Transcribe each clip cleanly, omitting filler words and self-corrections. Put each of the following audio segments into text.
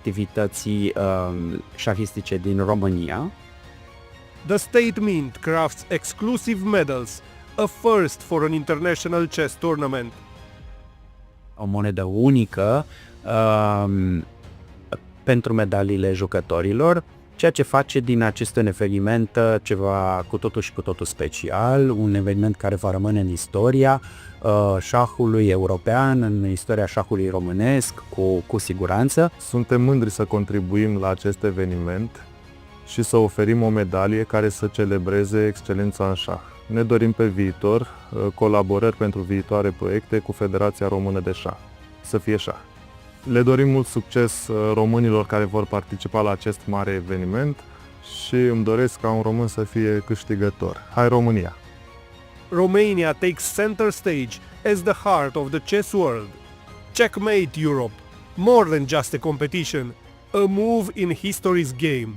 activității șahistice din România. The State Mint crafts exclusive medals, a first for an international chess tournament. O monedă unică pentru medaliile jucătorilor, ceea ce face din acest eveniment ceva cu totul și cu totul special, un eveniment care va rămâne în istoria șahului european, în istoria șahului românesc, cu siguranță. Suntem mândri să contribuim la acest eveniment și să oferim o medalie care să celebreze excelența în șah. Ne dorim pe viitor colaborări pentru viitoare proiecte cu Federația Română de Șah, să fie șah. Le dorim mult succes românilor care vor participa la acest mare eveniment și îmi doresc ca un român să fie câștigător. Hai România! Romania takes center stage as the heart of the chess world. Checkmate Europe, more than just a competition, a move in history's game.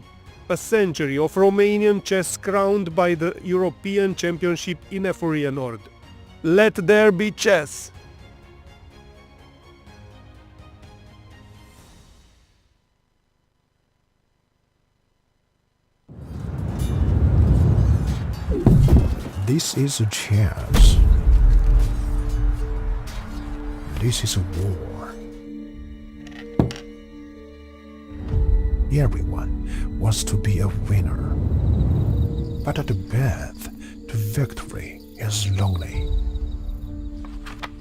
A century of Romanian chess crowned by the European Championship in Eforie Nord. Let there be chess! This is a chess. This is a war. Everyone wants to be a winner. But the path to victory is lonely.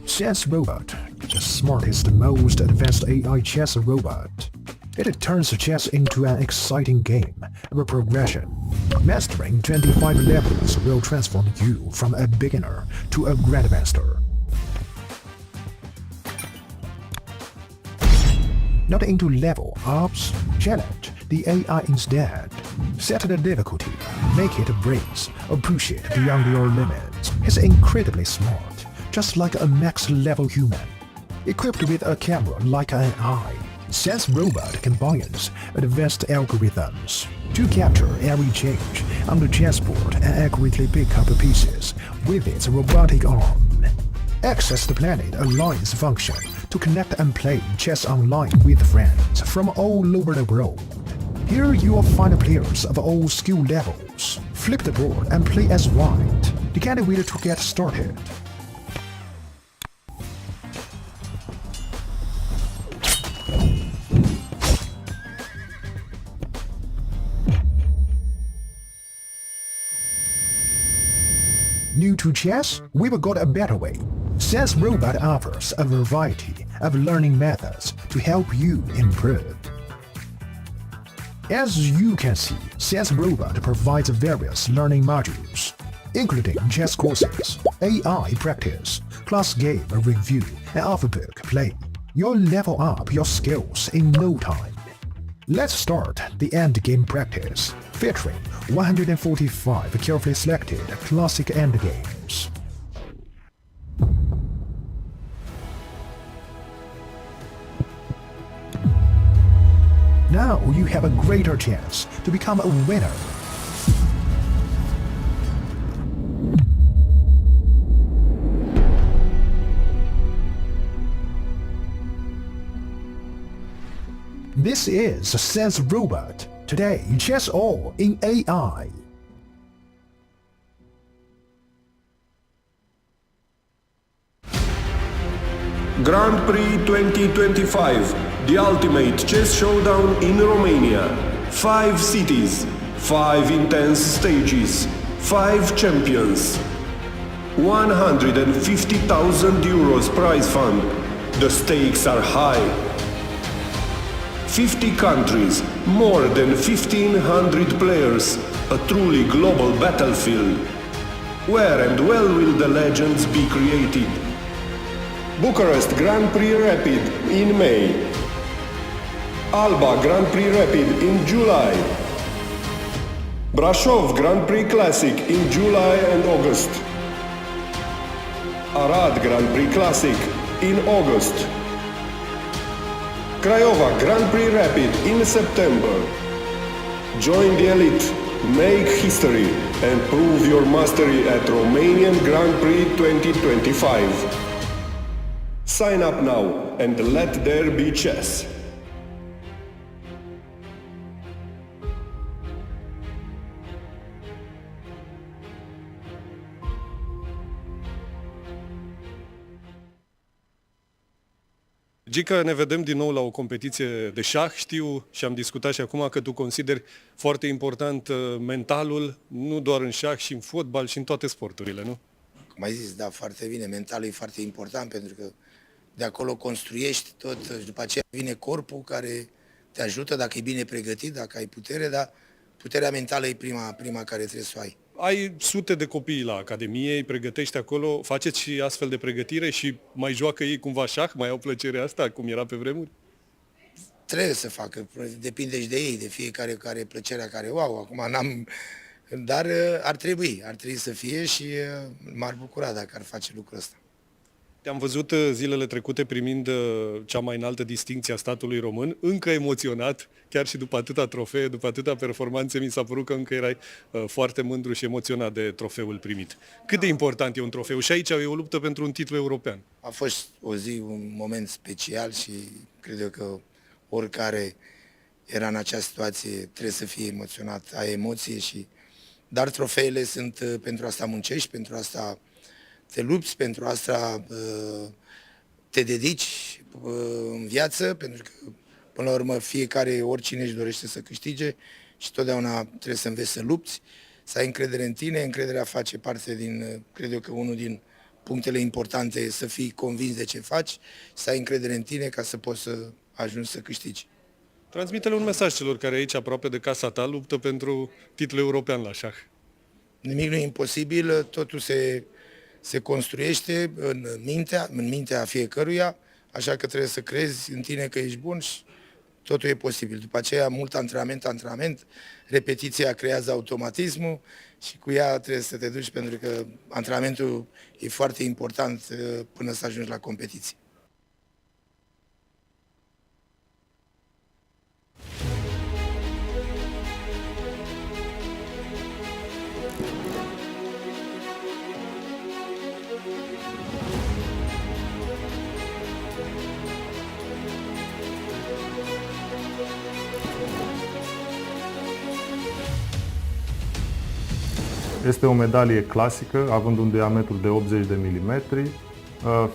Chess Robot, the smartest, most advanced AI chess robot. It turns chess into an exciting game of progression. Mastering 25 levels will transform you from a beginner to a Grandmaster. Not into level ups, challenge the AI instead. Set the difficulty, make it a breeze, or push it beyond your limits. He's incredibly smart, just like a max-level human. Equipped with a camera like an eye, Chess Robot combines advanced algorithms to capture every change on the chessboard and accurately pick up pieces with its robotic arm. Access the Planet Alliance function to connect and play chess online with friends from all over the world. Here you will find players of all skill levels. Flip the board and play as white. The candidate to get started. New to chess? We've got a better way. Chess Robot offers a variety of learning methods to help you improve. As you can see, Chess Robot provides various learning modules, including chess courses, AI practice, class game review, and off-book play. You'll level up your skills in no time. Let's start the endgame practice, featuring 145 carefully selected classic endgames. Now you have a greater chance to become a winner. This is Chess Robot. Today, chess all in AI. Grand Prix 2025, the ultimate chess showdown in Romania. 5 cities, 5 intense stages, 5 champions. 150,000 euros prize fund. The stakes are high. 50 countries, more than 1,500 players, a truly global battlefield. Where and when will the legends be created? Bucharest Grand Prix Rapid in May. Alba Grand Prix Rapid in July. Brașov Grand Prix Classic in July and August. Arad Grand Prix Classic in August. Craiova Grand Prix Rapid in September. Join the elite, make history, and prove your mastery at Romanian Grand Prix 2025. Sign up now and let there be chess. Gica, ne vedem din nou la o competiție de șah. Știu și am discutat și acum că tu consideri foarte important mentalul, nu doar în șah, și în fotbal și în toate sporturile, nu? Cum ai zis, da, foarte bine. Mentalul e foarte important pentru că de acolo construiești tot și după aceea vine corpul care te ajută dacă e bine pregătit, dacă ai putere, dar puterea mentală e prima care trebuie să o ai. Ai sute de copii la Academie, îi pregătești acolo, faceți și astfel de pregătire și mai joacă ei cumva șah, mai au plăcerea asta, cum era pe vremuri? Trebuie să facă, depinde și de ei, de fiecare care plăcerea care o au. Acum n-am, dar ar trebui să fie și m-ar bucura dacă ar face lucrul ăsta. Te-am văzut zilele trecute primind cea mai înaltă distincție a statului român, încă emoționat, chiar și după atâta trofee, după atâta performanțe, mi s-a părut că încă erai foarte mândru și emoționat de trofeul primit. Cât de important e un trofeu? Și aici e o luptă pentru un titlu european. A fost o zi, un moment special și cred eu că oricare era în această situație trebuie să fie emoționat, ai emoție dar trofeele sunt pentru asta muncești, pentru asta te lupți, pentru asta te dedici în viață, pentru că, până la urmă, oricine își dorește să câștige și totdeauna trebuie să înveți să lupți, să ai încredere în tine. Încrederea face parte din, cred eu că unul din punctele importante e să fii convins de ce faci, să ai încredere în tine ca să poți să ajungi să câștigi. Transmite-le un mesaj celor care aici, aproape de casa ta, luptă pentru titlul european la șah. Nimic nu e imposibil, totul se construiește în mintea fiecăruia, așa că trebuie să crezi în tine că ești bun și totul e posibil. După aceea, mult antrenament, repetiția creează automatismul și cu ea trebuie să te duci pentru că antrenamentul e foarte important până să ajungi la competiție. Este o medalie clasică, având un diametru de 80 de milimetri,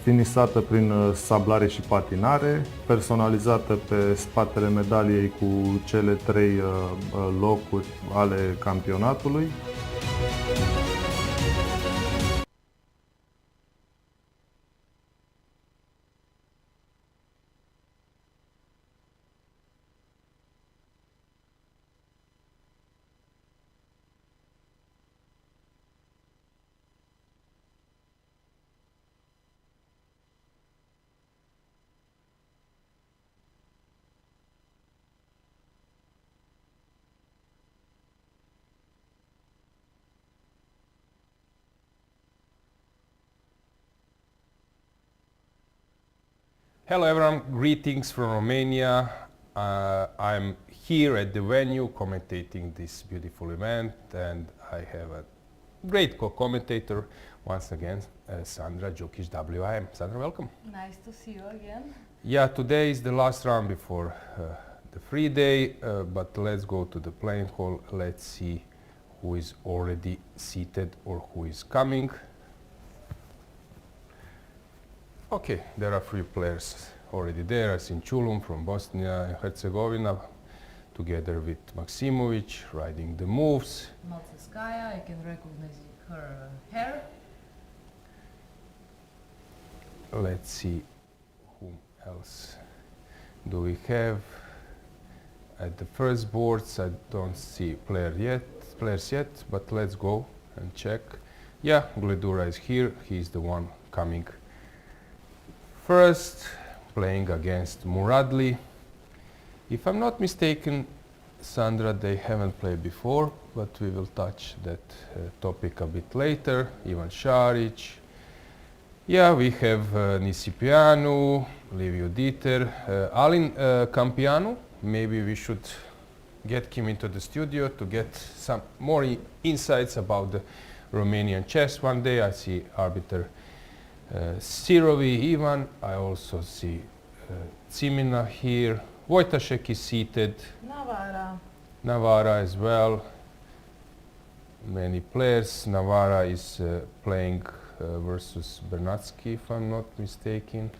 finisată prin sablare și patinare, personalizată pe spatele medaliei cu cele 3 locuri ale campionatului. Hello everyone, greetings from Romania. I'm here at the venue commentating this beautiful event and I have a great co-commentator once again, Sandra, Djukic WIM. Sandra, welcome. Nice to see you again. Yeah, today is the last round before the free day, but let's go to the playing hall. Let's see who is already seated or who is coming. Okay, there are 3 players already there. I see Chulum from Bosnia and Herzegovina, together with Maksimovic, riding the moves. Maltskaya, I can recognize her hair. Let's see whom else do we have. At the first boards I don't see players yet, but let's go and check. Yeah, Gledura is here, he's the one coming first, playing against Muradli. If I'm not mistaken, Sandra, they haven't played before, but we will touch that topic a bit later. Ivan Šarić. Yeah, we have Nisipianu, Livio Dieter, Alin Campianu. Maybe we should get him into the studio to get some more insights about the Romanian chess one day. I see arbiter Sirovi Ivan, I also see Tsimina here, Wojtaszek is seated, Navara as well, many players. Navara is playing versus Bernatsky, if I'm not mistaken.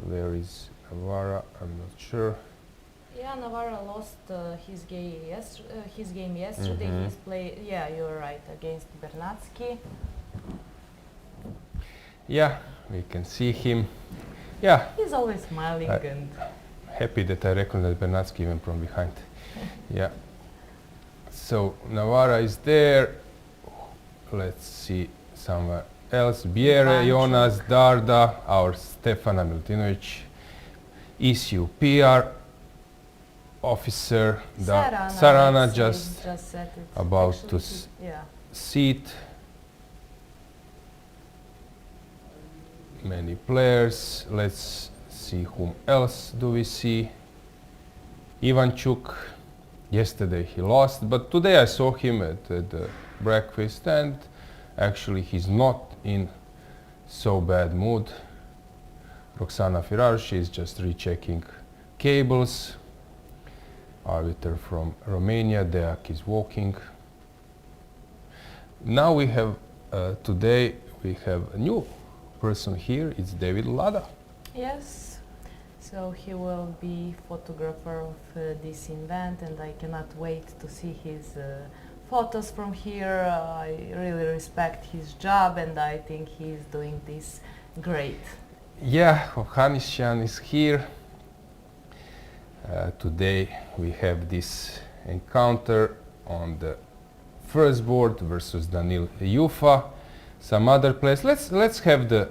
Where is Navarra? I'm not sure. Yeah, Navarra lost his game yesterday. Mhm. He's played. Yeah, you're right, against Bernatsky. Yeah, we can see him. Yeah, He's always smiling and happy that I recognize Bernatsky even from behind. Yeah. So Navarra is there. Let's see somewhere else. Biere, Ivanchuk. Jonas, Darda, our Stefana Miladinovic, ECU PR officer, Sarana let's just say, set it. about Actually, to yeah. seat. Many players. Let's see whom else do we see. Ivanchuk. Yesterday he lost, but today I saw him at the breakfast and actually he's not in so bad mood. Roxana Firar, she's just rechecking cables. Arbiter from Romania, Deac is walking. Now we have, today we have a new person here, it's David Lada. Yes. So he will be photographer of this event, and I cannot wait to see his photos from here. I really respect his job, and I think he's doing this great. Yeah, Ohannisyan is here. Today we have this encounter on the first board versus Danil Yufa. Some other players. Let's have the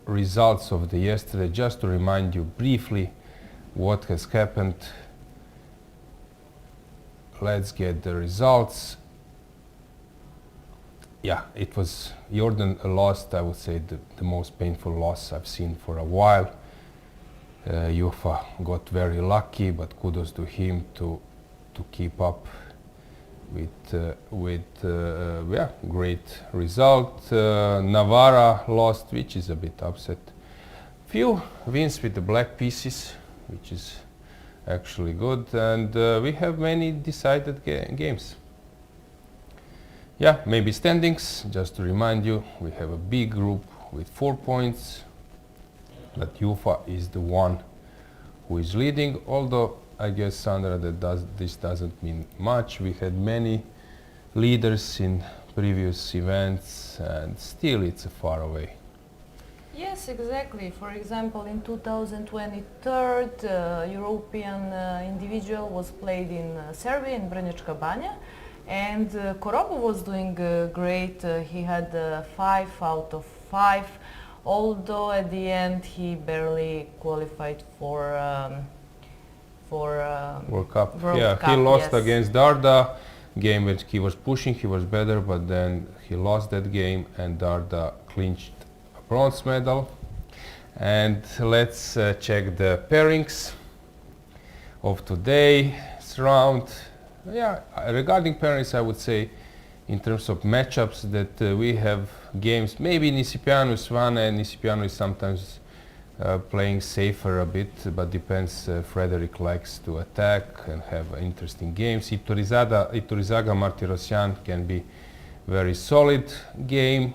results of the yesterday just to remind you briefly what has happened. Let's get the results. Yeah, it was Jordan lost, I would say the most painful loss I've seen for a while. Yufa got very lucky, but kudos to him to keep up with yeah, great result. Navarra lost, which is a bit upset. Few wins with the black pieces, which is actually good, and we have many decided games. Yeah, maybe standings, just to remind you, we have a big group with 4 points, but Yufa is the one who is leading, although I guess, Sandra, this doesn't mean much. We had many leaders in previous events, and still it's far away. Yes, exactly. For example, in 2023, European individual was played in Serbia, in Brnjačka Banja, and Korobov was doing great. He had 5 out of 5, although at the end he barely qualified for World Cup. World Cup, he lost yes. against Darda. Game which he was pushing, he was better, but then he lost that game, and Darda clinched a bronze medal. And let's check the pairings of today's round. Yeah, regarding pairings, I would say, in terms of matchups, that we have games. Maybe Nisipianu Svane, and Nisipianu is sometimes playing safer a bit, but depends. Frederick likes to attack and have interesting games. Iturizaga Martirosyan can be very solid game,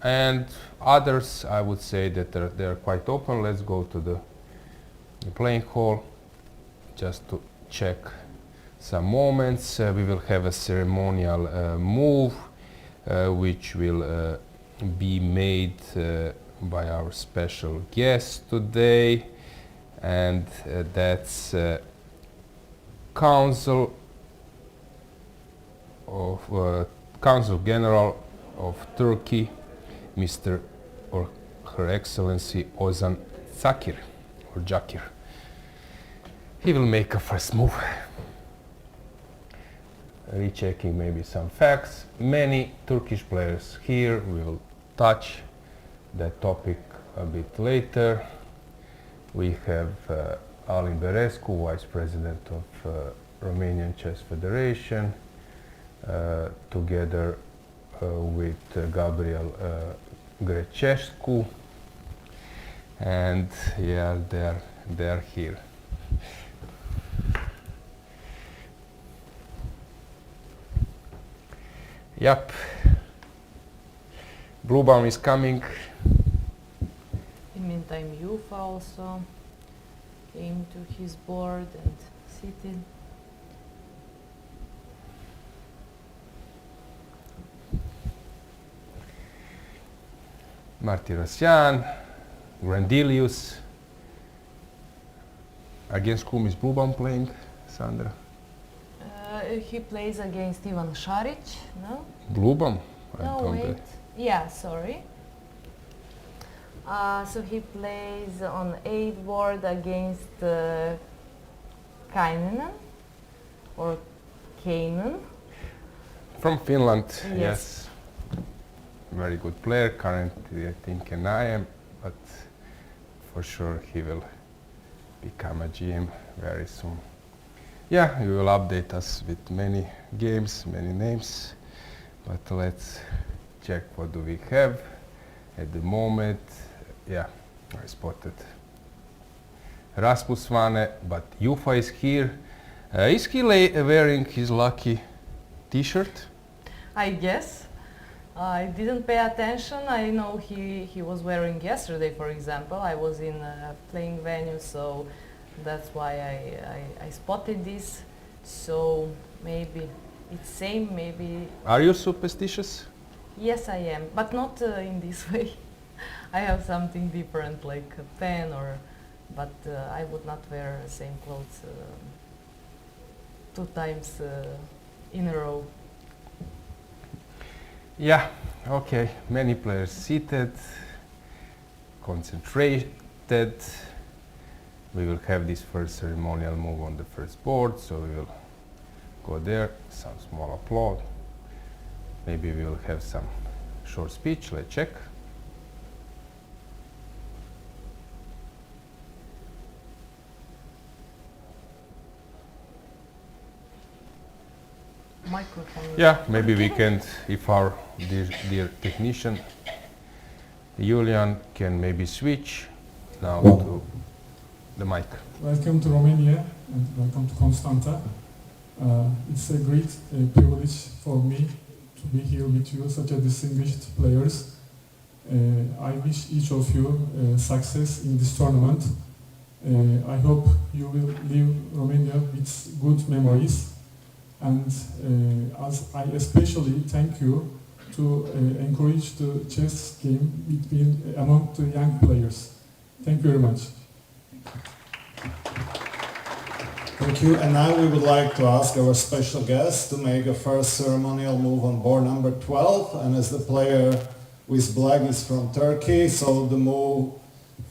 and others I would say that they're quite open. Let's go to the playing hall just to check some moments. We will have a ceremonial move which will be made by our special guest today, and that's Council General of Turkey, Mr. or Her Excellency Ozan Zakir or Jakir. He will make a first move. Rechecking maybe some facts. Many Turkish players here. We will touch that topic a bit later. We have Alin Berescu, Vice President of Romanian Chess Federation, together with Gabriel Grecescu, and yeah, they're here. Yep. Blue Baum is coming. You mean time Yufa also came to his board and seated. Martirosyan, Grandelius. Against whom is Bluban playing, Sandra? He plays against Ivan Šarić, no? Bluban? No, wait. Yeah, sorry. So he plays on 8 board against Kainenen or Kainen. From Finland, Yes. yes. Very good player, currently I think an IM, but for sure he will become a GM very soon. Yeah, he will update us with many games, many names, but let's check what do we have at the moment. Yeah, I spotted Rasmus Vane, but Yufa is here. Is he wearing his lucky t-shirt? I guess. I didn't pay attention. I know he was wearing yesterday, for example. I was in a playing venue, so that's why I spotted this. So maybe it's same, maybe. Are you superstitious? Yes, I am, but not in this way. I have something different, like a pen or, but I would not wear the same clothes 2 times in a row. Yeah, okay, many players seated, concentrated. We will have this first ceremonial move on the first board, so we will go there, some small applause. Maybe we will have some short speech, let's check. Microphone. Yeah, maybe we can, if our dear technician Julian can maybe switch now to the mic. Welcome to Romania and welcome to Constanta. It's a great privilege for me to be here with you, such a distinguished players. I wish each of you success in this tournament. I hope you will leave Romania with good memories. And as I especially thank you to encourage the chess game among the young players. Thank you very much. Thank you. And now we would like to ask our special guest to make a first ceremonial move on board number 12. And as the player with black is from Turkey, so the move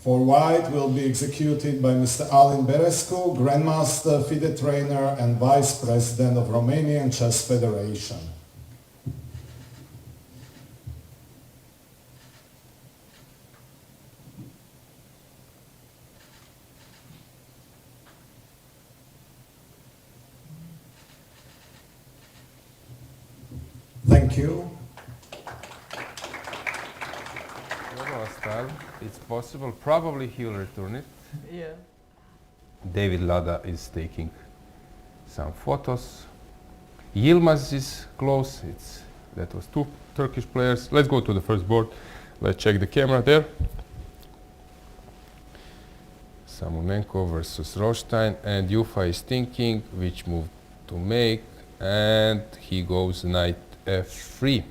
for white will be executed by Mr. Alin Berescu, Grandmaster, FIDE trainer and Vice President of Romanian Chess Federation. Thank you. It's possible, probably he'll return it. Yeah. David Lada is taking some photos. Yilmaz is close, that was 2 Turkish players. Let's go to the first board, let's check the camera there. Samonenko versus Rothstein, and Yufa is thinking which move to make, and he goes knight f3.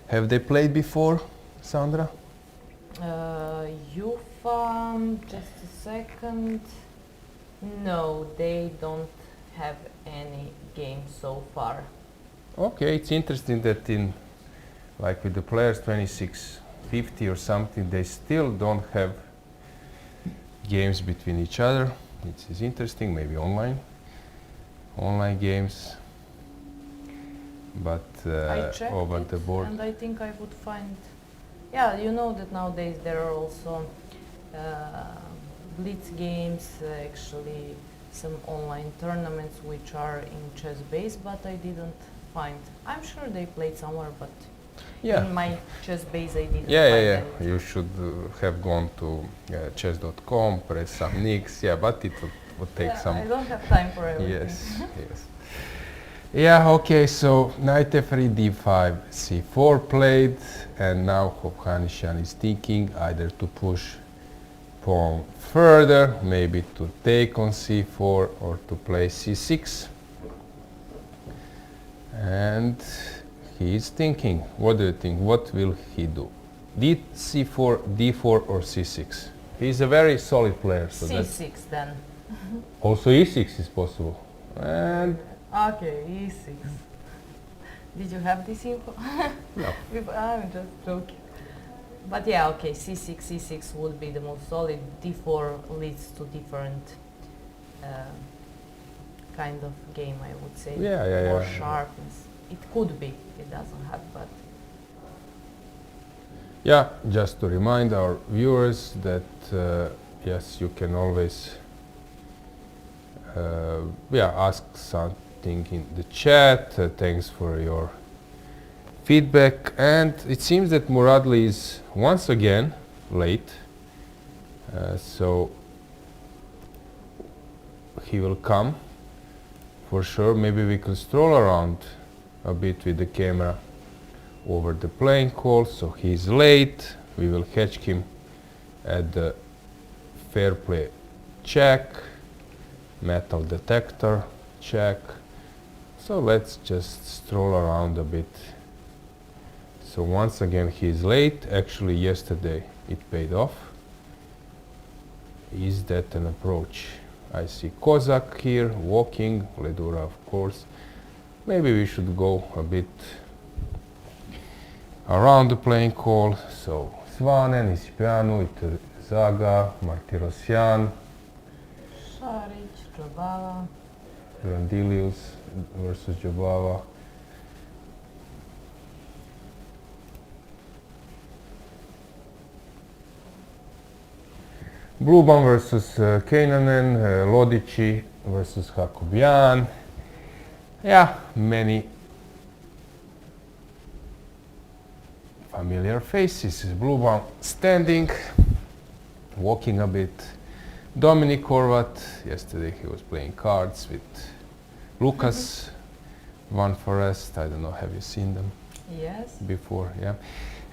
Have they played before, Sandra? Yufa, just a second. No, they don't have any game so far. Okay, it's interesting that in, like with the players 2650 or something, they still don't have games between each other. It is interesting, maybe online games, but I checked over the board. and I think I would find. Yeah, you know that nowadays there are also blitz games, actually some online tournaments which are in chess base, but I didn't find. I'm sure they played somewhere, but in my chess base I didn't find anything. You should have gone to chess.com, press some nicks, but it would take some. I don't have time for everything. Yes, yes. Yeah, okay, so knight f3, d5, c4 played, and now Hovhannisyan is thinking either to push pawn further, maybe to take on c4 or to play c6. And he is thinking. What do you think? What will he do? c4, d4 or c6? He's a very solid player. So c6 then. Also e6 is possible. And Okay, e6. Did you have this info? no. I'm just joking. But yeah, okay, c6, c6 would be the most solid. d4 leads to different kind of game, I would say. More sharpness. It could be. It doesn't have, but... Yeah, just to remind our viewers that yes, you can always ask something in the chat. Thanks for your feedback. And it seems that Muradli is once again late, so he will come for sure. Maybe we can stroll around a bit with the camera over the playing call. So he's late. We will catch him at the fair play check, metal detector check. So let's just stroll around a bit. So once again he's late. Actually yesterday it paid off. Is that an approach? I see Kozak here walking, Ledura of course. Maybe we should go a bit around the playing call. So Svanen, Isipianu, Zaga, Martirosyan, Šarić, Jobava. Grandilius versus Jobava. Bluban versus Keinanen, Lodici versus Hakobian. Yeah, many familiar faces. Bluban standing, walking a bit. Dominik Horvat, yesterday he was playing cards with Lucas Van Forest. I don't know, have you seen them? Yes. Before, yeah.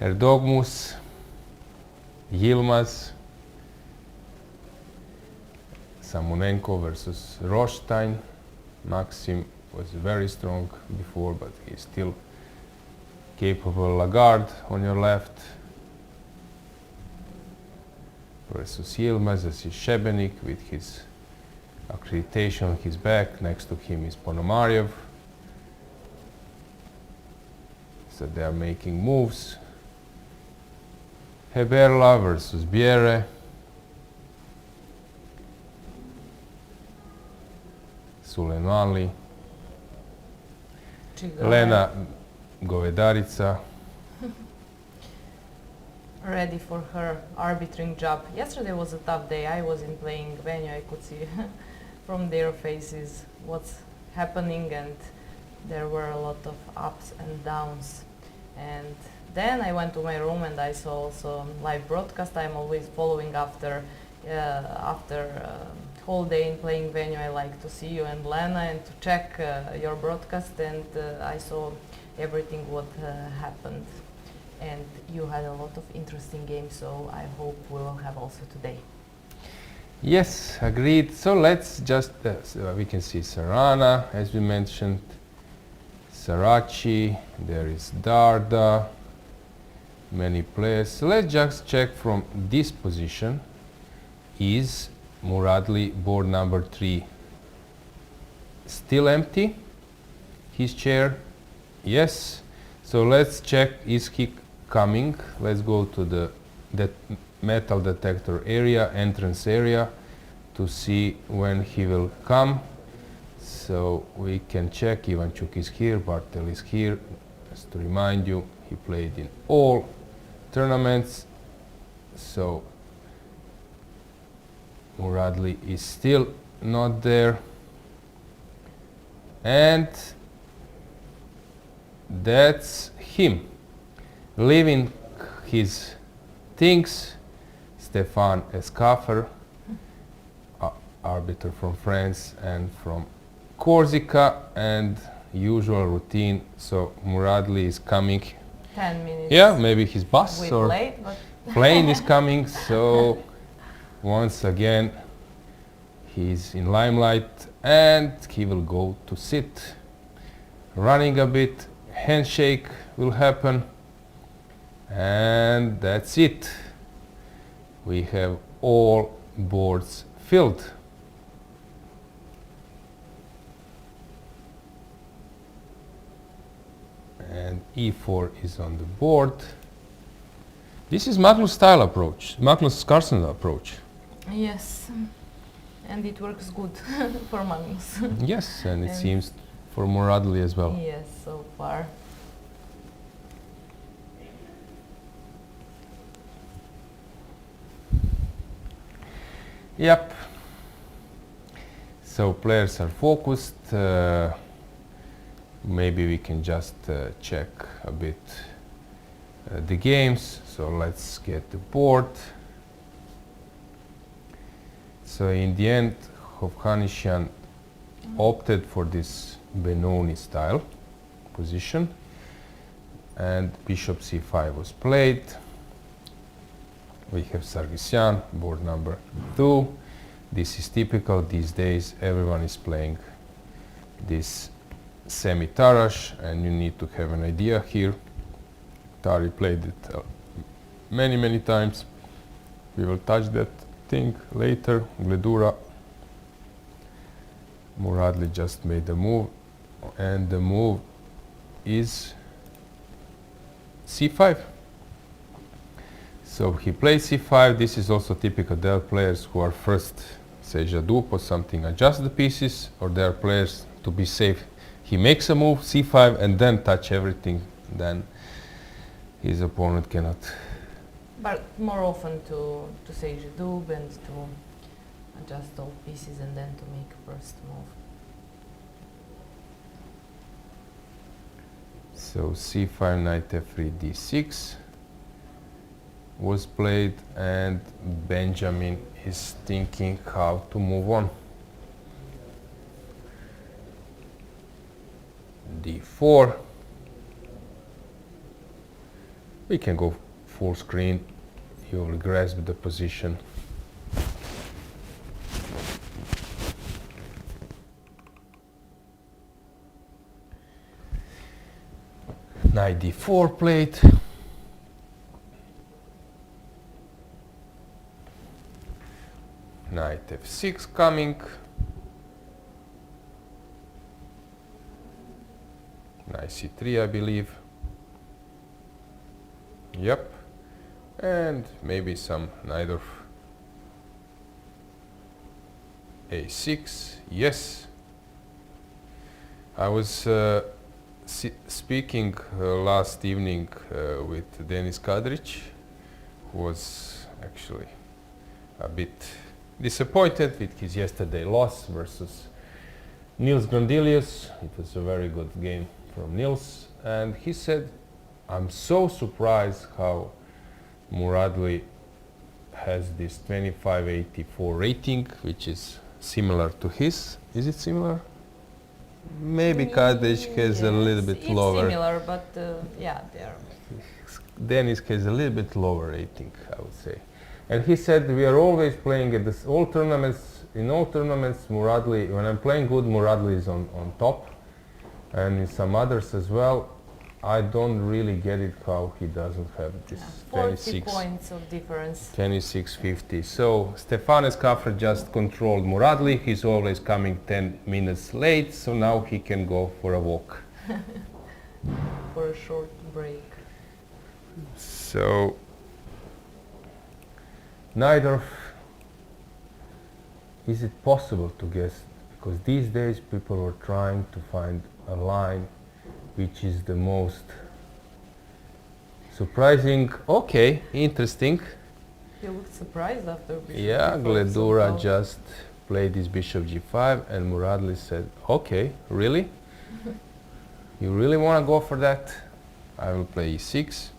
Erdogmus, Yilmaz, Samonenko versus Rothstein. Maxim was very strong before, but he's still capable. Lagarde on your left versus Yilmaz. This is Shebenik with his accreditation on his back. Next to him is Ponomarev. So they are making moves. Heberla versus Biere. Sulenali. Lena Govedarica. Ready for her arbitrary job. Yesterday was a tough day. I was in playing venue. I could see from their faces what's happening, and there were a lot of ups and downs. And then I went to my room and I saw also live broadcast. I'm always following after whole day in playing venue. I like to see you and Lena and to check your broadcast, and I saw everything what happened, and you had a lot of interesting games, so I hope we will have also today. Yes, agreed. So let's just so we can see Sarana, as we mentioned, Sarachi, there is Darda, many players. So let's just check from this position. Is Muradli board number 3 still empty? His chair? Yes. So let's check, is he coming? Let's go to the metal detector area, entrance area, to see when he will come. So we can check. Ivanchuk is here, Bartel is here. Just to remind you, he played in all tournaments. So Muradli is still not there. And that's him leaving his things. Stéphane Escaffer, arbiter from France and from Corsica, and usual routine. So Muradli is coming. 10 minutes. Yeah, maybe his bus or late, but plane is coming. So once again he's in limelight and he will go to sit. Running a bit, handshake will happen, and that's it. We have all boards filled. And e4 is on the board. This is Magnus style approach, Magnus Carlsen approach. Yes, and it works good for Magnus. Yes, and it seems for Muradli as well. Yes, so far. Yep. So players are focused. Maybe we can just check a bit the games. So let's get the board. So in the end, Hovhannisyan opted for this Benoni style position, and bishop c5 was played. We have Sargsyan, board number 2. This is typical these days. Everyone is playing this semi-Tarrasch, and you need to have an idea here. Tari played it many times. We will touch that thing later. Gledura. Muradli just made the move, and the move is c5. So he plays c5. This is also typical. There are players who are first say Jadup or something, adjust the pieces, or there are players to be safe. He makes a move, c5, and then touch everything. Then his opponent cannot. But more often to say Jadup and to adjust all pieces and then to make first move. So c5, knight f3, d6 was played, and Benjamin is thinking how to move on. d4. We can go full screen. You will grasp the position. Knight d4 played. Knight f6 coming. Knight c3, I believe. Yep. And maybe some knight of a6. Yes. I was speaking last evening with Denis Kadric, who was actually a bit disappointed with his yesterday loss versus Nils Grandelius. It was a very good game from Nils, and he said, I'm so surprised how Muradli has this 2584 rating, which is similar to his. Is it similar? Maybe Kadric has a little bit lower. It's similar, but yeah, they are. Denis has a little bit lower rating, I would say. And he said, we are always playing at this, all tournaments, in all tournaments, Muradli, when I'm playing good, Muradli is on top. And in some others as well, I don't really get it how he doesn't have this 40 points of difference. 2650. So Stefanes Kaffer just controlled Muradli. He's always coming 10 minutes late, so now he can go for a walk. For a short break. So neither is it possible to guess, because these days people are trying to find a line which is the most surprising. Okay, interesting. You looked surprised after bishop Yeah, g5 Gledura somehow. just played this bishop g5, and Muradli said, okay, really? You really want to go for that? I will play e6.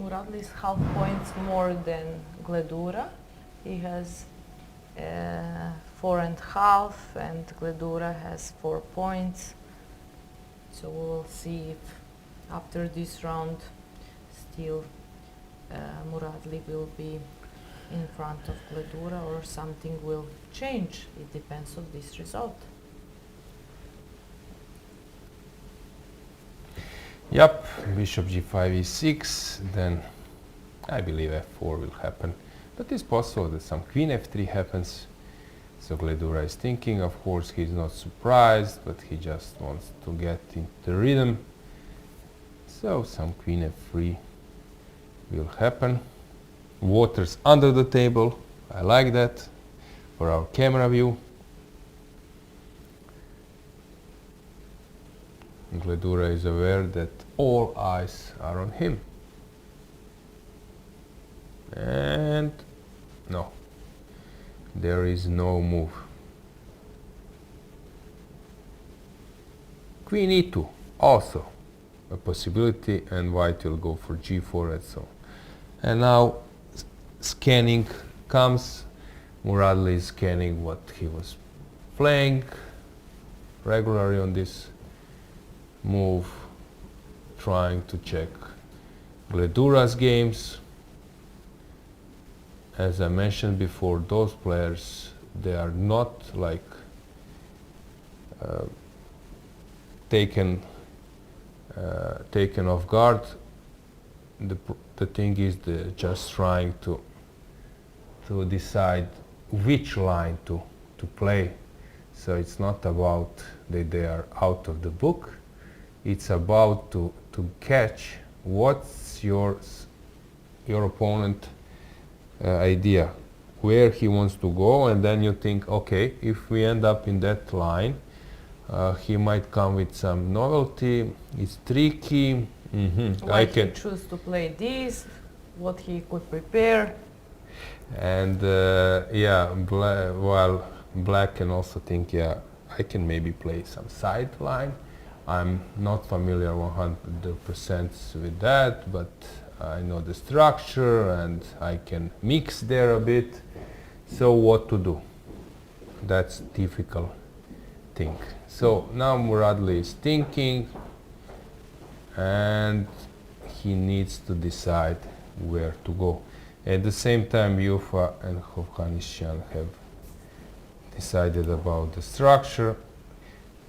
Muradli is half points more than Gledura. He has 4.5 and Gledura has 4 points. So we will see if after this round still Muradli will be in front of Gledura or something will change. It depends on this result. Yep, bishop g5 e6, then I believe f4 will happen. But it's possible that some queen f3 happens. So Gledura is thinking, of course he's not surprised, but he just wants to get into the rhythm. So some queen f3 will happen. Waters under the table, I like that for our camera view. Gledura is aware that all eyes are on him. And no, there is no move. Queen e2, also a possibility, and white will go for g4 and so on. And now scanning comes. Muradli is scanning what he was playing regularly on this move, trying to check Gledura's games. As I mentioned before, those players, they are not like taken off guard. The thing is they're just trying to decide which line to play. So it's not about that they are out of the book. It's about to catch what's your opponent idea, where he wants to go, and then you think, okay, if we end up in that line, he might come with some novelty. It's tricky. Why he choose to play this, what he could prepare. And yeah, while black can also think, yeah, I can maybe play some side line. I'm not familiar 100% with that, but I know the structure and I can mix there a bit. So what to do? That's difficult thing. So now Muradli is thinking, and he needs to decide where to go. At the same time, Yufa and Hovhannisyan have decided about the structure.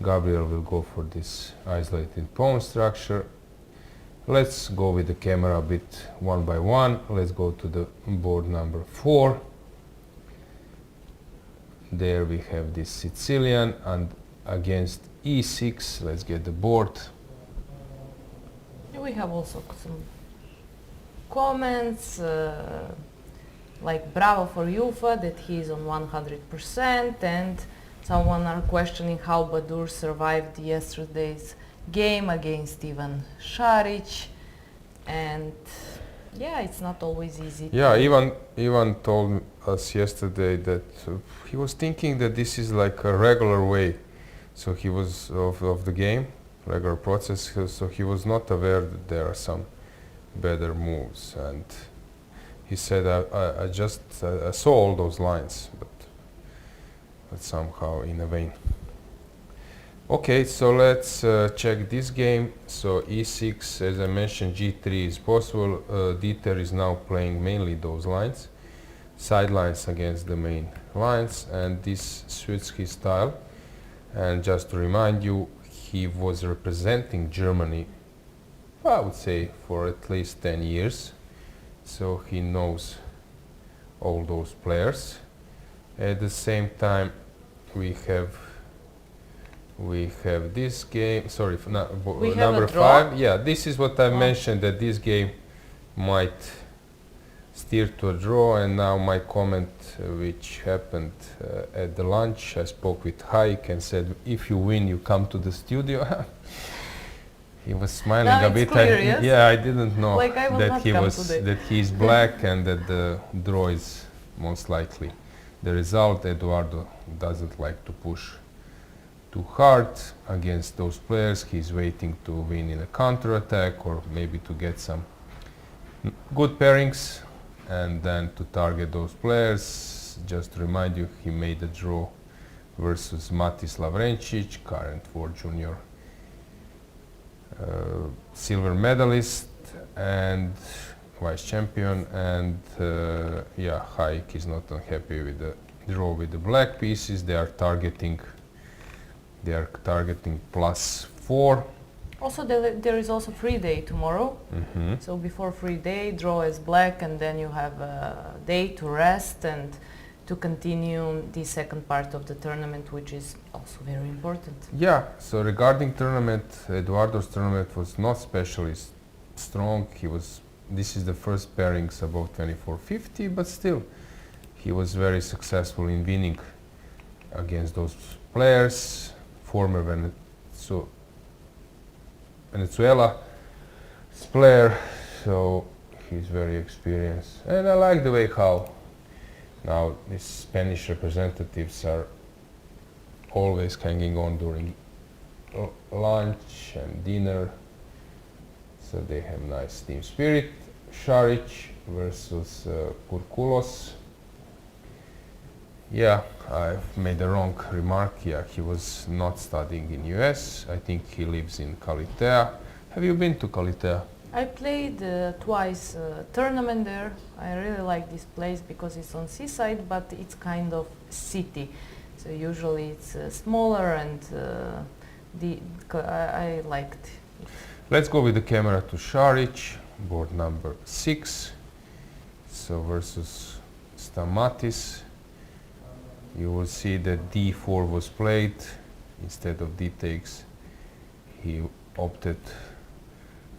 Gabriel will go for this isolated pawn structure. Let's go with the camera a bit one by one. Let's go to the board number 4. There we have this Sicilian, and against e6, let's get the board. We have also some comments like bravo for Yufa that he is on 100%, and someone are questioning how Badur survived yesterday's game against Ivan Šarić, and yeah, it's not always easy. Yeah, Ivan told us yesterday that he was thinking that this is like a regular way, so he was of the game, regular process, so he was not aware that there are some better moves, and he said I just saw all those lines, but somehow in a vain. Okay, so let's check this game. So e6, as I mentioned, g3 is possible. Dieter is now playing mainly those lines, side lines against the main lines, and this suits his style. And just to remind you, he was representing Germany, I would say, for at least 10 years. So he knows all those players. At the same time, we have this game. Sorry, number 5. Yeah, this is what I mentioned, that this game might steer to a draw. And now my comment, which happened at the lunch, I spoke with Haik and said, if you win, you come to the studio. He was smiling now a bit. Clear, yes? Yeah, I didn't know like that he's black and that the draw is most likely the result. Eduardo doesn't like to push too hard against those players. He's waiting to win in a counter attack or maybe to get some Good pairings, and then to target those players, just to remind you, he made a draw versus Matis Lavrencic, current World Junior silver medalist and vice champion, and yeah, Haik is not unhappy with the draw with the black pieces. They are targeting +4. Also, there is also free day tomorrow. So before free day, draw as black, and then you have a day to rest and to continue the second part of the tournament, which is also very important. Yeah, so regarding tournament, Eduardo's tournament was not especially strong. This is the first pairings above 2450, but still, he was very successful in winning against those players, former Venezuela player, so he's very experienced. And I like the way how now these Spanish representatives are always hanging on during lunch and dinner, so they have nice team spirit. Šarić versus Kurkulos. Yeah, I've made a wrong remark. Yeah, he was not studying in US. I think he lives in Kalitea. Have you been to Kalitea? I played twice tournament there. I really like this place because it's on seaside, but it's kind of city. So usually it's smaller, and I liked it. Let's go with the camera to Šarić, board number 6. So versus Stamatis. You will see that d4 was played instead of d takes. He opted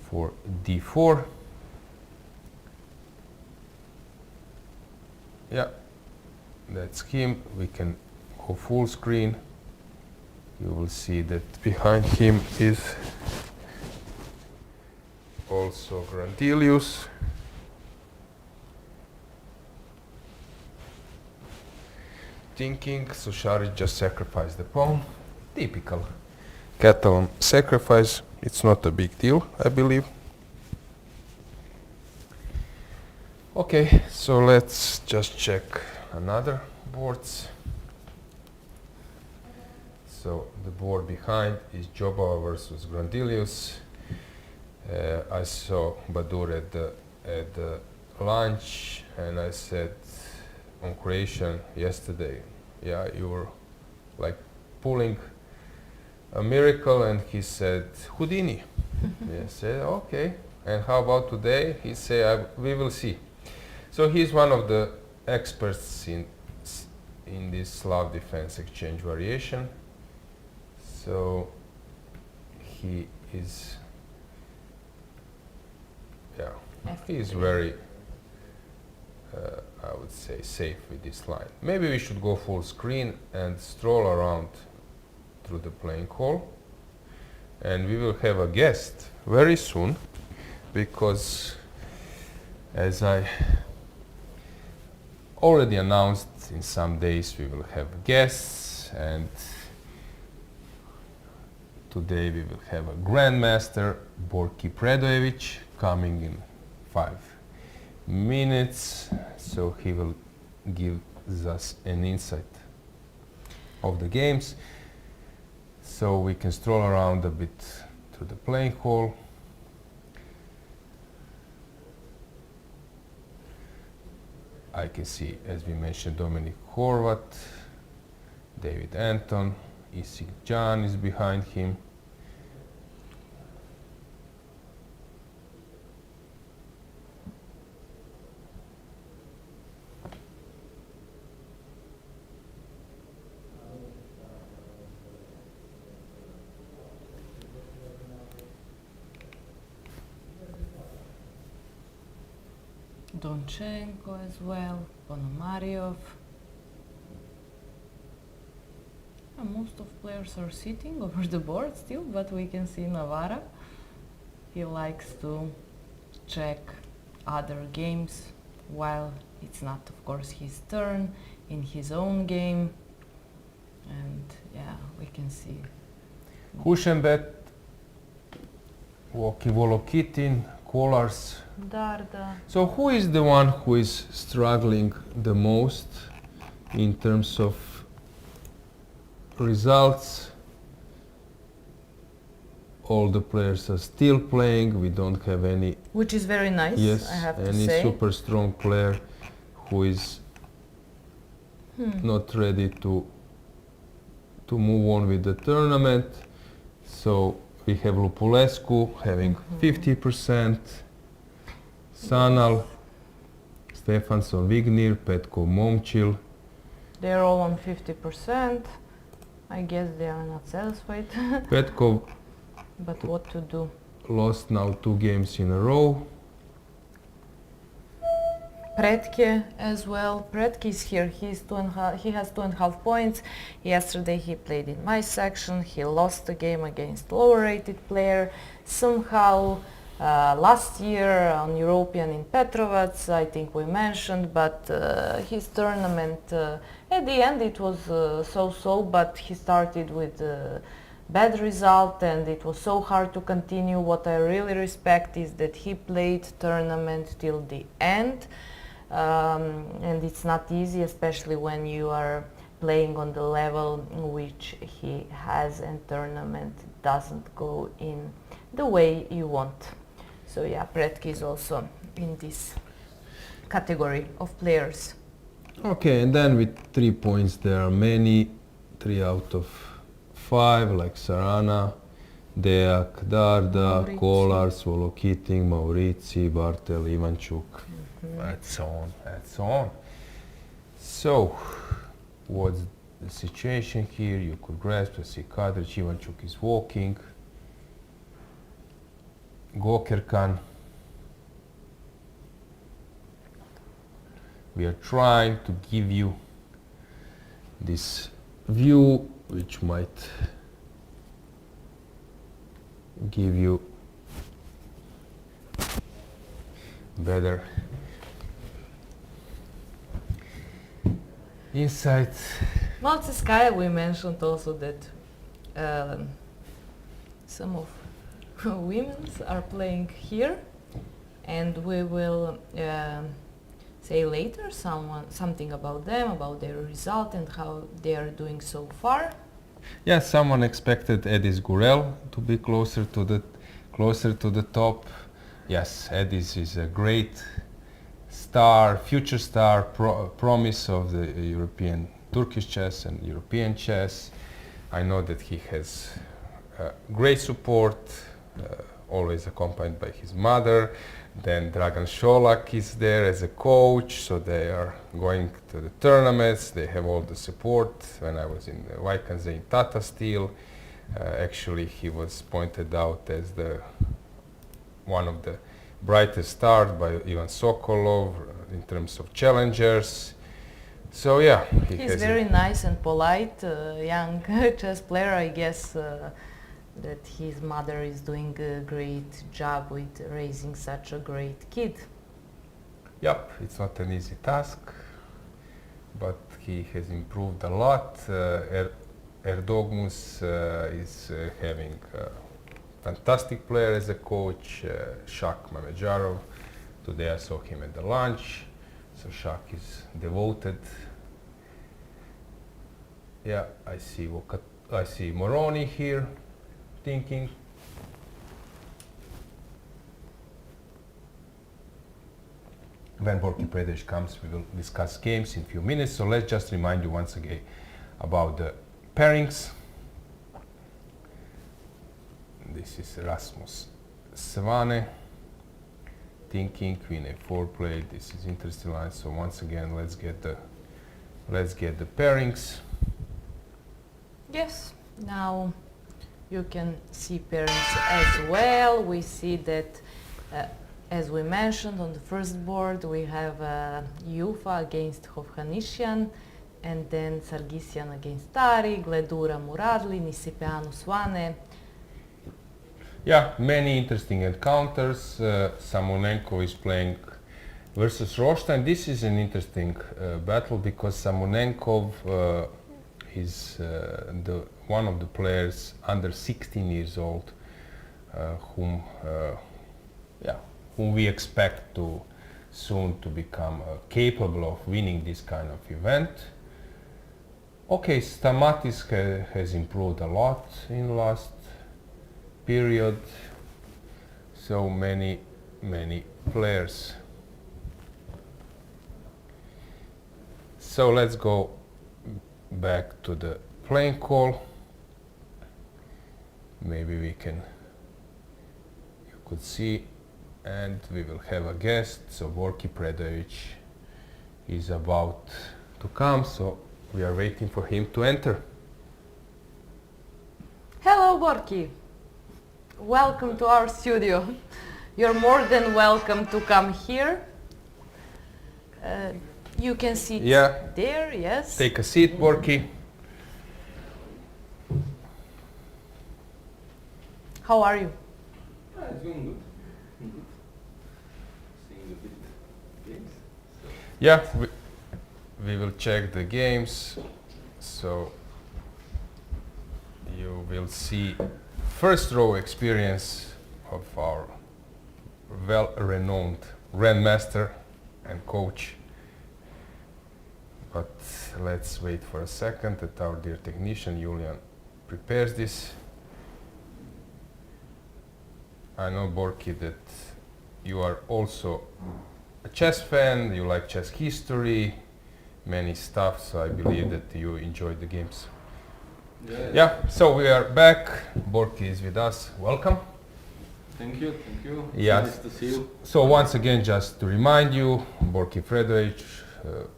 for d4. Yeah, that's him. We can go full screen. You will see that behind him is also Grandilius. Thinking, so Šarić just sacrificed the pawn. Typical Catalan sacrifice. It's not a big deal, I believe. Okay, so let's just check another boards. So the board behind is Jobava versus Grandilius. I saw Badur at the lunch, and I said on Croatian yesterday, yeah, you were like pulling a miracle, and he said Houdini. I said okay, and how about today? He said we will see. So he's one of the experts in this Slav defense exchange variation. So he is, yeah, he is very I would say safe with this line. Maybe we should go full screen and stroll around through the playing hall, and we will have a guest very soon, because as I already announced, in some days we will have guests, and today we will have a Grandmaster, Borki Predojevic, coming in 5 minutes, so he will give us an insight of the games, so we can stroll around a bit through the playing hall. I can see, as we mentioned, Dominic Horvat, David Anton, Isik Jan is behind him. Donchenko as well, Ponomariov. Most of players are sitting over the board still, but we can see Navarra. He likes to check other games while it's not, of course, his turn in his own game. And yeah, we can see Hušenbet, Volokitin, Kolarz. Darda. So who is the one who is struggling the most in terms of results? All the players are still playing. We don't have any, Which is very nice, yes, I have to any say. super strong player who is not ready to move on with the tournament. So we have Lupulescu having 50%, Sanal, Stefansson Vignir, Petkov Momchil. They're all on 50%. I guess they are not satisfied. Petkov But what to do? lost now 2 games in a row. Pretke as well. Pretke is here. He has 2.5 points. Yesterday he played in my section. He lost the game against lower rated player. Somehow last year on European in Petrovac, I think we mentioned, but his tournament at the end it was so-so, but he started with bad result and it was so hard to continue. What I really respect is that he played tournament till the end. And it's not easy, especially when you are playing on the level which he has and tournament doesn't go in the way you want. So yeah, Pretke is also in this category of players. Okay, and then with 3 points there are many, 3 out of 5, like Sarana, Deak, Darda, Maurizi. Kolarz, Volokitin, Maurizi, Bartel, Ivanchuk, and so on, and so on. So, what's the situation here? You could grasp, I see Kadric, Ivanchuk is walking, Gokerkan. We are trying to give you this view which might give you better insight. Maltskaya, we mentioned also that some of women are playing here, and we will say later something about them, about their result and how they are doing so far. Yeah, someone expected Edis Gurel to be closer to the top. Yes, Edis is a great star, future star, promise of the European Turkish chess and European chess. I know that he has great support, always accompanied by his mother. Then Dragan Šolak is there as a coach, so they are going to the tournaments. They have all the support. When I was in Vajkanze in Tata Steel, actually he was pointed out as one of the brightest stars by Ivan Sokolov in terms of challengers. So yeah, he's very nice and polite, young chess player. I guess that his mother is doing a great job with raising such a great kid. Yep, it's not an easy task, but he has improved a lot. Erdogmus is having a fantastic player as a coach, Shak Mamedyarov. Today I saw him at the lunch, so Shak is devoted. Yeah, I see Moroni here thinking. When Borki Predesh comes, we will discuss games in a few minutes. So let's just remind you once again about the pairings. This is Rasmus Svane thinking, Queen A4 played. This is interesting line. So once again, let's get the pairings. Yes, now you can see pairings as well. We see that, as we mentioned on the first board, we have Yufa against Hovhannisyan, and then Sargsyan against Tari, Gledura Muradli, Nisipeanu Svane. Yeah, many interesting encounters. Samonenko is playing versus Rothstein. This is an interesting battle because Samonenko is one of the players under 16 years old whom whom we expect to soon to become capable of winning this kind of event. Okay, Stamatis has improved a lot in last period. So many players. So let's go back to the playing call. Maybe you could see, and we will have a guest. So Borki Predovic is about to come, so we are waiting for him to enter. Hello, Borki. Welcome to our studio. You're more than welcome to come here. You can sit there, yes. Take a seat, Borki. How are you? It's going good. Seeing a bit games. Yeah, we will check the games. So you will see first row experience of our well-renowned Grandmaster and coach. But let's wait for a second that our dear technician Julian prepares this. I know, Borki, that you are also a chess fan, you like chess history, many stuff, so I believe that you enjoyed the games. Yeah, so we are back. Borki is with us. Welcome. Thank you. Yeah. Nice to see you. So once again, just to remind you, Borki Predovic,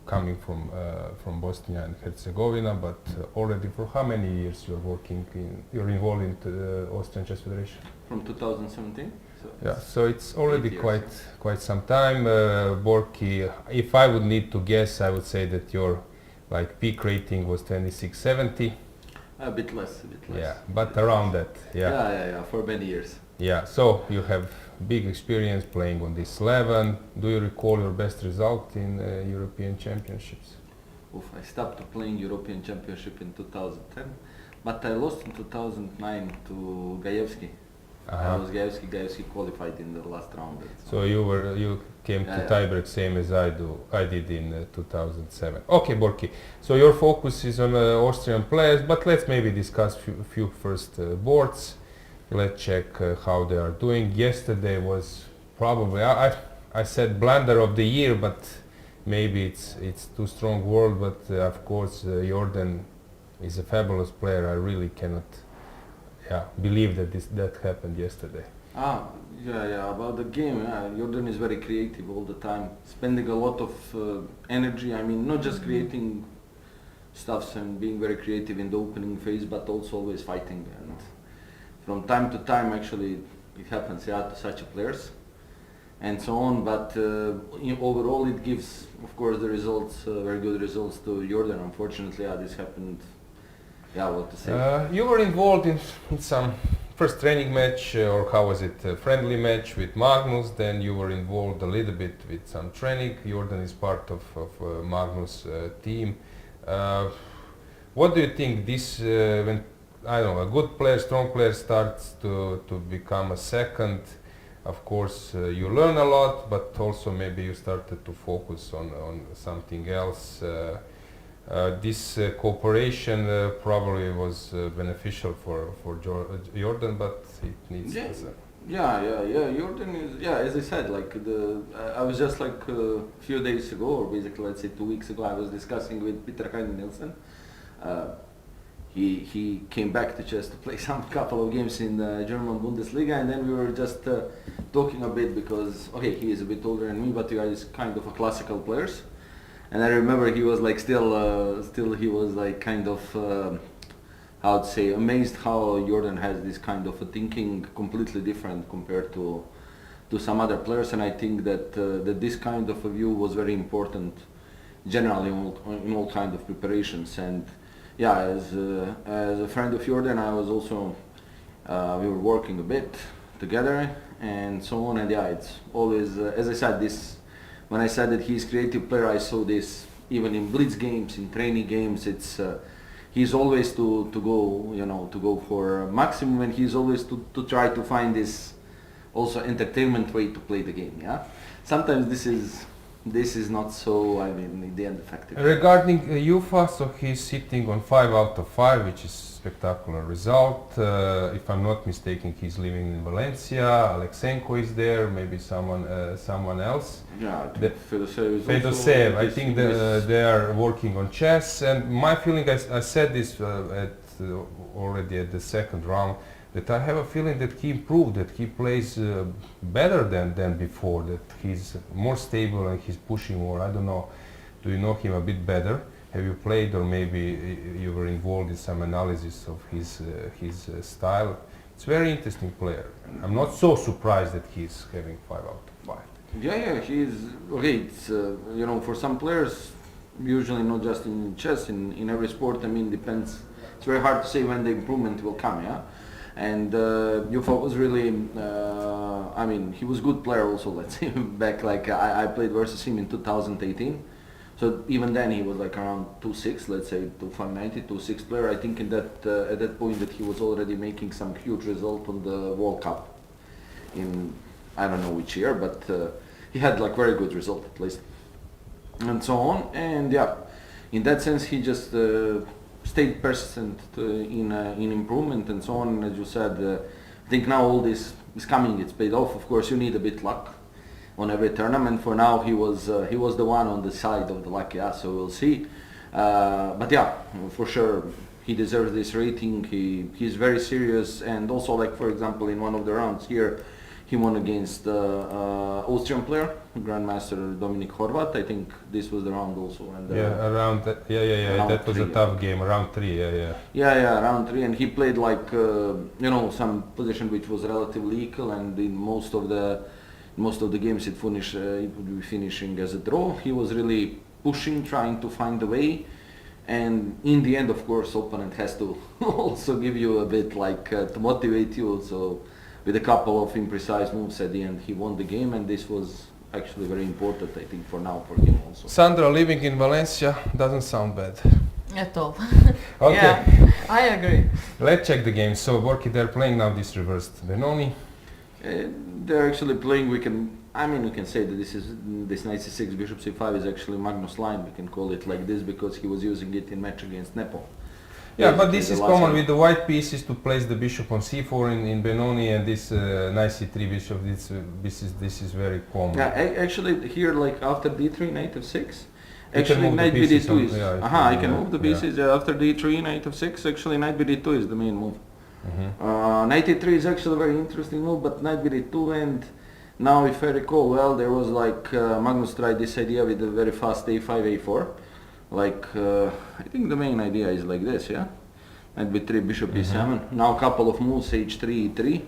coming from Bosnia and Herzegovina, but already for how many years you're involved in the Austrian Chess Federation? From 2017. So Yeah, so it's already 8 years. quite some time. Borki, if I would need to guess, I would say that your peak rating was 2670. A bit less. Yeah, but around that. Yeah, for many years. Yeah, so you have big experience playing on this level. Do you recall your best result in European Championships? I stopped playing European Championship in 2010, but I lost in 2009 to Gajewski. I was Gajewski qualified in the last round. So you came to tiebreak same as I did in 2007. Okay, Borki. So your focus is on Austrian players, but let's maybe discuss few first boards. Let's check how they are doing. Yesterday was probably I said blunder of the year, but maybe it's too strong word. But of course, Jordan is a fabulous player. I really cannot believe that happened yesterday. About the game, Jordan is very creative all the time, spending a lot of energy. I mean, not just creating stuffs and being very creative in the opening phase, but also always fighting. And from time to time, actually, it happens to such players and so on. But overall, it gives, of course, the results, very good results to Jordan. Unfortunately, this happened. What to say? You were involved in some first training match, or how was it, a friendly match with Magnus, then you were involved a little bit with some training. Jordan is part of Magnus' team. What do you think this, when, I don't know, a good player, strong player starts to become a second, of course you learn a lot, but also maybe you started to focus on something else. This cooperation probably was beneficial for Jordan, but it needs. Jordan is, as I said, I was just a few days ago, or basically let's say 2 weeks ago, I was discussing with Peter Heine Nielsen. He came back to chess to play some couple of games in the German Bundesliga, and then we were just talking a bit because he is a bit older than me, but he is kind of a classical players. And I remember he was still he was kind of, how to say, amazed how Jordan has this kind of a thinking completely different compared to some other players. And I think that this kind of a view was very important generally in all kind of preparations. And as a friend of Jordan, I was also, we were working a bit together and so on. And it's always, as I said, when I said that he's a creative player, I saw this even in blitz games, in training games. It's he's always to go for maximum, and he's always to try to find this also entertainment way to play the game. Yeah, sometimes this is not so, I mean, in the end effective. Regarding UFA, so he's sitting on 5 out of 5, which is spectacular result. If I'm not mistaken, he's living in Valencia. Alexenko is there, maybe someone else. Yeah, Fedoseev, I think they are working on chess. And my feeling, I said this already at the second round, that I have a feeling that he improved, that he plays better than before, that he's more stable and he's pushing more. I don't know, do you know him a bit better? Have you played, or maybe you were involved in some analysis of his style? It's a very interesting player. I'm not so surprised that he's having 5 out of 5. Yeah, he's okay. It's you know, for some players, usually not just in chess, in every sport. I mean, depends. It's very hard to say when the improvement will come. Yeah. And Jufa was really, I mean, he was a good player also, let's say, back, like, I played versus him in 2018. So even then he was like around 2-6, let's say 2.590, 2-6 player. I think in that, at that point that he was already making some huge result on the World Cup in, I don't know which year, but he had like very good result at least. And so on, and yeah, in that sense he just stayed persistent in improvement and so on. As you said, I think now all this is coming, it's paid off. Of course, you need a bit luck on every tournament. For now, he was the one on the side of the luck. Yeah, so we'll see. But yeah, for sure, he deserves this rating. He's very serious, and also, like, for example, in one of the rounds here, he won against Austrian player, Grandmaster Dominik Horvat. I think this was the round also. And, around that, that was a tough game, round 3, Yeah, round 3, and he played like, you know, some position which was relatively equal, and in most of the games it would be finishing as a draw. He was really pushing, trying to find a way, and in the end, of course, opponent has to also give you a bit, like, to motivate you. So with a couple of imprecise moves at the end, he won the game, and this was actually very important, I think, for now for him also. Sandra, living in Valencia doesn't sound bad. At all. Okay. Yeah, I agree. Let's check the game. So, Borki, they're playing now this reversed Benoni. They're actually playing, we can say that this knight c6 bishop c5 is actually Magnus line. We can call it like this because he was using it in match against Nepo. Yeah, but this is common with the white pieces to place the bishop on c4 in Benoni, and this knight c3 bishop. This is very common. Yeah, actually here, like after d3 knight f6, actually knight bd2 is. I can move the pieces after d3 knight f6. Actually knight bd2 is the main move. Knight e3 is actually a very interesting move, but knight bd2, and now if I recall well, there was like Magnus tried this idea with a very fast a5 a4. Like, I think the main idea is like this, yeah? Knight b3, bishop e7. Now a couple of moves, h3, e3.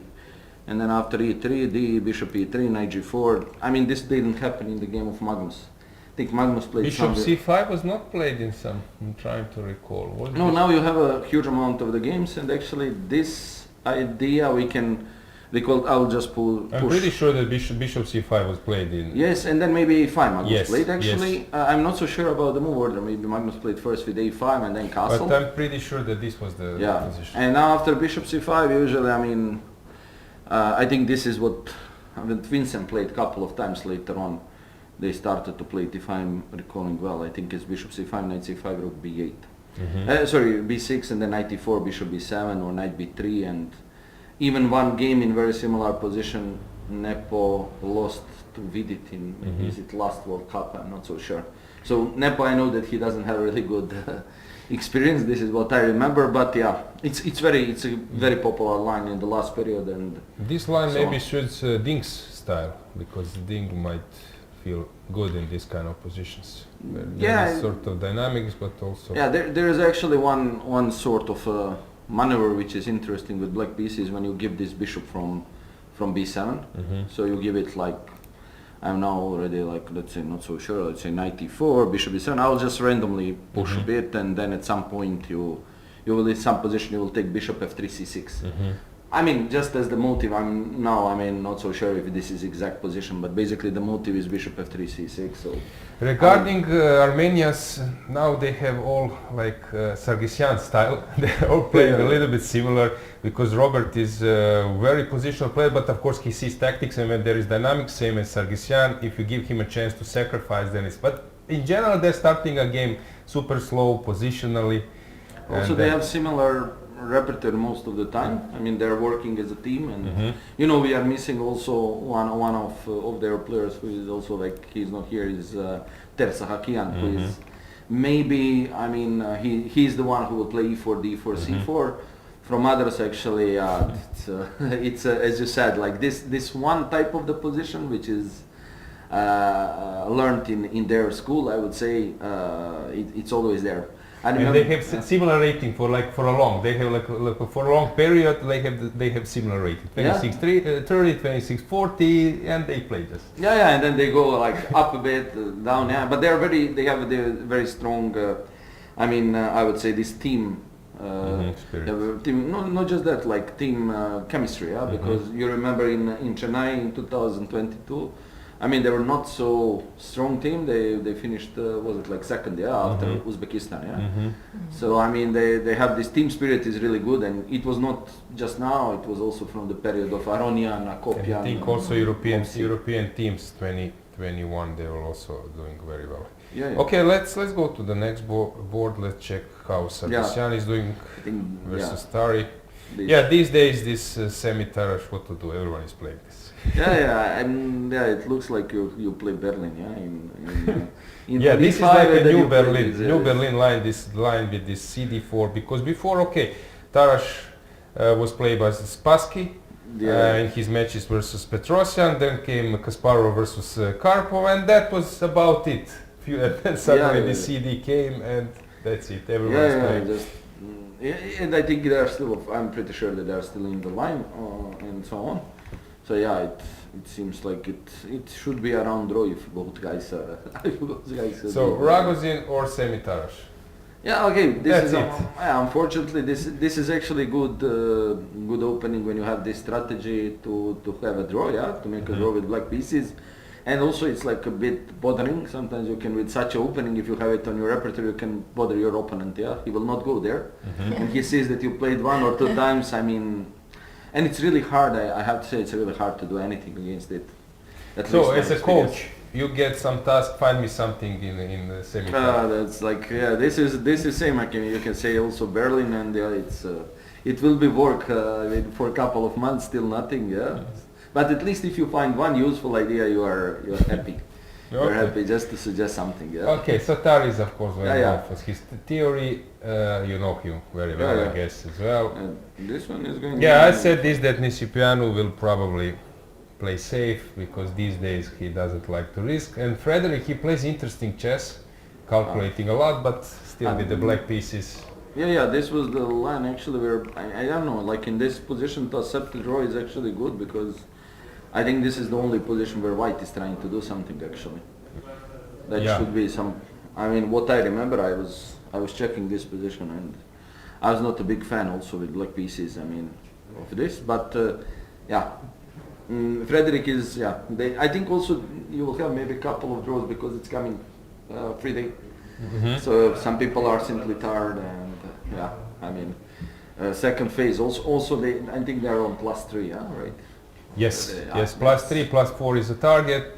And then after e3, d, bishop e3, knight g4. I mean, this didn't happen in the game of Magnus. I think Magnus played bishop c5 was not played in some, I'm trying to recall. No, now you have a huge amount of the games, and actually this idea we can recall. I'll just push. I'm pretty sure that bishop c5 was played in. Yes, and then maybe a5 Magnus played actually. I'm not so sure about the move order. Maybe Magnus played first with a5 and then castle. But I'm pretty sure that this was the position. And now after bishop c5, usually, I mean, I think this is what Vincent played a couple of times later on. They started to play it, if I'm recalling well. I think it's bishop c5, knight c5, rook b8. Sorry, b6 and then knight e4, bishop b7 or knight b3, and even one game in very similar position, Nepo lost to Vidit in is it last World Cup? I'm not so sure. So Nepo, I know that he doesn't have really good experience. This is what I remember, but yeah, it's a very popular line in the last period, and this line maybe suits Ding's style, because Ding might feel good in this kind of positions. There is sort of dynamics, but also there is actually one sort of maneuver which is interesting with black pieces when you give this bishop from b7. So you give it like, I'm now already like, let's say not so sure, let's say knight e4, bishop e7. I'll just randomly push a bit, and then at some point you will in some position you will take bishop f3 c6. I mean, just as the motive, I'm not so sure if this is exact position, but basically the motive is bishop f3 c6. So regarding Armenians, now they have all like Sargsyan style. They're all playing a little bit similar because Robert is a very positional player, but of course he sees tactics, and when there is dynamics, same as Sargsyan, if you give him a chance to sacrifice, then it's. But in general, they're starting a game super slow, positionally. Also, they have similar repertoire most of the time. I mean, they're working as a team, and you know, we are missing also one of their players who is also like, he's not here, is Tersahakian, who is maybe, I mean, he's the one who will play e4, d4, c4. From others, actually, it's as you said, like this one type of the position which is learned in their school. I would say it's always there. And they have similar rating for a long. They have like for a long period. They have similar rating. 26-30, 26-40, and they play this. Yeah, and then they go like up a bit, down. Yeah, but they have a very strong. I mean, I would say this team. Team, not just that, like team chemistry. Yeah, because you remember in Chennai in 2022. I mean, they were not so strong team. They finished was it like second, after Uzbekistan, So I mean, they have this team spirit is really good, and it was not just now. It was also from the period of Aronian, Akopian. I think also European teams 2021 they were also doing very well. Yeah. Okay, let's go to the next board. Let's check how Sargsyan is doing versus Tari. These days this semi-Tarash, what to do? Everyone is playing this. It looks like you play Berlin, in this is like a new Berlin line, this line with this CD4, because before, Tarash was played by Spassky in his matches versus Petrosyan, then came Kasparov versus Karpov, and that was about it. Then suddenly the CD came, and that's it, everyone's playing. And I think they are still, I'm pretty sure that they are still in the line and so on. So it seems like it should be around draw if both guys are. So Ragozin or Semi-Tarash? This is unfortunately this is actually good opening when you have this strategy to have a draw, to make a draw with black pieces, and also it's like a bit bothering. Sometimes you can, with such an opening, if you have it on your repertoire, you can bother your opponent. He will not go there, and he sees that you played one or two times. I mean. And it's really hard, I have to say, it's really hard to do anything against it. So as a coach, you get some task, find me something in the semi. That's like, this is same, you can say also Berlin, and it will be work for a couple of months, still nothing, But at least if you find one useful idea, you're happy. You're happy just to suggest something, Okay, so Tari is of course very well for his theory, you know him very well, I guess, as well. And this one is going I said this, that Nisipianu will probably play safe, because these days he doesn't like to risk. And Frederick, he plays interesting chess, calculating a lot, but still with the black pieces. This was the line actually where, I don't know, like in this position to accept the draw is actually good, because I think this is the only position where white is trying to do something actually. That should be some, I mean, what I remember, I was checking this position, and I was not a big fan also with black pieces, I mean, of this, but Frederick is, I think also you will have maybe a couple of draws because it's coming free day. So some people are simply tired, and I mean, second phase also I think they are on +3, right? Yes, +3, +4 is the target.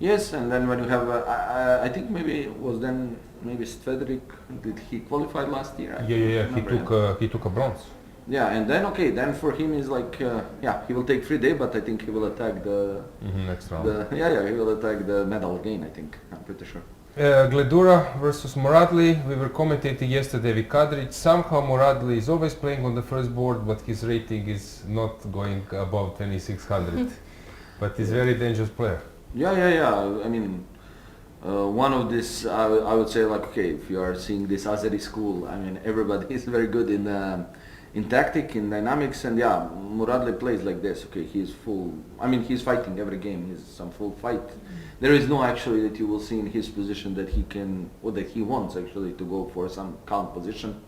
Yes, and then when you have, I think maybe Frederick, did he qualify last year? He took a bronze. And then then for him is like, he will take free day, but I think he will attack the next round. He will attack the medal again, I think, I'm pretty sure. Gledura versus Muradli. We were commentating yesterday with Kadric. Somehow Muradli is always playing on the first board, but his rating is not going above 2600. But he's a very dangerous player. I mean, one of this, I would say, like, if you are seeing this Azeri school, I mean, everybody is very good in tactic, in dynamics, and Muradli plays like this. He's full. I mean, he's fighting every game. He's some full fight. There is no actually that you will see in his position that he can, or that he wants actually to go for some calm position.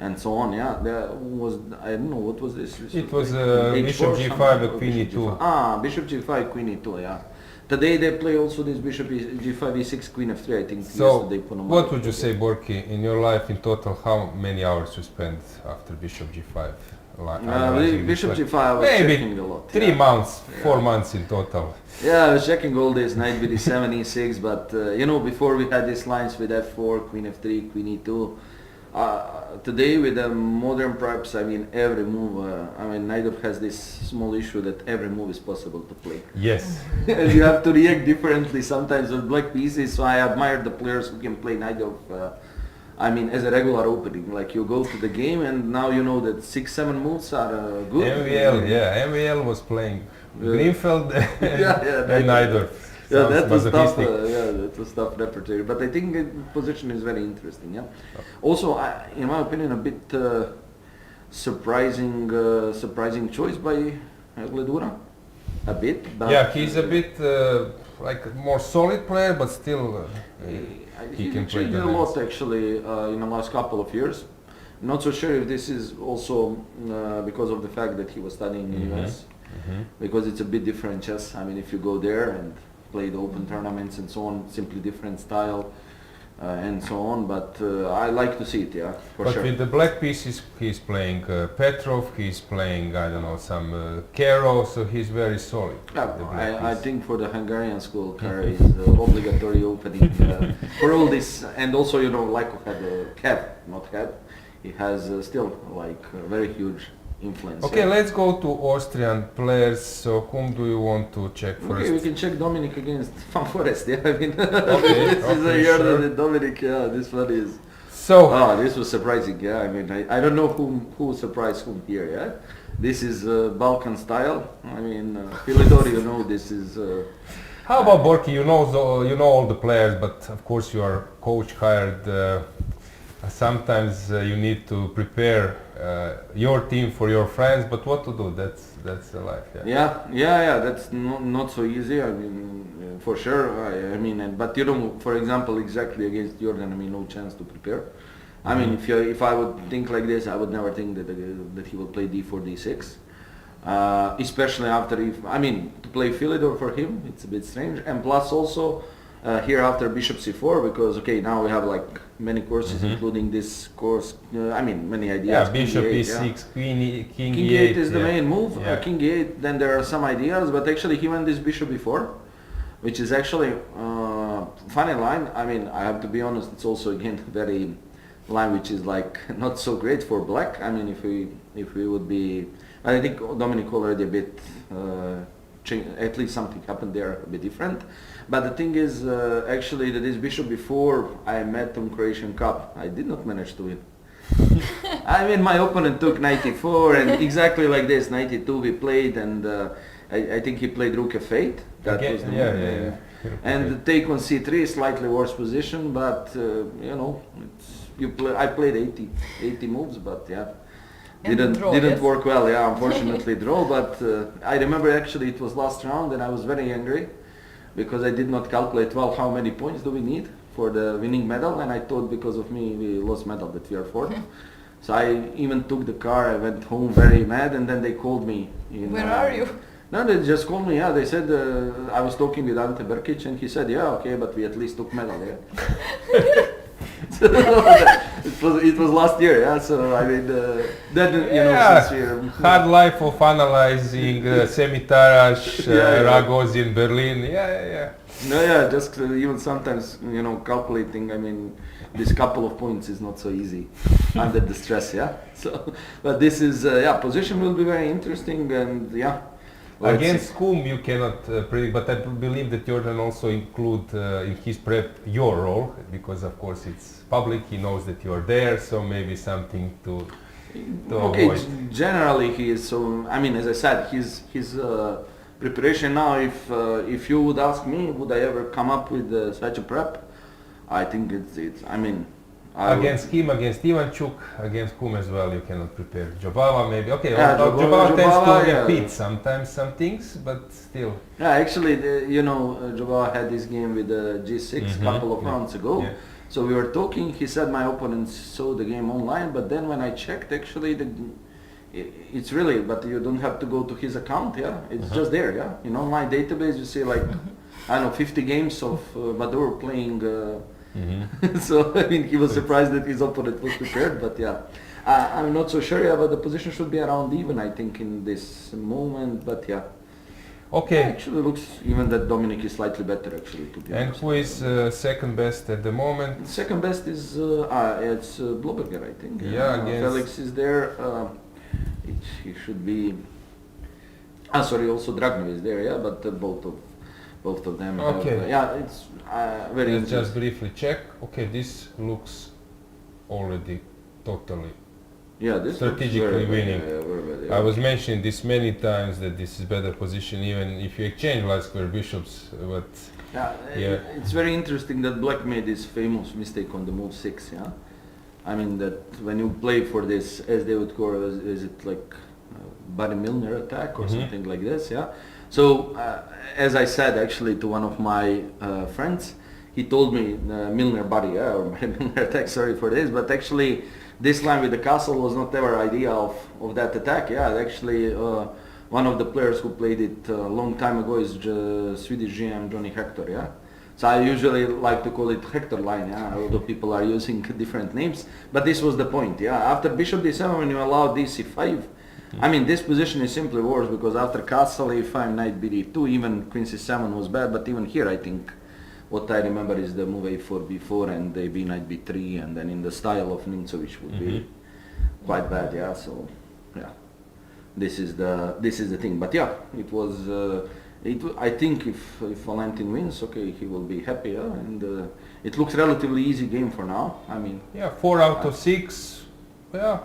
and so on. Yeah, there was, I don't know, what was this? It was H4 bishop something? g5, Or queen bishop e2. G5. Ah, bishop g5, queen e2. Yeah. Today they play also this bishop g5, e6, queen f3. I think So, yesterday. Promotional. what would you say, Borki, in your life in total, how many hours you spent after bishop g5? Bishop g5 I was Maybe checking a lot. 3 yeah. months, 4 months in total. Yeah, I was checking all this, knight bd7, e6, but you know, before we had these lines with f4, queen f3, queen e2. Today with the modern preps, I mean, every move, I mean, neither has this small issue that every move is possible to play. Yes. And you have to react differently sometimes with black pieces, so I admire the players who can play knight of, I mean, as a regular opening, like you go to the game and now you know that 6-7 moves are good. MVL, yeah, MVL was playing Greenfeld and neither. Yeah, that was tough. masochistic. That was tough repertoire. But I think the position is very interesting. Yeah. Also, in my opinion, a bit surprising choice by Gledura. A bit. But Yeah, he's a bit like a more solid player, but still he can play changed the a lot next. actually in the last couple of years. Not so sure if this is also because of the fact that he was studying in US, because it's a bit different chess. I mean, if you go there and play the open tournaments and so on, simply different style and so on. But I like to see it, yeah, for But sure. with the black pieces, he's playing Petrov, he's playing, I don't know, some Kero, so he's very solid. Yeah, the black I piece. think for the Hungarian school, Kara is the obligatory opening for all this, and also, you know, like he has still like a very huge influence. Okay, yeah. let's go to Austrian players. So whom do you want to check first? Okay, we can check Dominic against Van Forest. Yeah, I mean, Okay, this is a okay, year sure. that Dominic. Yeah, this one is. So This was surprising. Yeah, I mean, I don't know who surprised whom here. Yeah, this is Balkan style. I mean, Philidor, you know, this is. how about Borki? You know all the players, but of course you are coach hired. Sometimes you need to prepare your team for your friends, but what to do? That's the life. Yeah. Yeah. That's not so easy. I mean, for sure. I mean, but you know, for example, exactly against Jordan, I mean, no chance to prepare. I mean, if I would think like this, I would never think that he will play d4, d6. Especially after to play Philidor for him, it's a bit strange. And plus also here after bishop c4, because okay, now we have like many courses, including this course. Many ideas. Yeah, bishop King e6, yeah. king e8 e8 is the main move. Yeah. King e8. Then there are some ideas, but actually he went this bishop before, which is actually funny line. I mean, I have to be honest. It's also again very line which is like not so great for black. I mean, if we would be, I think Dominic already a bit at least something happened there a bit different. But the thing is, actually, that this bishop before I met on Croatian Cup, I did not manage to win. I mean, my opponent took 94, and exactly like this, 92 we played, and I think he played rook f8. That was the move. Yeah. And the take on c3, slightly worse position, but you know, I played 80 moves, but yeah. Didn't work well, yeah, unfortunately draw, but I remember actually it was last round and I was very angry because I did not calculate well how many points do we need for the winning medal, and I thought because of me we lost medal, that we are fourth. So I even took the car, I went home very mad, and then they called me. Where are you? No, they just called me, yeah, they said, I was talking with Ante Berkic and he said, yeah, okay, but we at least took medal, yeah. It was last year, yeah. So I mean, then you know, since we're hard life of analyzing Semitarash, Ragozin, Berlin. Yeah. No, yeah. Just even sometimes, you know, calculating. I mean, this couple of points is not so easy under the stress, yeah. So, but this is position will be very interesting, and yeah. Against whom you cannot predict, but I believe that Jordan also include in his prep your role, because of course it's public, he knows that you're there, so maybe something to avoid. Generally he is, so, I mean, as I said, his preparation now, if you would ask me, would I ever come up with such a prep, I think it's I mean, against him, against Ivanchuk, against whom as well you cannot prepare. Jobava maybe, okay, Jobava tends to repeat sometimes some things, but still. Yeah, actually, you know, Jobava had this game with G6 couple of rounds ago, So we were talking, he said my opponents saw the game online, but then when I checked, actually it's really, but you don't have to go to his account, yeah? It's just there, yeah? In online database you see like, I don't know, 50 games of, but they were playing, so I mean he was surprised that his opponent was prepared, but yeah. I'm not so sure, yeah, but the position should be around even, I think, in this moment, but yeah. Okay. Actually looks even that Dominic is slightly better actually, to be And honest. who is second best at the moment? Second best is it's Bloberger, I think. Yeah, against Felix is there. He should be. Sorry, also Dragnov is there. Yeah, but both of them. Okay. Have, yeah, it's very. Let's just briefly check. Okay, this looks already totally. Yeah, this strategically winning. Very I was mentioning this many times that this is better position even if you exchange light square bishops, but yeah, it's very interesting that Black made this famous mistake on the move 6, yeah? I mean that when you play for this, as they would call it, is it like Barry Milner attack or something like this, yeah? So, as I said actually to one of my friends, he told me Milner Barry, or Barry Milner attack, sorry for this, but actually this line with the castle was not ever idea of that attack, yeah? Actually, one of the players who played it a long time ago is Swedish GM Johnny Hector, yeah? So I usually like to call it Hector line, yeah? Although people are using different names, but this was the point, yeah? After bishop d7, when you allow dc5, I mean this position is simply worse because after castle a5, knight bd2, even queen c7 was bad, but even here I think what I remember is the move a4 b4 and a b knight b3, and then in the style of Nimzovich would be quite bad, yeah? So yeah, this is the thing. But yeah, it was. I think if Valentin wins, okay, he will be happy, yeah? And it looks relatively easy game for now. I mean. Yeah, 4 out of 6. Yeah.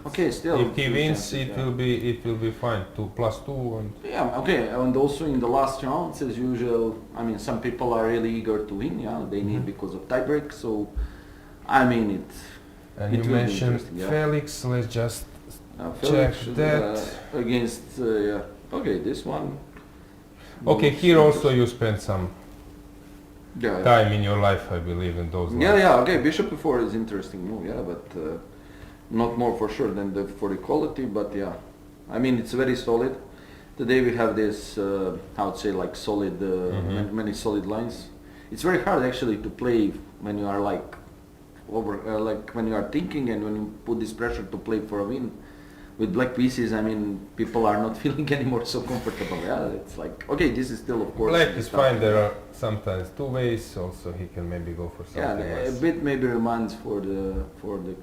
Okay, still. If he wins, it will be fine. 2+2 and. Yeah, okay, and also in the last rounds, as usual, I mean, some people are really eager to win. Yeah, they need because of tiebreak. So, I mean, it. And it you mentioned yeah. Felix. Let's just Felix check that against. Yeah. Okay, this one. Okay, here also you spent some time in your life, I believe, in those. Yeah. Okay, bishop e4 is interesting move. Yeah, but. Not more for sure than for equality, but yeah, I mean it's very solid. Today we have this, I would say like solid, many solid lines. It's very hard actually to play when you are like like when you are thinking and when you put this pressure to play for a win. With black pieces, I mean, people are not feeling anymore so comfortable. Yeah, it's like, okay, this is still of course. Black is fine. There are sometimes two ways. Also, he can maybe go for something else. A bit maybe reminds for the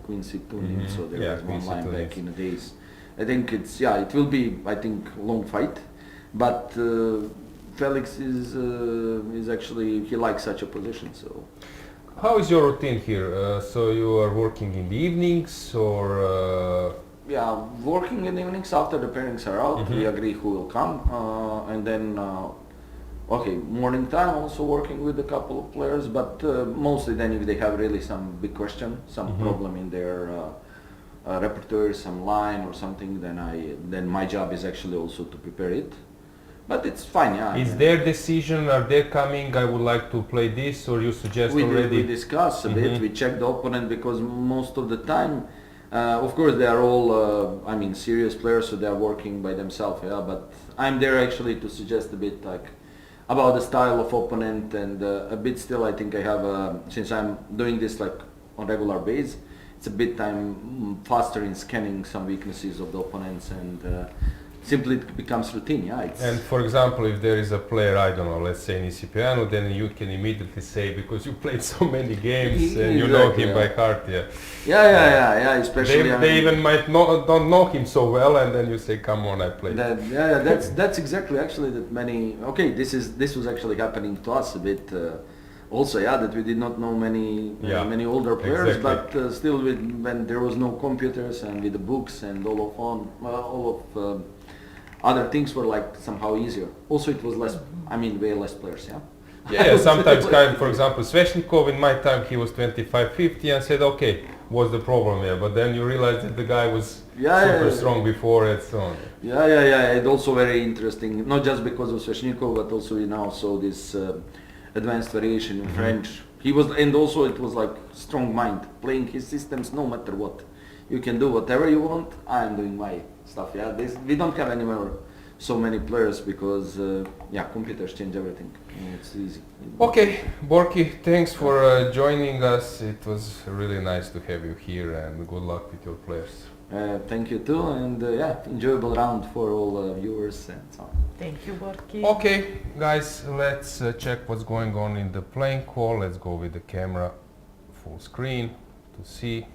queen c2. So there was one line back in the days. I think it's it will be I think long fight, but Felix is actually he likes such a position. So. How is your routine here? So you are working in the evenings or? Yeah, working in the evenings after the pairings are out, we agree who will come, and then, okay, morning time also working with a couple of players, but mostly then if they have really some big question, some problem in their repertoire, some line or something, then my job is actually also to prepare it. But it's fine, yeah. Is their decision, are they coming, I would like to play this, or you suggest already? We discuss a bit, we check the opponent, because most of the time, of course they are all, I mean, serious players, so they are working by themselves, yeah, but I'm there actually to suggest a bit like about the style of opponent, and a bit still I think I have, since I'm doing this like on regular base, it's a bit I'm faster in scanning some weaknesses of the opponents, and simply it becomes routine, yeah. And for example, if there is a player, I don't know, let's say in Cipriano, then you can immediately say, because you played so many games and you know him by heart, yeah. Yeah, especially they even might don't know him so well, and then you say, come on, I play. That's exactly actually that many. Okay, this was actually happening to us a bit. Also, yeah, that we did not know many older players, but still, when there was no computers and with the books and all of other things were like somehow easier. Also, it was less. I mean, way less players, yeah. Yeah, sometimes, for example, Sveshnikov in my time, he was 25-50 and said, okay, what's the problem here? But then you realize that the guy was super strong before and so on. Yeah. And also very interesting, not just because of Sveshnikov, but also we now saw this advanced variation in French, He was, and also it was like strong mind, playing his systems no matter what. You can do whatever you want. I am doing my stuff. Yeah, we don't have anymore so many players because yeah, computers change everything. It's easy. Okay, Borki, thanks for joining us. It was really nice to have you here, and good luck with your players. Thank you too, and yeah, enjoyable round for all viewers and so on. Thank you, Borki. Okay, guys, let's check what's going on in the playing call. Let's go with the camera full screen to see.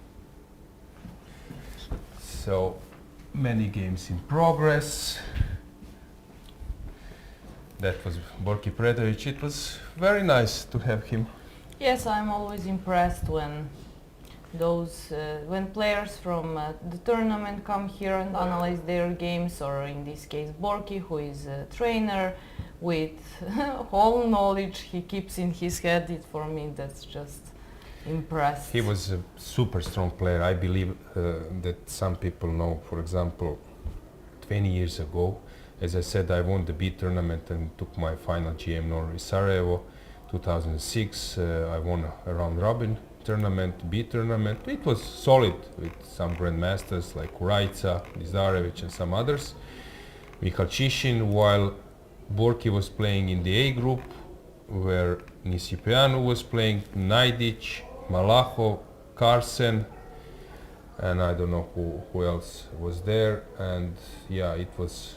So, many games in progress. That was Borki Predovic. It was very nice to have him. Yes, I'm always impressed when when players from the tournament come here and analyze their games, or in this case Borki, who is a trainer with all knowledge he keeps in his head. For me, that's just impressive. He was a super strong player. I believe that some people know, for example, 20 years ago, as I said, I won the B tournament and took my final GM Nord in Sarajevo. 2006, I won a round robin tournament, B tournament. It was solid with some Grandmasters like Kurajca, Nizarevic and some others. Michal Chishin, while Borki was playing in the A group, where Nisiprianu was playing, Najdic, Malahov, Carsen, and I don't know who else was there. And yeah, it was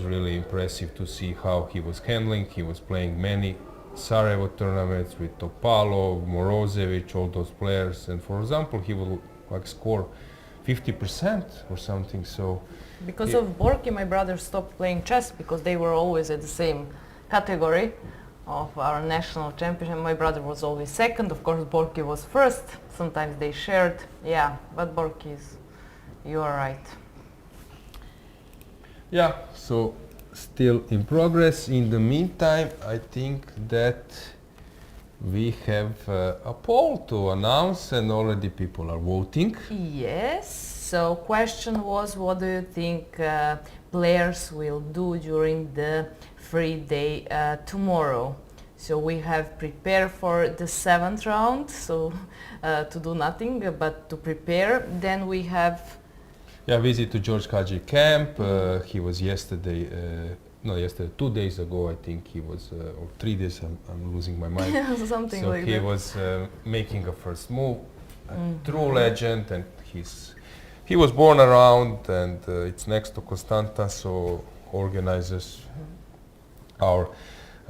really impressive to see how he was handling. He was playing many Sarajevo tournaments with Topalov, Morozevic, all those players, and for example he will like score 50% or something. So because of Borki, my brother stopped playing chess because they were always at the same category of our national championship. My brother was always second, of course Borki was first. Sometimes they shared, yeah, but Borki is, you are right. Yeah, so still in progress. In the meantime, I think that we have a poll to announce and already people are voting. Yes, so question was, what do you think players will do during the free day tomorrow? So we have prepared for the 7th round, so to do nothing but to prepare. Then we have visit to George Kaji camp. He was yesterday, 2 days ago, I think he was, or 3 days, I'm losing my mind. Something so like he that. was making a first move, a true legend, and he was born around, and it's next to Constanta, so organizers, our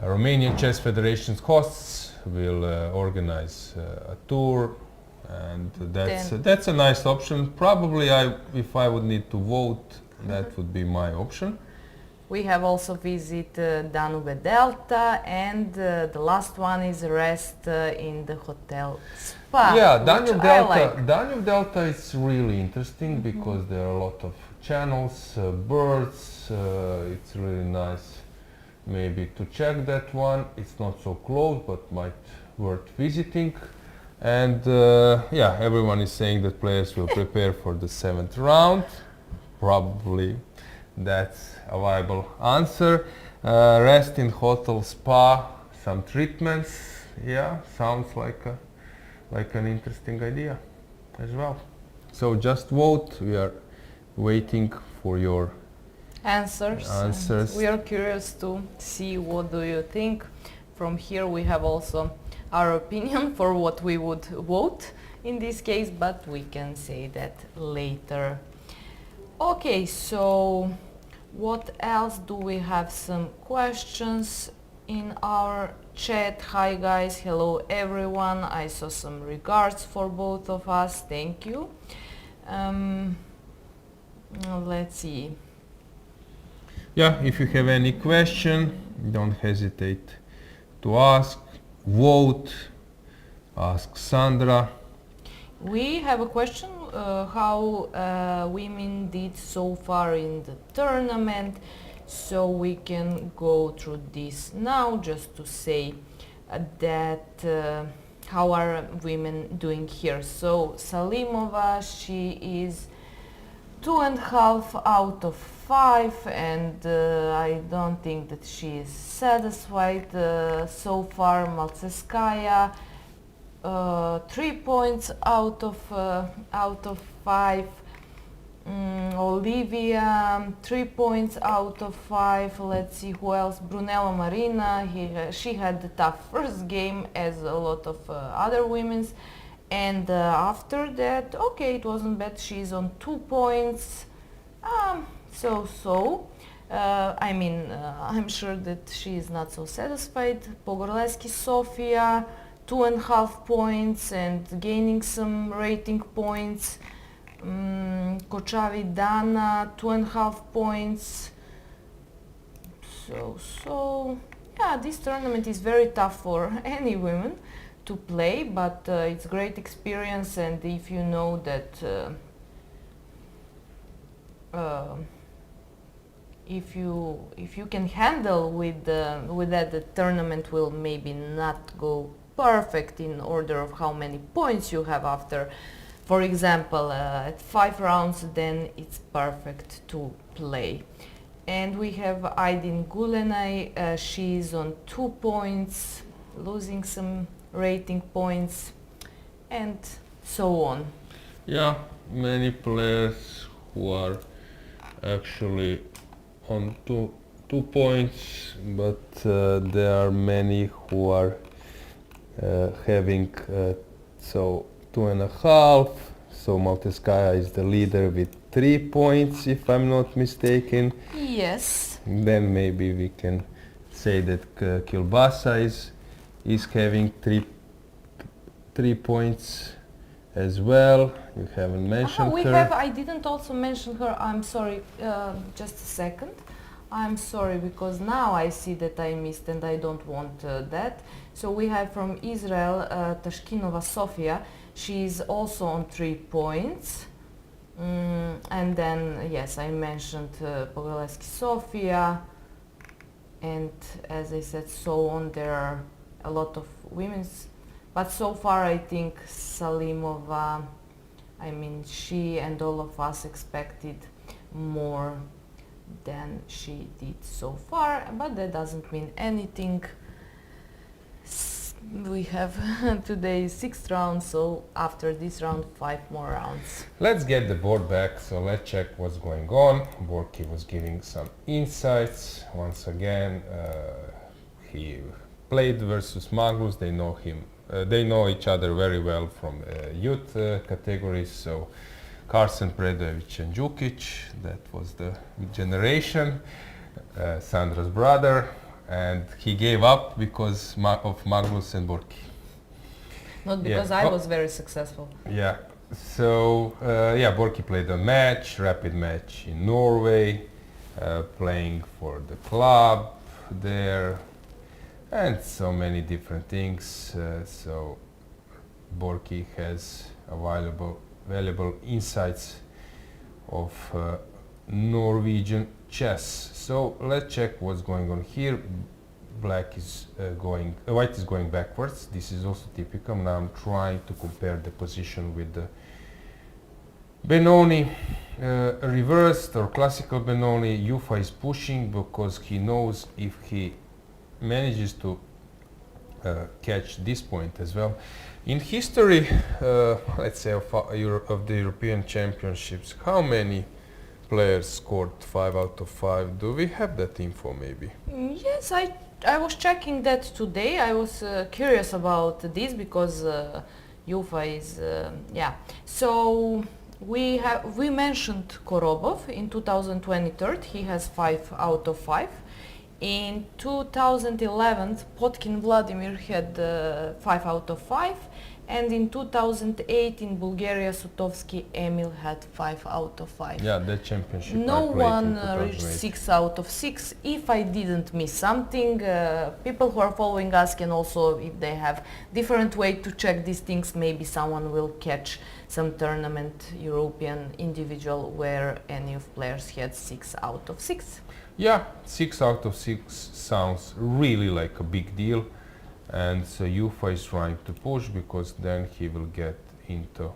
Romanian Chess Federation's hosts will organize a tour. And that's a nice option. Probably if I would need to vote, that would be my option. We have also visit Danube Delta, and the last one is rest in the hotel Spa. Yeah, Danube Delta is really interesting because there are a lot of channels, birds. It's really nice maybe to check that one. It's not so close, but might worth visiting. And yeah, everyone is saying that players will prepare for the 7th round. Probably that's a viable answer. Rest in hotel Spa, some treatments. Yeah, sounds like an interesting idea as well. So just vote. We are waiting for your answers. We are curious to see what do you think. From here we have also our opinion for what we would vote in this case, but we can say that later. Okay, so what else do we have? Some questions in our chat. Hi guys, hello everyone. I saw some regards for both of us. Thank you. Let's see. Yeah, if you have any question, don't hesitate to ask. Vote, ask Sandra. We have a question how women did so far in the tournament, so we can go through this now just to say that how are women doing here. So Salimova, she is 2.5 out of 5, and I don't think that she is satisfied so far. Malzeskaya 3 points out of 5. Olivia 3 points out of 5. Let's see who else. Brunella Marina, she had the tough first game as a lot of other women's, and after that, okay, it wasn't bad. She's on 2 points. So. I'm sure that she is not so satisfied. Pogorelski Sofia 2.5 points and gaining some rating points. Kochavi Dana 2.5 points. So yeah, this tournament is very tough for any women to play, but it's great experience, and if you know that if you can handle with that, the tournament will maybe not go perfect in order of how many points you have after. For example, at 5 rounds, then it's perfect to play. And we have Aydin Gulenay. She's on 2 points, losing some rating points, and so on. Yeah, many players who are actually on two points, but there are many who are having 2.5. So Malteskaya is the leader with 3 points, if I'm not mistaken. Yes. Then maybe we can say that Kilbasa is having 3 points as well. You haven't mentioned her. I didn't also mention her. I'm sorry. Just a second. I'm sorry, because now I see that I missed and I don't want that. So we have from Israel Tashkinova Sofia. She is also on 3 points. And then, yes, I mentioned Pogorelski Sofia. And as I said, so on, there are a lot of women's. But so far I think Salimova, she and all of us expected more than she did so far, but that doesn't mean anything. We have today 6th round, so after this round 5 more rounds. Let's get the board back, so let's check what's going on. Borki was giving some insights. Once again, he played versus Magnus. They know him. They know each other very well from youth categories. So Carson Predovic and Djukic, that was the generation. Sandra's brother. And he gave up because of Magnus and Borki. Not because I was very successful. Yeah. So Borki played a rapid match in Norway, playing for the club there, and so many different things. So Borki has valuable insights of Norwegian chess. So let's check what's going on here. White is going backwards. This is also typical. Now I'm trying to compare the position with the Benoni reversed or classical Benoni. Yufa is pushing because he knows if he manages to catch this point as well. In history, let's say of the European Championships, how many players scored 5 out of 5? Do we have that info maybe? Yes, I was checking that today. I was curious about this because Yufa is So we mentioned Korobov in 2023. He has 5 out of 5. In 2011, Potkin Vladimir had 5 out of 5. And in 2008 in Bulgaria, Sutovsky Emil had 5 out of 5. Yeah, that championship. No one reached 6 out of 6. If I didn't miss something, people who are following us can also, if they have different way to check these things, maybe someone will catch some tournament, European individual, where any of players had 6 out of 6. Yeah, 6 out of 6 sounds really like a big deal. And so Yufa is trying to push because then he will get into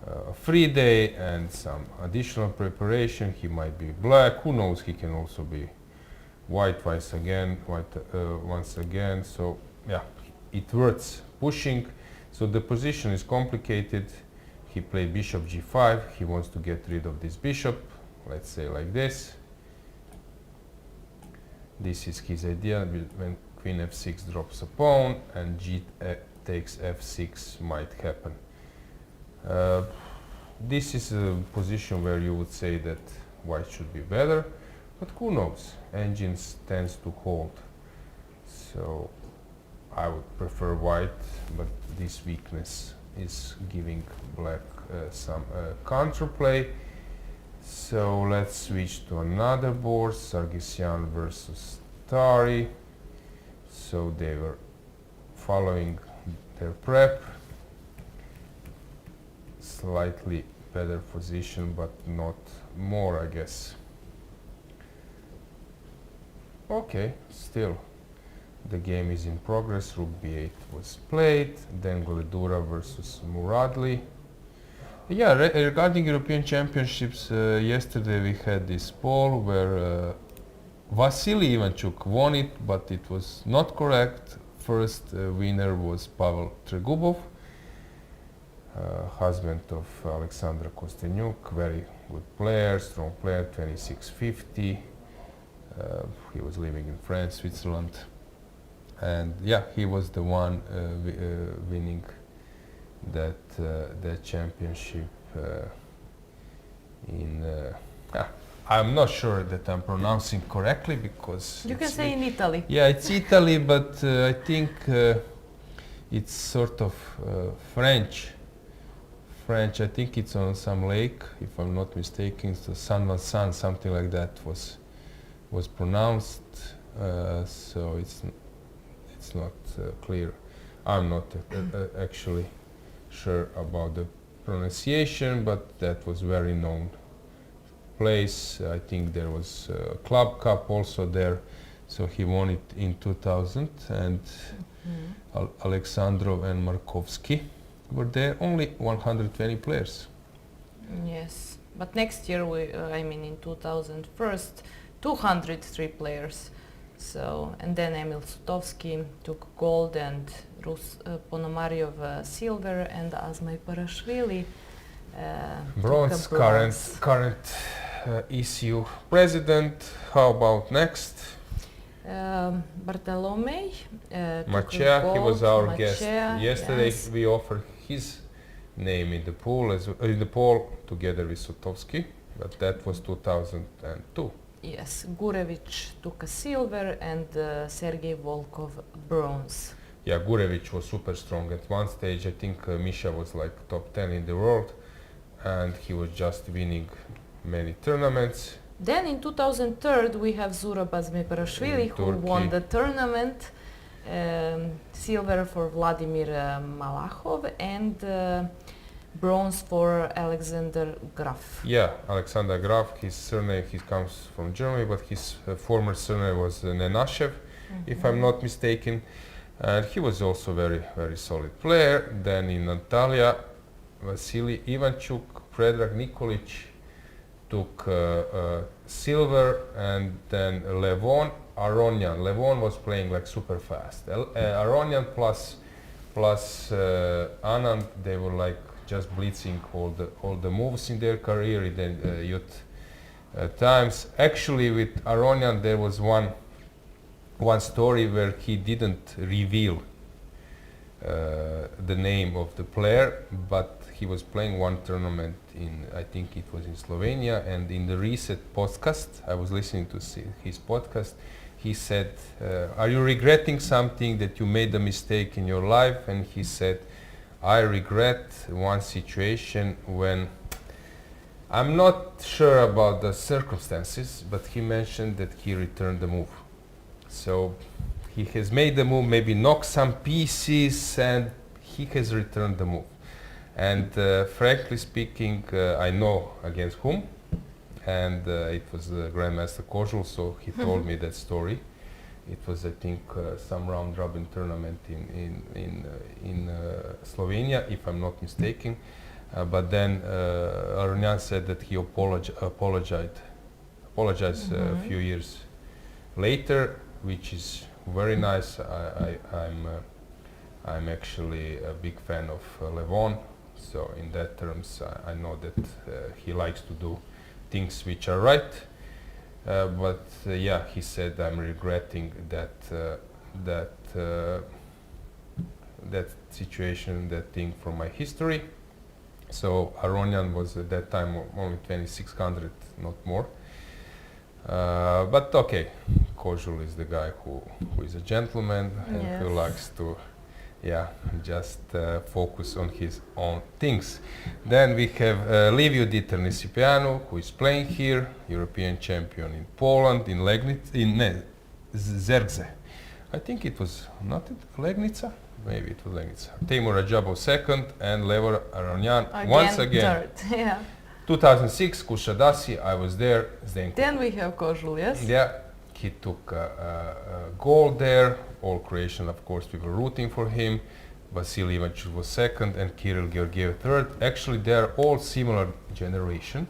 a free day and some additional preparation. He might be black, who knows, he can also be white once again, so yeah, it worth pushing. So the position is complicated. He played bishop g5, he wants to get rid of this bishop, let's say like this. This is his idea, when queen f6 drops a pawn and g takes f6 might happen. This is a position where you would say that white should be better, but who knows, engines tends to hold. So I would prefer white, but this weakness is giving black some counterplay. So let's switch to another board, Sargsyan versus Tari. So they were following their prep. Slightly better position, but not more, I guess. Okay, still. The game is in progress. Rook b8 was played. Then Gledura versus Muradli. Yeah, regarding European Championships, yesterday we had this poll where Vasily Ivanchuk won it, but it was not correct. First winner was Pavel Tregubov, husband of Alexandra Kostenyuk, very good player, strong player, 2650. He was living in France, Switzerland. And yeah, he was the one winning that championship in I'm not sure that I'm pronouncing correctly because you can say in Italy. Yeah, it's Italy, but I think it's sort of French. I think it's on some lake, if I'm not mistaken. So San Vincent, something like that was pronounced. So it's not clear. I'm not actually sure about the pronunciation, but that was very known place. I think there was a club cup also there, so he won it in 2000, and Alexandrov and Markovsky were there. Only 120 players. Yes, but next year I mean in 2001, 203 players. So, and then Emil Sutovsky took gold, and Rus Ponomaryov silver, and Azmay Parashvili bronze. Took a bronze. Current ECU president. How about next? Bartolomei Machea, he was our guest yesterday. Yes. We offered his name in the poll together with Sutovsky, but that was 2002. Yes, Gurevich took a silver, and Sergei Volkov bronze. Yeah, Gurevich was super strong at one stage. I think Misha was like top 10 in the world, and he was just winning many tournaments. Then in 2003 we have Zurab Azmeiparashvili, who won the tournament, silver for Vladimir Malachov, and bronze for Alexander Graf. Yeah, Alexander Graf, his surname, he comes from Germany, but his former surname was Nenashev, if I'm not mistaken. And he was also very, very solid player. Then in Antalya, Vasily Ivanchuk, Predrag Nikolic took silver, and then Levon Aronian. Levon was playing like super fast. Aronian plus Anand, they were like just blitzing all the moves in their career in the youth times. Actually, with Aronian there was one story where he didn't reveal the name of the player, but he was playing one tournament in, I think it was in Slovenia, and in the Reset podcast, I was listening to his podcast, he said, are you regretting something that you made a mistake in your life? And he said, I regret one situation when, I'm not sure about the circumstances, but he mentioned that he returned the move. So he has made the move, maybe knocked some pieces, and he has returned the move. And frankly speaking, I know against whom, and it was the Grandmaster Kozul, so he told me that story. It was, I think, some round-robin tournament in Slovenia, if I'm not mistaken. But then Aronian said that he apologized a few years later, which is very nice. I'm actually a big fan of Levon, so in that terms I know that he likes to do things which are right. But yeah, he said I'm regretting that situation, that thing from my history. So Aronian was at that time only 2600, not more. But okay, Kozul is the guy who is a gentleman and who likes to just focus on his own things. Then we have Liviu Dieter Nisipeanu, who is playing here, European champion in Poland, in Zergze. I think it was not Legnica, maybe it was Legnica. Timur Rajabov second and Levor Aronian once again. Third. Yeah. 2006, Kushadasi, I was there. Zdenko. Then we have Kozul, yes? Yeah, he took a gold there. All Croatian, of course, we were rooting for him. Vasily Ivanchuk was second and Kirill Georgiev third. Actually, they are all similar generation.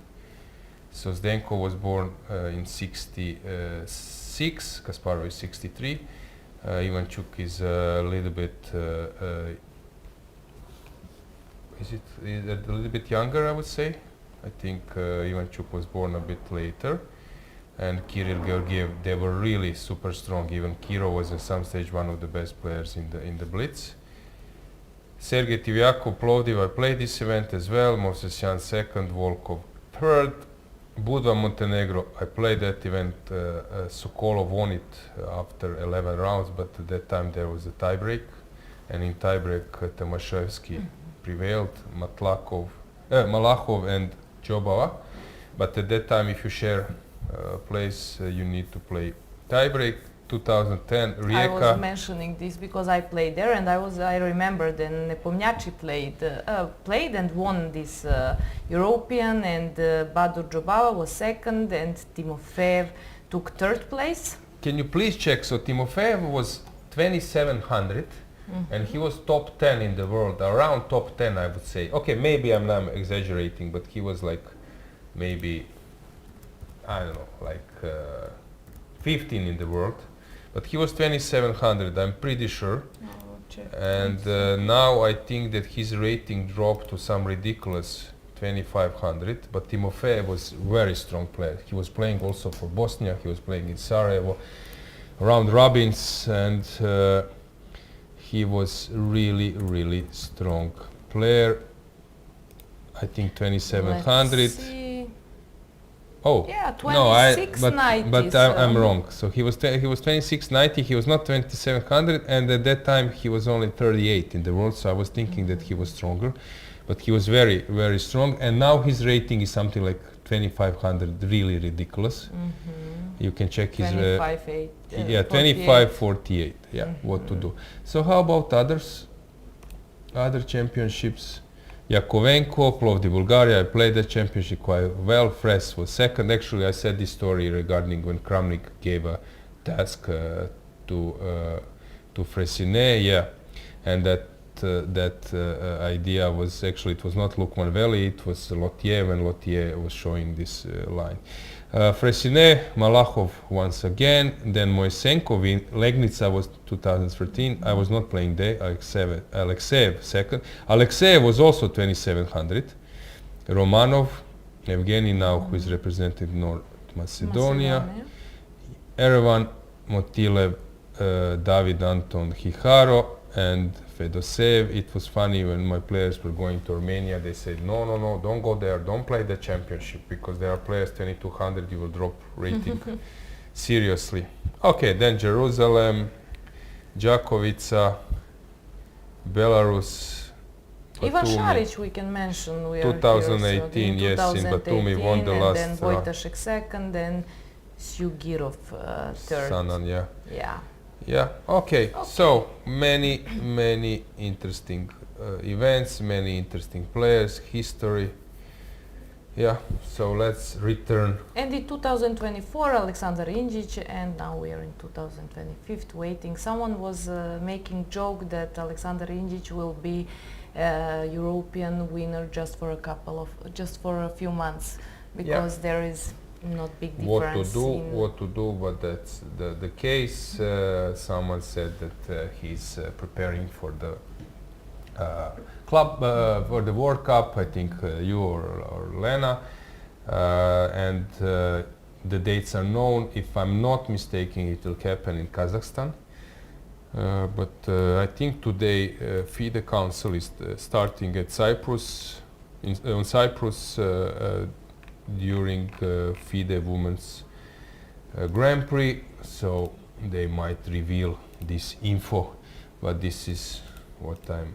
So Zdenko was born in 66, Kasparov is 63. Ivanchuk is a little bit, is a little bit younger, I would say. I think Ivanchuk was born a bit later. And Kirill Georgiev, they were really super strong. Even Kiro was at some stage one of the best players in the Blitz. Sergei Tivyakov, Plovdiv, I played this event as well. Movsesyan second, Volkov third. Budva, Montenegro, I played that event. Sokolov won it after 11 rounds, but at that time there was a tiebreak. And in tiebreak, Tomaszewski prevailed, Malachov and Jobava. But at that time, if you share place, you need to play tiebreak. 2010, Rijeka. I was mentioning this because I played there, and I remember then Nepomniachtchi played and won this European, and Badur Jobava was second, and Timofeev took third place. Can you please check? So Timofeev was 2700, and he was top 10 in the world, around top 10, I would say. Okay, maybe I'm not exaggerating, but he was like maybe, I don't know, like 15 in the world. But he was 2700, I'm pretty sure. And now I think that his rating dropped to some ridiculous 2500. But Timofeev was very strong player. He was playing also for Bosnia, he was playing in Sarajevo, round robins, and he was really, really strong player. I think 2700. Oh, yeah, no, but I'm so wrong. So he was 2690. He was not 2700, and at that time he was only 38 in the world. So I was thinking that he was stronger, but he was very, very strong. And now his rating is something like 2500. Really ridiculous. You can check his 2548. Yeah, what to do. So how about other championships? Yakovenko, Plovdiv, Bulgaria, I played the championship quite well. Fres was second. Actually, I said this story regarding when Kramnik gave a task to Fresine, and that idea was actually, it was not Lukman Veli, it was Lotiev, and Lotiev was showing this line. Fresine, Malachov once again, then Moisenko, Legnica was 2013, I was not playing there, Alexeev second. Alexeev was also 2700. Romanov, Evgeny now, who is representing North Macedonia. Erevan, Motilev, David Anton Hiharo, and Fedoseev. It was funny when my players were going to Romania, they said, no, don't go there, don't play the championship, because there are players 2200, you will drop rating seriously. Okay, then Jerusalem, Đakovica, Belarus, Ivan Batumi. Šarić we can mention. We 2018, here, so yes, in Batumi won the last and then Wojtaszek second, then Sjugirov third. Sanan, yeah. Yeah. Yeah, okay. So many interesting events, many interesting players, history. Yeah, so let's return. And in 2024, Alexander Ingic, and now we are in 2025 waiting. Someone was making joke that Alexander Ingic will be European winner just for a few months, because there is not big difference. What to do, but that's the case. Someone said that he's preparing for the club, for the World Cup, I think you or Lena, and the dates are known. If I'm not mistaken, it will happen in Kazakhstan. But I think today FIDE Council is starting at Cyprus, on Cyprus during FIDE Women's Grand Prix, so they might reveal this info, but this is what I'm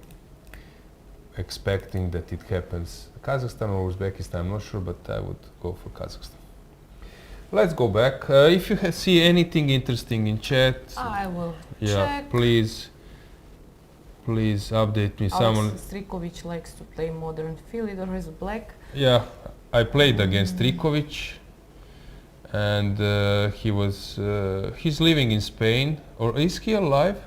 expecting, that it happens. Kazakhstan or Uzbekistan, I'm not sure, but I would go for Kazakhstan. Let's go back. If you see anything interesting in chat, I will check. Please update me. Someone. Strikovic likes to play modern Philidor as black. Yeah, I played against Strikovic, and he's living in Spain, or is he alive?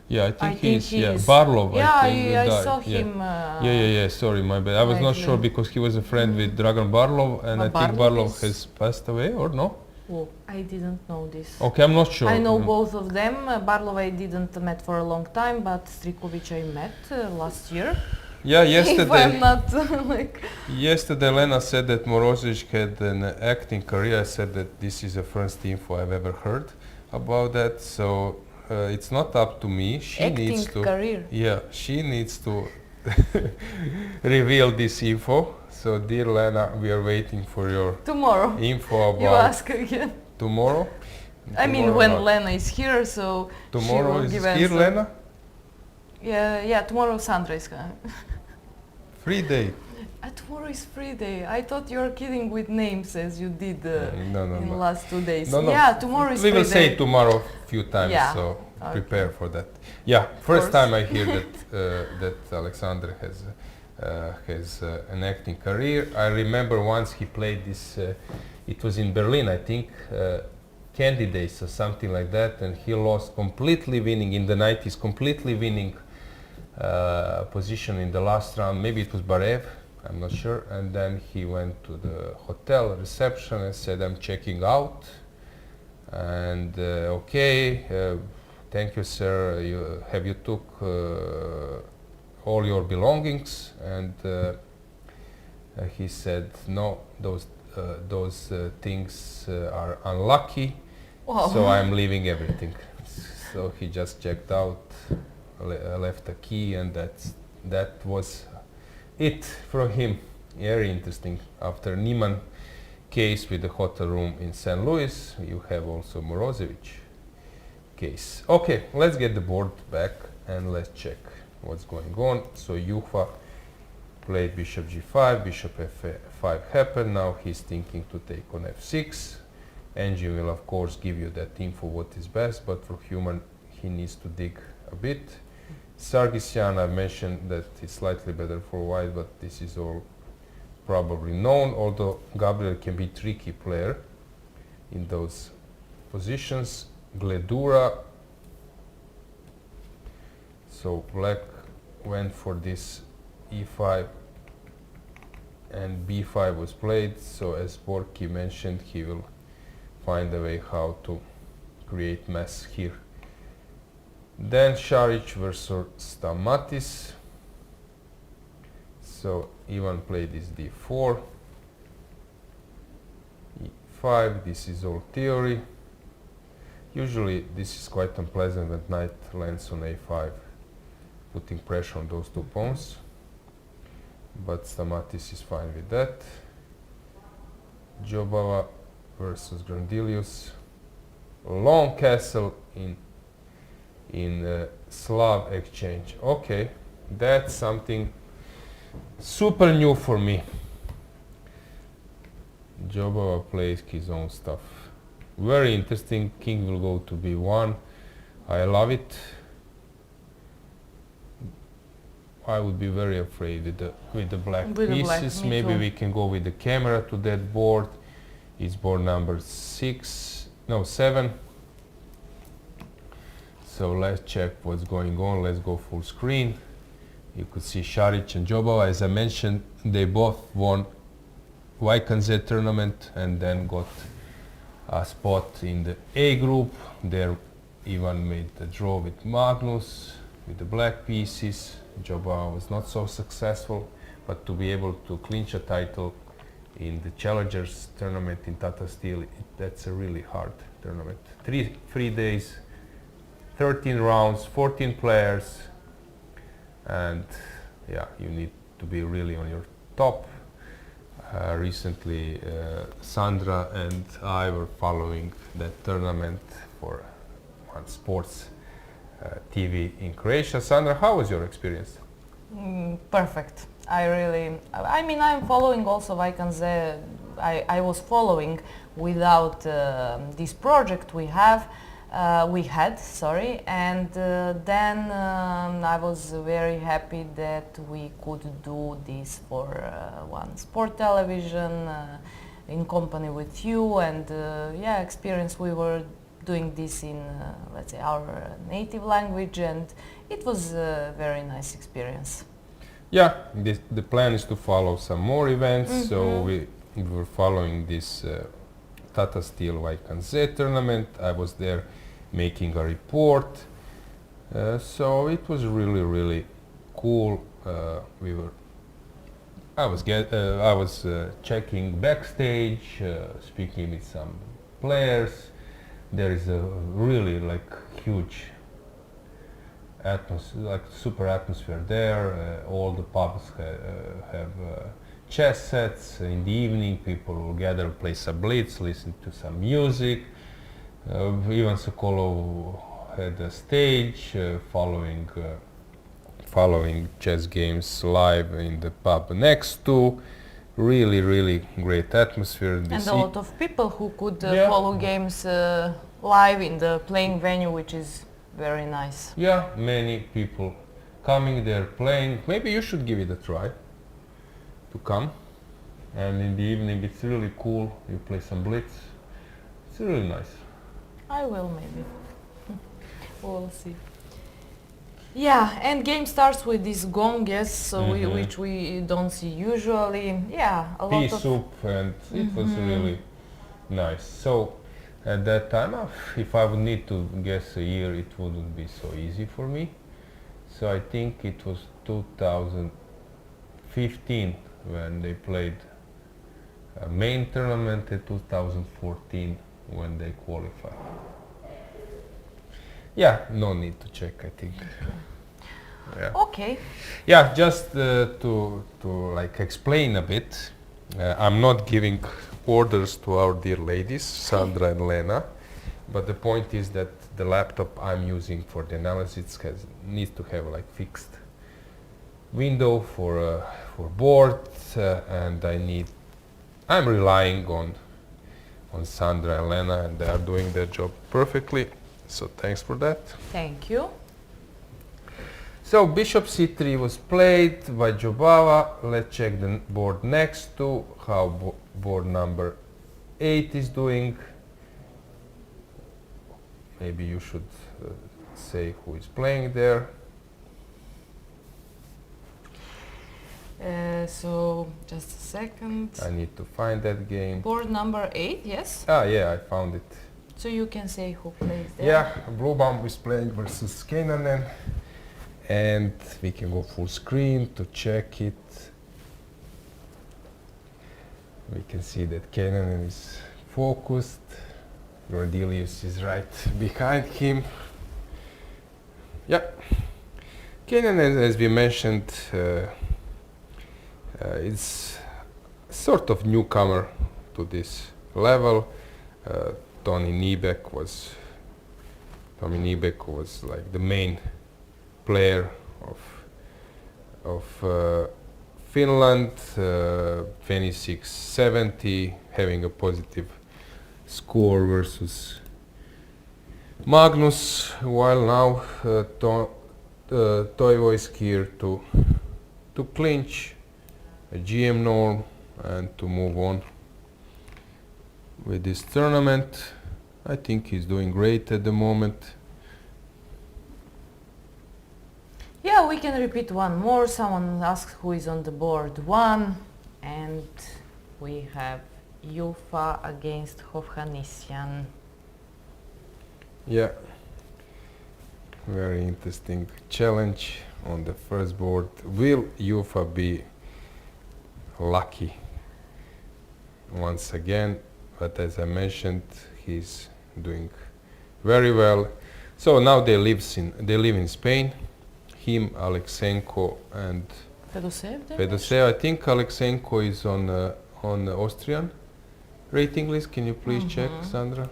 Yeah, I think he is. Yeah, Barlov. Yeah, I saw him. Yeah. Sorry, my bad. I was not sure because he was a friend with Dragan Barlov, and I think Barlov has passed away, or no? Oh, I didn't know this. Okay, I'm not sure. I know both of them. Barlov I didn't met for a long time, but Strikovic I met last year. Yeah, yesterday. If I'm not like. Yesterday, Lena said that Morozevich had an acting career. I said that this is the first info I've ever heard about that. So. It's not up to me. She needs to. Career. Yeah, she needs to reveal this info. So, dear Lena, we are waiting for your info about. You ask again. Tomorrow. I mean, when Lena is here, so tomorrow she will is give here, answer. Lena. Yeah. Tomorrow Sandra is coming. Free day. Tomorrow is free day. I thought you were kidding with names as you did in no. last 2 days. No. Yeah, tomorrow is free day. We will say tomorrow a few times, so prepare for that. Yeah, first time I hear that Alexander has an acting career. I remember once he played this, it was in Berlin, I think, Candidates or something like that, and he lost, completely winning in the 90s, completely winning position in the last round. Maybe it was Barev, I'm not sure. And then he went to the hotel reception and said, I'm checking out. And thank you, sir. You took all your belongings? And he said, no, those things are unlucky. Wow. So I'm leaving everything. So he just checked out, left a key, and that was it from him. Very interesting. After Niemann case with the hotel room in St. Louis, you have also Morozevich case. Okay, let's get the board back and let's check what's going on. So Juha played bishop g5, bishop f5 happened. Now he's thinking to take on f6. Angie will of course give you that info what is best, but for human he needs to dig a bit. Sargsyan, I mentioned that it's slightly better for white, but this is all probably known, although Gabriel can be tricky player in those positions. Gledura. So black went for this e5 and b5 was played, so as Borky mentioned, he will find a way how to create mess here. Then Šarić versus Stamatis. So Ivan played this d4, e5, this is all theory. Usually this is quite unpleasant when knight lands on a5, putting pressure on those two pawns. But Stamatis is fine with that. Jobava versus Grandilius. Long castle in Slav exchange. Okay, that's something super new for me. Jobava plays his own stuff. Very interesting. King will go to b1. I love it. I would be very afraid with the black pieces. Maybe we can go with the camera to that board. It's board number 7. So let's check what's going on. Let's go full screen. You could see Šarić and Jobava. As I mentioned, they both won YKZ tournament and then got a spot in the A group. There Ivan made a draw with Magnus with the black pieces. Jobava was not so successful, but to be able to clinch a title in the Challengers tournament in Tata Steel, that's a really hard tournament. 3 days, 13 rounds, 14 players, and yeah, you need to be really on your top. Recently, Sandra and I were following that tournament for on sports TV in Croatia. Sandra, how was your experience? Perfect. I mean, I'm following also YKZ. I was following without this project we had, and then I was very happy that we could do this for one sport television in company with you, and yeah, experience we were doing this in let's say our native language, and it was a very nice experience. Yeah, the plan is to follow some more events, so we were following this Tata Steel YKZ tournament. I was there making a report, so it was really cool. I was checking backstage, speaking with some players. There is a really huge atmosphere, super atmosphere there. All the pubs have chess sets. In the evening, people will gather, play some blitz, listen to some music. Ivan Sokolov had a stage following chess games live in the pub next to. Really great atmosphere. And a lot of people who could follow games live in the playing venue, which is very nice. Yeah, many people coming there playing. Maybe you should give it a try to come. And in the evening it's really cool. You play some blitz. It's really nice. I will maybe. We'll see. Yeah, and game starts with this gong, yes, so which we don't see usually. Yeah, a lot Pea of soup, and it was really nice. So at that time, if I would need to guess a year, it wouldn't be so easy for me. So I think it was 2015 when they played a main tournament, and 2014 when they qualified. Yeah, no need to check, I think. Yeah. Okay. Yeah, just to explain a bit. I'm not giving orders to our dear ladies, Sandra and Lena, but the point is that the laptop I'm using for the analysis needs to have fixed window for board, and I'm relying on Sandra and Lena, and they are doing their job perfectly. So thanks for that. Thank you. So bishop c3 was played by Jobava. Let's check the board next to how board number 8 is doing. Maybe you should say who is playing there. So just a second. I need to find that game. Board number 8, yes? Ah, yeah, I found it. So you can say who plays there. Yeah, Bluebaum is playing versus Keinanen, and we can go full screen to check it. We can see that Keinanen is focused. Gordelius is right behind him. Yeah, Keinanen, as we mentioned, is sort of newcomer to this level. Tommy Niebeck was like the main player of Finland, 2670, having a positive score versus Magnus, while now Toivo is here to clinch a GM norm and to move on with this tournament. I think he's doing great at the moment. Yeah, we can repeat one more. Someone asked who is on the board 1, and we have Jufa against Hovhannisyan. Yeah, very interesting challenge on the first board. Will Jufa be lucky once again? But as I mentioned, he's doing very well. So now they live in Spain. Him, Aleksenko, and Fedoseev. I think Aleksenko is on the Austrian rating list. Can you please check, Sandra?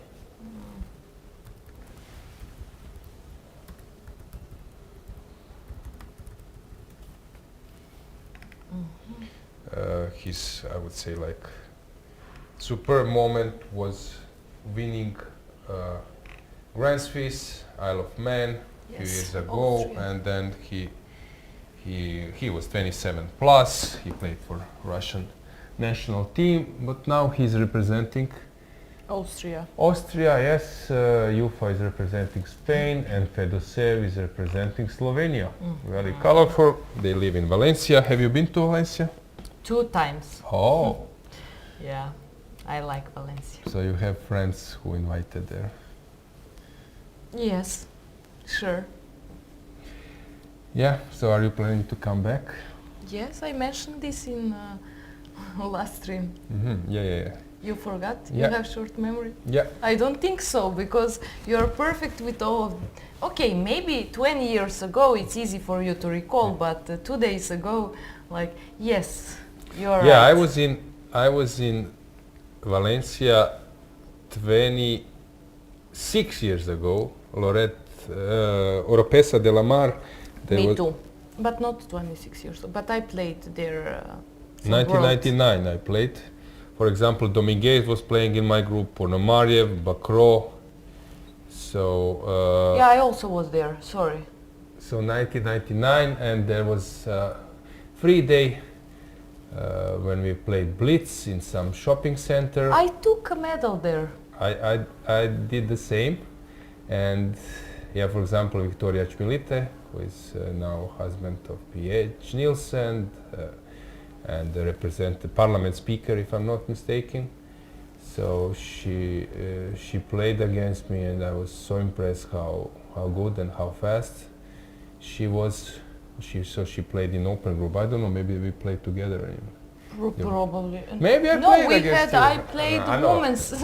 His, I would say, like superb moment was winning Grand Swiss, Isle of Man, few years ago, and then he was 27 plus. He played for Russian national team, but now he's representing Austria. Yes. Jufa is representing Spain, and Fedoseev is representing Slovenia. Very colorful. They live in Valencia. Have you been to Valencia? 2 times. Oh. Yeah, I like Valencia. So you have friends who invited there. Yes, sure. Yeah, so are you planning to come back? Yes, I mentioned this in last stream. Yeah. You forgot? Yeah. You have short memory? Yeah. I don't think so, because you're perfect with all of... Okay, maybe 20 years ago it's easy for you to recall, but 2 days ago, like, yes, you're Yeah, right. I was in Valencia 26 years ago. Oropesa de la Mar. Me too, but not 26 years ago. But I played there. 1999 I played. For example, Dominguez was playing in my group, Ponomariev, Bakro. So yeah, I also was there. Sorry. So 1999, and there was free day when we played Blitz in some shopping center. I took a medal there. I did the same, and yeah, for example, Victoria Chmilite, who is now husband of P.H. Nielsen, and represent the parliament speaker, if I'm not mistaken. So she played against me, and I was so impressed how good and how fast she was. She played in open group. I don't know, maybe we played together. Probably. Maybe I played against you. I played women's.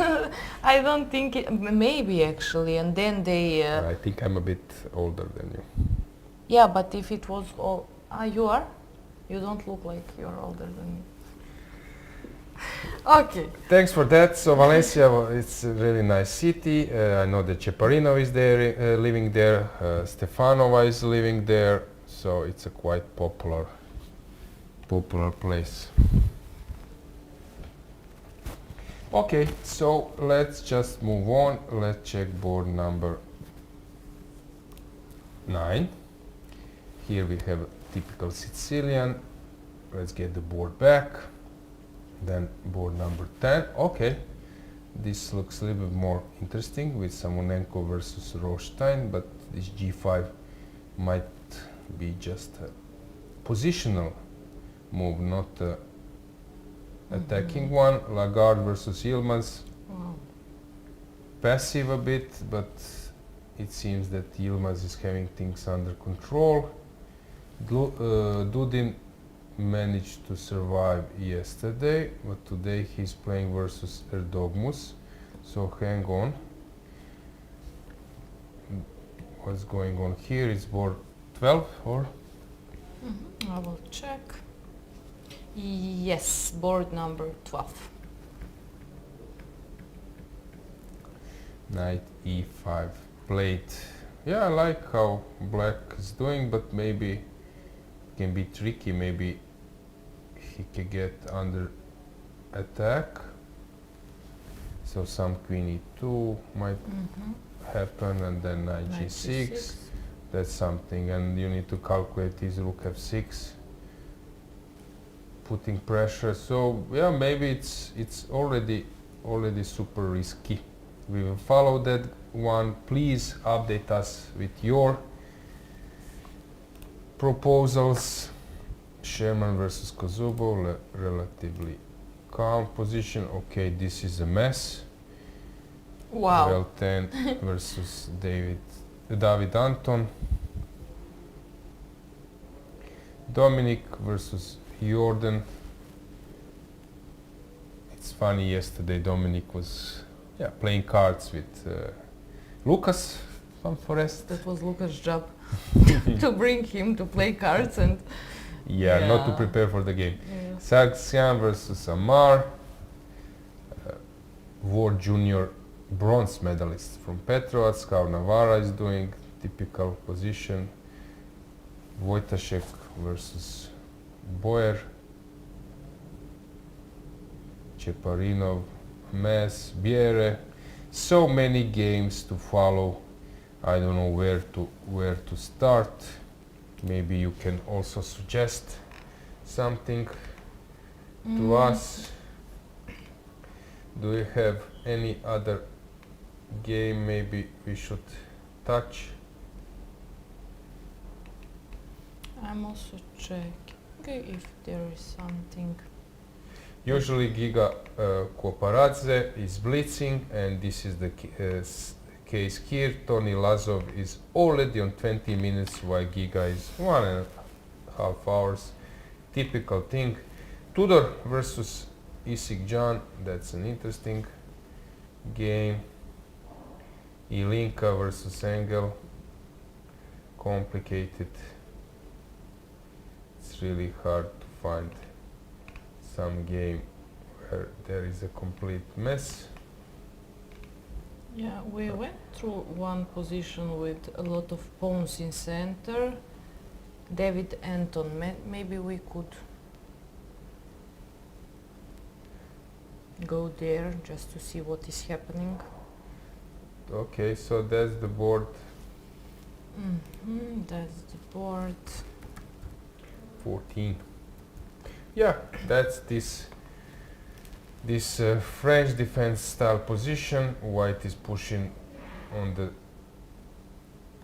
I don't think maybe actually, and then they. I think I'm a bit older than you. Yeah, but if it was all, you are. You don't look like you're older than me. Okay. Thanks for that. So Valencia, it's a really nice city. I know that Ceparino is there, living there. Stefanova is living there. So it's a quite popular place. Okay, so let's just move on. Let's check board number 9. Here we have a typical Sicilian. Let's get the board back. Then board number 10. Okay, this looks a little bit more interesting with Samonenko versus Rothstein, but this G5 might be just a positional move, not a attacking one. Lagarde versus Yilmaz. Wow. Passive a bit, but it seems that Yilmaz is having things under control. Dudin managed to survive yesterday, but today he's playing versus Erdogmus. So hang on. What's going on here? Is board 12 or? I will check. Yes, board number 12. Knight E5 played. Yeah, I like how black is doing, but maybe it can be tricky. Maybe he can get under attack. So some Queen E2 might happen, and then Knight G6. That's something, and you need to calculate his Rook F6, putting pressure. So yeah, maybe it's already super risky. We will follow that one. Please update us with your Proposals. Sherman versus Kozubo, relatively calm position. Okay, this is a mess. Wow. Well, 10 versus David Anton. Dominic versus Jordan. It's funny, yesterday Dominic was playing cards with Lucas from Forest. That was Lucas' job to bring him to play cards and not to prepare for the game. Yeah. Sargsyan versus Amar. World Junior bronze medalist from Petrovac. Navarra is doing typical position. Wojtaszek versus Boyer. Cheparinov, Mess, Biere. So many games to follow. I don't know where to start. Maybe you can also suggest something to us. Do you have any other game maybe we should touch? I'm also checking if there is something. Usually Giga Koparadze is blitzing, and this is the case here. Tony Lazov is already on 20 minutes while Giga is 1.5 hours. Typical thing. Tudor versus Isik Jan, that's an interesting game. Ilinka versus Engel, complicated. It's really hard to find some game where there is a complete mess. Yeah, we went through one position with a lot of pawns in center. David Anton, maybe we could go there just to see what is happening. Okay, so that's the board. That's the board. 14. Yeah, that's this French defense style position. White is pushing on the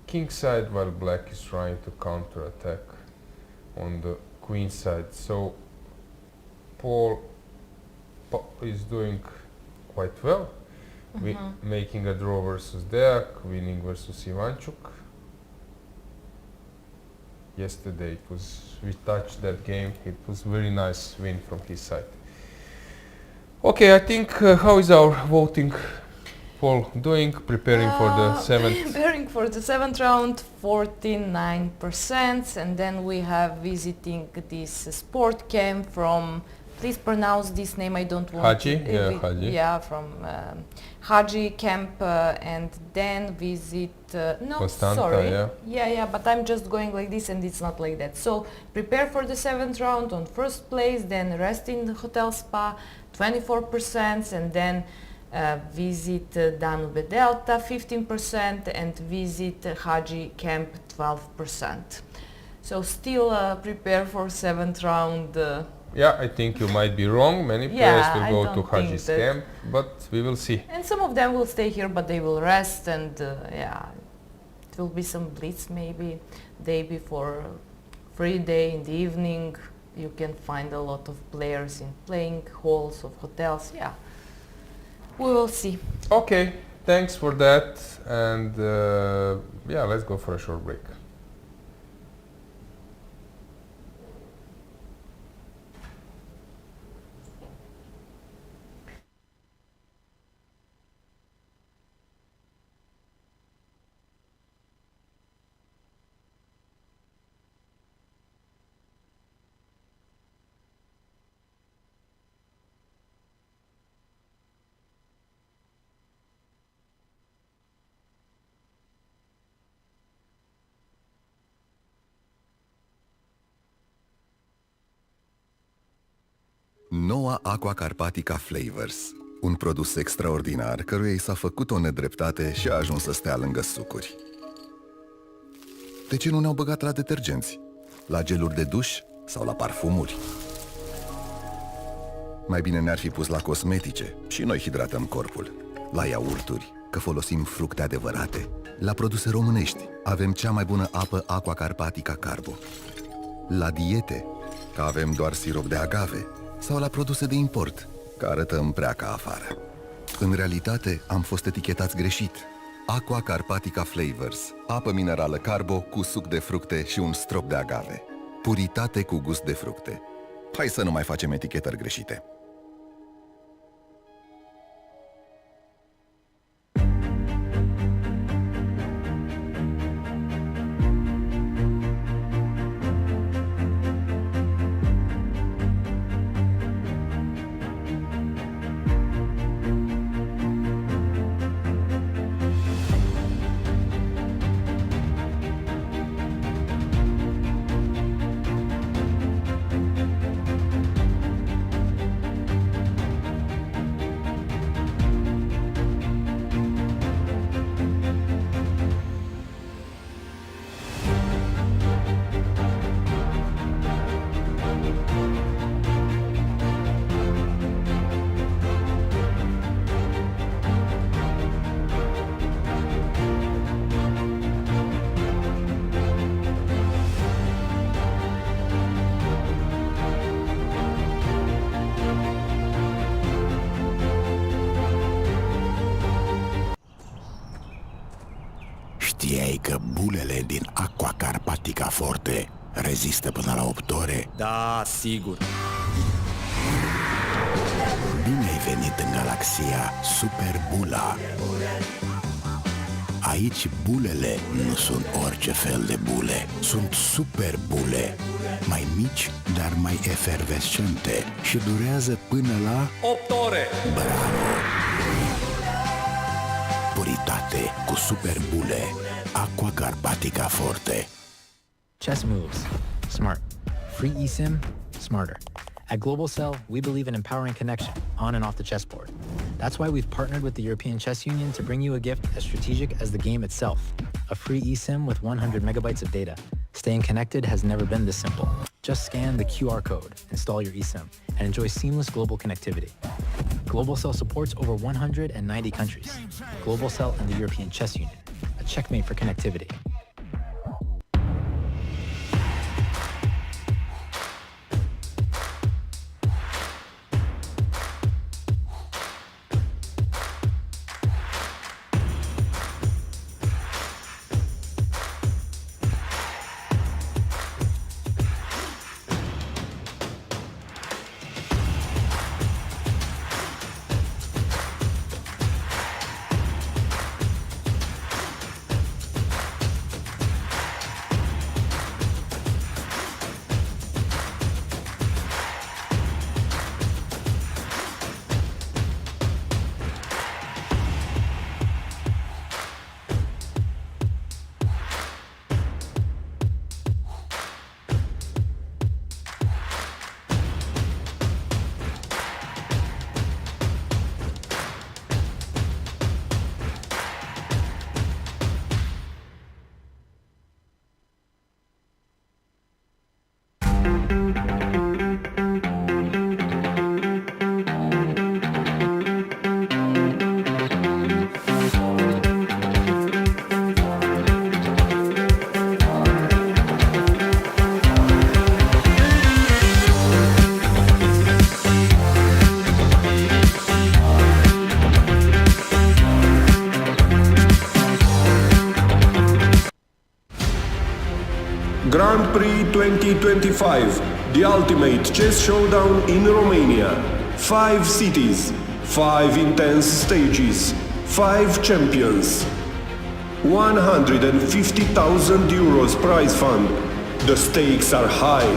king side while black is trying to counter attack on the queen side. So Paul is doing quite well, making a draw versus Deak, winning versus Ivanchuk. Yesterday we touched that game. It was very nice win from his side. Okay, I think how is our voting poll doing? Preparing for the seventh. Preparing for the seventh round, 49%, and then we have visiting this sport camp from. Please pronounce this name. I don't want. Haji, Haji. Yeah, from Haji camp, and then visit. No, Constanta, sorry. Yeah, but I'm just going like this, and it's not like that. So prepare for the seventh round on first place, then rest in the hotel spa, 24%, and then visit Danube Delta, 15%, and visit Haji camp, 12%. So still prepare for seventh round. Yeah, I think you might be wrong. Many players will go to Haji's camp, but we will see. And some of them will stay here, but they will rest, and it will be some blitz maybe day before free day in the evening. You can find a lot of players in playing halls of hotels. Yeah, we will see. Okay, thanks for that, and let's go for a short break. Noua Aqua Carpatica Flavors, un produs extraordinar căruia i s-a făcut o nedreptate și a ajuns să stea lângă sucuri. De ce nu ne-au băgat la detergenți, la geluri de duș sau la parfumuri? Mai bine ne-ar fi pus la cosmetice și noi hidratăm corpul, la iaurturi, că folosim fructe adevărate. La produse românești avem cea mai bună apă Aqua Carpatica Carbo. La diete, că avem doar sirop de agave. Sau la produse de import, că arătăm prea ca afară. În realitate, am fost etichetați greșit. Aqua Carpatica Flavors, apă minerală Carbo cu suc de fructe și un strop de agave. Puritate cu gust de fructe. Hai să nu mai facem etichetări greșite. Știai că bulele din Aqua Carpatica Forte rezistă până la 8 ore? Da, sigur. Bine ai venit în galaxia Super Bula. Aici bulele nu sunt orice fel de bule, sunt super bule, mai mici, dar mai efervescente și durează până la 8 ore. Bravo! Puritate cu super bule. Aqua Carpatica Forte. Chess moves. Smart. Free eSIM. Smarter. At Global Cell, we believe in empowering connection on and off the chessboard. That's why we've partnered with the European Chess Union to bring you a gift as strategic as the game itself. A free eSIM with 100 megabytes of data. Staying connected has never been this simple. Just scan the QR code, install your eSIM, and enjoy seamless global connectivity. Global Cell supports over 190 countries. Global Cell and the European Chess Union. A checkmate for connectivity. Grand Prix 2025, the ultimate chess showdown in Romania. 5 cities, 5 intense stages, 5 champions. 150,000 euros prize fund. The stakes are high.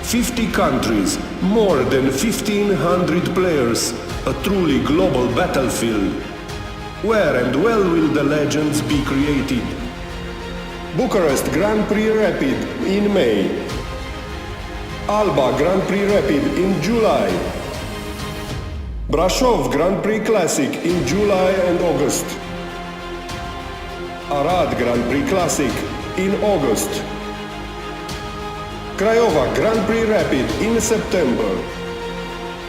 50 countries, more than 1,500 players, a truly global battlefield. Where and when will the legends be created? Bucharest Grand Prix Rapid in May. Alba Grand Prix Rapid in July. Brașov Grand Prix Classic in July and August. Arad Grand Prix Classic in August. Craiova Grand Prix Rapid in September.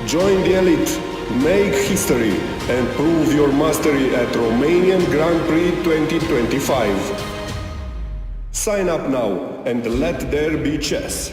Join the elite, make history, and prove your mastery at Romanian Grand Prix 2025. Sign up now and let there be chess.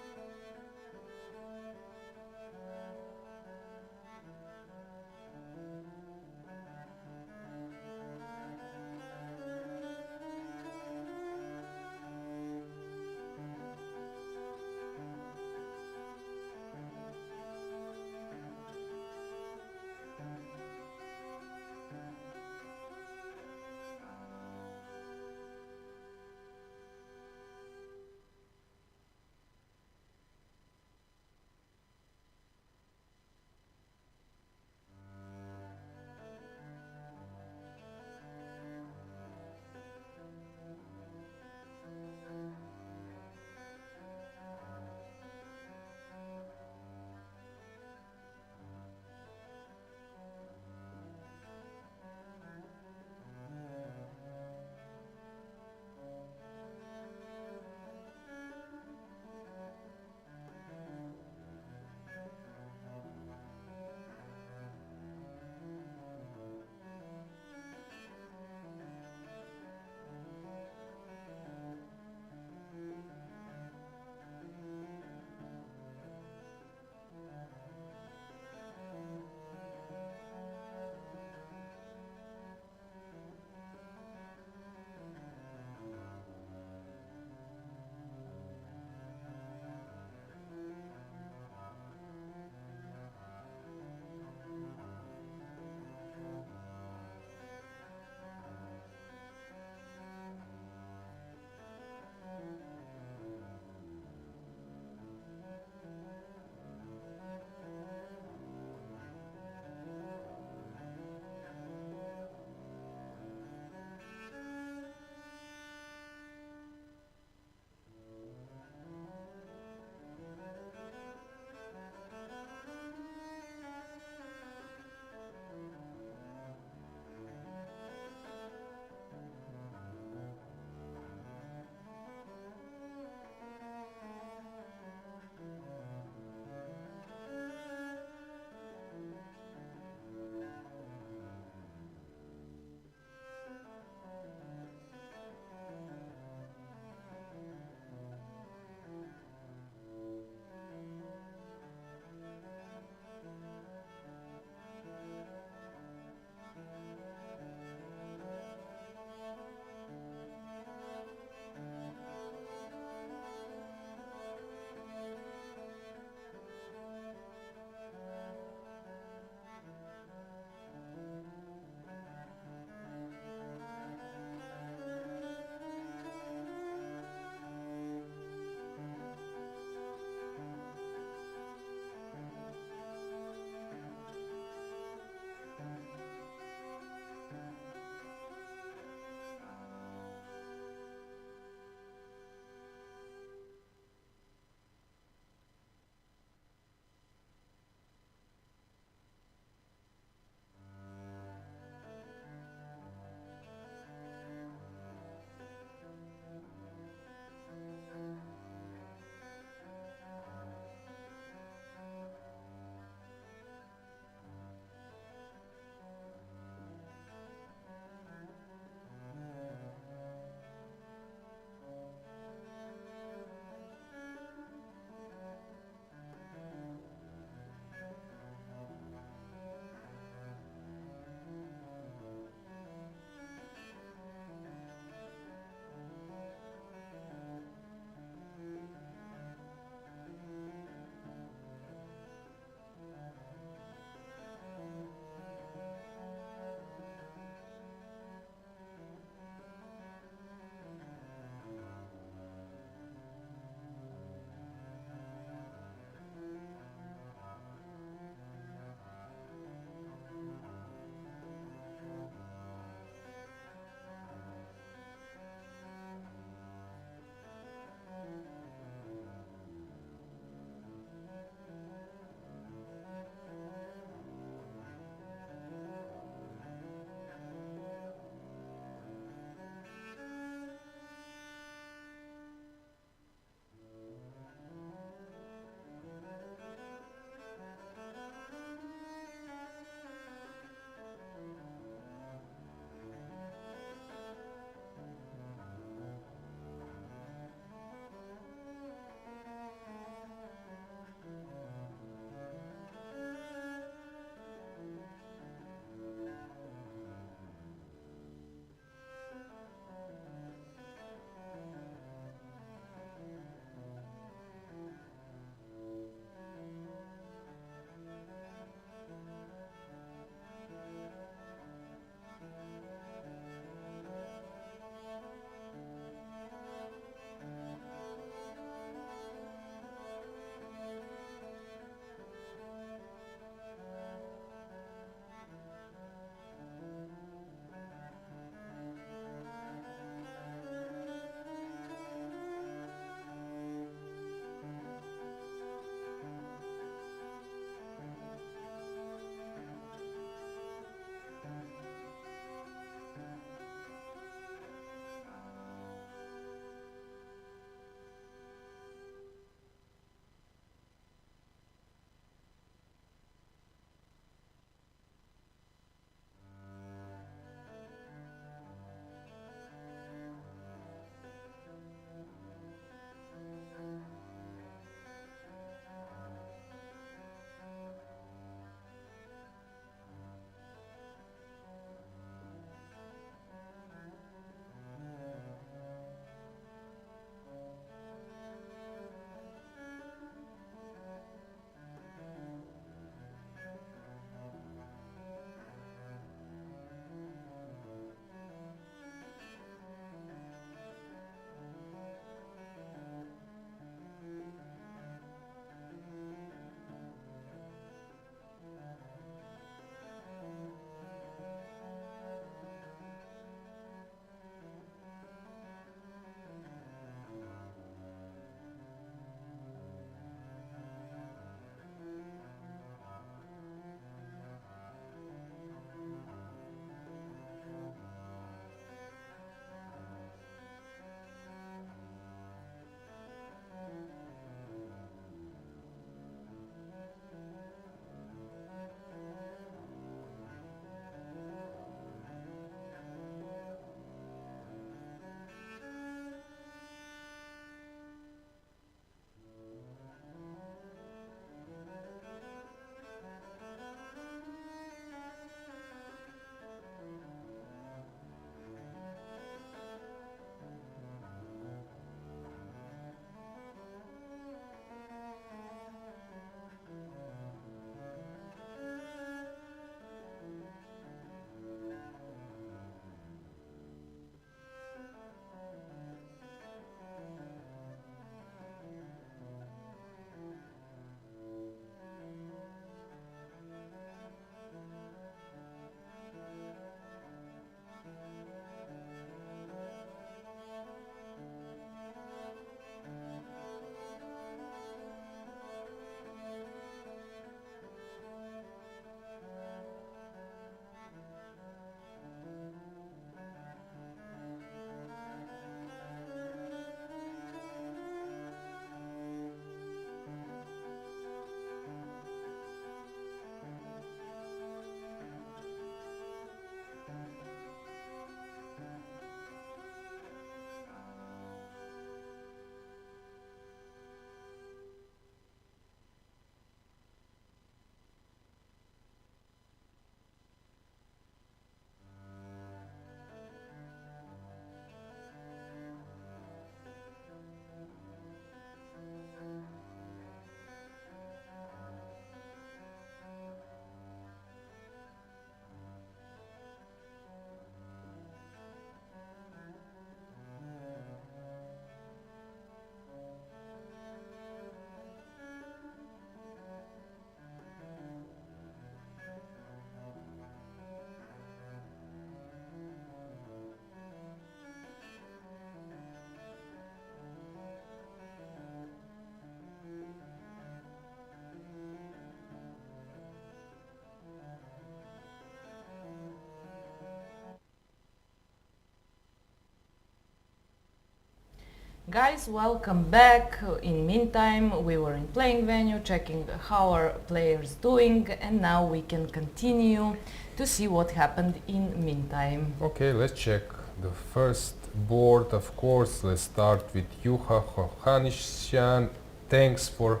Guys, welcome back. In meantime, we were in playing venue, checking how our players doing, and now we can continue to see what happened in meantime. Okay, let's check the first board. Of course, let's start with Juha Hovhannisyan. Thanks for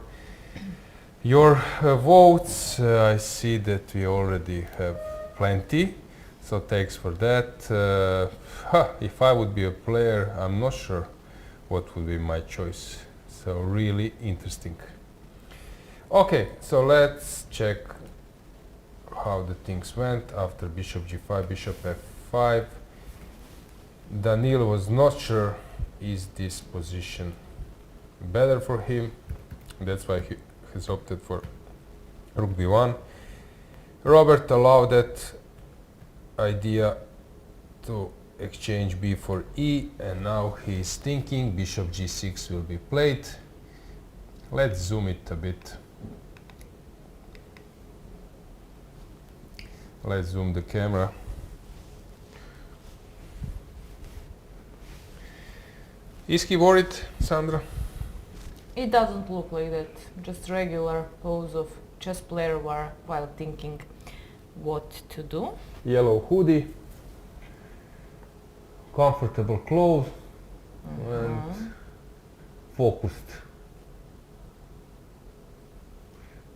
your votes. I see that we already have plenty, so thanks for that. If I would be a player, I'm not sure what would be my choice. So really interesting. Okay, so let's check how the things went after bishop g5, bishop f5. Daniil was not sure is this position better for him. That's why he has opted for rook b1. Robert allowed that idea to exchange b for e, and now he is thinking bishop g6 will be played. Let's zoom it a bit. Let's zoom the camera. Is he worried, Sandra? It doesn't look like that. Just regular pose of chess player while thinking what to do. Yellow hoodie, comfortable clothes, and focused.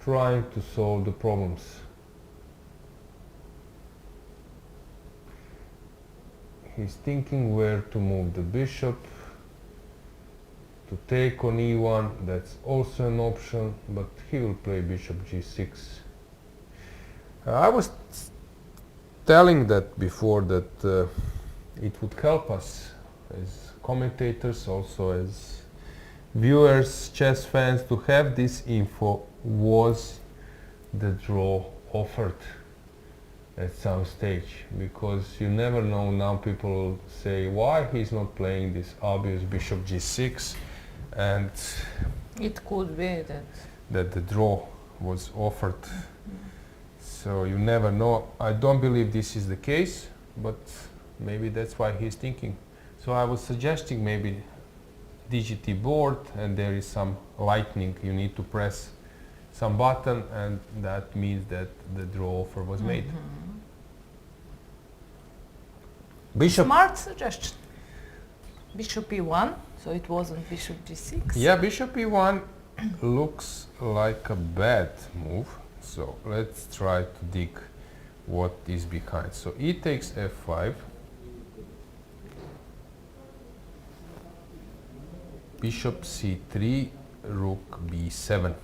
Trying to solve the problems. He's thinking where to move the bishop, to take on e1, that's also an option, but he will play bishop g6. I was telling that before that it would help us as commentators, also as viewers, chess fans, to have this info. Was the draw offered at some stage? Because you never know, now people will say why he's not playing this obvious bishop g6, and it could be that the draw was offered. So you never know. I don't believe this is the case, but maybe that's why he's thinking. So I was suggesting maybe DGT board, and there is some lightning, you need to press some button, and that means that the draw offer was made. Bishop. Smart suggestion. Bishop e1, so it wasn't bishop g6. Yeah, bishop e1 looks like a bad move. So let's try to dig what is behind. So e takes f5. Bishop c3, rook b7.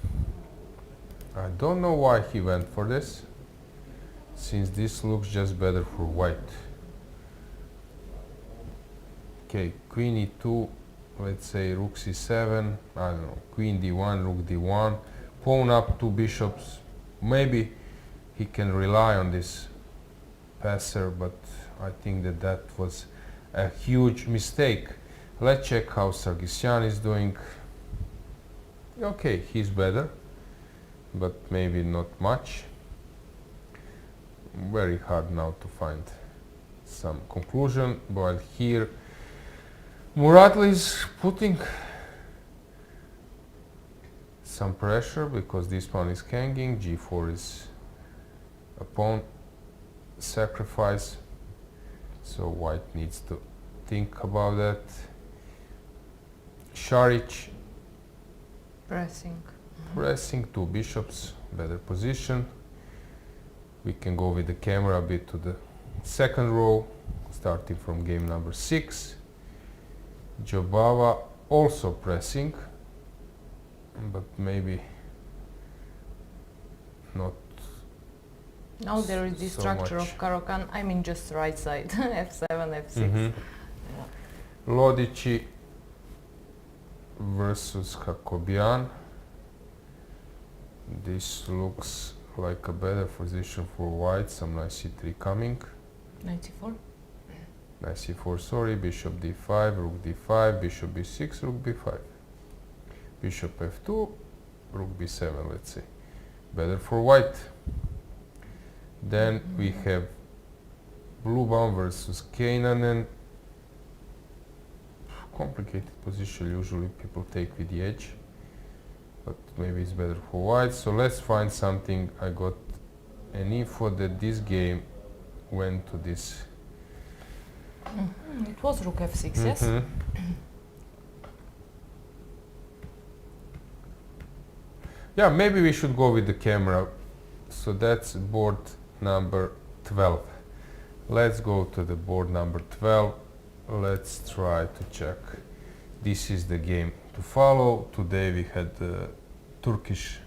I don't know why he went for this, since this looks just better for white. Okay, queen e2, let's say rook c7, I don't know, queen d1, rook d1, pawn up two bishops. Maybe he can rely on this passer, but I think that that was a huge mistake. Let's check how Sargsyan is doing. Okay, he's better, but maybe not much. Very hard now to find some conclusion, but here Muradli is putting some pressure because this pawn is hanging, g4 is a pawn sacrifice, so white needs to think about that. Šarić pressing two bishops, better position. We can go with the camera a bit to the second row, starting from game number 6. Jobava also pressing, but maybe not. Now there is the so structure much. of Caro-Kann, I mean just right side, f7, f6. Lodici versus Hakobian. This looks like a better position for white. Some nice c3 coming. Knight c4. Knight c4, sorry. Bishop d5, rook d5, bishop b6, rook b5. Bishop f2, rook b7, let's say. Better for white. Then we have Bluban versus Keinanen. complicated position. Usually people take with the edge, but maybe it's better for white. So let's find something. I got an info that this game went to this. It was rook f6, yes? Yeah, maybe we should go with the camera. So that's board number 12. Let's go to the board number 12. Let's try to check. This is the game to follow. Today we had the Turkish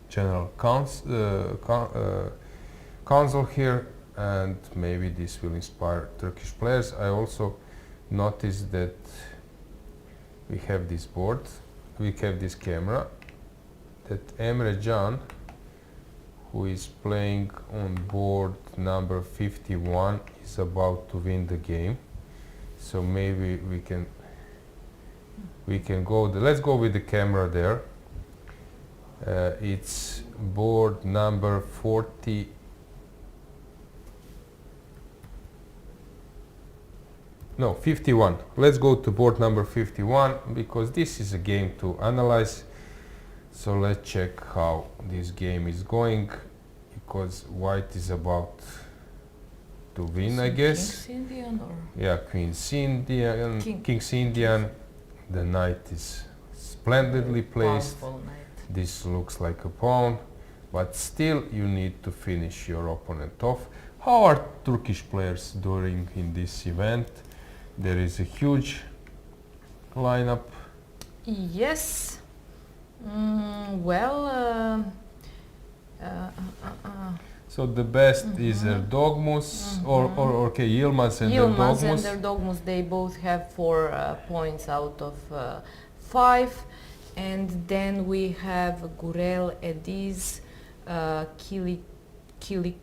General Council here, and maybe this will inspire Turkish players. I also noticed that we have this board, we have this camera, that Emre Can, who is playing on board number 51, is about to win the game. So maybe we can go. Let's go with the camera there. It's board number 40. No, 51. Let's go to board number 51 because this is a game to analyze. So let's check how this game is going, because white is about to win, I guess. King's Indian or? Yeah, Queen's Indian, King's Indian. The knight is splendidly placed. This looks like a pawn, but still you need to finish your opponent off. How are Turkish players doing in this event? There is a huge lineup. Yes. So the best is Erdogmus or okay, Yilmaz and Yilmaz Erdogmus. and Erdogmus, they both have 4 points out of 5. And then we have Gurel, Ediz, Kilik,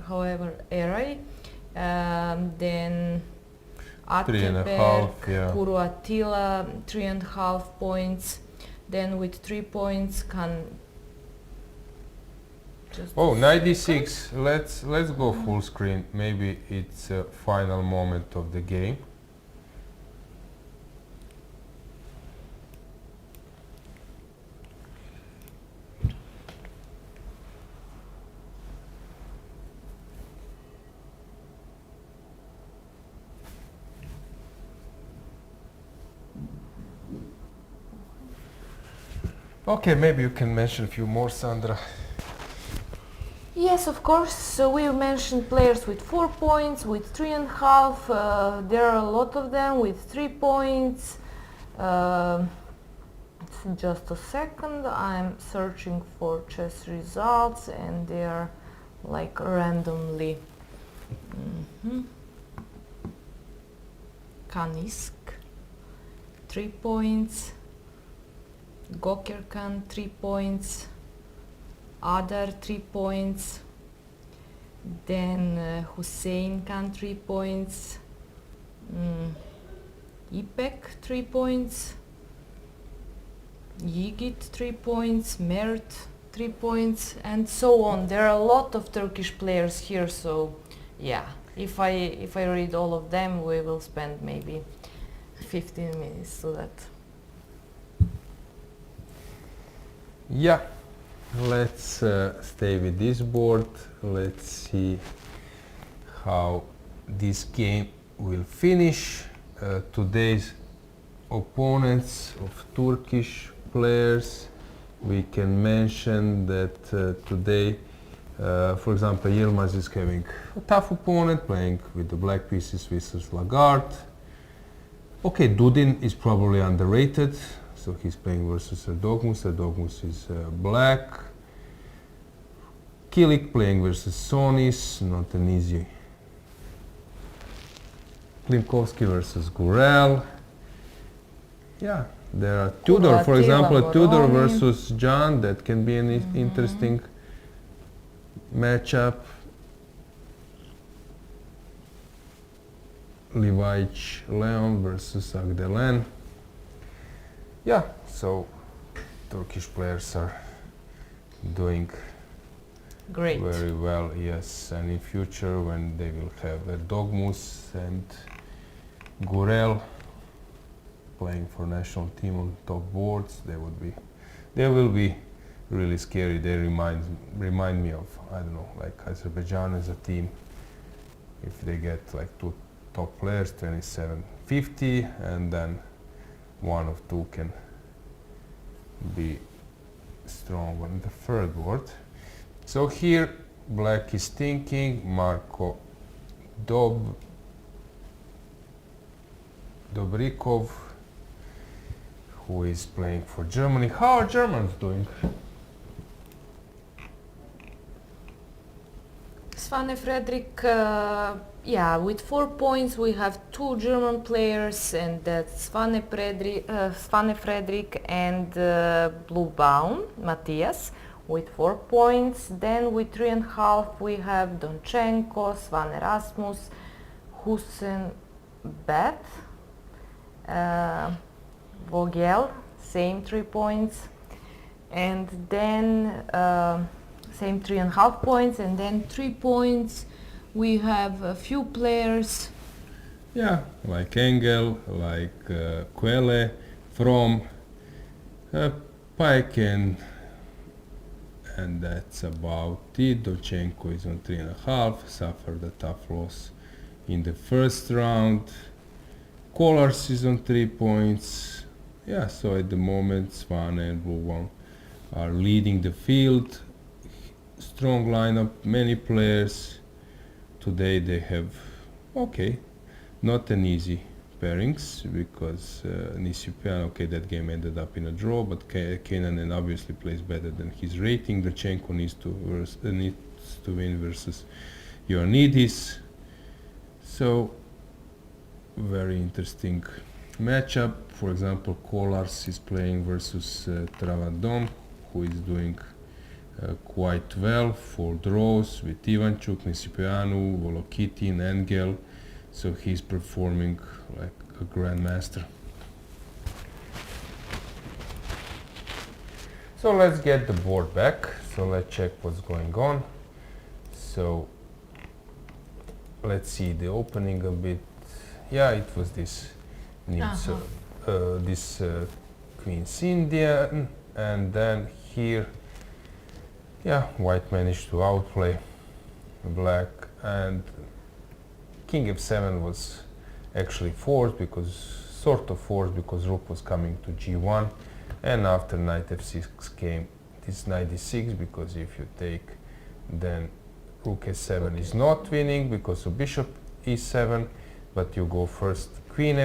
however, Eray. Then Atebek, Kuru Attila, 3.5 points. Then with 3 points can just 96. Let's go full screen. Maybe it's a final moment of the game. Okay, maybe you can mention a few more, Sandra. Yes, of course. So we mentioned players with 4 points, with 3.5. There are a lot of them with 3 points. Just a second. I'm searching for chess results, and they are like randomly. Kanisk, 3 points. Gokirkan, 3 points. Adar, 3 points. Then Hussein Khan, 3 points. Ipek, 3 points. Yigit, 3 points. Mert, 3 points, and so on. There are a lot of Turkish players here, so yeah, if I read all of them, we will spend maybe 15 minutes to that. Yeah, let's stay with this board. Let's see how this game will finish. Today's opponents of Turkish players, we can mention that today, for example, Yilmaz is having a tough opponent, playing with the black pieces versus Lagarde. Okay, Dudin is probably underrated. So he's playing versus Erdogmus. Erdogmus is black. Kilik playing versus Sonis, not an easy. Klimkovsky versus Gurel. Yeah, there are Tudor, for example, Tudor versus John. That can be an interesting matchup. Livaic Leon versus Agdelen. Yeah, so Turkish players are doing great, very well, yes, and in future when they will have Erdogmus and Gurel, playing for national team on top boards, they will be really scary. They remind me of, I don't know, like Azerbaijan as a team. If they get like two top players, 27-50, and then one of two can be strong on the third board. So here black is thinking, Marko Dobrikov, who is playing for Germany. How are Germans doing? Svane Fredrik, yeah, with 4 points we have two German players, and that's Svane Fredrik and Blue Baum, Matthias, with 4 points. Then with 3.5 we have Donchenko, Svane Rasmus, Hussein Beth, Vogel, same 3 points, and then same 3.5 points, and then 3 points we have a few players. Yeah, like Engel, like Quelle, From, Pike, and that's about it. Donchenko is on 3.5, suffered a tough loss in the first round. Kollars is on 3 points. Yeah, so at the moment Svane and Blue One are leading the field. Strong lineup, many players. Today they have, okay, not an easy pairings, because Nisipian, okay, that game ended up in a draw, but Kenanen obviously plays better than his rating. Donchenko needs to win versus Ioannidis. So very interesting matchup. For example, Kollars is playing versus Travadon, who is doing quite well, 4 draws with Ivanchuk, Nisipianu, Volokitin, Engel. So he's performing like a Grandmaster. So let's get the board back. So let's check what's going on. So let's see the opening a bit. Yeah, it was this this Queen's Indian, and then here, yeah, white managed to outplay black, and King F7 was actually forced, because rook was coming to G1, and after knight F6 came this knight D6, because if you take, then rook S7 is not winning because of bishop E7, but you go first Queen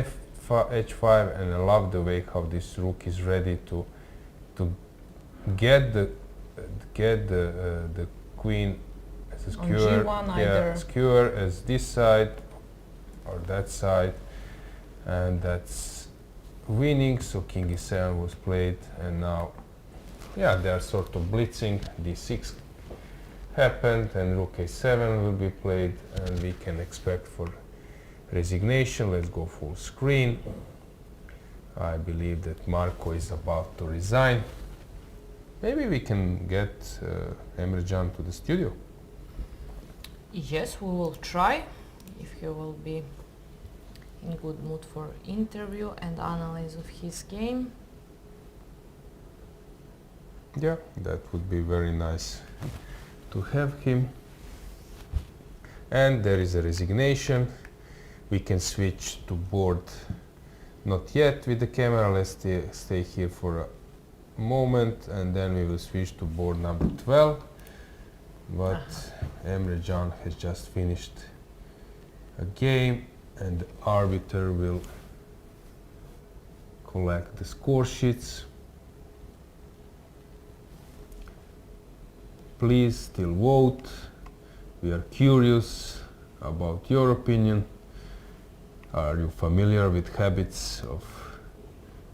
H5, and I love the way how this rook is ready to get the queen as a skewer, skewer as this side or that side, and that's winning. So King E7 was played, and now, yeah, they are sort of blitzing. D6 happened, and Rook A7 will be played, and we can expect for resignation. Let's go full screen. I believe that Marko is about to resign. Maybe we can get Emre Can to the studio. Yes, we will try, if he will be in good mood for interview and analysis of his game. Yeah, that would be very nice to have him. And there is a resignation. We can switch to board, not yet with the camera. Let's stay here for a moment, and then we will switch to board number 12. But Emre Can has just finished a game, and the arbiter will collect the score sheets. Please still vote. We are curious about your opinion. Are you familiar with habits of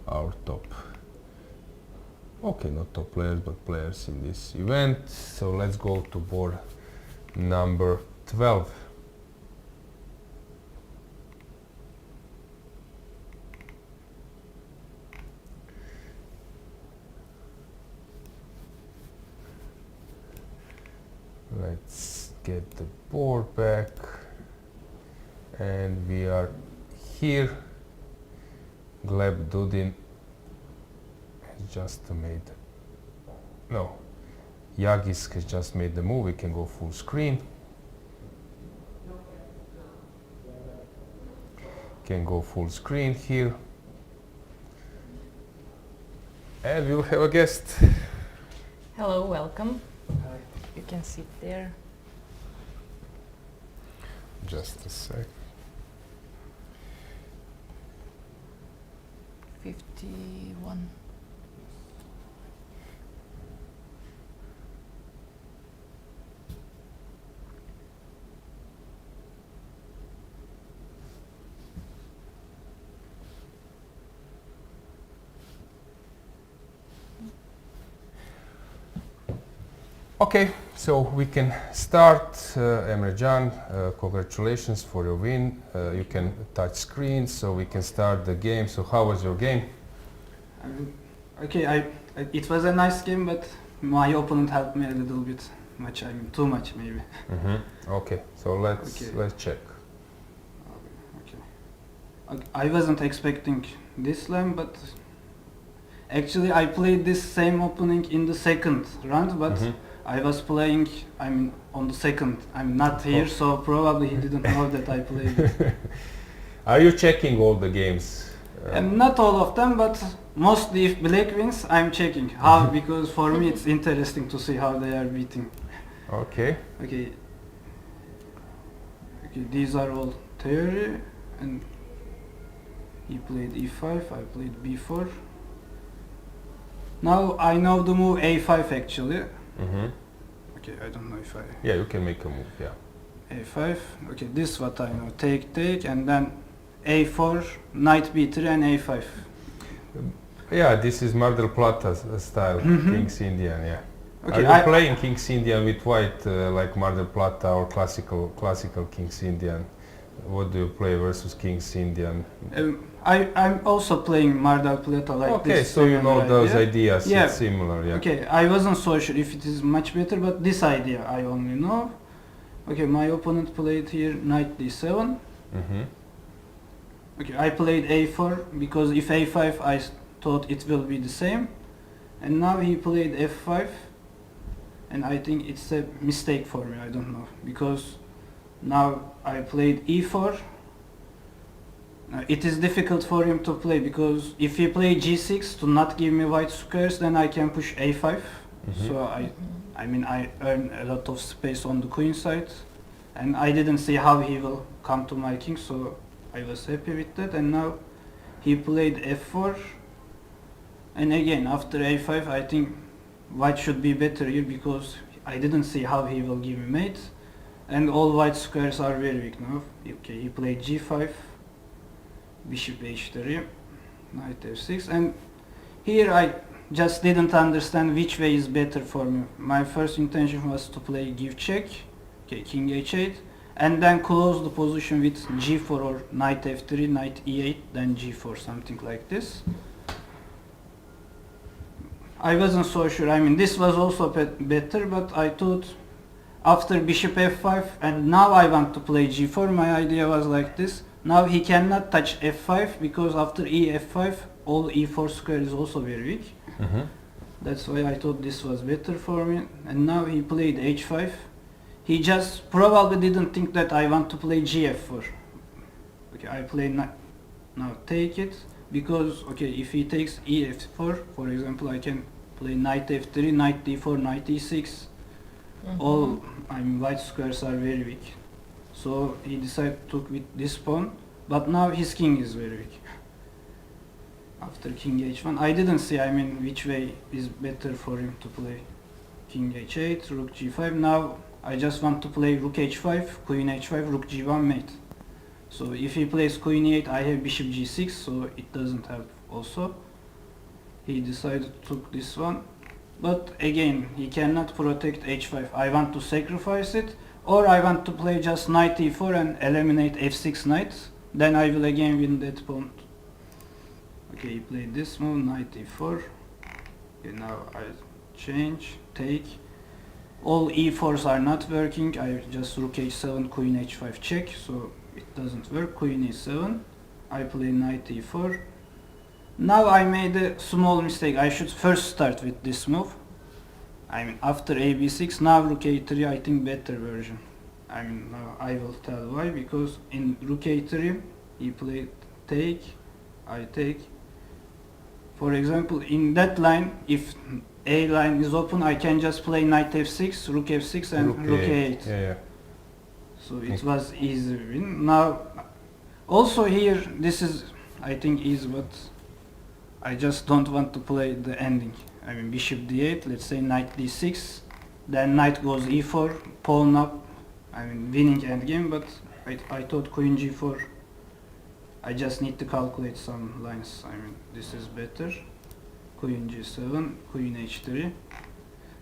our top, okay, not top players, but players in this event? So let's go to board number 12. Let's get the board back, and we are here Gleb Dudin has just made, no, Yagis has just made the move. We can go full screen. Can go full screen here. And we'll have a guest. Hello, welcome. You can sit there. Just a sec. 51. Okay, so we can start. Emre Can, congratulations for your win. You can touch screen, so we can start the game. So how was your game? Okay, it was a nice game, but my opponent helped me a little bit much. I mean, too much maybe. Okay, so let's check. Okay. I wasn't expecting this slam, but actually I played this same opening in the second round, but I was playing, I mean, on the second. I'm not here, so probably he didn't know that I played it. Are you checking all the games? Not all of them, but mostly if black wins, I'm checking. How? Because for me it's interesting to see how they are beating. Okay. Okay, these are all theory, and he played e5, I played b4. Now I know the move a5 actually. Okay, I don't know if I... Yeah, you can make a move, yeah. a5, okay, this is what I know. Take, and then a4, knight b3 and a5. Yeah, this is Mar del Plata style, King's Indian, yeah. Okay, are you playing King's Indian with white, like Mar del Plata or classical King's Indian? What do you play versus King's Indian? I'm also playing Mar del Plata like this. Okay, so you know those ideas, yeah. It's similar, yeah. Okay, I wasn't so sure if it is much better, but this idea I only know. Okay, my opponent played here knight d7. Okay, I played a4 because if a5 I thought it will be the same. And now he played f5. And I think it's a mistake for me, I don't know. Because now I played e4. It is difficult for him to play because if he play g6 to not give me white squares, then I can push a5. So I mean I earn a lot of space on the queen side, and I didn't see how he will come to my king, so I was happy with that. And now he played f4, and again after a5 I think white should be better here because I didn't see how he will give me mate, and all white squares are very weak now. Okay, he played g5, bishop h3, knight f6, and here I just didn't understand which way is better for me. My first intention was to play give check, okay, king h8, and then close the position with g4 or knight f3, knight e8, then g4, something like this. I wasn't so sure. I mean, this was also better, but I thought after bishop f5 and now I want to play g4, my idea was like this. Now he cannot touch f5 because after e f5 all e4 square is also very weak. That's why I thought this was better for me. And now he played h5. He just probably didn't think that I want to play gf4. Okay, I play now take it because okay, if he takes ef4, for example, I can play knight f3, knight d4, knight e6. All I mean white squares are very weak. So he decided to with this pawn, but now his king is very weak. After king h1, I didn't see, I mean, which way is better for him to play. King h8, rook g5. Now I just want to play rook h5, queen h5, rook g1 mate. So if he plays queen e8, I have bishop g6, so it doesn't help also. He decided to take this one, but again, he cannot protect h5. I want to sacrifice it, or I want to play just knight e4 and eliminate f6 knight. Then I will again win that pawn. Okay, he played this move, knight e4. Okay, now I change, take. All e4s are not working. I just rook h7, queen h5 check, so it doesn't work. Queen e7. I play knight e4. Now I made a small mistake. I should first start with this move. I mean, after AB6, now Rook A3, I think better version. I mean, now I will tell why, because in Rook A3, he played take, I take. For example, in that line, if A line is open, I can just play Knight F6, Rook F6 and Rook A8. Yeah. So it was easy win. Now, also here, this is, I think, easy, but I just don't want to play the ending. I mean, Bishop D8, let's say Knight D6, then Knight goes E4, pawn up, I mean, winning endgame, but I thought Queen G4. I just need to calculate some lines. I mean, this is better. Queen G7, Queen H3.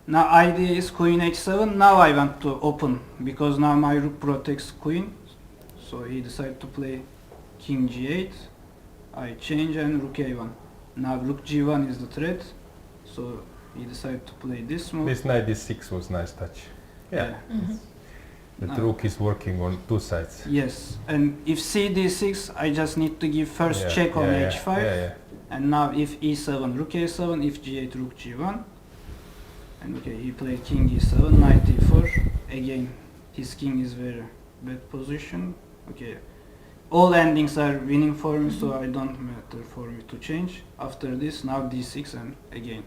Now idea is Queen H7. Now I want to open because now my rook protects Queen. So he decided to play King G8. I change and Rook A1. Now Rook G1 is the threat. So he decided to play this move. This Knight D6 was nice touch. Yeah. The rook is working on two sides. Yes, and if C D6, I just need to give first check on H5. And now if E7, Rook A7, if G8, Rook G1. And okay, he played King E7, Knight E4. Again, his king is very bad position. Okay, all endings are winning for me, so I don't matter for me to change. After this, now D6, and again,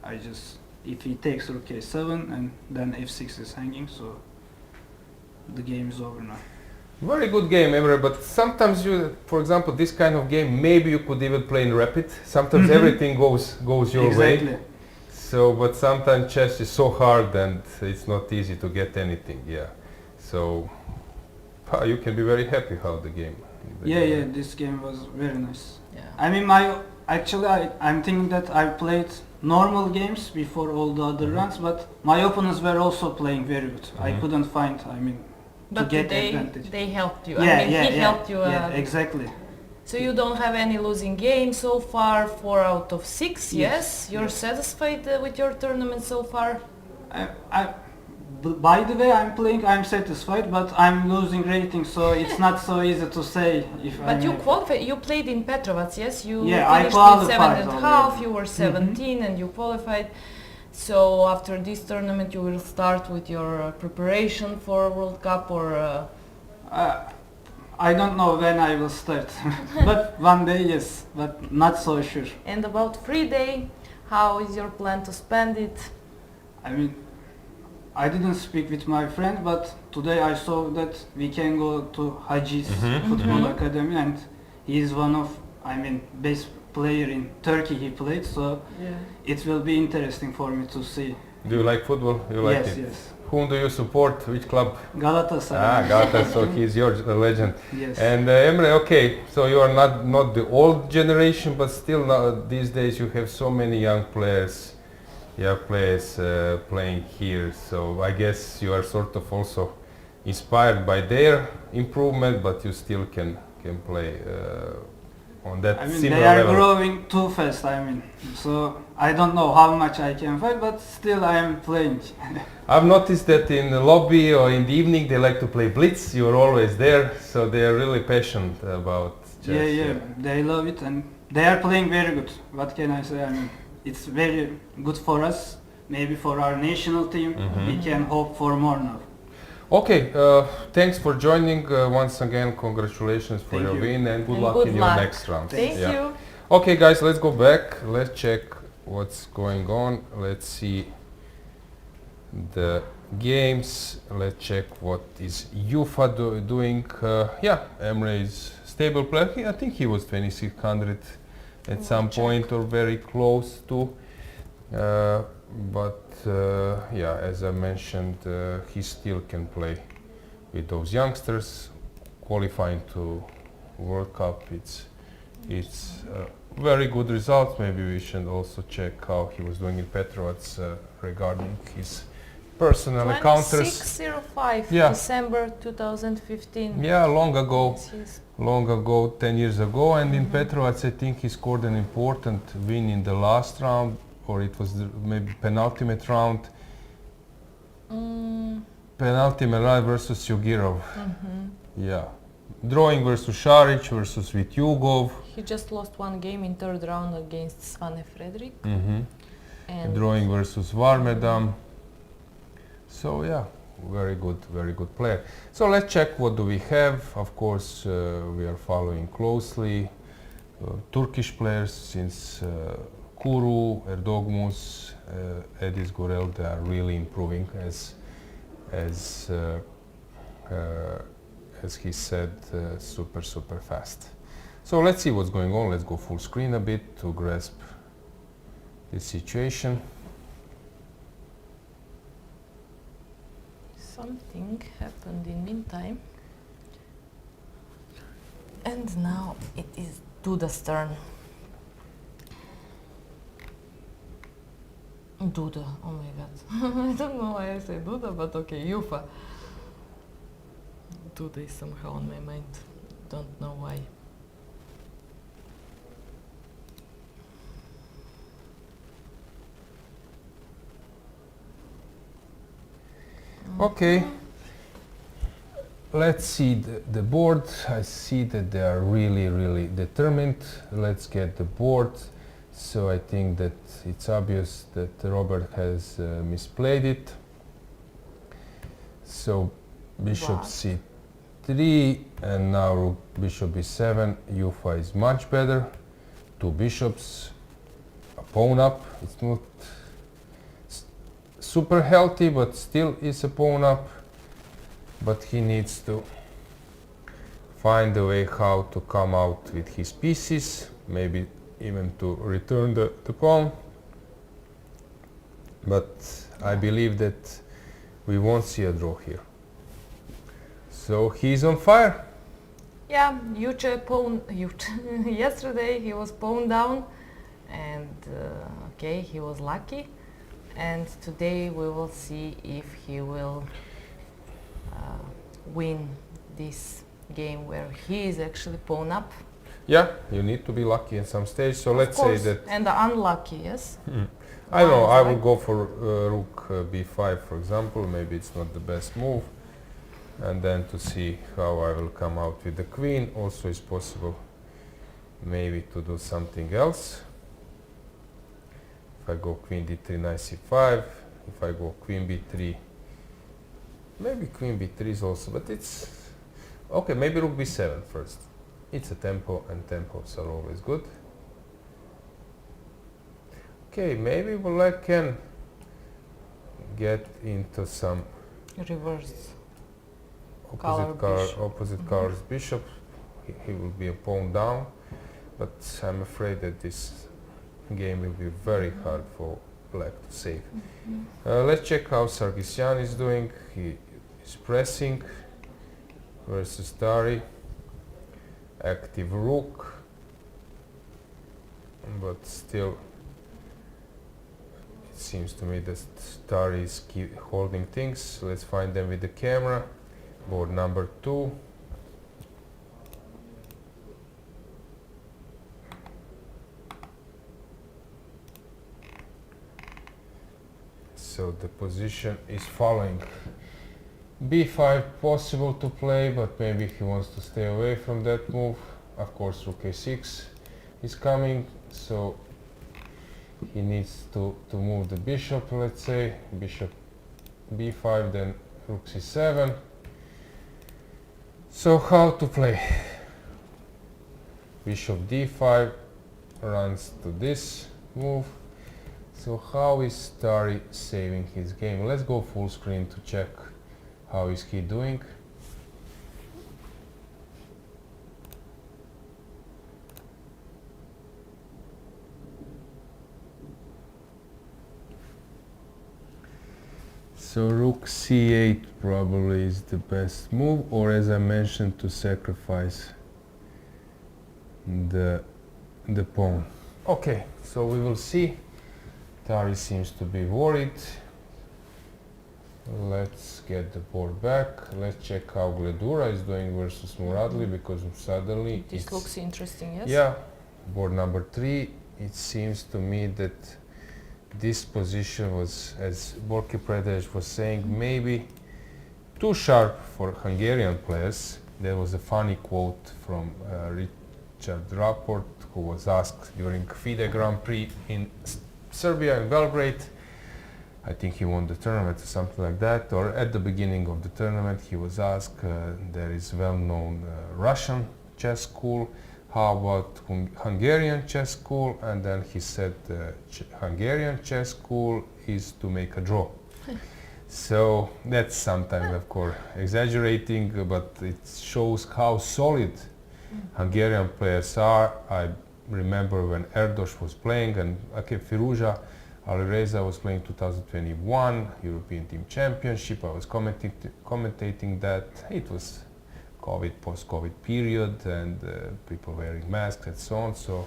I just, if he takes Rook A7, and then F6 is hanging, so the game is over now. Very good game, Emre, but sometimes you, for example, this kind of game, maybe you could even play in rapid. Sometimes everything goes your way. So, but sometimes chess is so hard and it's not easy to get anything, So, you can be very happy how the game. This game was very nice. I mean, I'm thinking that I played normal games before all the other runs, but my opponents were also playing very good. I couldn't find, but to get advantage. They helped you. He helped you. Exactly. So you don't have any losing games so far, 4 out of 6, yes? You're satisfied with your tournament so far? By the way I'm playing, I'm satisfied, but I'm losing ratings, so it's not so easy to say if But you qualified, you played in Petrovac, yes? You I finished qualified with 7.5, you were 17 and you qualified. So after this tournament you will start with your preparation for World Cup, or... I don't know when I will start, but one day yes, but not so sure. And about free day, how is your plan to spend it? I mean, I didn't speak with my friend, but today I saw that we can go to Haji's football academy, and he is one of, best player in Turkey he played, so it will be interesting for me to see. Do you like football? You like it? Yes. Whom do you support? Which club? Galatasaray. Galatasaray, so he's your legend. Yes. And Emre, okay, so you are not the old generation, but still these days you have so many young players playing here, so I guess you are sort of also inspired by their improvement, but you still can play on that similar they are level. growing too fast, so I don't know how much I can fight, but still I am playing. I've noticed that in the lobby or in the evening they like to play blitz. You're always there, so they are really passionate about chess. They love it and they are playing very good. What can I say? It's very good for us, maybe for our national team. We can hope for more now. Okay, thanks for joining once again. Congratulations for your win and good luck in your next round. Thank you. Okay guys, let's go back. Let's check what's going on. Let's see the games. Let's check what is UFA doing. Emre is stable player. I think he was 2600 at some point or very close to. As I mentioned, he still can play with those youngsters. Qualifying to World Cup, it's very good results. Maybe we should also check how he was doing in Petrovac regarding his personal encounters. 2605, December 2015. Yeah, long ago, 10 years ago, and in Petrovac I think he scored an important win in the last round, or it was maybe penultimate round. Penultimate round versus Yugirov. Drawing versus Šarić versus Vityugov. He just lost one game in third round against Svane Fredrik. And Drawing versus Varmedam. So yeah, very good player. So let's check what do we have. Of course, we are following closely Turkish players since Kuru, Erdogmus, Edis Gorel, they are really improving as he said, super fast. So let's see what's going on. Let's go full screen a bit to grasp the situation. something happened in meantime. And now it is Duda's turn. Duda, oh my god. I don't know why I say Duda, but okay, Yufa. Duda is somehow on my mind. Don't know why. Okay, let's see the board. I see that they are really determined. Let's get the board. So I think that it's obvious that Robert has misplayed it. So bishop c3 and now rook bishop b7. Yufa is much better. Two bishops, a pawn up. It's not super healthy, but still is a pawn up. But he needs to find a way how to come out with his pieces, maybe even to return the pawn. But I believe that we won't see a draw here. So he's on fire. Yeah, yesterday he was pawn down, and okay, he was lucky. And today we will see if he will win this game where he is actually pawn up. Yeah, you need to be lucky at some stage. So let's say that. And unlucky, yes. I don't know. I will go for rook b5, for example. Maybe it's not the best move, and then to see how I will come out with the queen. Also, is possible maybe to do something else. If I go queen d3, knight c5, if I go queen b3, maybe queen b3 is also, but it's okay, maybe rook b7 first. It's a tempo, and tempos are always good. Okay, maybe I can get into some reverse opposite color's bishop. He will be a pawn down, but I'm afraid that this game will be very hard for black to save. Let's check how Sargsyan is doing. He is pressing versus Tari. Active rook, but still it seems to me that Tari is holding things. Let's find them with the camera. Board number 2. So the position is following. b5 possible to play, but maybe he wants to stay away from that move. Of course, rook a6 is coming, so he needs to move the bishop, let's say. Bishop b5, then rook c7. So how to play? Bishop d5 runs to this move. So how is Tari saving his game? Let's go full screen to check how is he doing. So rook c8 probably is the best move, or as I mentioned, to sacrifice the pawn. Okay, so we will see. Tari seems to be worried. Let's get the board back. Let's check how Gledura is doing versus Muradli, because suddenly this looks interesting, yes? Yeah, board number 3. It seems to me that this position was, as Borki Predej was saying, maybe too sharp for Hungarian players. there was a funny quote from Richard Rapport, who was asked during FIDE Grand Prix in Serbia in Belgrade. I think he won the tournament or something like that, or at the beginning of the tournament he was asked, there is well-known Russian chess school, how about Hungarian chess school? And then he said Hungarian chess school is to make a draw. So that's sometimes of course exaggerating, but it shows how solid Hungarian players are. I remember when Erdos was playing and Firuza Alireza was playing 2021 European Team Championship. I was commentating that. It was COVID, post-COVID period, and people wearing masks and so on. So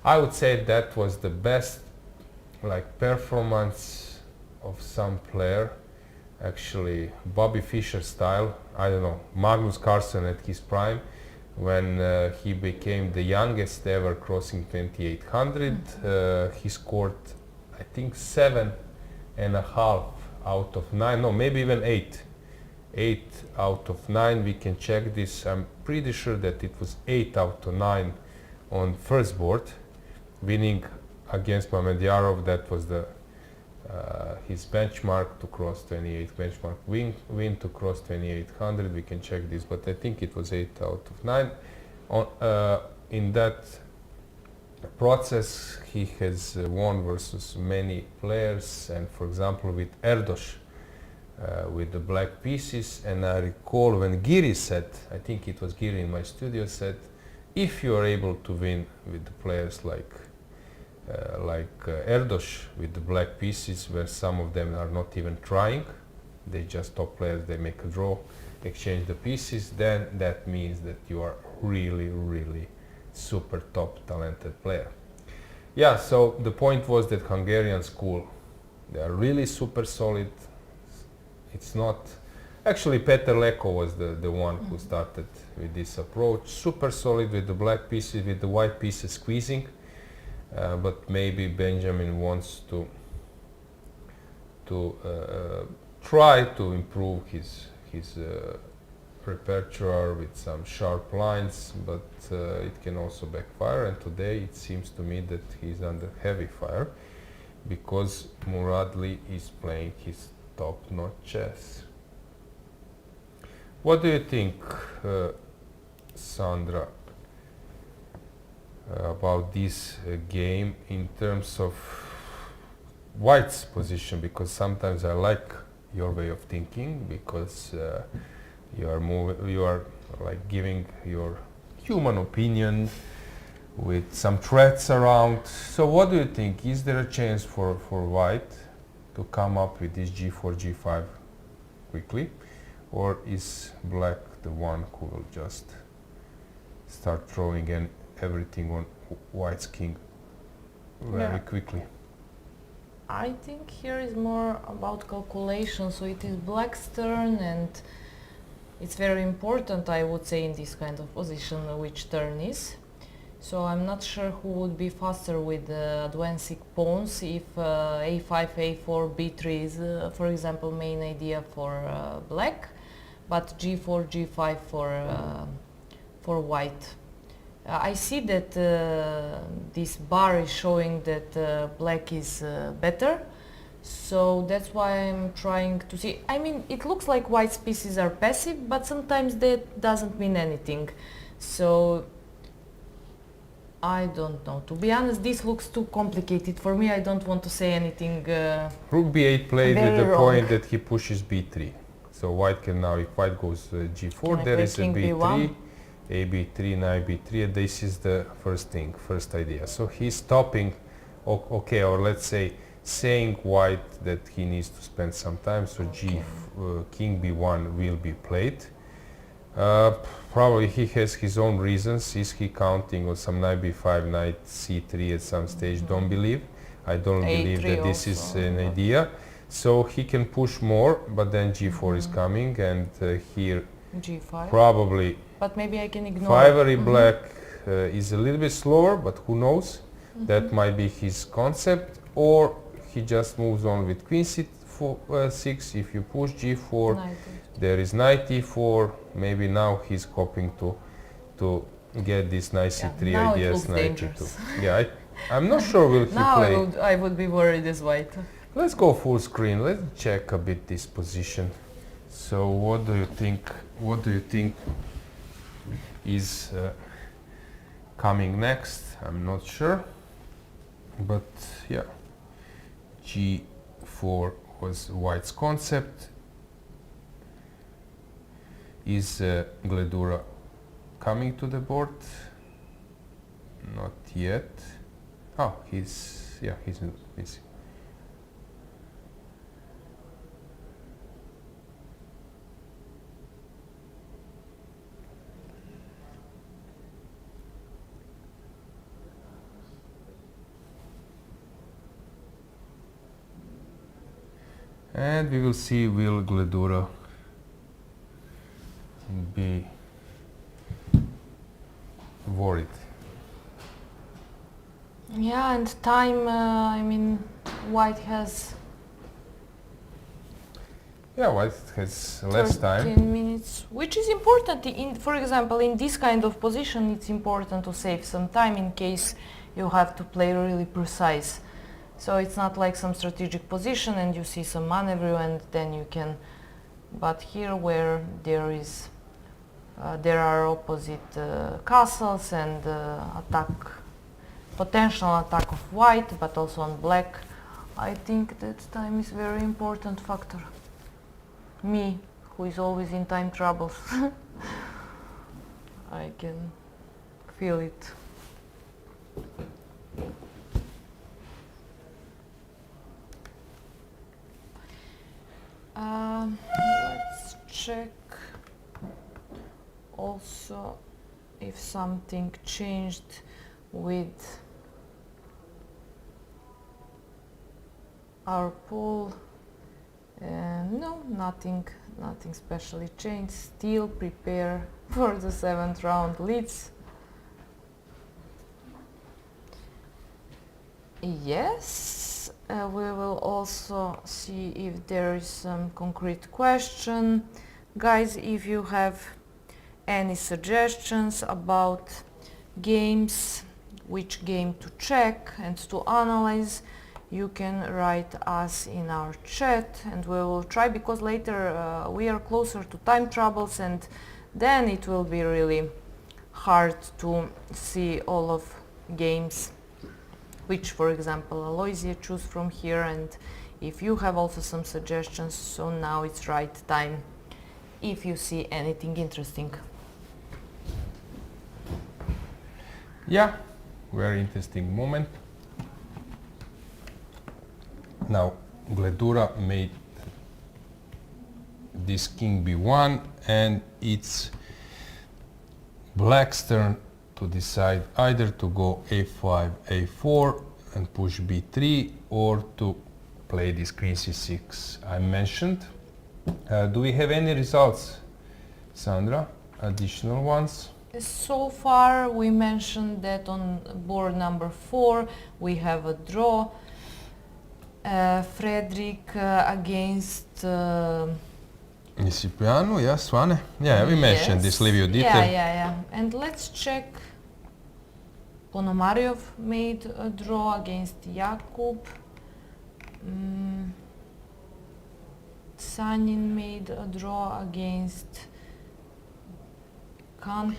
I would say that was the best performance of some player. Actually, Bobby Fischer style, I don't know, Magnus Carlsen at his prime, when he became the youngest ever crossing 2800, he scored, I think, 7.5 out of 9, no, maybe even 8. 8 out of 9, we can check this. I'm pretty sure that it was 8 out of 9 on first board, winning against Mamedyarov. That was the his benchmark to cross 28, benchmark win to cross 2800. We can check this, but I think it was 8 out of 9. In that process, he has won versus many players, and for example with Erdos, with the black pieces. And I recall when Giri said, I think it was Giri in my studio, said, if you are able to win with the players like Erdos with the black pieces, where some of them are not even trying, they just top players, they make a draw, exchange the pieces, then that means that you are really, really super top talented player. Yeah, so the point was that Hungarian school, they are really super solid. It's not, actually Peter Leko was the one who started with this approach, super solid with the black pieces, with the white pieces squeezing, but maybe Benjamin wants to try to improve his repertoire with some sharp lines, but it can also backfire, and today it seems to me that he's under heavy fire because Muradli is playing his top-notch chess. What do you think, Sandra, about this game in terms of White's position? Because sometimes I like your way of thinking, because you are like giving your human opinion with some threats around. So what do you think? Is there a chance for White to come up with this g4, g5 quickly, or is Black the one who will just start throwing everything on White's king very quickly? I think here is more about calculation, so it is Black's turn, and it's very important, I would say, in this kind of position which turn is. So I'm not sure who would be faster with advancing pawns if a5, a4, b3 is, for example, main idea for Black, but g4, g5 for White. I see that this bar is showing that Black is better, so that's why I'm trying to see. I mean, it looks like White's pieces are passive, but sometimes that doesn't mean anything. So I don't know. To be honest, this looks too complicated for me. I don't want to say anything Rook b8 played with the wrong. point that he pushes b3. So White can now, if White goes g4, there is a b3, a b3, knight b3, and this is the first idea. So he's stopping, okay, or let's say saying White that he needs to spend some time, so king b1 will be played. Probably he has his own reasons. Is he counting on some knight b5, knight c3 at some stage? Don't believe. I don't believe that this is an idea. So he can push more, but then g4 is coming, and here g5 probably. But maybe I can ignore. Ivory Black is a little bit slower, but who knows? That might be his concept, or he just moves on with queen c4, 6, if you push g4, Knight. there is knight e4. Maybe now he's hoping to get this knight c3 now it ideas, looks knight dangerous. e2. Yeah, I'm not sure will he Now play. I would be worried as white. Let's go full screen. Let's check a bit this position. So what do you think? What do you think is coming next? I'm not sure, but yeah, g4 was white's concept. Is Gledura coming to the board? Not yet. Oh, he's missing. And we will see, will Gledura be worried? Yeah, and time, I mean, white has White has less 13 time. minutes, which is important. For example, in this kind of position, it's important to save some time in case you have to play really precise. So it's not like some strategic position and you see some maneuver and then you can. But here, where there are opposite castles and potential attack of white, but also on black, I think that time is very important factor. Me, who is always in time troubles, I can feel it. Let's check also if something changed with our pool. No, nothing specially changed. Still prepare for the 7th round leads. Yes, we will also see if there is some concrete question. Guys, if you have any suggestions about games, which game to check and to analyze, you can write us in our chat and we will try, because later we are closer to time troubles and then it will be really hard to see all of games which, for example, Alojzije choose from here, and if you have also some suggestions, so now it's right time if you see anything interesting. Yeah, very interesting moment. Now Gledura made this king b1 and it's black's turn to decide either to go a5, a4 and push b3 or to play this queen c6 I mentioned. Do we have any results, Sandra? Additional ones? So far we mentioned that on board number 4 we have a draw. Frederick against Cipriano, yeah, Swane. Yeah, we mentioned this Livio detail. Yeah. And let's check. Ponomariov made a draw against Jakub. Sanin made a draw against Kantor.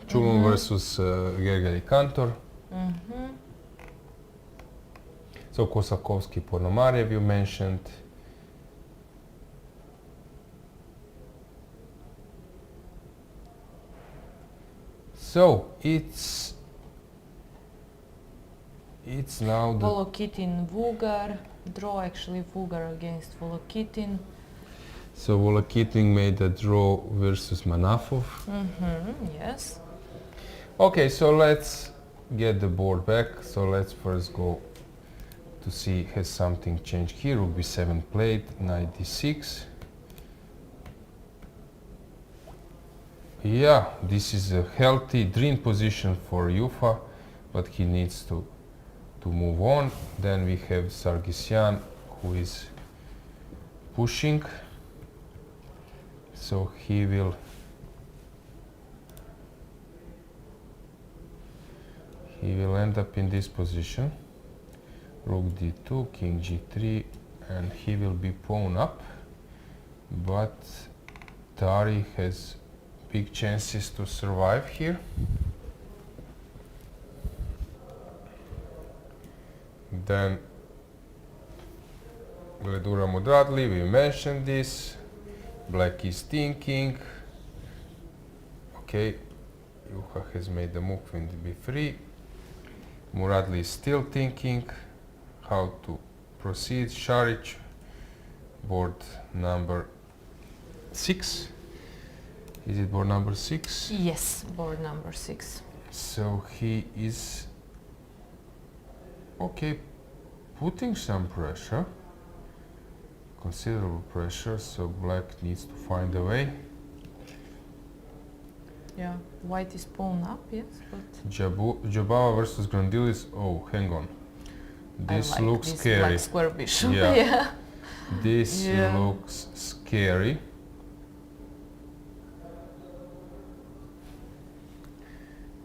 Chulun versus Gergely Kantor. So Kosakovsky, Ponomarev you mentioned. So it's now the Volokitin Vugar draw, actually Vugar against Volokitin. So Volokitin made a draw versus Manafov. Yes. Okay, so let's get the board back. So let's first go to see has something changed here. Rook b7 played, knight d6. Yeah, this is a healthy dream position for Yufa, but he needs to move on. Then we have Sargsyan who is pushing. So he will end up in this position. Rook d2, king g3, and he will be pawn up, but Tari has big chances to survive here. Then Gledura Muradli, we mentioned this. Black is thinking. Okay, Juha has made the move in b3. Muradli is still thinking how to proceed. Šarić, board number 6. Is it board number 6? Yes, board number 6. So he is putting some pressure, considerable pressure, so black needs to find a way. Yeah, white is pawn up, yes, but... Jabava versus Grandilis, oh, hang on. This I like looks this scary. black square bishop, Yeah. yeah. This looks scary.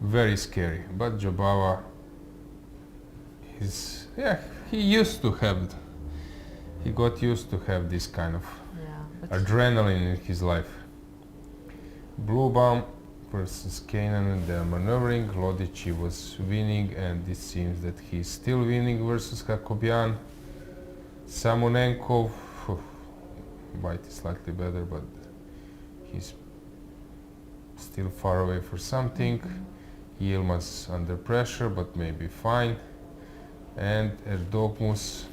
Very scary, but Jabava is, he got used to have this kind of adrenaline in his life. Blue Bomb versus Kanan, they are maneuvering. Lodici was winning, and it seems that he's still winning versus Hakobian. Samonenkov, white is slightly better, but he's still far away for something. Yilmaz under pressure, but maybe fine. And Erdogmus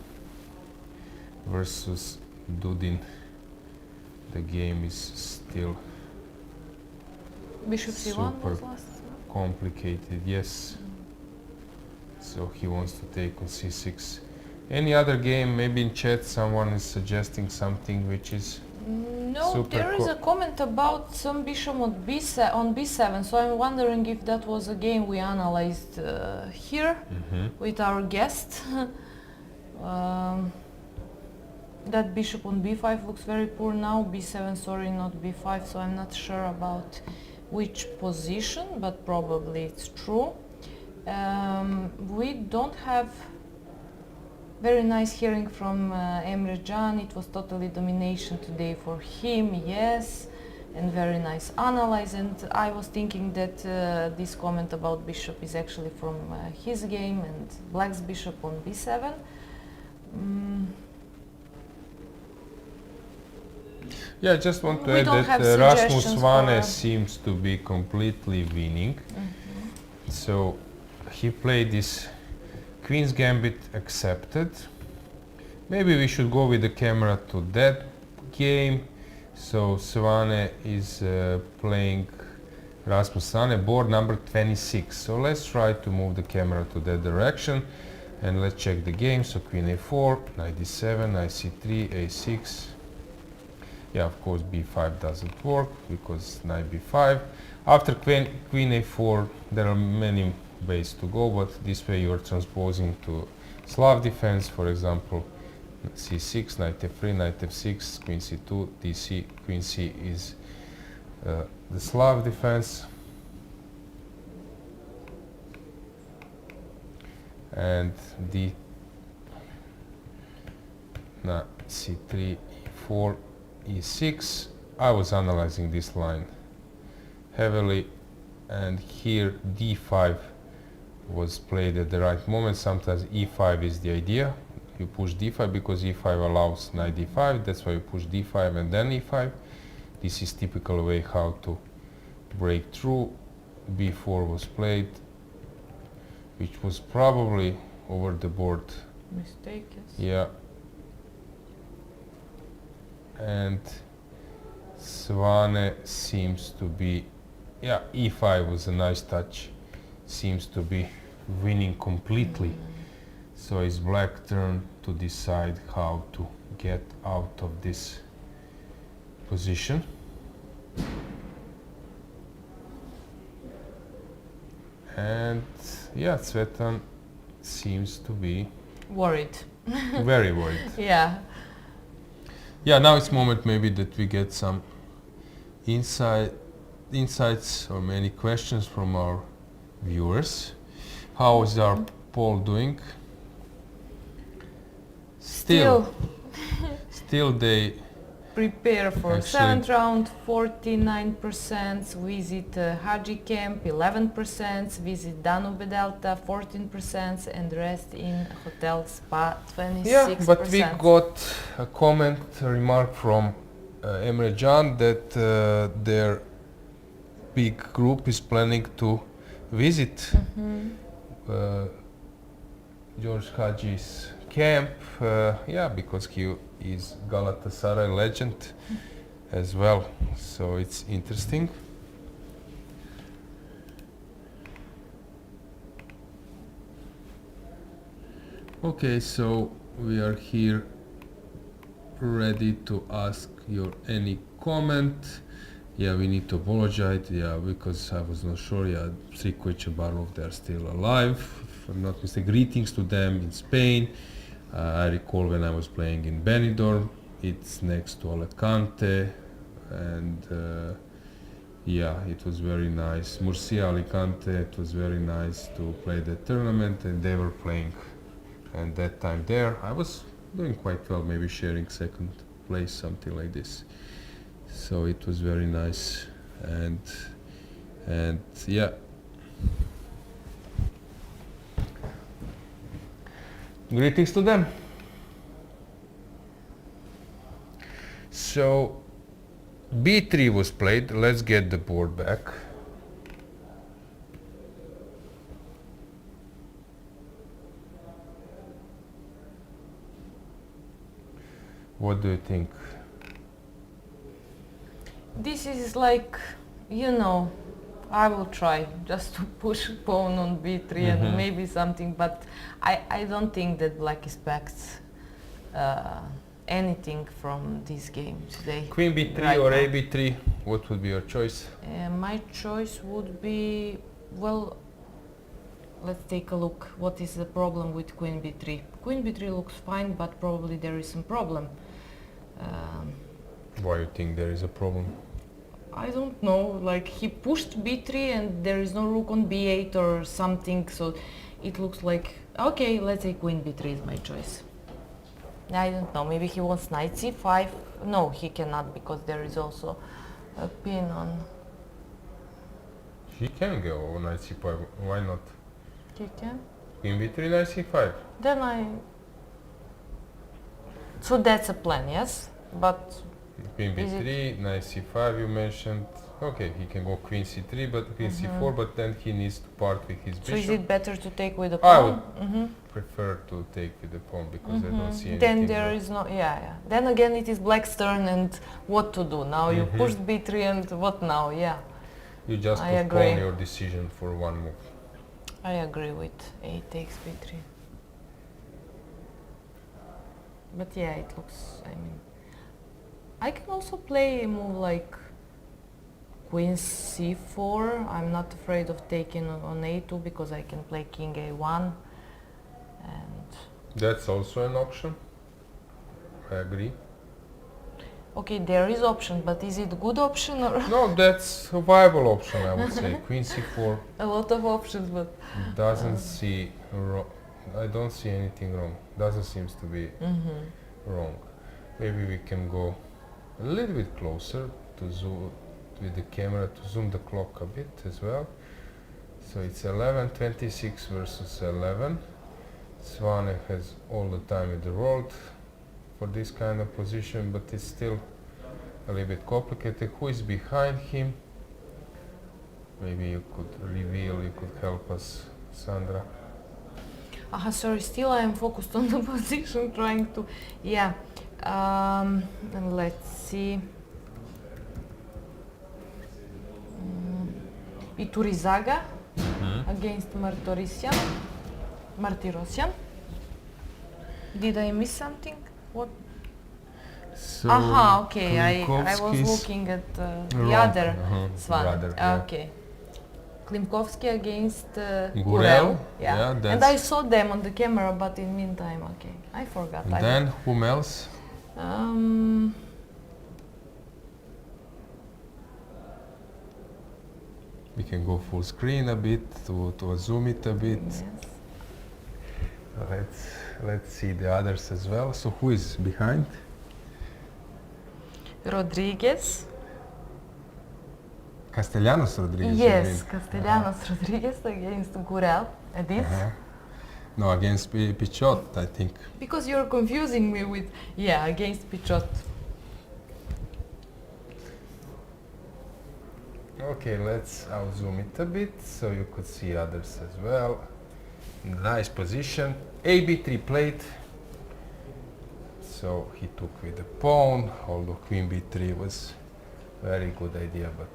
versus Dudin. The game is still Bishop c1 was last. Complicated, yes. So he wants to take on c6. Any other game? Maybe in chat someone is suggesting something which is no, there is a comment about some bishop on b7, so I'm wondering if that was a game we analyzed here with our guest. That bishop on b5 looks very poor now, b7, sorry, not b5, so I'm not sure about which position, but probably it's true. We don't have very nice hearing from Emre Can. It was totally domination today for him, yes, and very nice analyze. And I was thinking that this comment about bishop is actually from his game and black's bishop on b7. Yeah, I just want to add that Rasmus Vane seems to be completely winning. So he played this Queen's Gambit accepted. Maybe we should go with the camera to that game. So Svane is playing Rasmus Vane, board number 26. So let's try to move the camera to that direction and let's check the game. So Queen a4, knight d7, knight c3, a6. Yeah, of course b5 doesn't work because knight b5. After queen a4 there are many ways to go, but this way you are transposing to Slav defense, for example c6, knight f3, knight f6, queen c2, dc, queen c is the Slav defense, and d c3, e4, e6. I was analyzing this line heavily, and here d5 was played at the right moment. Sometimes e5 is the idea. You push d5 because e5 allows knight d5, that's why you push d5 and then e5. This is typical way how to break through. b4 was played, which was probably over the board mistake, yes. Yeah. And Svane seems to be, yeah, e5 was a nice touch, seems to be winning completely. So it's black turn to decide how to get out of this position. And yeah, Cvetan seems to be worried. Very worried. Yeah. Yeah, now it's moment maybe that we get some insights or many questions from our viewers. How is our poll doing? Still they Prepare for actually 7th round, 49%, visit Haji Camp, 11%, visit Danube Delta, 14%, and rest in hotel spa, 26%. Yeah, but we got a comment, a remark from Emre Can that their big group is planning to visit George Haji's camp, because he is Galatasaray legend as well, so it's interesting. Okay, so we are here ready to ask your any comment. Yeah, we need to apologize, because I was not sure. Strikovic and Barlov, they are still alive, if I'm not mistaken. Greetings to them in Spain. I recall when I was playing in Benidorm, it's next to Alicante, and it was very nice. Murcia, Alicante, it was very nice to play the tournament, and they were playing. And that time there, I was doing quite well, maybe sharing second place, something like this. So it was very nice, and yeah. Greetings to them. So B3 was played. Let's get the board back. What do you think? This is like, I will try just to push pawn on b3 and maybe something, but I don't think that black expects anything from this game today. Queen b3 right or now. a b3, what would be your choice? My choice would be, well, let's take a look. What is the problem with queen b3? Queen b3 looks fine, but probably there is some problem. Why do you think there is a problem? I don't know, like he pushed b3 and there is no rook on b8 or something, so it looks like, okay, let's say queen b3 is my choice. I don't know, maybe he wants knight c5. No, he cannot, because there is also a pin on. He can go knight c5, why not? He can? Queen b3, knight c5. Then so that's a plan, yes? But Queen b3, knight c5 you mentioned. Okay, he can go queen c3, but queen c4, but then he needs to part with his bishop. So is it better to take with the pawn? I would prefer to take with the pawn, because I don't see anything. Then there is no, Then again it is black's turn, and what to do? Now you pushed b3 and what now? You just postpone your decision for one move. I agree with a takes b3. But it looks, I can also play a move like queen c4. I'm not afraid of taking on a2 because I can play king a1. And that's also an option. I agree. Okay, there is option, but is it good option or? No, that's a viable option, I would say. Queen c4. A lot of options, but doesn't see I don't see anything wrong. Doesn't seem to be wrong. Maybe we can go a little bit closer to zoom with the camera to zoom the clock a bit as well. So it's 11:26 versus 11. Svane has all the time in the world for this kind of position, but it's still a little bit complicated. Who is behind him? Maybe you could reveal, you could help us, Sandra. Sorry, still I am focused on the position, trying to, and let's see. Iturizaga against Martirosyan. Did I miss something? What? So okay, I was looking at the other Svan. Okay. Klimkovsky against Gurel. Yeah, and I saw them on the camera, but in meantime, okay, I forgot. And then whom else? We can go full screen a bit to zoom it a bit. Yes. Let's see the others as well. So who is behind? Rodriguez. Castellanos Rodriguez. Yes, Castellanos Rodriguez against Gurel. Edith. No, against Pichot, I think. Because you're confusing me with, yeah, against Pichot. Okay, let's zoom it a bit so you could see others as well. Nice position. AB3 played. So he took with the pawn, although Queen B3 was very good idea, but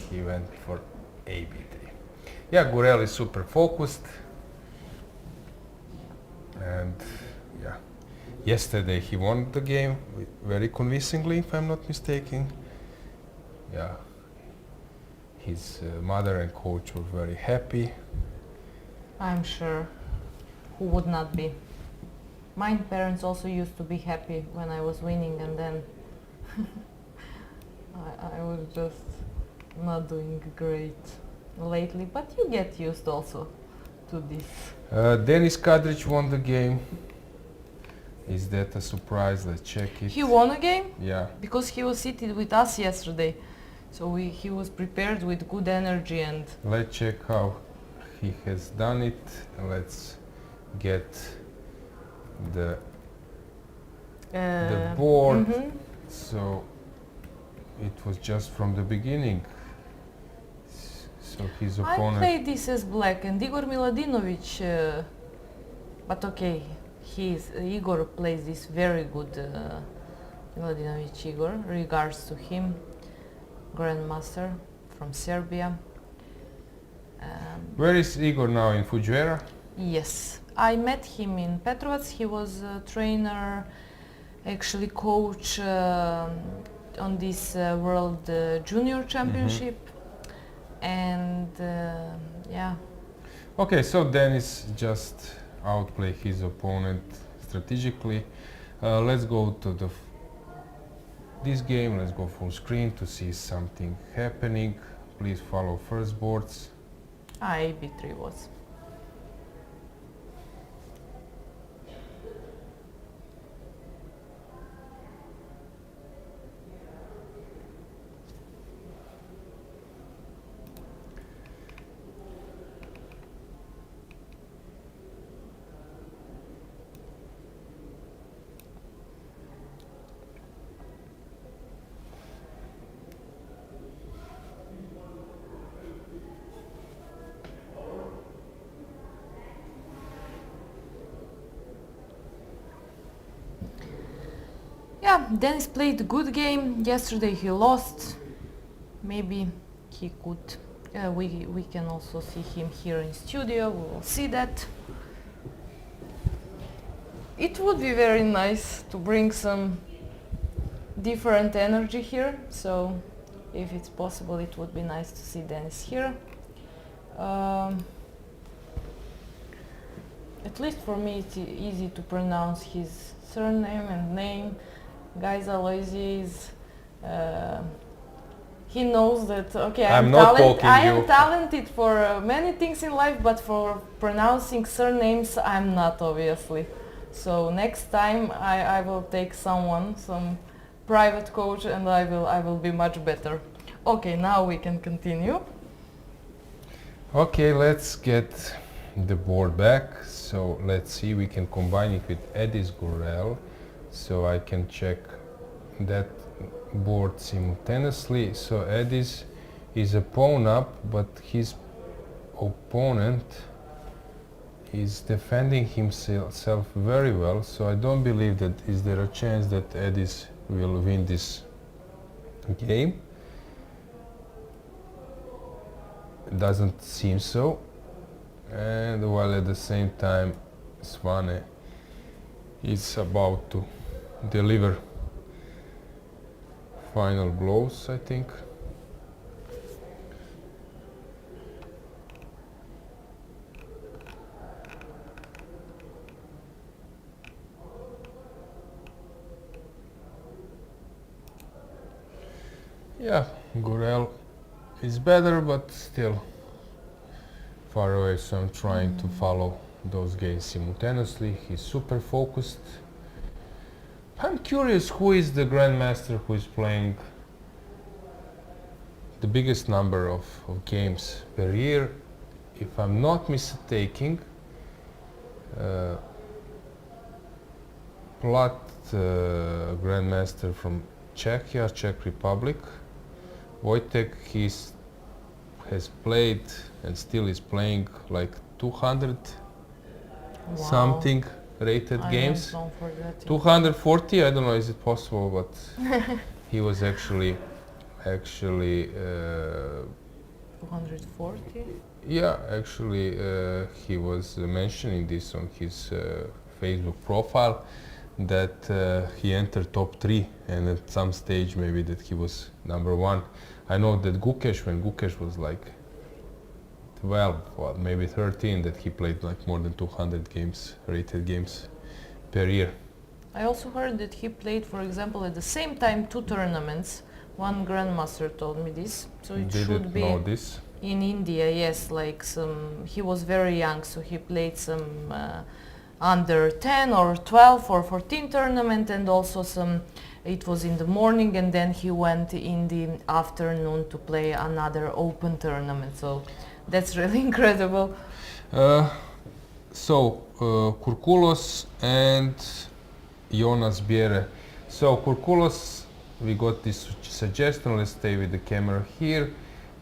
he went for AB3. Yeah, Gurel is super focused. And yeah, yesterday he won the game very convincingly, if I'm not mistaken. Yeah, his mother and coach were very happy. I'm sure. Who would not be? My parents also used to be happy when I was winning, and then I was just not doing great lately, but you get used also to this. Denis Kadric won the game. Is that a surprise? Let's check it. He won a game? Yeah. Because he was seated with us yesterday. So he was prepared with good energy and... Let's check how he has done it. Let's get the board. So it was just from the beginning. So his opponent... I played this as black and Igor Miladinovic, but okay, Igor plays this very good, Miladinovic Igor, regards to him, Grandmaster from Serbia. Where is Igor now, in Fujuera? Yes, I met him in Petrovac. He was a trainer, actually coach on this World Junior Championship. And yeah. Okay, so Denis just outplayed his opponent strategically. Let's go to this game. Let's go full screen to see something happening. Please follow first boards. AB3 was. Yeah, Denis played a good game. Yesterday he lost. Maybe he could. We can also see him here in studio. We will see that. It would be very nice to bring some different energy here. So, if it's possible, it would be nice to see Denis here. At least for me, it's easy to pronounce his surname and name. Guys, Alojzije is, he knows that, okay, I am talented for many things in life, but for pronouncing surnames, I'm not, obviously. So next time I will take some private coach, and I will be much better. Okay, now we can continue. Okay, let's get the board back. So let's see, we can combine it with Edis Gurel. So I can check that board simultaneously. So Edis is a pawn up, but his opponent is defending himself very well. So I don't believe that is there a chance that Edis will win this game. It doesn't seem so. And while at the same time Svane is about to deliver final blows, I think. Yeah, Gurel is better, but still far away, so I'm trying to follow those games simultaneously. He's super focused. I'm curious who is the Grandmaster who is playing the biggest number of games per year. If I'm not mistaken, Plat, Grandmaster from Czechia, Czech Republic. Wojtek, has played and still is playing like 200 something rated games. 240, I don't know, is it possible, but he was actually 240? Yeah, actually he was mentioning this on his Facebook profile, that he entered top 3 and at some stage maybe that he was number 1. I know that Djukic, when Djukic was like 12 or maybe 13, that he played like more than 200 games, rated games per year. I also heard that he played, for example, at the same time 2 tournaments. One Grandmaster told me this, so it should be know this? In India, yes, like he was very young, so he played some under 10 or 12 or 14 tournament, and also it was in the morning, and then he went in the afternoon to play another open tournament, so that's really incredible. Kurkulos and Jonas Biere. So Kurkulos, we got this suggestion, let's stay with the camera here,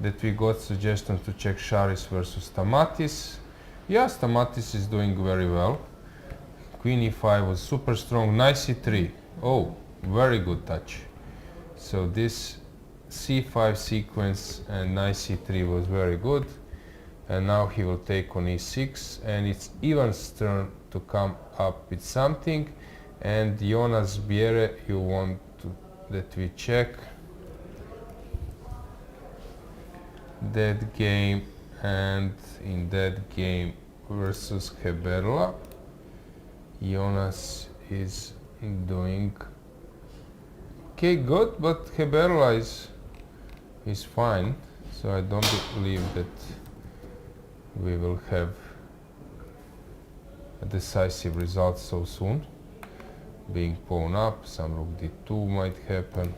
that we got suggestion to check Sharis versus Stamatis. Yeah, Stamatis is doing very well. Queen e5 was super strong, knight c3. Oh, very good touch. So this c5 sequence and knight c3 was very good. And now he will take on e6, and it's Ivan's turn to come up with something. And Jonas Biere, you want that we check that game, and in that game versus Heberla, Jonas is doing okay, good, but Heberla is fine, so I don't believe that we will have a decisive result so soon. Being pawn up, some rook d2 might happen,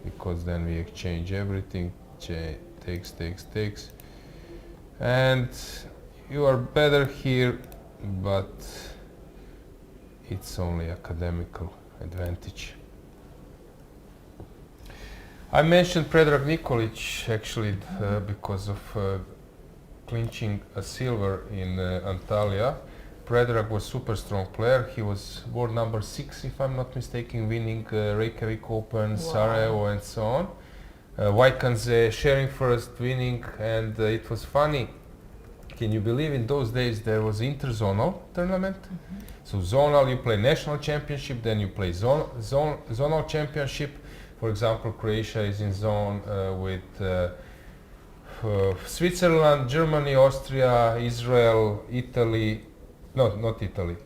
because then we exchange everything. Takes, and you are better here, but it's only academical advantage. I mentioned Predrag Nikolic actually because of clinching a silver in Antalya. Predrag was super strong player. He was world number 6, if I'm not mistaken, winning Reykjavik Open, Sarajevo, and so on. Vaikanze sharing first, winning, and it was funny. Can you believe in those days there was interzonal tournament? So zonal, you play national championship, then you play zonal championship. For example, Croatia is in zone with Switzerland, Germany, Austria, Israel, Italy. No, not Italy.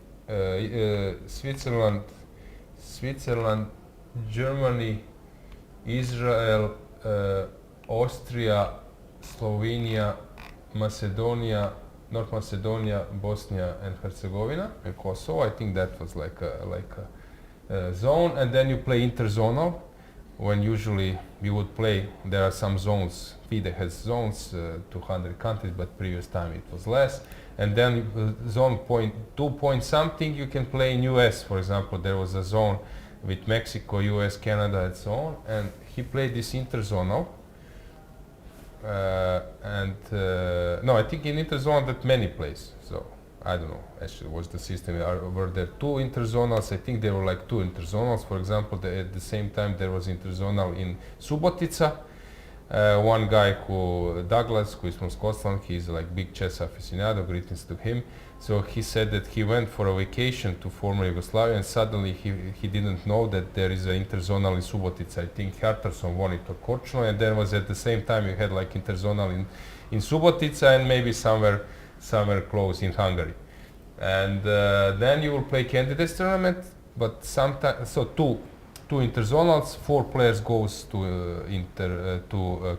Switzerland, Germany, Israel, Austria, Slovenia, Macedonia, North Macedonia, Bosnia and Herzegovina, and Kosovo. I think that was like a zone, and then you play interzonal. When usually you would play, there are some zones. FIDE has zones, 200 countries, but previous time it was less. And then zone 2 point something you can play in US. For example, there was a zone with Mexico, US, Canada, and so on. And he played this interzonal. No, I think in interzonal that many plays. So I don't know. Actually, what's the system? Were there 2 interzonals? I think there were like 2 interzonals. For example, at the same time there was interzonal in Subotica. One guy Douglas, who is from Scotland, he's like big chess aficionado, greetings to him. So he said that he went for a vacation to former Yugoslavia, and suddenly he didn't know that there is an interzonal in Subotica. I think Hartarson won it or Korčula, and then was at the same time you had like interzonal in Subotica and maybe somewhere close in Hungary. And then you will play candidates tournament, but sometimes, so two two interzonals, 4 players goes to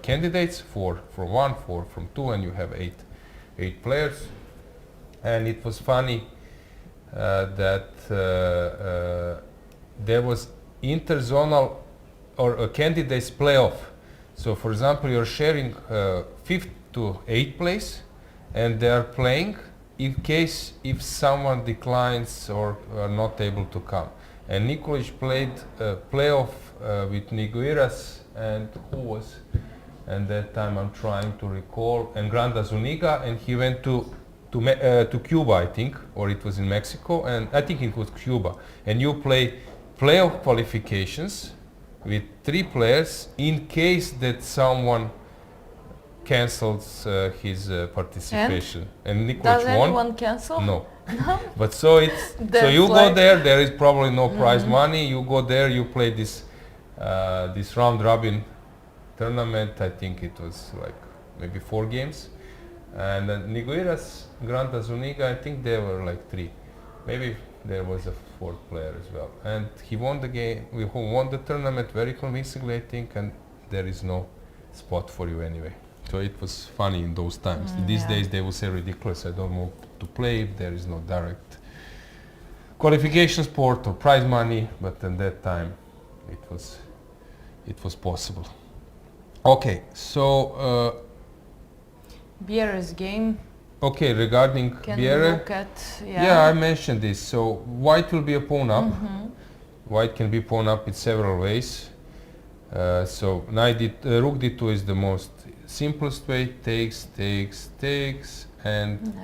candidates, 4 from 1, 4 from 2, and you have 8 players. And it was funny that there was interzonal or a candidates playoff. So for example, you're sharing 5th to 8th place, and they are playing in case if someone declines or are not able to come. And Nikolic played a playoff with Niguiras, and who was? And that time I'm trying to recall, and Granda Zuniga, and he went to Cuba, I think, or it was in Mexico, and I think it was Cuba. And you play playoff qualifications with 3 players in case that someone cancels his participation. And Nikolic does won. anyone cancel? No. But so it's so you go there is probably no prize money. You go there, you play this this round robin tournament. I think it was like maybe 4 games. And Niguiras, Granda Zuniga, I think they were like 3. Maybe there was a 4th player as well. And he won the game. We won the tournament very convincingly, I think, and there is no spot for you anyway. So it was funny in those times. These days they will say ridiculous, I don't want to play if there is no direct qualification sport or prize money, but at that time it was possible. Okay, so Biere's game. Okay, regarding Can Biere, look at, yeah, I mentioned this. So white will be a pawn up. White can be pawn up in several ways. So rook d2 is the most simplest way. Takes, and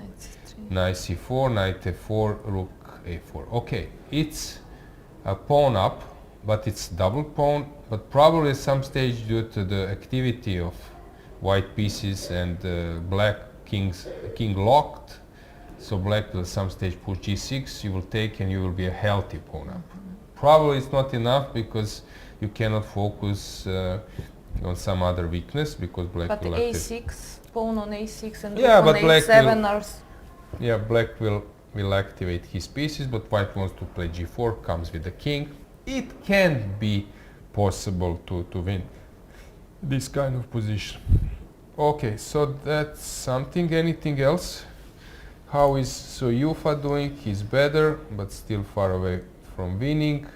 knight c4, knight f4, rook a4. Okay, it's a pawn up, but it's double pawn. But probably at some stage, due to the activity of white pieces and king locked, so black will at some stage push g6. You will take, and you will be a healthy pawn up. Probably it's not enough because you cannot focus on some other weakness because black but will a6, pawn on a6 and yeah, on but a7 are... Yeah, black will activate his pieces, but white wants to play g4, comes with the king. It can be possible to win this kind of position. Okay, so that's something. Anything else? How is Soyufa doing? He's better, but still far away from winning.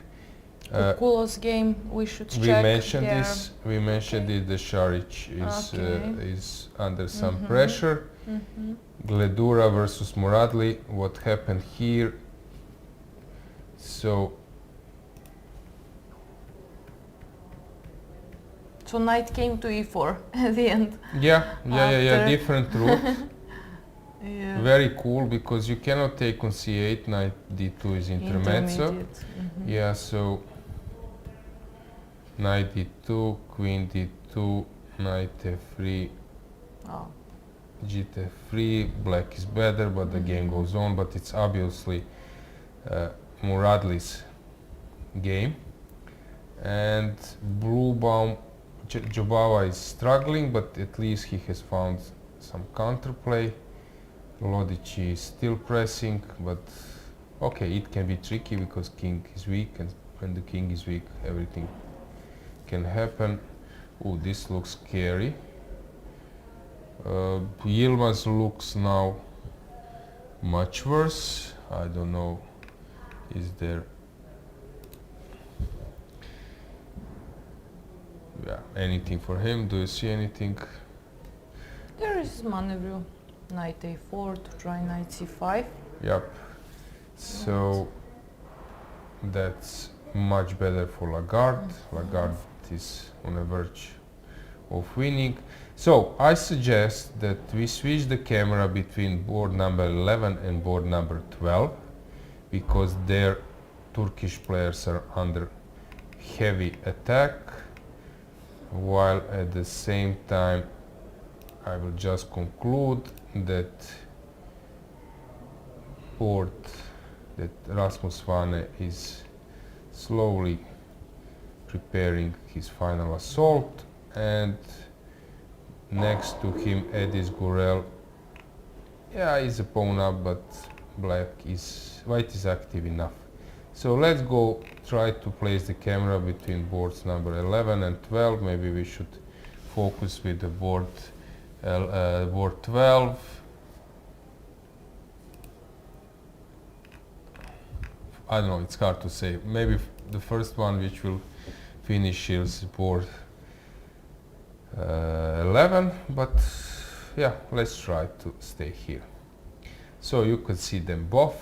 Kukulo's game, we should check. We mentioned this. We mentioned it. The Šarić is under some pressure. Gledura versus Muradli. What happened here? So knight came to e4 at the end. Yeah. Different route. Very cool because you cannot take on c8. Knight d2 is intermezzo. Yeah, so knight d2, queen d2, knight f3, g3. Black is better, but the game goes on. But it's obviously Muradli's game, and Jobava is struggling, but at least he has found some counterplay. Lodici is still pressing, but okay, it can be tricky because king is weak, and when the king is weak, everything can happen. Oh, this looks scary. Yilmaz looks now much worse. I don't know, is there anything for him? Do you see anything? There is maneuver. Knight a4 to try knight c5. Yep. So that's much better for Lagarde. Lagarde is on the verge of winning. So I suggest that we switch the camera between board number 11 and board number 12 because their Turkish players are under heavy attack, while at the same time I will just conclude that Rasmus Vane is slowly preparing his final assault, and next to him Edis Gurel, he's a pawn up, but white is active enough. So let's go try to place the camera between boards number 11 and 12. Maybe we should focus with the board 12. I don't know, it's hard to say. Maybe the first one which will finish is board 11, but yeah, let's try to stay here. So you could see them both.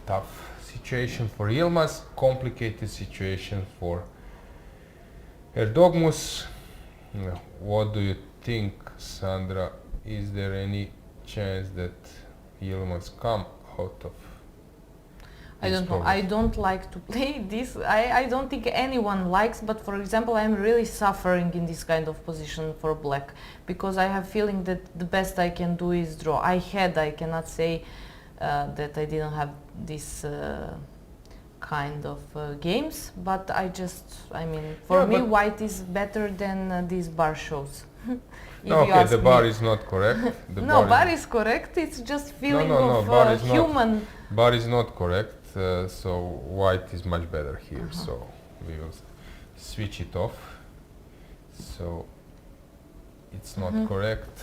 Tough situation for Yilmaz, complicated situation for Erdogmus. What do you think, Sandra? Is there any chance that Yilmaz come out of I don't know. I don't like to play this. I don't think anyone likes, but for example, I'm really suffering in this kind of position for black because I have feeling that the best I can do is draw. I cannot say that I didn't have this kind of games, but I mean, for me, white is better than these bar shows. Okay, the bar is not correct. No, bar is correct. It's just feeling of human. Bar is not correct. So white is much better here. So we will switch it off. So it's not correct.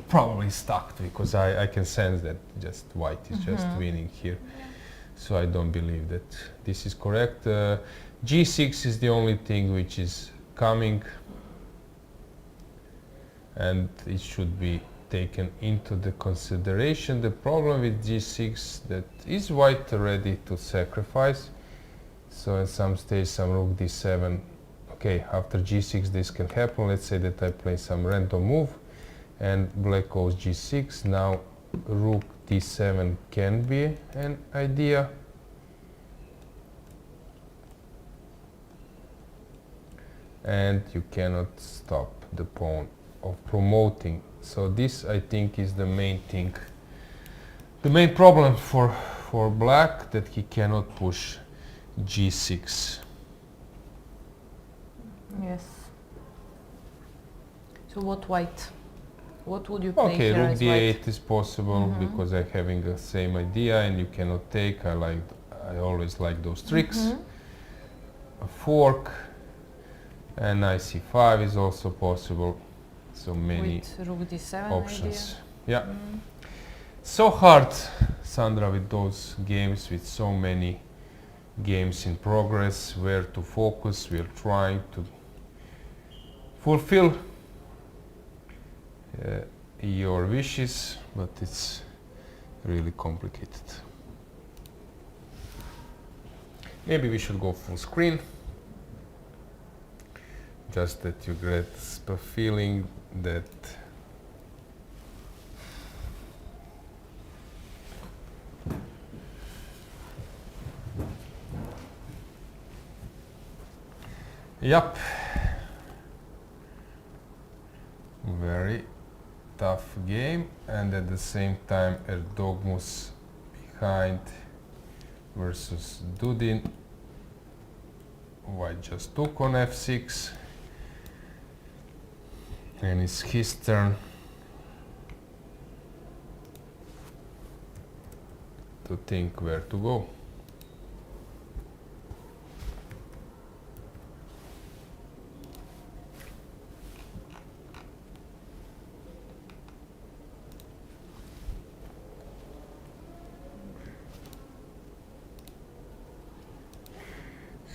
Probably stuck because I can sense that just white is just winning here. So I don't believe that this is correct. G6 is the only thing which is coming, and it should be taken into the consideration. The problem with G6 that is white ready to sacrifice. So at some stage some rook D7. Okay, after G6 this can happen. Let's say that I play some random move and black goes G6. Now rook D7 can be an idea. And you cannot stop the pawn of promoting. So this, I think, is the main thing, the main problem for black, that he cannot push G6. Yes. So what white? What would you play Okay, here rook as D8 white? is possible because I'm having the same idea, and you cannot take. I always like those tricks. A fork, and knight C5 is also possible. So many with rook D7 options. idea. Yeah. So hard, Sandra, with those games, with so many games in progress, where to focus. We're trying to fulfill your wishes, but it's really complicated. Maybe we should go full screen, just that you get the feeling that yep, very tough game, and at the same time Erdogmus behind versus Dudin. White just took on F6, and it's his turn to think where to go.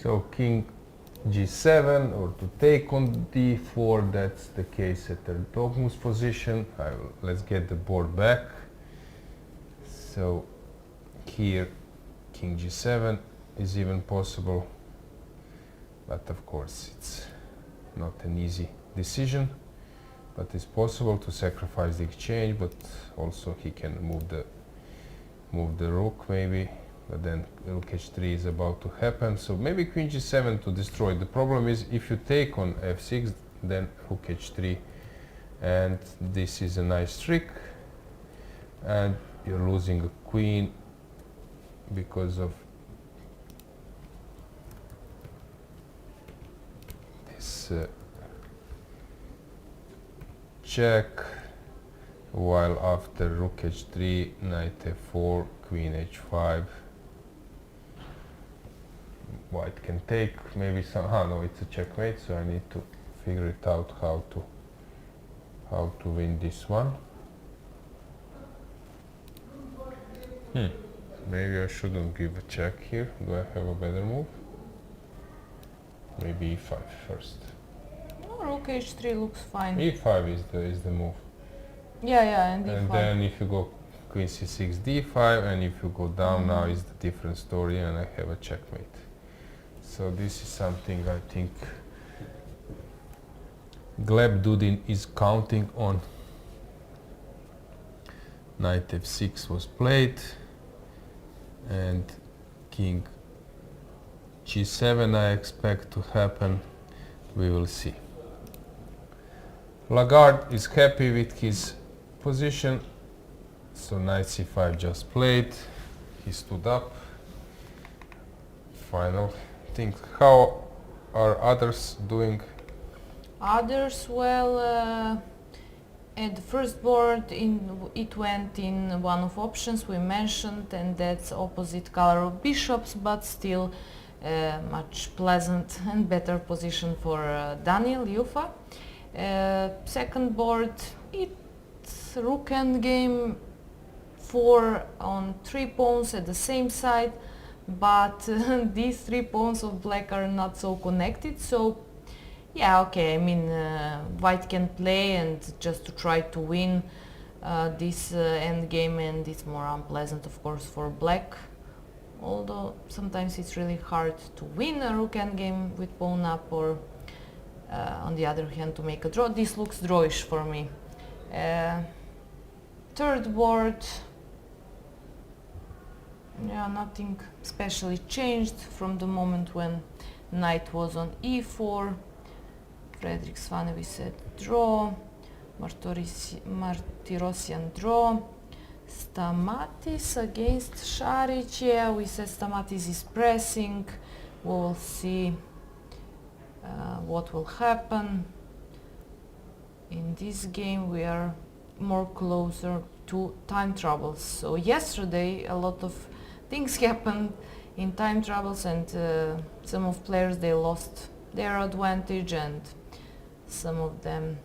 So king G7, or to take on D4, that's the case at the Erdogmus position. Let's get the board back. So here king G7 is even possible, but of course it's not an easy decision, but it's possible to sacrifice the exchange, but also he can move the rook maybe. But then rook h3 is about to happen, so maybe queen g7 to destroy. The problem is if you take on f6, then rook h3, and this is a nice trick, and you're losing a queen because of this check. while after rook h3, knight f4, queen h5, white can take maybe some. No, it's a checkmate, so I need to figure it out how to win this one. Maybe I shouldn't give a check here. Do I have a better move? Maybe e5 first. No, rook h3 looks fine. e5 is the move. Yeah, and And d5. then if you go queen c6, d5, and if you go down now is the different story, and I have a checkmate. So this is something I think Gleb Dudin is counting on. Knight f6 was played, and king g7 I expect to happen. We will see. Lagarde is happy with his position, so knight c5 just played. He stood up. Final thing. How are others doing? Others, well, at the first board it went in one of options we mentioned, and that's opposite color of bishops, but still much pleasant and better position for Daniel Jufa. Second board, it's rook endgame, 4 on 3 pawns at the same side, but these 3 pawns of black are not so connected, so yeah, okay, I mean, white can play and just to try to win this endgame, and it's more unpleasant of course for black, although sometimes it's really hard to win a rook endgame with pawn up, or on the other hand to make a draw. This looks drawish for me. Third board, yeah, nothing especially changed from the moment when knight was on e4. Fredrik Svanevi said draw, Martirosyan draw, Stamatis against Šarić. Yeah, we said Stamatis is pressing. We will see what will happen. In this game we are more closer to time troubles. So yesterday a lot of things happened in time troubles, and some of players, they lost their advantage and some of them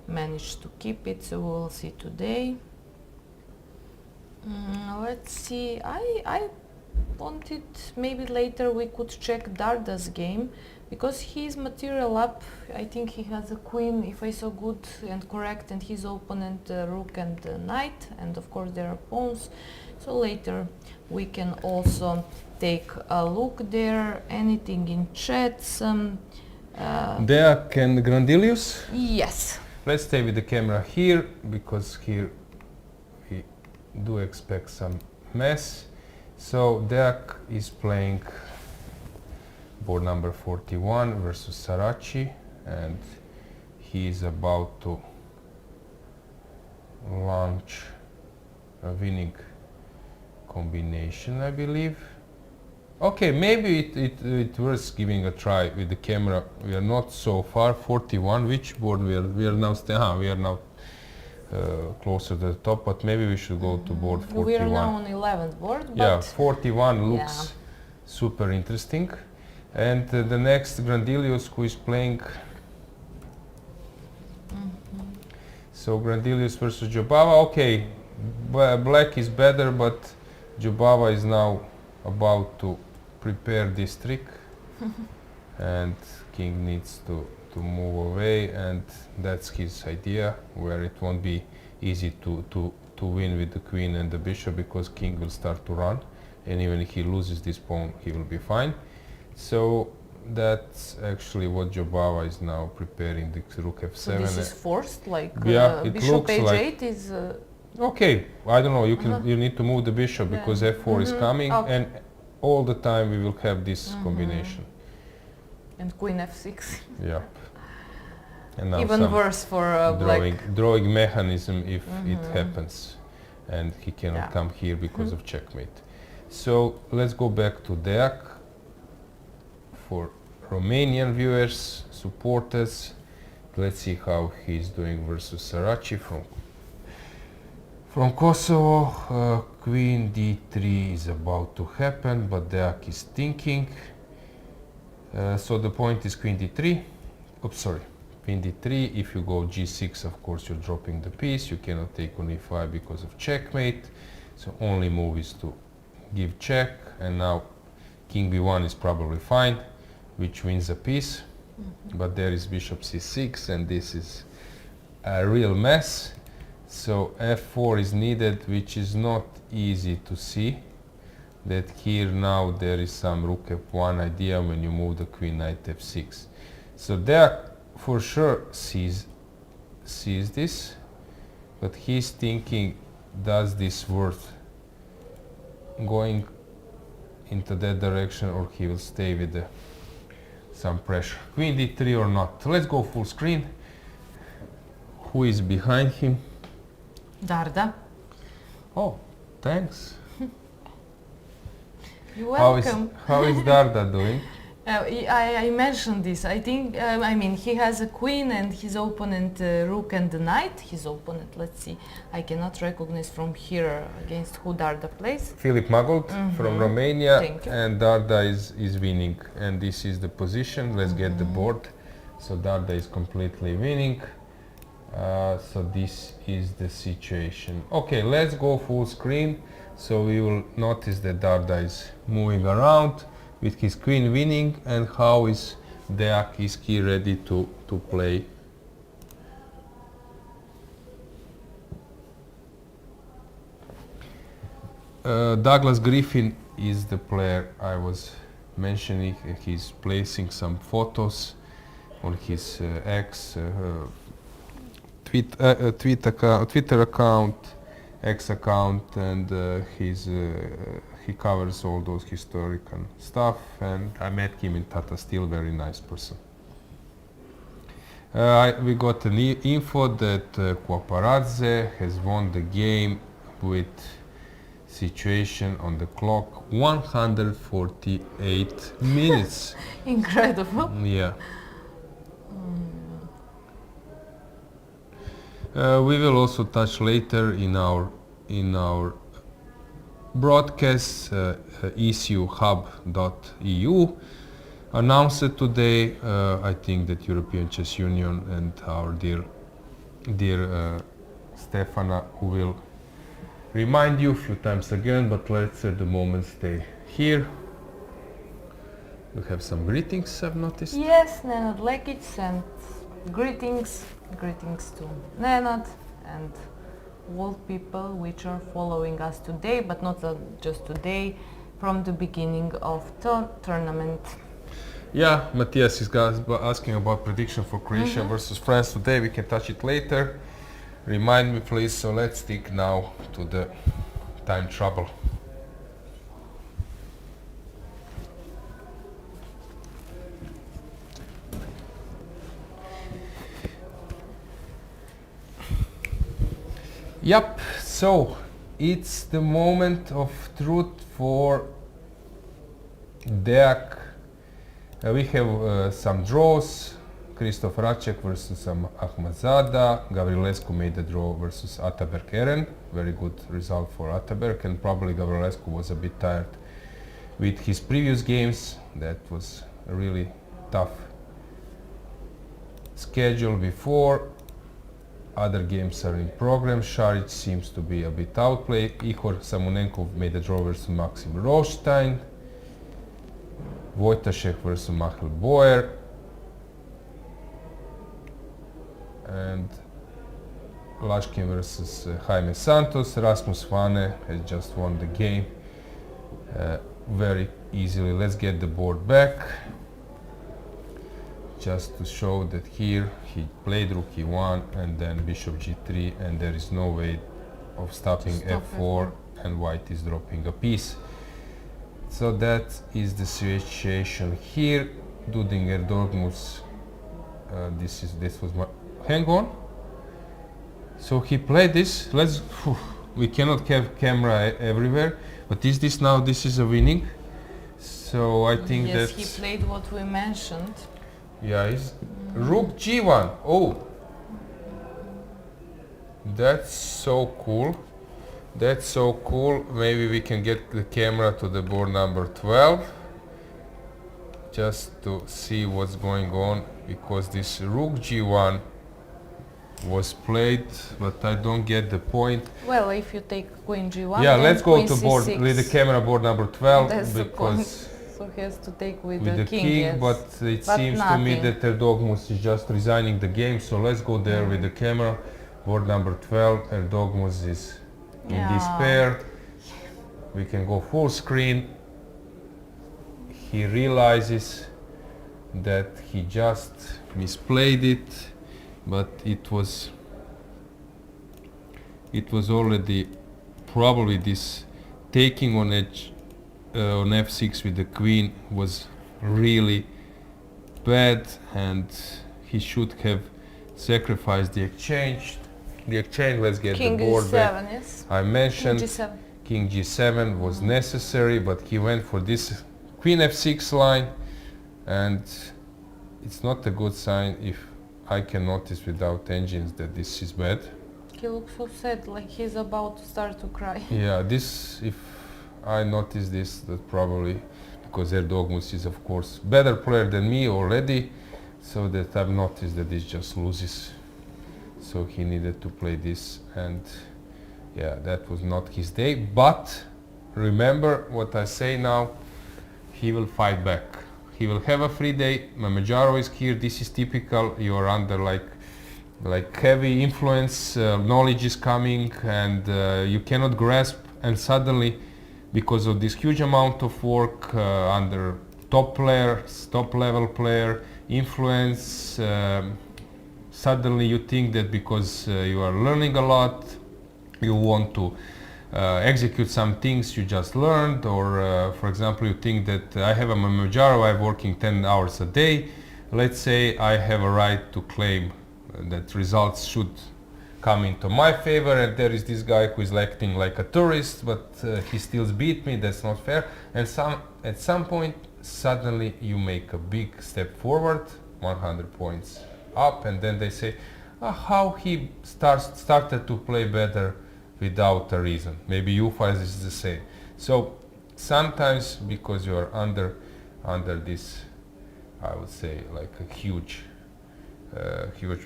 managed to keep it, so we'll see today. Let's see, I wanted maybe later we could check Darda's game, because he's material up. I think he has a queen, if I saw good and correct, and his opponent rook and knight, and of course there are pawns, so later we can also take a look there. Anything in chat? Some Deac and Grandilius? Yes. Let's stay with the camera here, because here we do expect some mess. So Deac is playing board number 41 versus Sarachi, and he is about to launch a winning combination, I believe. Okay, maybe it worth giving a try with the camera. We are not so far. 41. Which board we are now? We are now closer to the top, but maybe we should go to board 41. We are now on 11th board. But yeah, 41 looks super interesting. And the next Grandilius, who is playing. So Grandilius versus Jobava. Okay, black is better, but Jobava is now about to prepare this trick, and king needs to move away, and that's his idea, where it won't be easy to win with the queen and the bishop, because king will start to run, and even if he loses this pawn he will be fine. So that's actually what Jobava is now preparing, the rook f7. So this is forced, like it bishop looks h8 like is okay, I don't know, you need to move the bishop, because f4 is coming, and all the time we will have this combination. And queen f6. Yeah. And now even worse for black. Drawing mechanism if it happens, and he cannot come here because of checkmate. So let's go back to Deac for Romanian viewers, supporters. Let's see how he's doing versus Sarachi from From Kosovo, queen d3 is about to happen, but Deak is thinking. So the point is queen d3. Oops, sorry. Queen d3. If you go g6, of course, you're dropping the piece. You cannot take on e5 because of checkmate. So only move is to give check. And now king b1 is probably fine, which wins a piece. But there is bishop c6, and this is a real mess. So f4 is needed, which is not easy to see. That here now there is some rook f1 idea when you move the queen knight f6. So Deak for sure sees this, but he's thinking, does this worth going into that direction, or he will stay with some pressure. Queen d3 or not. Let's go full screen. Who is behind him? Darda. Oh, thanks. You're welcome. How is Darda doing? I mentioned this. I think, I mean, he has a queen and his opponent rook and the knight. His opponent, let's see, I cannot recognize from here against who Darda plays. Philip Magold from Romania, Thank you. and Darda is winning. And this is the position. Let's get the board. So Darda is completely winning. So this is the situation. Okay, let's go full screen. So we will notice that Darda is moving around with his queen winning, and how is Deak, is he ready to play? Douglas Griffin is the player I was mentioning. He's placing some photos on his Twitter account, X account, and he covers all those historical stuff, and I met him in Tata Steel, very nice person. We got an info that Kwaparadze has won the game with situation on the clock 148 minutes. Incredible. Yeah. We will also touch later in our broadcast ECU hub.eu announced today. I think that European Chess Union and our dear Stefana, who will remind you a few times again, but let's at the moment stay here. You have some greetings, I've noticed. Yes, Nenad Lekic sent greetings to Nenad and all people which are following us today, but not just today, from the beginning of the tournament. Yeah, Matthias is asking about prediction for Croatia versus France today. We can touch it later. Remind me, please. So let's stick now to the time trouble. Yep, so it's the moment of truth for Deak. We have some draws. Christoph Racek versus Ahmadzada. Gavrilescu made the draw versus Ataberk Eren. Very good result for Ataberk, and probably Gavrilescu was a bit tired with his previous games. That was a really tough schedule before. Other games are in program. Šarić seems to be a bit outplayed. Ihor Samonenkov made a draw versus Maxim Rothstein. Wojtaszek versus Michael Boyer. And Lashkin versus Jaime Santos. Rasmus Vane has just won the game very easily. Let's get the board back. Just to show that here he played rook e1 and then bishop g3, and there is no way of stopping f4, and white is dropping a piece. So that is the situation here. Dudinger Dortmund, this was my, hang on. So he played this. We cannot have camera everywhere, but is this now, this is a winning? So I think that... Yes, he played what we mentioned. Yeah, it's rook g1. Oh, that's so cool. That's so cool. Maybe we can get the camera to the board number 12 just to see what's going on, because this rook g1 was played, but I don't get the point. Well, if you take queen g1, Yeah, then let's go queen to board c6. with the camera board number 12 That's the point. because So he has to take with the the king, yes. but it seems to me that Erdogmus is just resigning the game, so let's go there with the camera. Board number 12, Erdogmus is in despair. We can go full screen. He realizes that he just misplayed it, but it was already probably this taking on edge on f6 with the queen was really bad, and he should have sacrificed the exchange. Let's get King the board g7, back. yes. I mentioned King King g7 was necessary, but he went for this Queen f6 line, and it's not a good sign if I can notice without engines that this is bad. He looks so sad, like he's about to start to cry. Yeah, this, if I notice this, that probably because Erdogmus is of course better player than me already, so that I've noticed that this just loses. So he needed to play this, and yeah, that was not his day. But remember what I say now, he will fight back. He will have a free day. Mamajaro is here. This is typical. You are under like heavy influence. Knowledge is coming, and you cannot grasp. And suddenly, because of this huge amount of work under top players, top level player, influence, suddenly you think that because you are learning a lot, you want to execute some things you just learned, or for example you think that I have a Mamajaro, I'm working 10 hours a day, let's say I have a right to claim that results should come into my favor, and there is this guy who is acting like a tourist, but he still beat me, that's not fair, and at some point suddenly you make a big step forward, 100 points up, and then they say how he started to play better without a reason. Maybe you find this is the same. So sometimes because you are under this, I would say, like a huge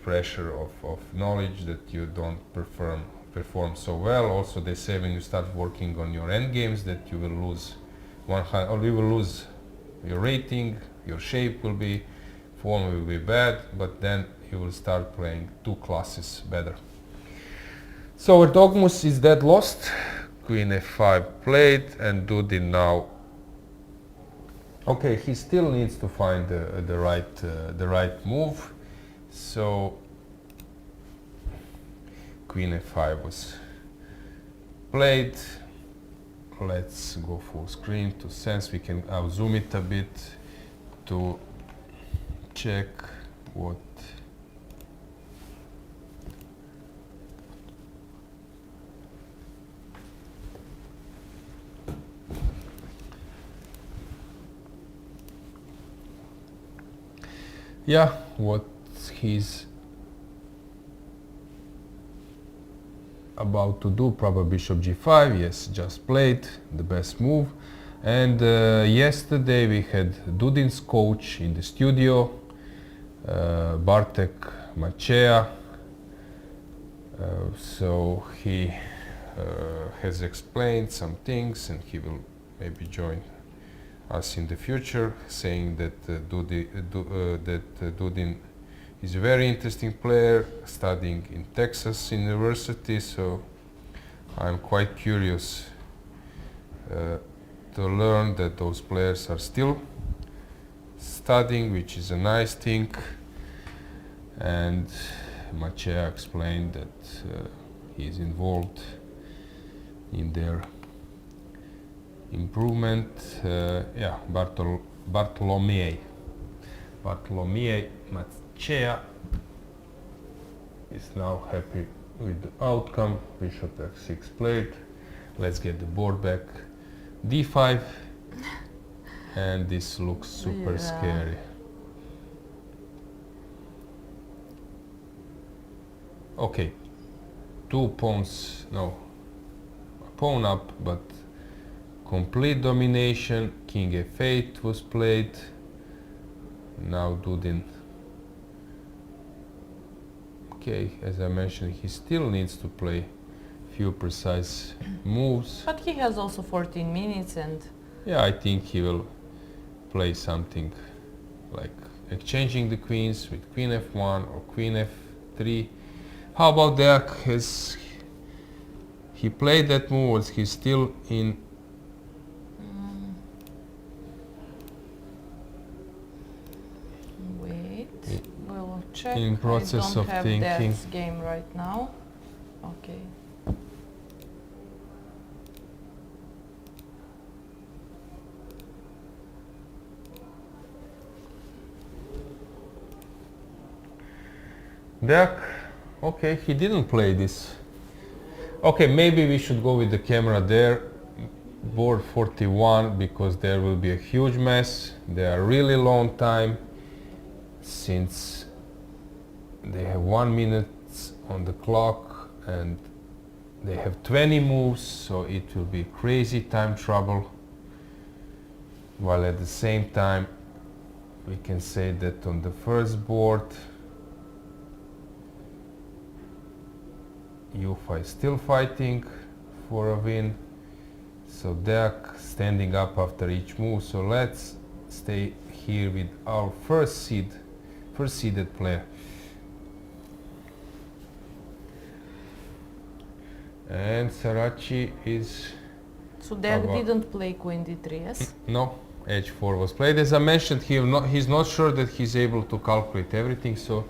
pressure of knowledge that you don't perform so well. Also they say when you start working on your end games that you will lose you will lose your rating, your shape will be, form will be bad, but then you will start playing 2 classes better. So Erdogmus is dead lost. Queen f5 played, and Dudin now. Okay, he still needs to find the right move. So Queen f5 was played. Let's go full screen to sense. We can zoom it a bit to check what. Yeah, what he's about to do, probably bishop g5, yes, just played, the best move. And yesterday we had Dudin's coach in the studio, Bartek Macea, so he has explained some things, and he will maybe join us in the future, saying that Dudin is a very interesting player, studying in Texas University, so I'm quite curious to learn that those players are still studying, which is a nice thing. And Macea explained that he is involved in their improvement. Yeah, Bartolomei Macea is now happy with the outcome. Bishop f6 played. Let's get the board back. d5, and this looks super scary. Okay, 2 pawns, no, pawn up, but complete domination. King f8 was played. Now Dudin. Okay, as I mentioned, he still needs to play few precise moves. But he has also 14 minutes and... Yeah, I think he will play something like exchanging the queens with queen f1 or queen f3. How about Deac? Has he played that move, or is he still in... Wait, we'll check. In process of I don't have thinking. Deac's game right now. Okay. Deac, okay, he didn't play this. Okay, maybe we should go with the camera there, board 41, because there will be a huge mess. They are really long time, since they have 1 minute on the clock and they have 20 moves, so it will be crazy time trouble. While at the same time, we can say that on the first board, Jufa is still fighting for a win, so Deac standing up after each move. So let's stay here with our first seeded player. And Sarachi is... So Deac didn't play queen d3, yes? No, h4 was played. As I mentioned, he's not sure that he's able to calculate everything, so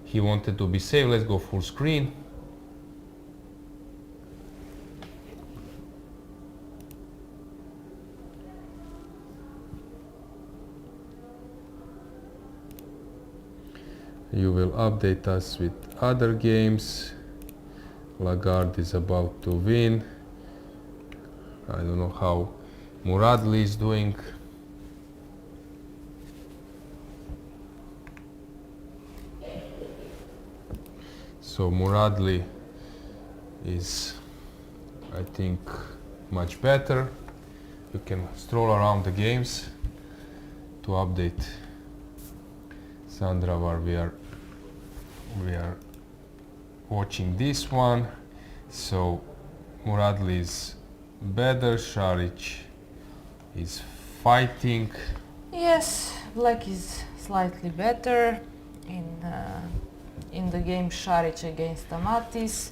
he wanted to be safe. Let's go full screen. You will update us with other games. Lagarde is about to win. I don't know how Muradli is doing. So Muradli is, I think, much better. You can stroll around the games to update Sandra while we are watching this one. So Muradli is better, Šarić is fighting. Yes, Black is slightly better in the game Šarić against Amatis.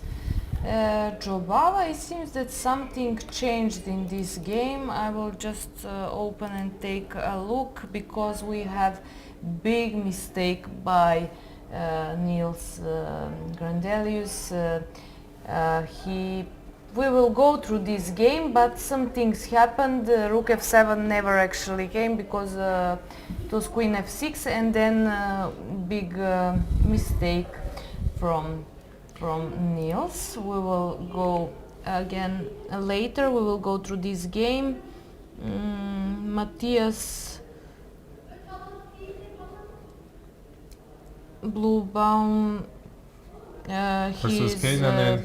Jobava, it seems that something changed in this game. I will just open and take a look, because we have big mistake by Niels Grandelius. We will go through this game, but some things happened. Rook f7 never actually came, because it was queen f6, and then big mistake from Niels. We will go again later. We will go through this game. Matthias Bluebaum, he is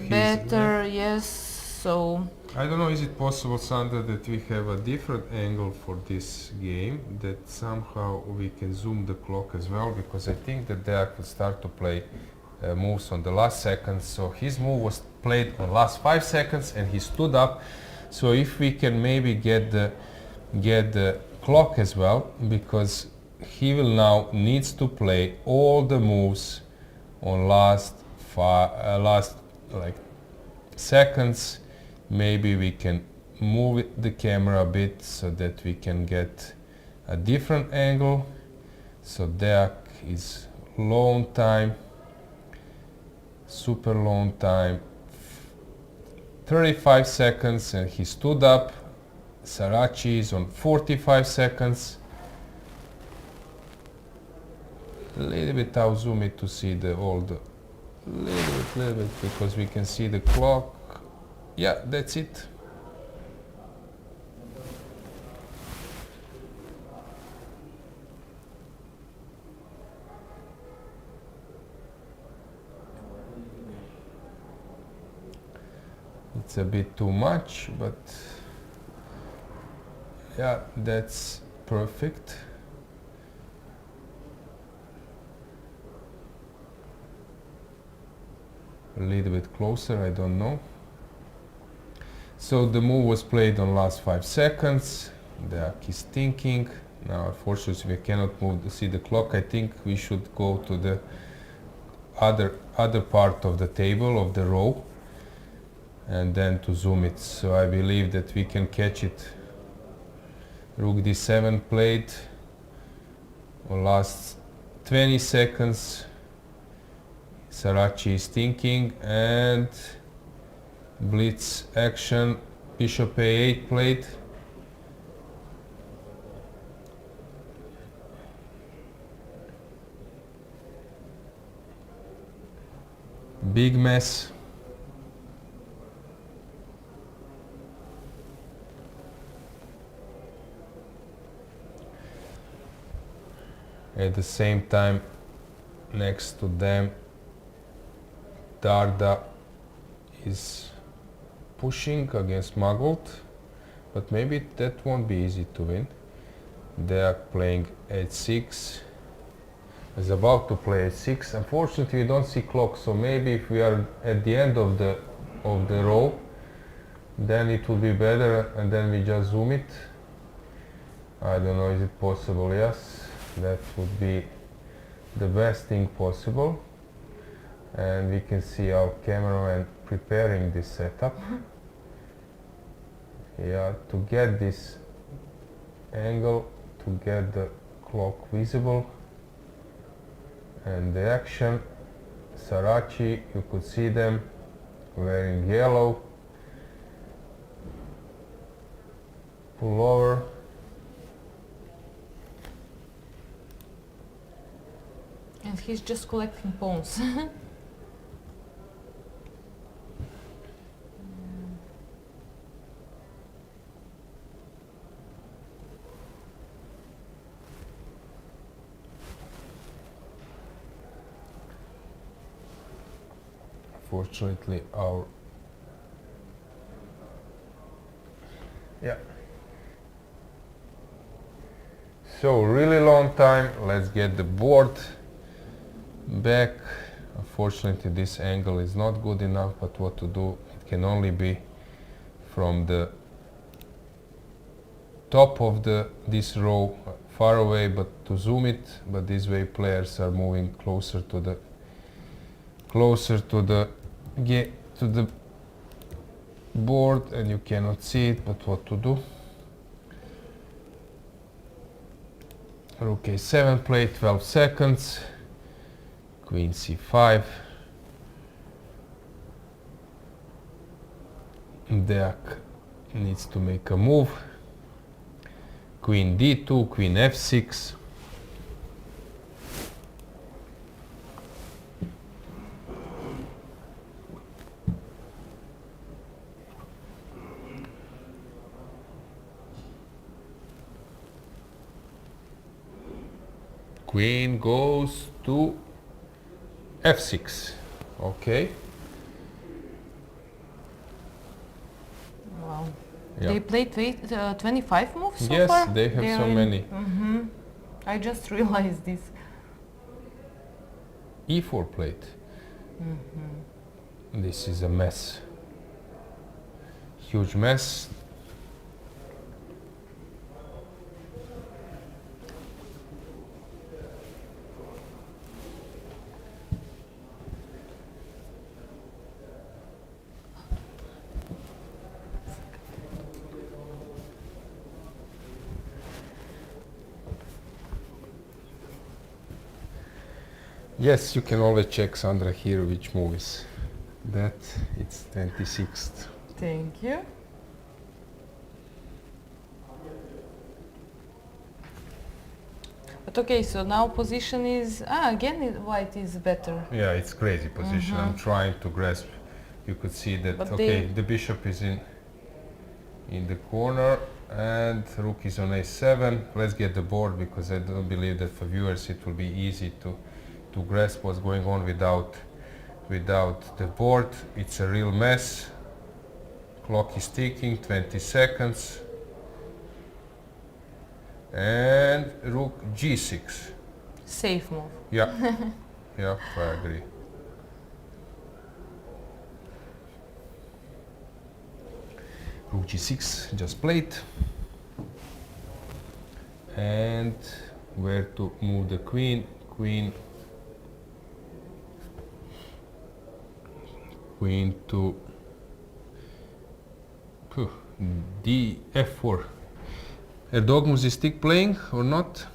better, yes, so... I don't know, is it possible, Sandra, that we have a different angle for this game, that somehow we can zoom the clock as well, because I think that Deac will start to play moves on the last seconds. So his move was played on last 5 seconds and he stood up. So if we can maybe get the clock as well, because he will now needs to play all the moves on last like seconds. Maybe we can move the camera a bit so that we can get a different angle. So Deac is long time, super long time, 35 seconds, and he stood up. Sarachi is on 45 seconds. A little bit, I'll zoom it to see little bit, because we can see the clock. Yeah, that's it. It's it's a bit too much, but yeah, that's perfect. A little bit closer, I don't know. So the move was played on last 5 seconds. Djukic is thinking. Now unfortunately we cannot move to see the clock. I think we should go to the other part of the table, of the row, and then to zoom it. So I believe that we can catch it. Rook d7 played on last 20 seconds. Ceremonial is thinking, and blitz action, bishop a8 played. Big mess. At the same time, next to them, Darda is pushing against Magolt, but maybe that won't be easy to win. They are playing h6. Is about to play h6. Unfortunately, we don't see clock, so maybe if we are at the end of the row, then it will be better, and then we just zoom it. I don't know, is it possible? Yes, that would be the best thing possible. And we can see our cameraman preparing this setup. Yeah, to get this angle, to get the clock visible. And the action, Sarachi, you could see them wearing yellow. Pull over. And he's just collecting pawns. Fortunately, so really long time. Let's get the board back. Unfortunately, this angle is not good enough, but what to do? It can only be from the top of this row, far away, but to zoom it. But this way, players are moving closer to the board, and you cannot see it, but what to do? Rook a7 played, 12 seconds. Queen c5. Djukic needs to make a move. Queen d2, queen f6. Queen goes to f6. Okay. Wow. Yeah. They played 25 moves so yes, far? Yes, they have so many. I just realized this. e4 played. This is a mess. Huge mess. Yes, you can always check, Sandra, here which move is that. It's 26th. Thank you. But okay, so now position is again white is better. Yeah, it's crazy position. I'm trying to grasp. You could see that. But okay, the bishop is in the corner and rook is on a7. Let's get the board, because I don't believe that for viewers it will be easy to grasp what's going on without the board. It's a real mess. Clock is ticking, 20 seconds. And rook g6. Safe move. Yeah, yeah, I agree. Rook g6 just played. And where to move the queen? Queen to d f4. Erdogmus is still playing or not?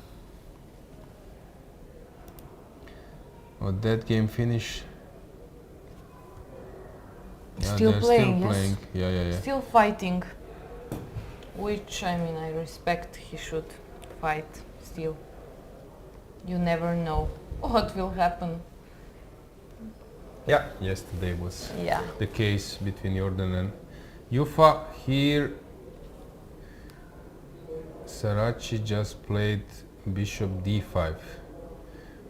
Or that game finish? Yeah, Still they're playing, still yes. playing. Yeah. Still fighting. Which, I mean, I respect. He should fight still. You never know what will happen. Yeah, yesterday was Yeah. the case between Jordan and Jufa. Here, Sarachi just played bishop d5.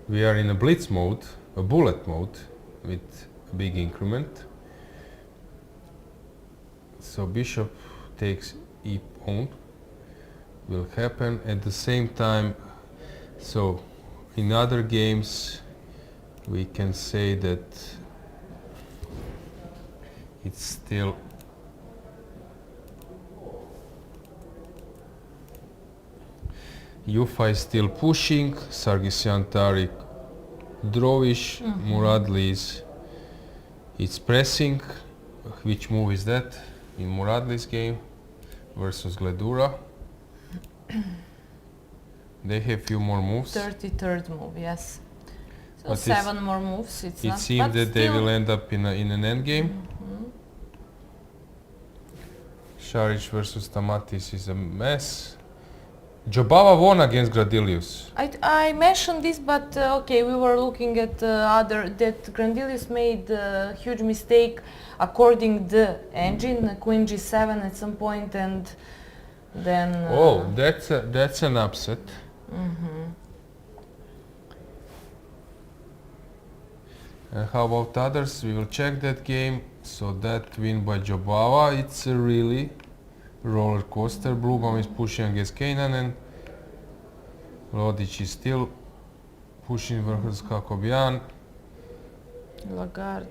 We are in a blitz mode, a bullet mode, with a big increment. So bishop takes e pawn will happen at the same time. So in other games we can say that it's still Jufa is still pushing, Sargsyan Tarik drawish, Muradli is it's pressing. Which move is that in Muradli's game versus Gledura? They have few more moves. 33rd move, yes. So But 7 more moves. It's it not, seems but that they still- will end up in an endgame. Šarić versus Tamatis is a mess. Jobava won against Gradilius. I mentioned this, but okay, we were looking at that Grandilius made a huge mistake according the engine, Queen G7 at some point, and then. Oh, that's an upset. And how about others? We will check that game. So that win by Jobava, it's a really roller coaster. Blugom is pushing against Kanan and Lodic is still pushing versus Kakobyan. Lagarde.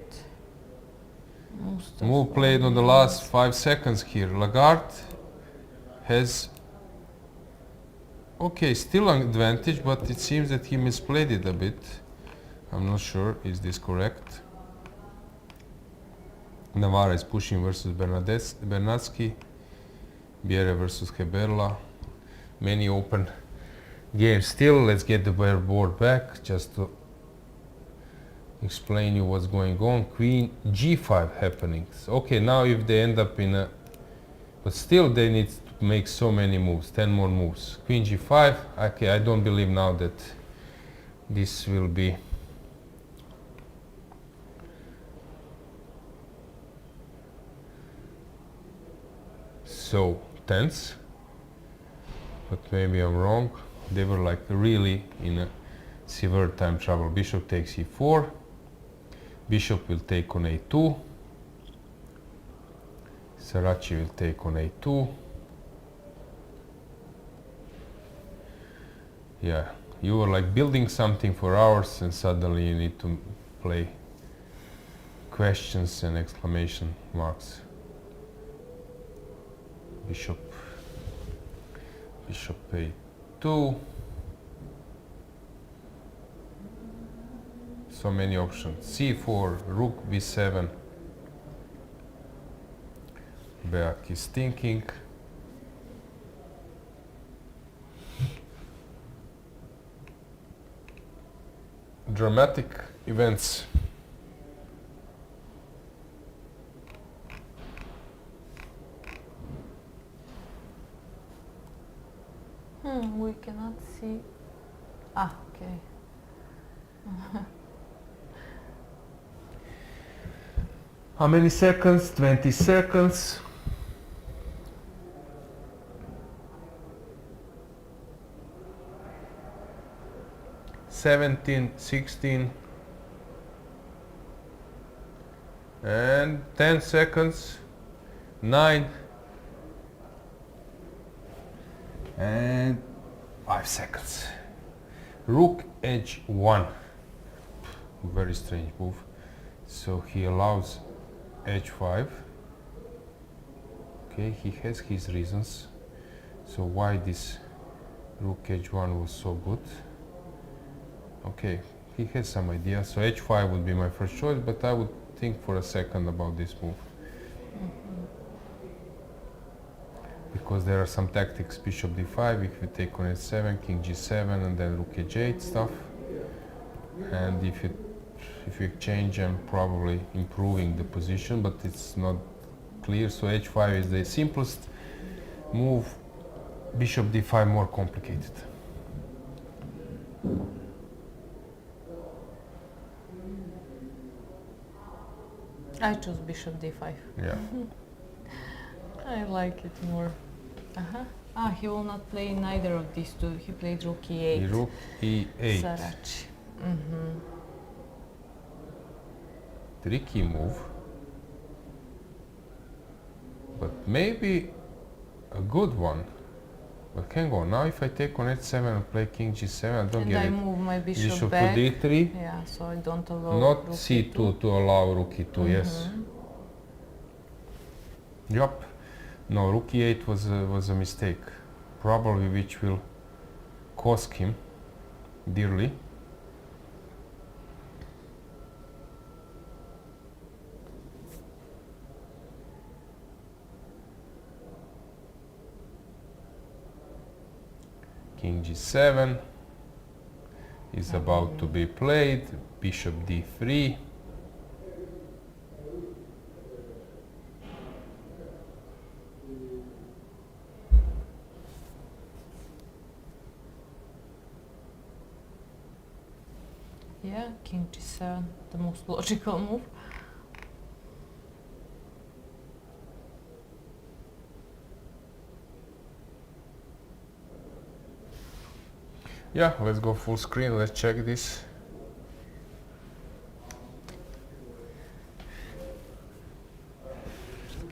Move played on the last 5 seconds here. Lagarde has still an advantage, but it seems that he misplayed it a bit. I'm not sure, is this correct? Navarra is pushing versus Bernatsky. Biere versus Heberla. Many open games still. Let's get the board back just to explain you what's going on. Queen G5 happening. Okay, now if they end up in a... But still they need to make so many moves, 10 more moves. Queen G5, okay, I don't believe now that this will be... so tense, but maybe I'm wrong. They were like really in a severe time trouble. Bishop takes e4, bishop will take on a2, Sarachi will take on a2. Yeah, you were like building something for hours and suddenly you need to play questions and exclamation marks. Bishop a2. So many options. c4, rook b7. Beak is thinking. Dramatic events. We cannot see. Ah, okay. How many seconds? 20 seconds. (17, 16) and 10 seconds. 9 and 5 seconds. Rook h1. Very strange move. So he allows h5. Okay, he has his reasons. So why this rook h1 was so good? Okay, he has some idea. So h5 would be my first choice, but I would think for a second about this move. Because there are some tactics, bishop d5, if you take on h7, king g7, and then rook h8 stuff. And if you exchange, I'm probably improving the position, but it's not clear. So h5 is the simplest move, bishop d5 more complicated. I choose bishop d5. Yeah. I like it more. He will not play neither of these two. He played rook e8. Rook e8. Saraci. Tricky move, but maybe a good one. But can go. Now if I take on h7 and play king g7, I don't get it. And I move my bishop to back. d3. Yeah, so I don't allow Not rook c2 e2. to allow rook e2, yes. Yup. No, rook e8 was a mistake, probably which will cost him dearly. King g7 is about to be played, bishop d3. Yeah, king g7, the most logical move. Yeah, let's go full screen, let's check this.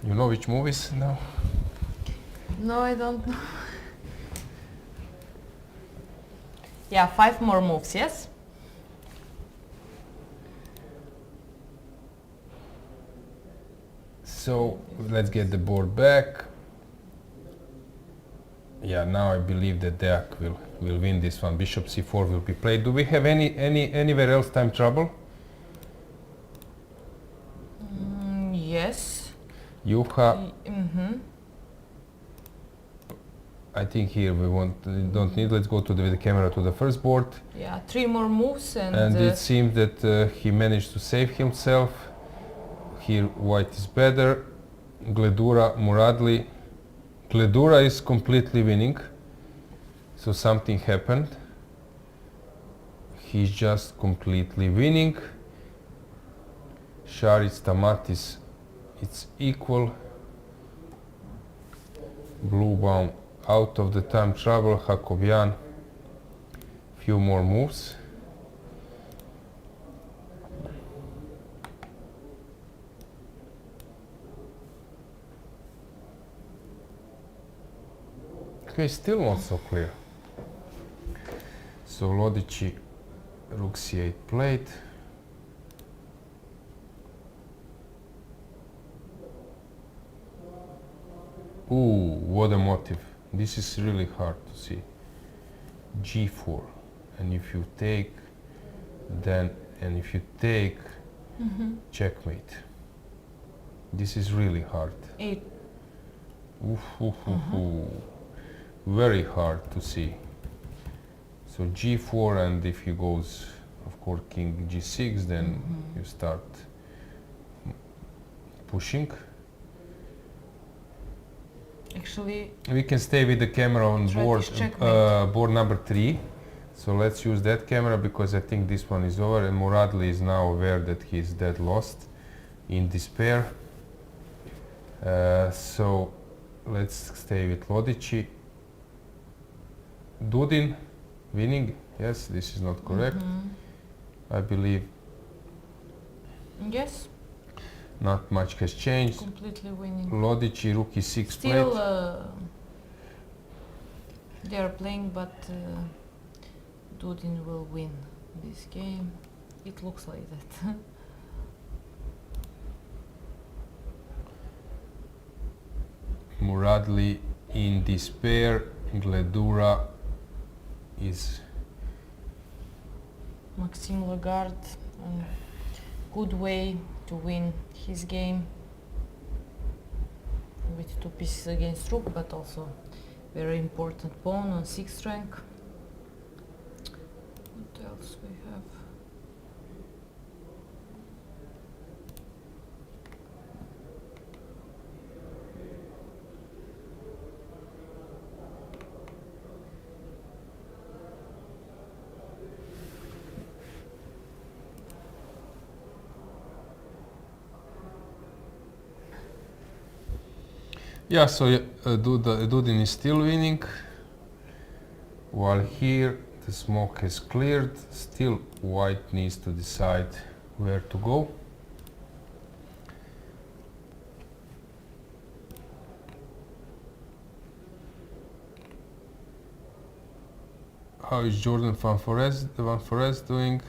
You know which move is now? No, I don't know. Yeah, 5 more moves, yes? So let's get the board back. Yeah, now I believe that Deak will win this one. Bishop c4 will be played. Do we have anywhere else time trouble? Yes. Juha. I think here we don't need. Let's go to the camera to the first board. Yeah, 3 more moves And it seems that he managed to save himself. Here white is better. Gledura, Muradli. Gledura is completely winning. So something happened. He's just completely winning. Šarić, Stamatis, it's equal. Bluebaum out of the time trouble. Hakovyan, few more moves. Okay, still not so clear. So Lodici, rook c8 played. Ooh, what a motive. This is really hard to see. g4. And if you take, then, and if you take, checkmate. This is really hard. 8. Very hard to see. So g4, and if he goes, of course, king g6, then you start pushing. Actually, we can stay with the camera on board number 3. So let's use that camera because I think this one is over, and Muradli is now aware that he is dead lost, in despair. So let's stay with Lodici. Dudin winning. Yes, this is not correct. I believe. Yes. Not much has changed. Completely winning. Lodici, rook e6 Still, played. they are playing, but Dudin will win this game. It looks like that. Muradli in despair. Gledura is Maxime Lagarde, good way to win his game with 2 pieces against rook, but also very important pawn on 6th rank. What else we have? yeah, so Dudin is still winning, while here the smoke has cleared. Still white needs to decide where to go. How is Jordan Van Forest doing?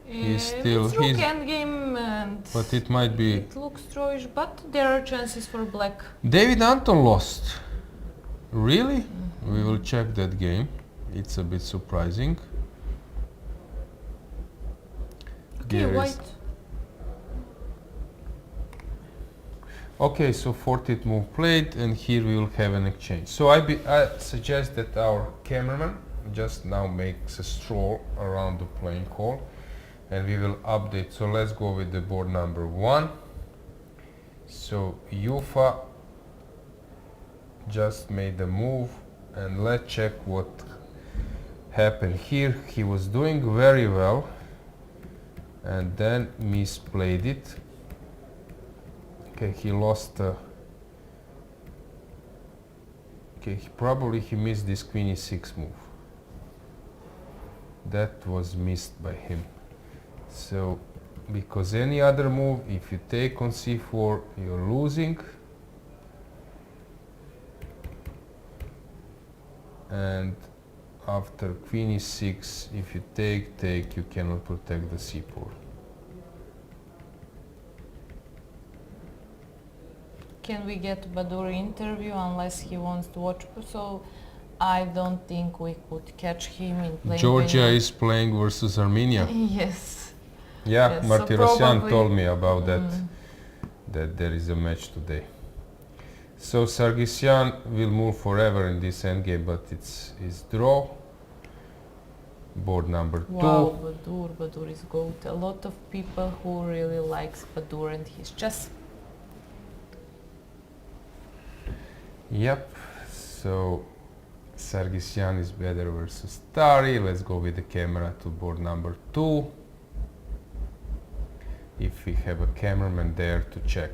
He's still it's rook endgame, and but it might be. it looks drawish, but there are chances for black. David Anton lost. Really? We will check that game. It's a bit surprising. Okay, Here is- white. Okay, so 14th move played, and here we will have an exchange. So I suggest that our cameraman just now makes a stroll around the playing hall, and we will update. So let's go with the board number 1. So Yufa just made a move, and let's check what happened here. He was doing very well, and then misplayed it. Okay, he lost. Okay, he missed this queen e6 move. That was missed by him. So, because any other move, if you take on c4, you're losing. And after queen e6, if you take, you cannot protect the c4. Can we get Badur interview unless he wants to watch? So I don't think we could catch him in playing. Georgia is playing versus Armenia. Yes. Yeah, Yes, so Martirosyan probably- told me about that, that there is a match today. So Sargsyan will move forever in this endgame, but it's draw. Board number 2. Wow, Badur is GOAT. A lot of people who really likes Badur and his chess. Yep, so Sargsyan is better versus Tari. Let's go with the camera to board number 2. If we have a cameraman there to check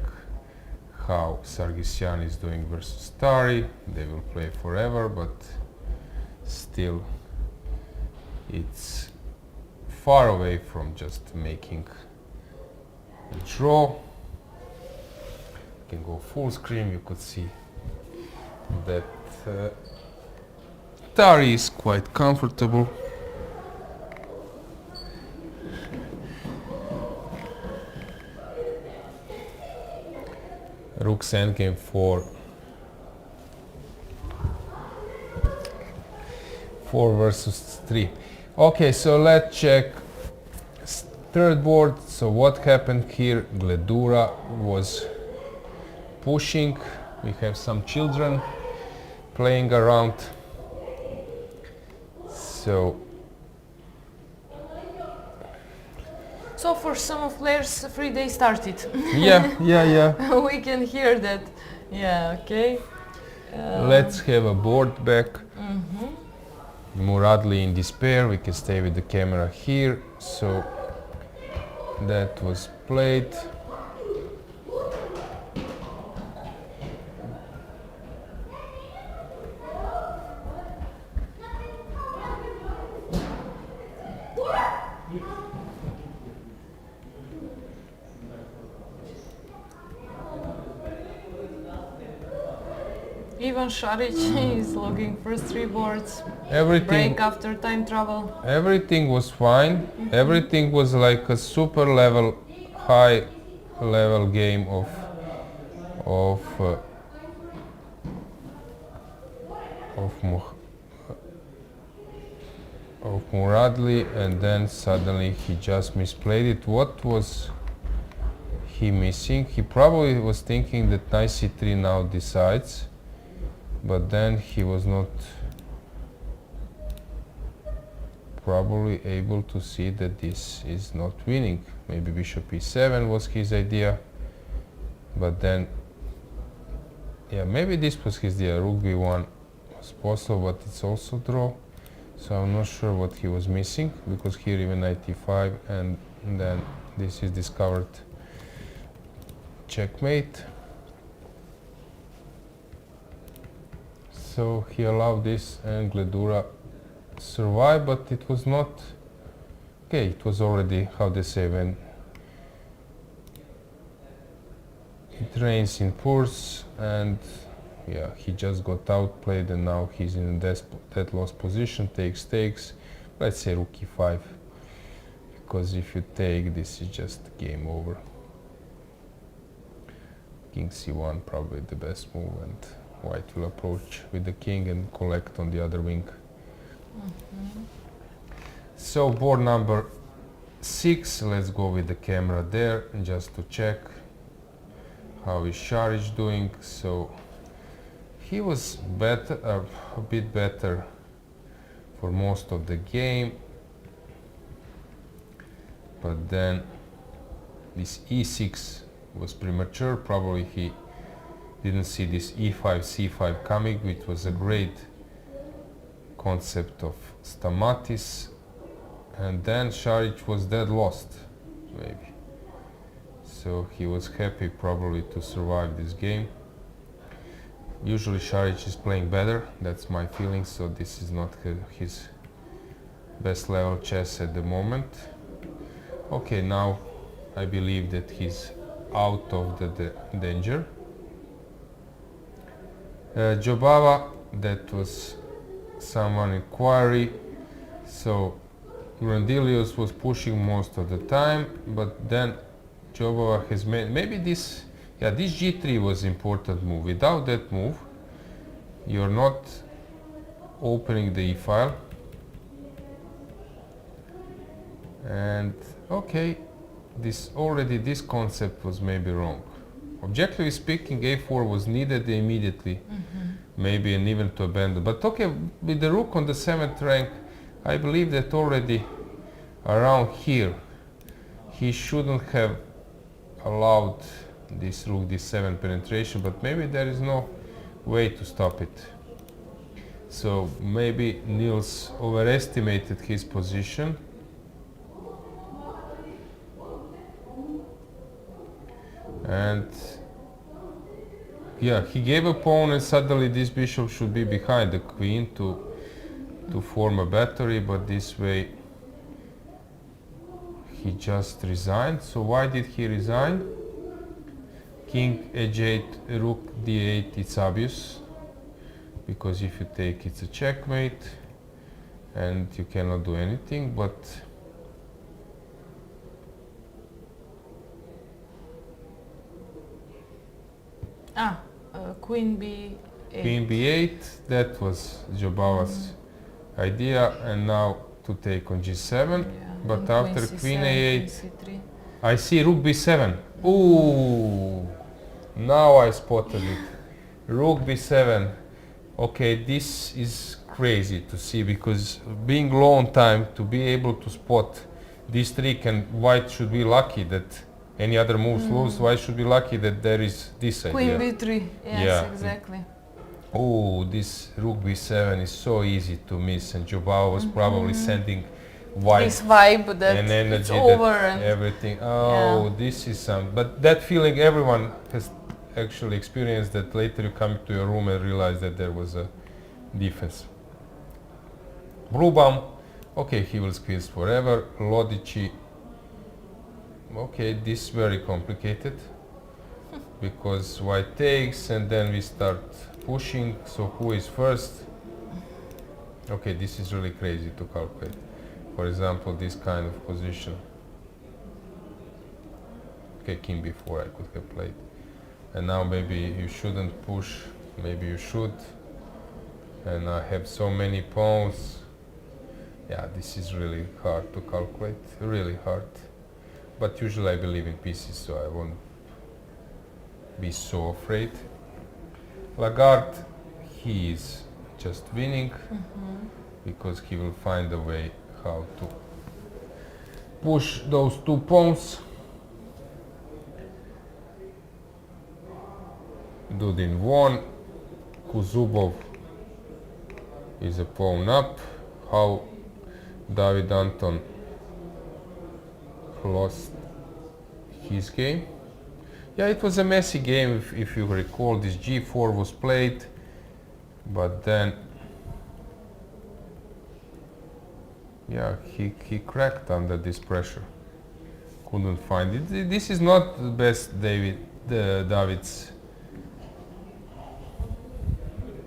how Sargsyan is doing versus Tari, they will play forever, but still it's far away from just making a draw. You can go full screen, you could see that Tari is quite comfortable. Rook's endgame 4 versus 3. Okay, so let's check third board. So what happened here? Gledura was pushing. We have some children playing around. So for some of players, free day started. yeah. We can hear that. Yeah, okay. Let's have a board back. Muradli in despair. We can stay with the camera here. So that was played. Ivan Šarić is looking for 3 boards. Everything, Break after time travel. everything was fine. Everything was like a super level, high level game of Muradli, and then suddenly he just misplayed it. What was he missing? He probably was thinking that knight c3 now decides, but then he was not probably able to see that this is not winning. Maybe bishop e7 was his idea, but then, yeah, maybe this was his idea. Rook b1 was possible, but it's also draw. So I'm not sure what he was missing, because here even knight e5, and then this is discovered checkmate. So he allowed this, and Gledura survived, but it was not okay. It was already, how they say, when it rains in pours, and yeah, he just got outplayed, and now he's in a dead loss position. Takes. Let's say rook e5, because if you take, this is just game over. King c1 probably the best move, and white will approach with the king and collect on the other wing. So board number 6, let's go with the camera there just to check how is Šarić doing. So he was better, a bit better for most of the game, but then this e6 was premature. Probably he didn't see this e5 c5 coming, which was a great concept of Stamatis, and then Šarić was dead lost, maybe. So he was happy probably to survive this game. Usually Šarić is playing better, that's my feeling, so this is not his best level chess at the moment. Okay, now I believe that he's out of the danger. Jobava, that was someone inquiry, so Grandilius was pushing most of the time, but then Jobava has made, maybe this, yeah, this g3 was important move. Without that move, you're not opening the e-file. And okay, this concept was maybe wrong. Objectively speaking, a4 was needed immediately, maybe, and even to abandon. But okay, with the rook on the 7th rank, I believe that already around here, he shouldn't have allowed this rook d7 penetration, but maybe there is no way to stop it. So maybe Niels overestimated his position. And yeah, he gave a pawn, and suddenly this bishop should be behind the queen to form a battery, but this way he just resigned. So why did he resign? King h8, rook d8, it's obvious, because if you take, it's a checkmate and you cannot do anything. But Queen b8. Queen b8, that was Jobava's idea, and now to take on g7, but after queen a8, I see rook b7. Ooh, now I spotted it. Rook b7. Okay, this is crazy to see, because being low on time, to be able to spot this trick, and white should be lucky that any other moves lose. White should be lucky that there is this idea. Queen b3, yes, exactly. Oh, this rook b7 is so easy to miss, and Jobava was probably sending white this vibe that and energy, it's over, that and everything. Oh, this is some. But that feeling everyone has actually experienced, that later you come to your room and realize that there was a defense. Brubam, okay, he will squeeze forever. Lodici, okay, this is very complicated because white takes, and then we start pushing, so who is first? Okay, this is really crazy to calculate. For example, this kind of position. Okay, king b4 I could have played. And now maybe you shouldn't push, maybe you should. And I have so many pawns. Yeah, this is really hard to calculate, really hard. But usually I believe in pieces, so I won't be so afraid. Lagarde, he is just winning because he will find a way how to push those two pawns. Dudin won. Kuzubov is a pawn up. How David Anton lost his game. Yeah, it was a messy game, if you recall. This g4 was played, but then yeah, he cracked under this pressure. Couldn't find it. This is not the best David's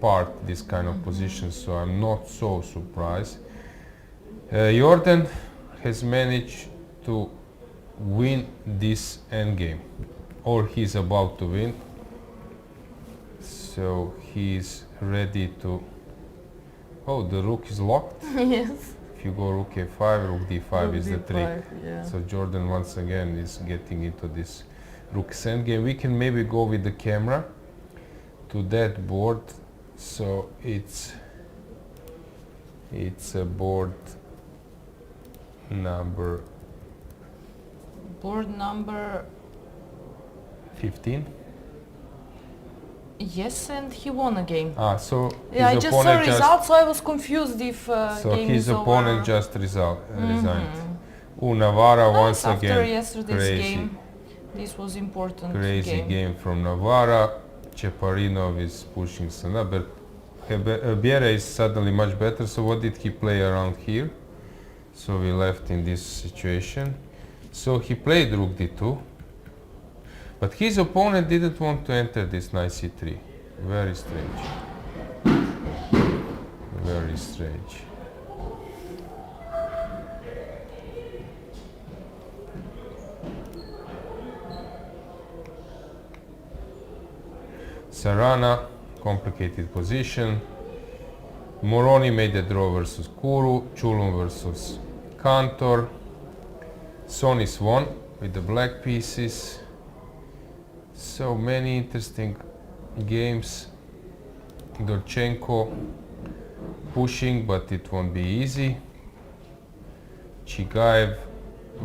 part, this kind of position, so I'm not so surprised. Jordan has managed to win this endgame, or he's about to win, so he's ready to... Oh, the rook is locked? Yes. If you go rook a5, rook d5 Rook is the d5, trick. yeah. So Jordan once again is getting into this rook endgame. We can maybe go with the camera to that board. So it's a board number 15. Yes, and he won a game. So yeah, I his just saw opponent results, so I was confused if so game his is opponent over. just resigned. Navarra once After again. yesterday's Crazy. game, this was important Crazy game from Navarra. Cheparinov is pushing Sandra, but Biera is suddenly much better. So what did he play around here? So we left in this situation. So he played rook d2, but his opponent didn't want to enter this knight c3. Very strange. Very strange. Sarana, complicated position. Moroni made a draw versus Kuru, Chulun versus Kantor. Sonis won with the black pieces. So many interesting games. Dorchenko pushing, but it won't be easy. Chigaev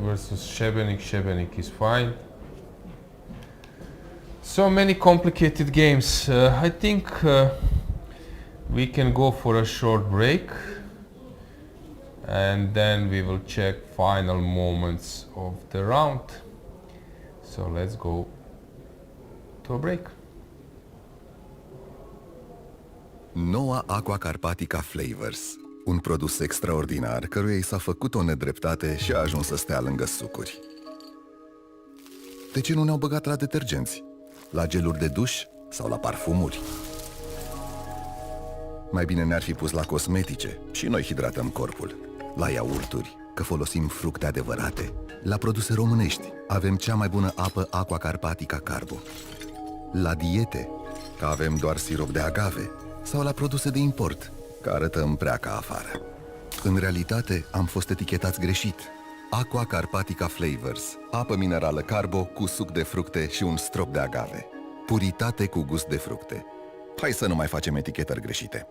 versus Shebenik. Shebenik is fine. So many complicated games. I think we can go for a short break and then we will check final moments of the round. So let's go to a break. Noua Aqua Carpatica Flavors, un produs extraordinar căruia i s-a făcut o nedreptate și a ajuns să stea lângă sucuri. De ce nu ne-au băgat la detergenți? La geluri de duș sau la parfumuri? Mai bine ne-ar fi pus la cosmetice și noi hidratăm corpul. La iaurturi, că folosim fructe adevărate. La produse românești, avem cea mai bună apă Aqua Carpatica Carbo. La diete, că avem doar sirop de agave. Sau la produse de import, că arătăm prea ca afară. În realitate, am fost etichetați greșit. Aqua Carpatica Flavors, apă minerală Carbo cu suc de fructe și un strop de agave. Puritate cu gust de fructe. Hai să nu mai facem etichetări greșite.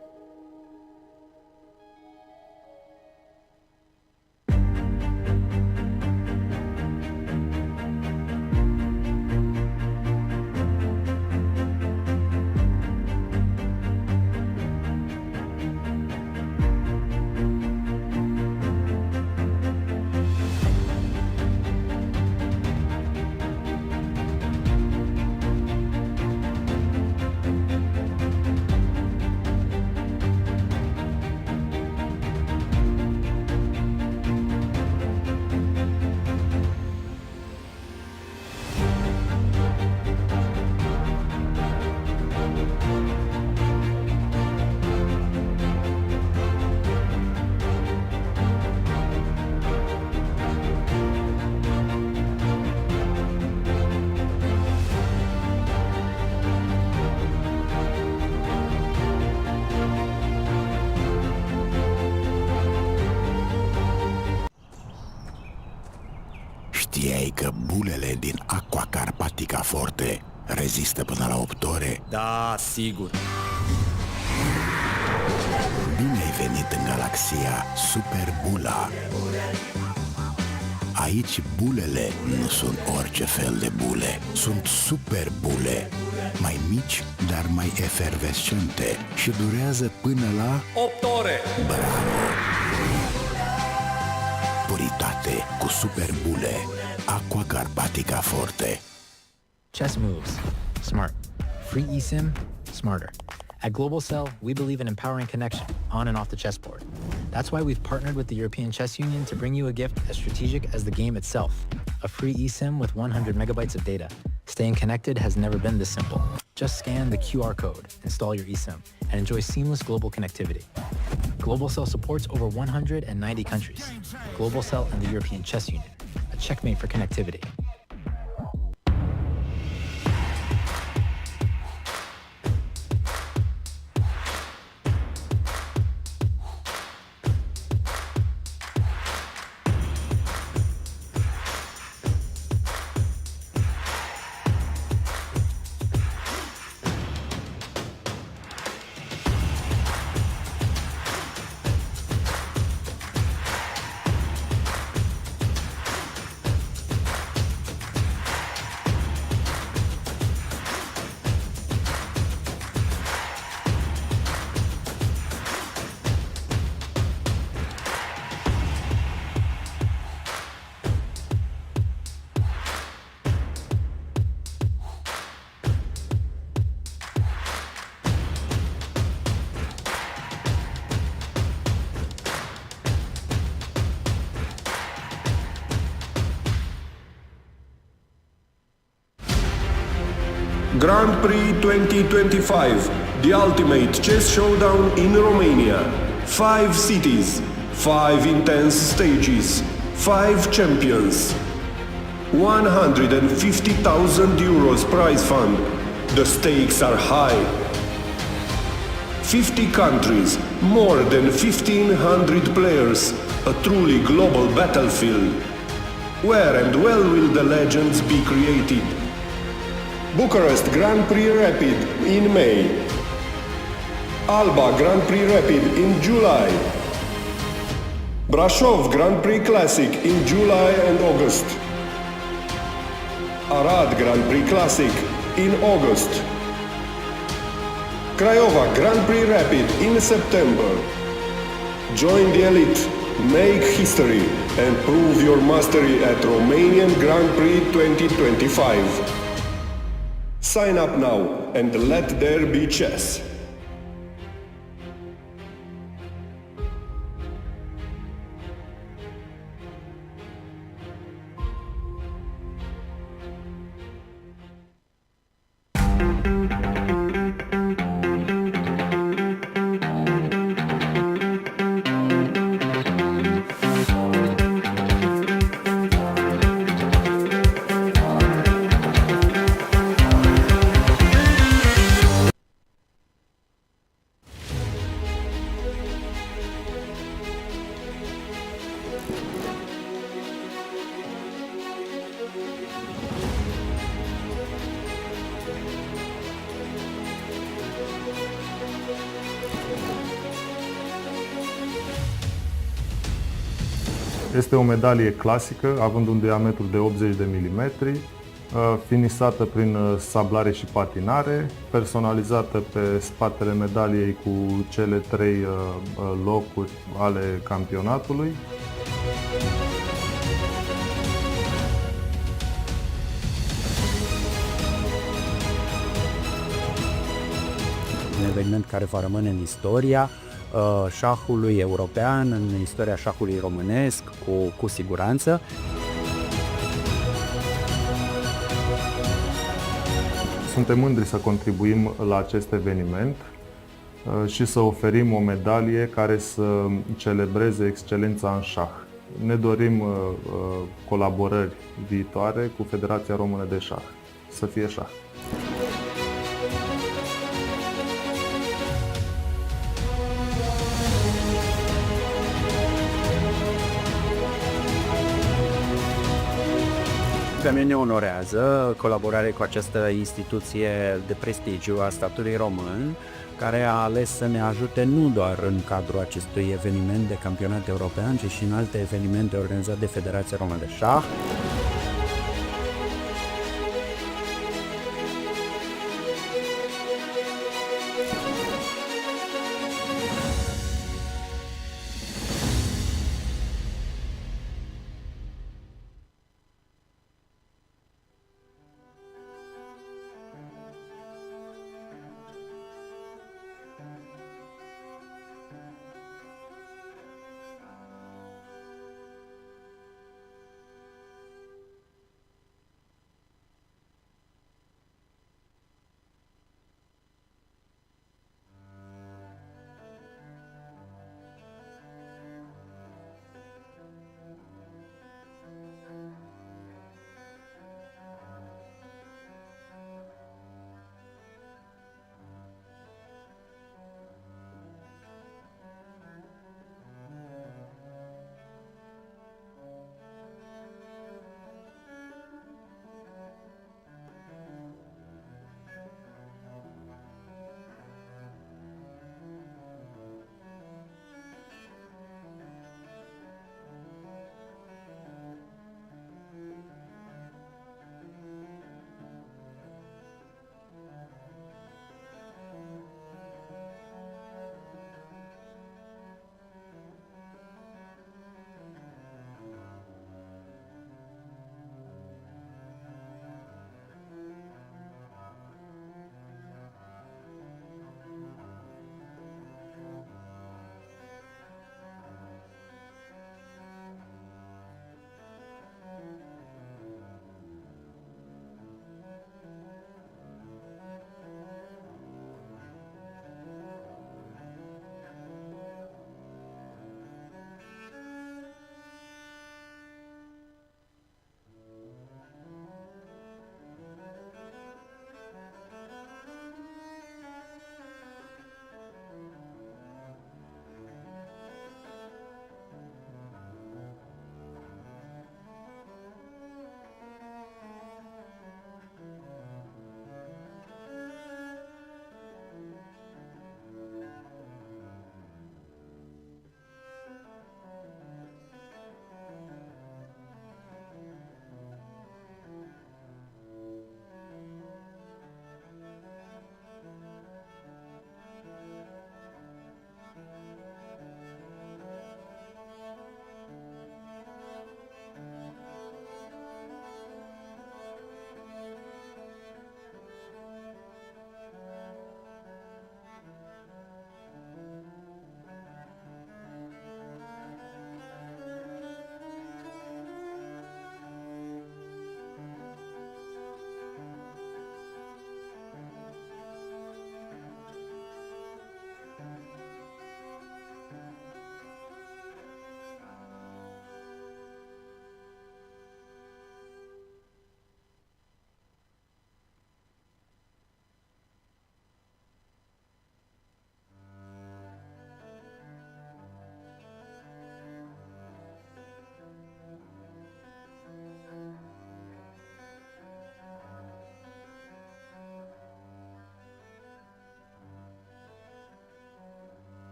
credeai că bulele din Aqua Carpatica Forte rezistă până la 8 ore? Da, sigur. Bine ai venit în galaxia Super Bula. Aici bulele nu sunt orice fel de bule, sunt super bule, mai mici, dar mai efervescente și durează până la 8 ore. Bravo! Puritate cu super bule. Aqua Carpatica Forte. Chess moves. Smart. Free eSIM. Smarter. At Global Cell, we believe in empowering connection on and off the chessboard. That's why we've partnered with the European Chess Union to bring you a gift as strategic as the game itself. A free eSIM with 100 megabytes of data. Staying connected has never been this simple. Just scan the QR code, install your eSIM, and enjoy seamless global connectivity. Global Cell supports over 190 countries. Global Cell and the European Chess Union, a checkmate for connectivity. Grand Prix 2025, the ultimate chess showdown in Romania. 5 cities, 5 intense stages, 5 champions. 150,000 euros prize fund. The stakes are high. 50 countries, more than 1,500 players, a truly global battlefield. Where and when will the legends be created? Bucharest Grand Prix Rapid in May. Alba Grand Prix Rapid in July. Brașov Grand Prix Classic in July and August. Arad Grand Prix Classic in August. Craiova Grand Prix Rapid in September. Join the elite, make history and prove your mastery at Romanian Grand Prix 2025. Sign up now and let there be chess. Este o medalie clasică, având un diametru de 80 de mm, finisată prin sablare și patinare, personalizată pe spatele medaliei cu cele 3 locuri ale campionatului. Un eveniment care va rămâne în istoria șahului european, în istoria șahului românesc, cu siguranță. Suntem mândri să contribuim la acest eveniment și să oferim o medalie care să celebreze excelența în șah. Ne dorim colaborări viitoare cu Federația Română de Șah. Să fie șah! Pe mine ne onorează colaborare cu această instituție de prestigiu a statului român, care a ales să ne ajute nu doar în cadrul acestui eveniment de campionat european, ci și în alte evenimente organizate de Federația Română de Șah.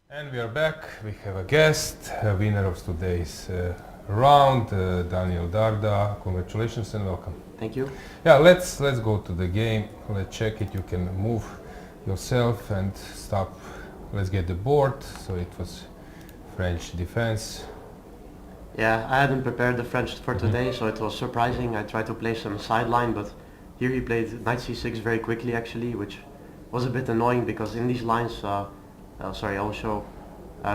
And we are back. We have a guest, a winner of today's round, Daniel Darda. Congratulations and welcome. Thank you. Yeah, let's go to the game. Let's check it. You can move yourself and stop. Let's get the board. So it was French defense. Yeah, I hadn't prepared the French for today, so it was surprising. I tried to play some sideline, but here he played knight c6 very quickly actually, which was a bit annoying because in these lines, sorry, I'll show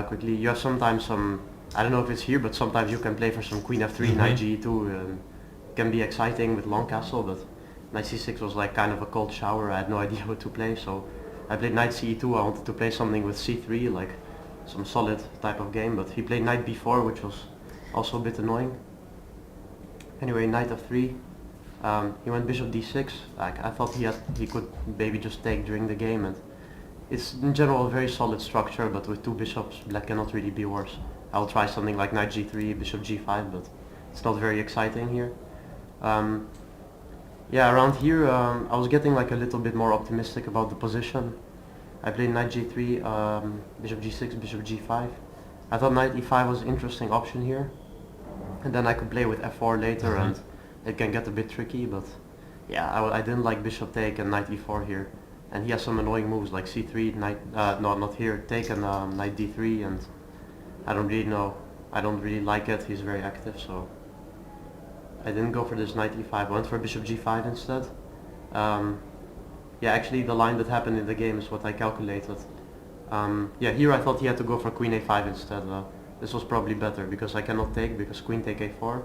quickly. You have sometimes some, I don't know if it's here, but sometimes you can play for some queen f3, knight g2. It can be exciting with long castle, but knight c6 was like kind of a cold shower. I had no idea what to play, so I played knight ce2. I wanted to play something with c3, like some solid type of game, but he played knight b4, which was also a bit annoying. Anyway, knight f3. He went bishop d6. Like, I thought he could maybe just take during the game, and it's in general a very solid structure, but with two bishops, black cannot really be worse. I'll try something like knight g3, bishop g5, but it's not very exciting here. Yeah, around here I was getting like a little bit more optimistic about the position. I played knight g3, bishop g6, bishop g5. I thought knight e5 was an interesting option here, and then I could play with f4 later, and it can get a bit tricky, but yeah, I didn't like bishop take and knight e4 here. And he has some annoying moves like c3, knight, no, not here, take and knight d3, and I don't really know, I don't really like it. He's very active, so I didn't go for this knight e5. I went for bishop g5 instead. Yeah, actually the line that happened in the game is what I calculated. Yeah, here I thought he had to go for queen a5 instead. This was probably better because I cannot take, because queen take a4.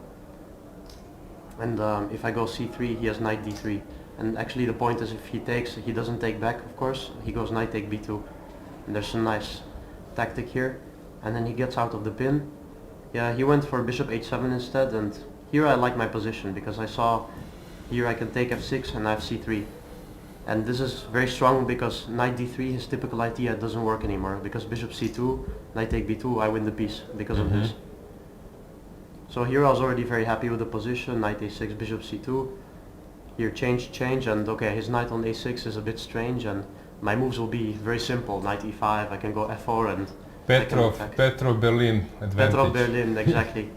And if I go c3, he has knight d3. And actually the point is, if he takes, he doesn't take back, of course. He goes knight take b2. And there's some nice tactic here. And then he gets out of the pin. Yeah, he went for bishop h7 instead, and here I like my position because I saw here I can take f6 and I have c3. And this is very strong because knight d3, his typical idea, doesn't work anymore. Because bishop c2, knight take b2, I win the piece because of this. So here I was already very happy with the position, knight a6, bishop c2. Here change, and okay, his knight on a6 is a bit strange, and my moves will be very simple. Knight e5, I can go f4 and Petrov Berlin advantage. Petrov Berlin, exactly.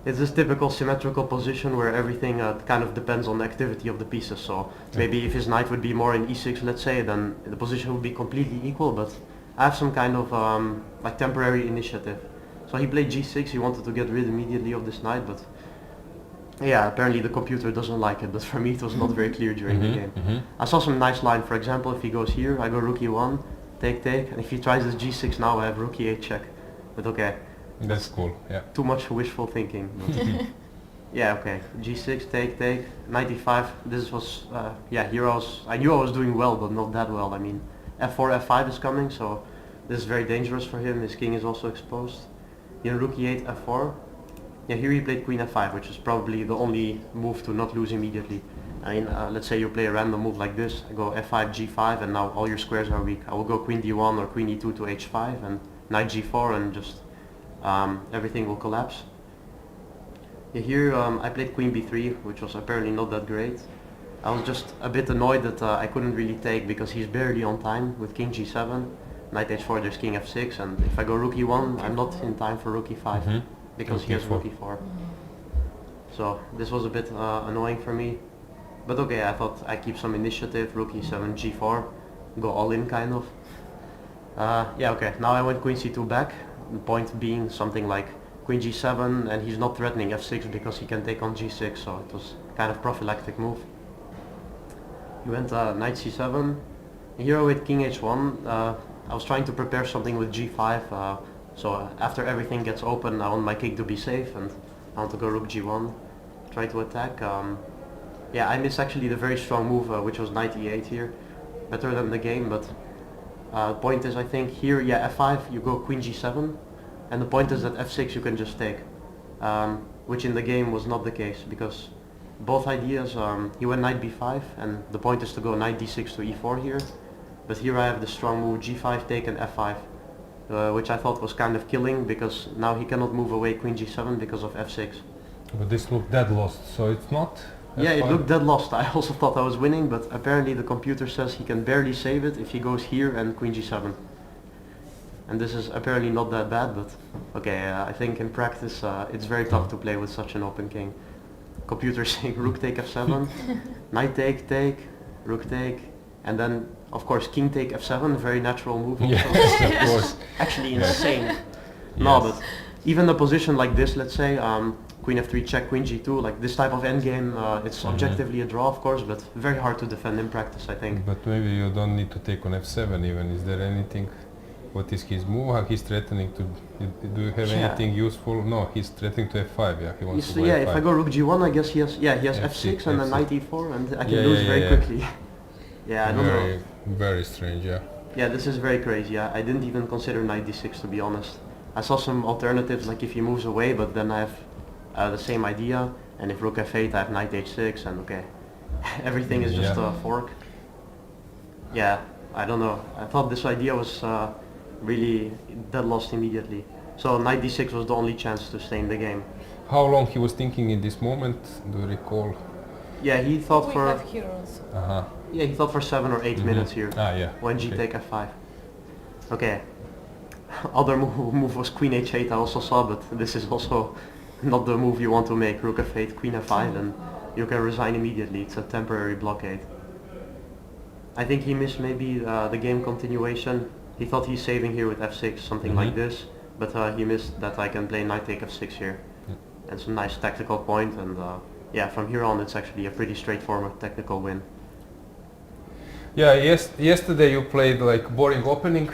It's this typical symmetrical position where everything kind of depends on the activity of the pieces. So maybe if his knight would be more in e6, let's say, then the position would be completely equal, but I have some kind of like temporary initiative. So he played g6, he wanted to get rid immediately of this knight, but yeah, apparently the computer doesn't like it, but for me it was not very clear during the game. I saw some nice line. For example, if he goes here, I go rook e1, take, and if he tries this g6 now, I have rook e8 check. But okay. That's cool, yeah. Too much wishful thinking. Yeah, okay. g6, take, knight e5. This was, yeah, here I knew I was doing well, but not that well. I mean, f4, f5 is coming, so this is very dangerous for him. His king is also exposed. Then rook e8, f4. Yeah, here he played queen f5, which is probably the only move to not lose immediately. I mean, let's say you play a random move like this. I go f5, g5, and now all your squares are weak. I will go queen d1 or queen e2 to h5, and knight g4, and just everything will collapse. Yeah, here I played queen b3, which was apparently not that great. I was just a bit annoyed that I couldn't really take because he's barely on time with king g7. Knight h4, there's king f6, and if I go rook e1, I'm not in time for rook e5 because he has rook e4. So this was a bit annoying for me. But okay, I thought I keep some initiative, rook e7, g4, go all in kind of. Yeah, okay, now I went queen c2 back. The point being something like queen g7, and he's not threatening f6 because he can take on g6, so it was kind of prophylactic move. He went knight c7. Here with king h1, I was trying to prepare something with g5, so after everything gets open, I want my king to be safe, and I want to go rook g1, try to attack. Yeah, I missed actually the very strong move, which was knight e8 here, better than the game, but the point is, I think here, yeah, f5, you go queen g7, and the point is that f6 you can just take, which in the game was not the case, because both ideas, he went knight b5, and the point is to go knight d6 to e4 here, but here I have the strong move g5 take and f5, which I thought was kind of killing, because now he cannot move away queen g7 because of f6. But this looked dead lost, so it's not? Yeah, it looked dead lost. I also thought I was winning, but apparently the computer says he can barely save it if he goes here and queen g7. and this is apparently not that bad, but okay, I think in practice it's very tough to play with such an open king. Computer saying rook take f7, knight take, take, rook take, and then of course king take f7, very natural move. Yes, of course. Actually insane. No, but even a position like this, let's say, queen f3 check, queen g2, like this type of endgame, it's objectively a draw, of course, but very hard to defend in practice, I think. But maybe you don't need to take on f7 even. Is there anything? What is his move? He's threatening to. Do you have anything useful? No, he's threatening to f5. Yeah, he wants to go f5. If I go rook g1, I guess he has. Yeah, he has f6 and then knight e4, and I can lose very quickly. Yeah, I don't know. Very strange. Yeah. Yeah, this is very crazy. I didn't even consider knight d6 to be honest. I saw some alternatives like if he moves away, but then I have the same idea, and if rook f8, I have knight h6, and okay, everything is just a fork. Yeah, I don't know. I thought this idea was really dead lost immediately. So knight d6 was the only chance to stay in the game. How long he was thinking in this moment? Do you recall? Yeah, he thought We for. have heroes. Yeah, he thought for 7 or 8 minutes here. When g take f5. Okay. Other move was queen h8. I also saw, but this is also not the move you want to make. Rook f8, queen f5, and you can resign immediately. It's a temporary blockade. I think he missed maybe the game continuation. He thought he's saving here with f6, something like this, but he missed that I can play knight take f6 here. And it's a nice tactical point, and yeah, from here on it's actually a pretty straightforward technical win. Yeah, yesterday you played like boring opening.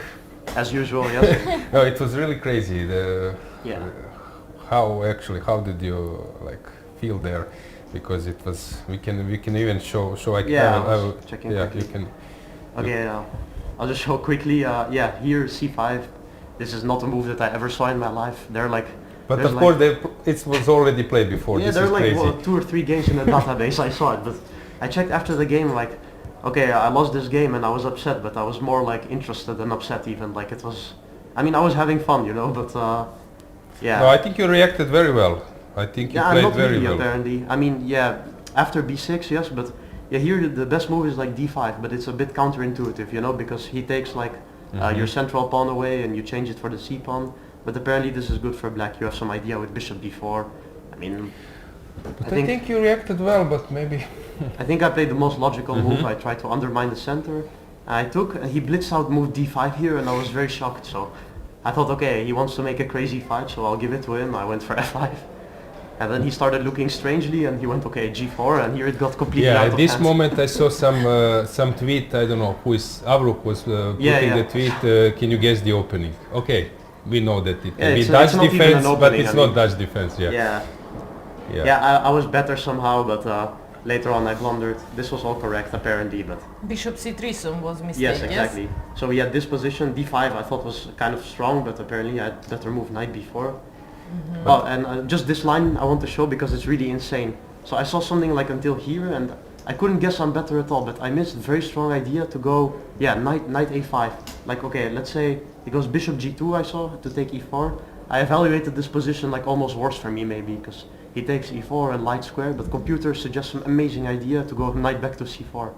As usual, yes. No, it was really crazy. How did you like feel there? Because it was, we can even show I will checking quickly. You can. Okay, I'll just show quickly. Yeah, here c5. This is not a move that I ever saw in my life. They're like. But of course, it was already played before. Yeah, this there is are like crazy. 2 or 3 games in the database. I saw it, but I checked after the game. Like, okay, I lost this game and I was upset, but I was more like interested than upset even. Like it was. I mean, I was having fun, you know, but yeah. No, I think you reacted very well. I think you played not very really, well. Apparently. I mean, yeah, after b6, yes, but yeah, here the best move is like d5, but it's a bit counterintuitive, you know, because he takes like your central pawn away and you change it for the c pawn. But apparently this is good for black. You have some idea with bishop d4. I mean, But I think you reacted well, but maybe. I think I played the most logical move. I tried to undermine the center. He blitzed out move d5 here, and I was very shocked. So I thought, okay, he wants to make a crazy fight, so I'll give it to him. I went for f5. And then he started looking strangely, and he went, okay, g4, and here it got completely out of at this hand. moment I saw some tweet, I don't know, who is, Avruk was putting the tweet, can you guess the opening? Okay, we know that it can be Dutch defense, but it's not Dutch defense, Yeah, I was better somehow, but later on I blundered. This was all correct, apparently, but... Bishop c3 was mistake, yes, exactly. So we had this position, d5 I thought was kind of strong, but apparently I had better move knight b4. Oh, and just this line I want to show because it's really insane. So I saw something like until here, and I couldn't guess I'm better at all, but I missed a very strong idea to go, knight a5. Like, okay, let's say it goes bishop g2 I saw, to take e4. I evaluated this position like almost worse for me maybe, because he takes e4 and light square, but computer suggests some amazing idea to go knight back to c4.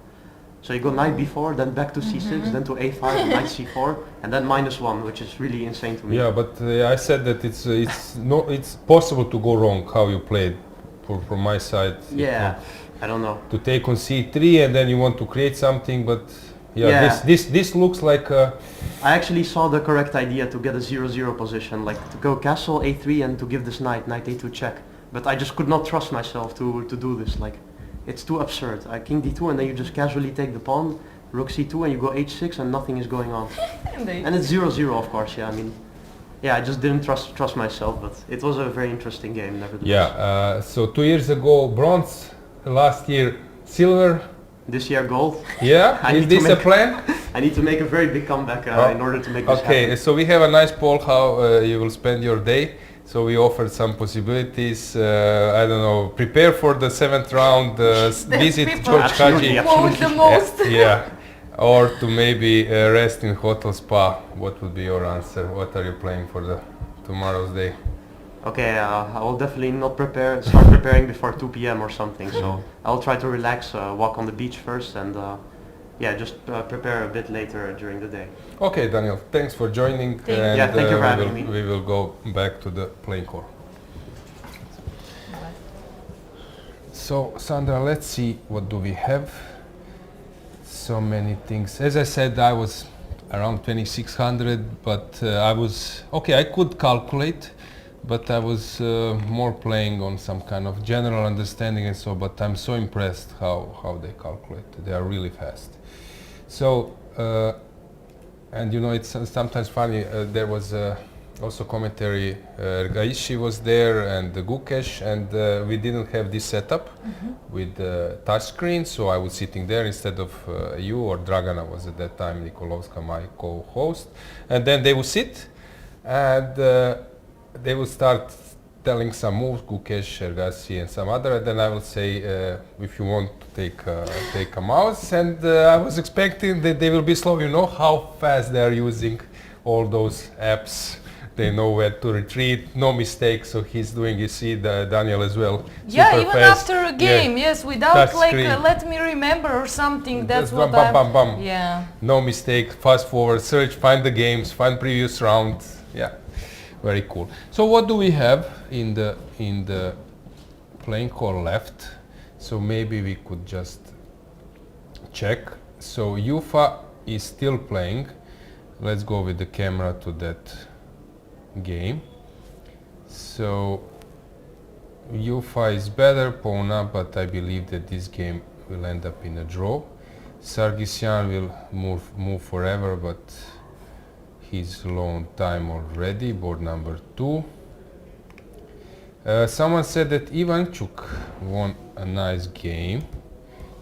So you go knight b4, then back to c6, then to a5, and knight c4, and then -1, which is really insane to me. Yeah, but I said that it's possible to go wrong how you played from my side. Yeah, I don't know. To take on c3 and then you want to create something, but this looks like I actually saw the correct idea to get a 0-0 position, like to go castle a3 and to give this knight a2 check. But I just could not trust myself to do this. Like, it's too absurd. King d2 and then you just casually take the pawn, rook c2 and you go h6 and nothing is going on. And it's 0-0 of course, I mean, I just didn't trust myself, but it was a very interesting game nevertheless. So 2 years ago bronze, last year silver. This year gold. Yeah, is this a plan? I need to make a very big comeback in order to make this happen. So we have a nice poll how you will spend your day. So we offered some possibilities, I don't know, prepare for the 7th round, visit George Haji, or to maybe rest in hotel spa. What would be your answer? What are you playing for the tomorrow's day? Okay, I will definitely not start preparing before 2 p.m. or something, so I'll try to relax, walk on the beach first, and yeah, just prepare a bit later during the day. Okay, Daniel, thanks for joining. Thank you. And, Yeah, thank you for having me. We will go back to the playing court. So, Sandra, let's see what do we have. So many things. As I said, I was around 2600, but I was okay. I could calculate, but I was more playing on some kind of general understanding and so. But I'm so impressed how they calculate. They are really fast. So, and you know, it's sometimes funny. There was also commentary. Gaishi was there and the Djukic, and we didn't have this setup with the touch screen. So I was sitting there instead of you, or Dragana was at that time, Nikolovska, my co-host, and then they would sit and they would start telling some moves, Djukic, Ergassi, and some other. And then I will say, if you want to take a mouse, and I was expecting that they will be slow. You know how fast they are using all those apps. They know where to retreat, no mistakes. So he's doing, you see, Daniel as well. Yeah, even fast. after a game, Yeah. yes, without Touch like screen. let me remember or something. That's Just what bam, bam, bam. Yeah. No mistake, fast forward, search, find the games, find previous round. Yeah, very cool. So what do we have in the playing call left? So maybe we could just check. So Yufa is still playing. Let's go with the camera to that game. So Yufa is better, pawn up, but I believe that this game will end up in a draw. Sargsyan will move forever, but he's low on time already. Board number 2. Someone said that Ivanchuk won a nice game,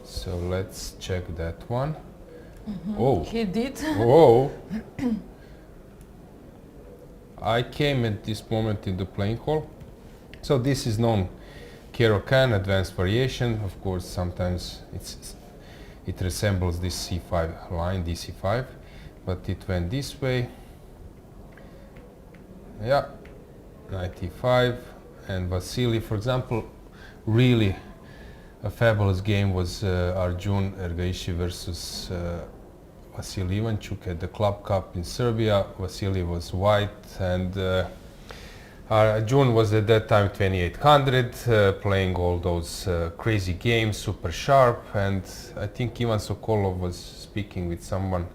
so let's check that one. Oh, He did. whoa! I came at this moment in the playing hall. So this is known Karo-Kan advanced variation. Of course, sometimes it resembles this C5 line, DC5, but it went this way. Yeah, 95. And Vasily, for example, really a fabulous game was Arjun Ergaishi versus Vasily Ivanchuk at the Club Cup in Serbia. Vasily was white, and Arjun was at that time 2800, playing all those crazy games, super sharp. And I think Ivan Sokolov was speaking with someone.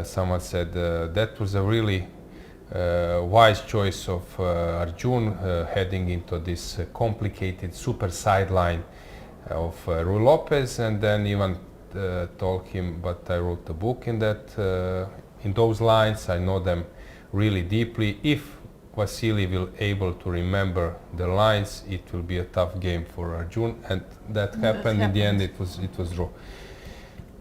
Someone said that was a really wise choice of Arjun heading into this complicated super sideline of Rui Lopez, and then Ivan told him, but I wrote a book in those lines, I know them really deeply. If Vasily will able to remember the lines, it will be a tough game for Arjun, and that happened. In the end, it was draw.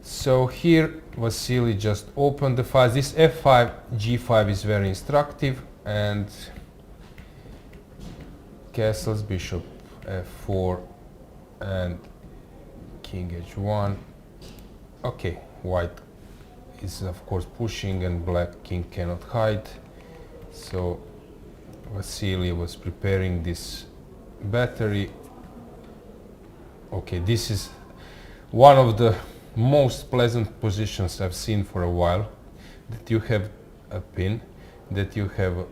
So here Vasily just opened the files. This f5, g5 is very instructive, and castles, bishop f4, and king h1. Okay, white is of course pushing, and black king cannot hide. So Vasily was preparing this battery. Okay, this is one of the most pleasant positions I've seen for a while, that you have a pin, that you have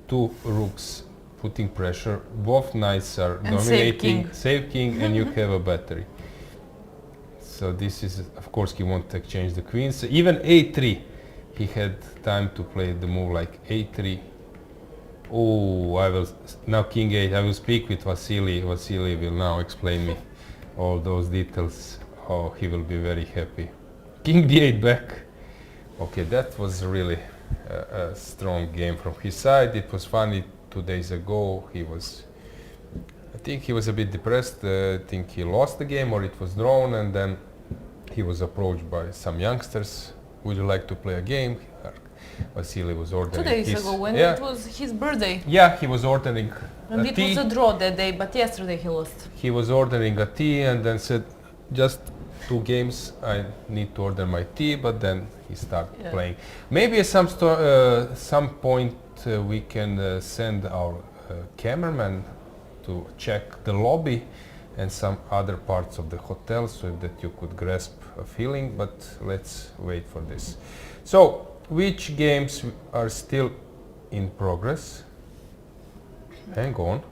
two rooks putting pressure, both knights are And dominating, save king, and you have a battery. So this is, of course, he won't exchange the queens. Even a3, he had time to play the move like a3. Oh, I will now king 8. I will speak with Vasily. Vasily will now explain me all those details. Oh, he will be very happy. King d8 back. Okay, that was really a strong game from his side. It was funny, 2 days ago I think he was a bit depressed. I think he lost the game, or it was drawn, and then he was approached by some youngsters. Would you like to play a game? Vasily was ordering 2 days his, ago, when yeah, it was his birthday. Yeah, he was ordering And a it tea. was a draw that day, but yesterday he lost. He was ordering a tea and then said, just 2 games, I need to order my tea, but then he started playing. Maybe at some point we can send our cameraman to check the lobby and some other parts of the hotel so that you could grasp a feeling, but let's wait for this. So, which games are still in progress? Hang on.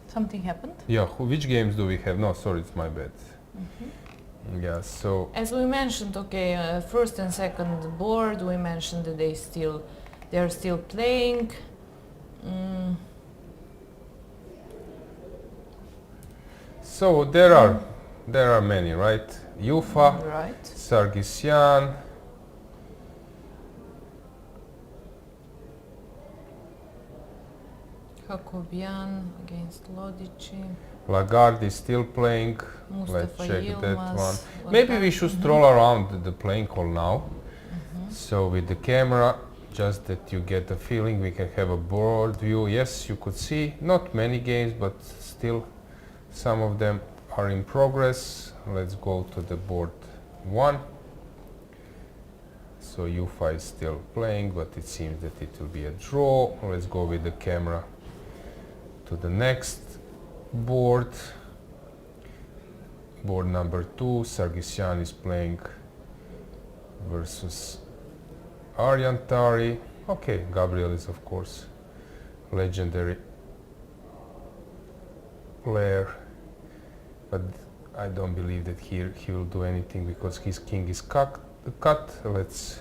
Something happened? Yeah, which games do we have? No, sorry, it's my bad. Yeah, so As we mentioned, okay, first and second board, we mentioned that they are still playing. so there are many, right? Ufa, Right. Sargsyan, Hakobian against Lodici. Lagarde is still playing. Mustafa Let's check that Yilmaz, one. Maybe we should stroll around the playing hall now. So with the camera, just that you get a feeling, we can have a board view. Yes, you could see not many games, but still some of them are in progress. Let's go to the board 1. So Ufa is still playing, but it seems that it will be a draw. Let's go with the camera to the next board. Board number 2, Sargsyan is playing versus Aryantari. Okay, Gabriel is of course legendary player, but I don't believe that here he will do anything because his king is cut. Let's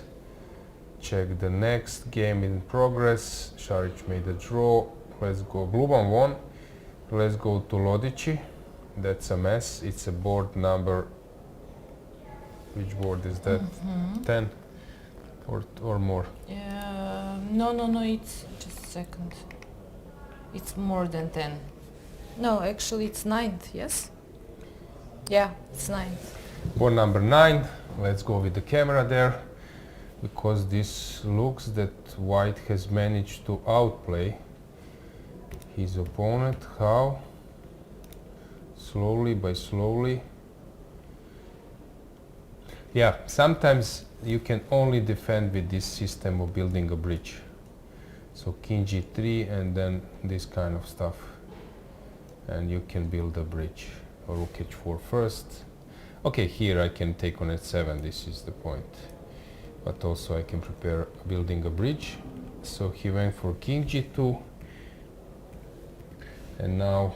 check the next game in progress. Šarić made a draw. Let's go. Gluban won. Let's go to Lodici. That's a mess. It's a board number. Which board is that? 10 or more? No, it's just a second. It's more than 10. No, actually it's 9th, yes? Yeah, it's 9th. Board number 9. Let's go with the camera there, because this looks that White has managed to outplay his opponent. How? Slowly by slowly. Yeah, sometimes you can only defend with this system of building a bridge. So king g3 and then this kind of stuff, and you can build a bridge. Or rook h4 first. Okay, here I can take on h7, this is the point. But also I can prepare building a bridge. So he went for king g2. And now...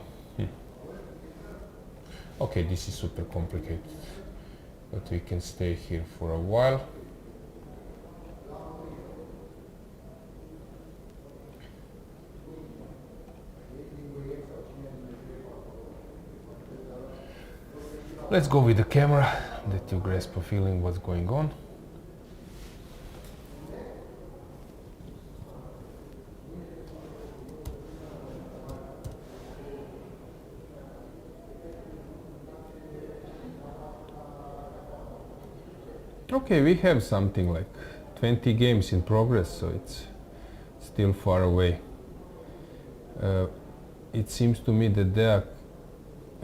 Okay, this is super complicated. But we can stay here for a while. Let's go with the camera, that you grasp a feeling what's going on. Okay, we have something like 20 games in progress, so it's still far away. It seems to me that Deak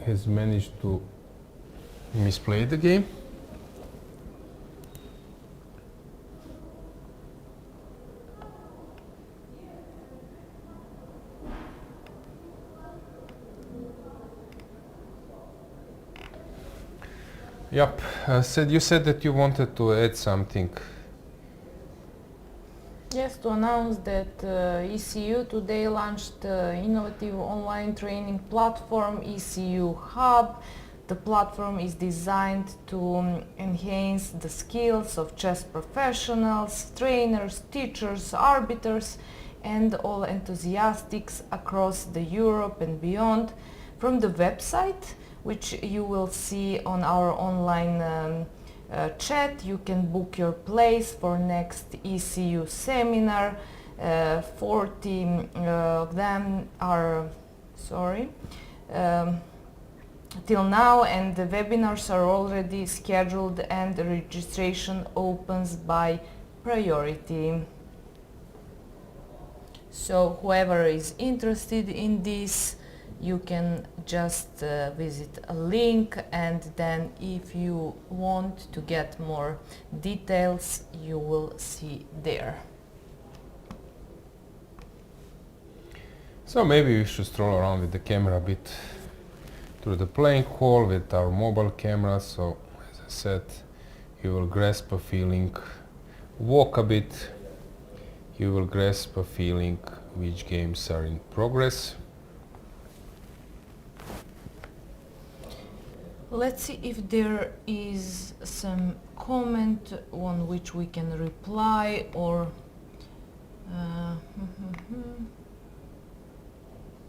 has managed to misplay the game. Yep, you said that you wanted to add something. Yes, to announce that ECU today launched innovative online training platform ECU Hub. The platform is designed to enhance the skills of chess professionals, trainers, teachers, arbiters, and all enthusiasts across the Europe and beyond. From the website, which you will see on our online chat, you can book your place for next ECU seminar. 40 of them are, till now, and the webinars are already scheduled and the registration opens by priority. So whoever is interested in this, you can just visit a link, and then if you want to get more details, you will see there. So maybe we should stroll around with the camera a bit through the playing hall with our mobile camera, so as I said, you will grasp a feeling, walk a bit, you will grasp a feeling which games are in progress. Let's see if there is some comment on which we can reply, or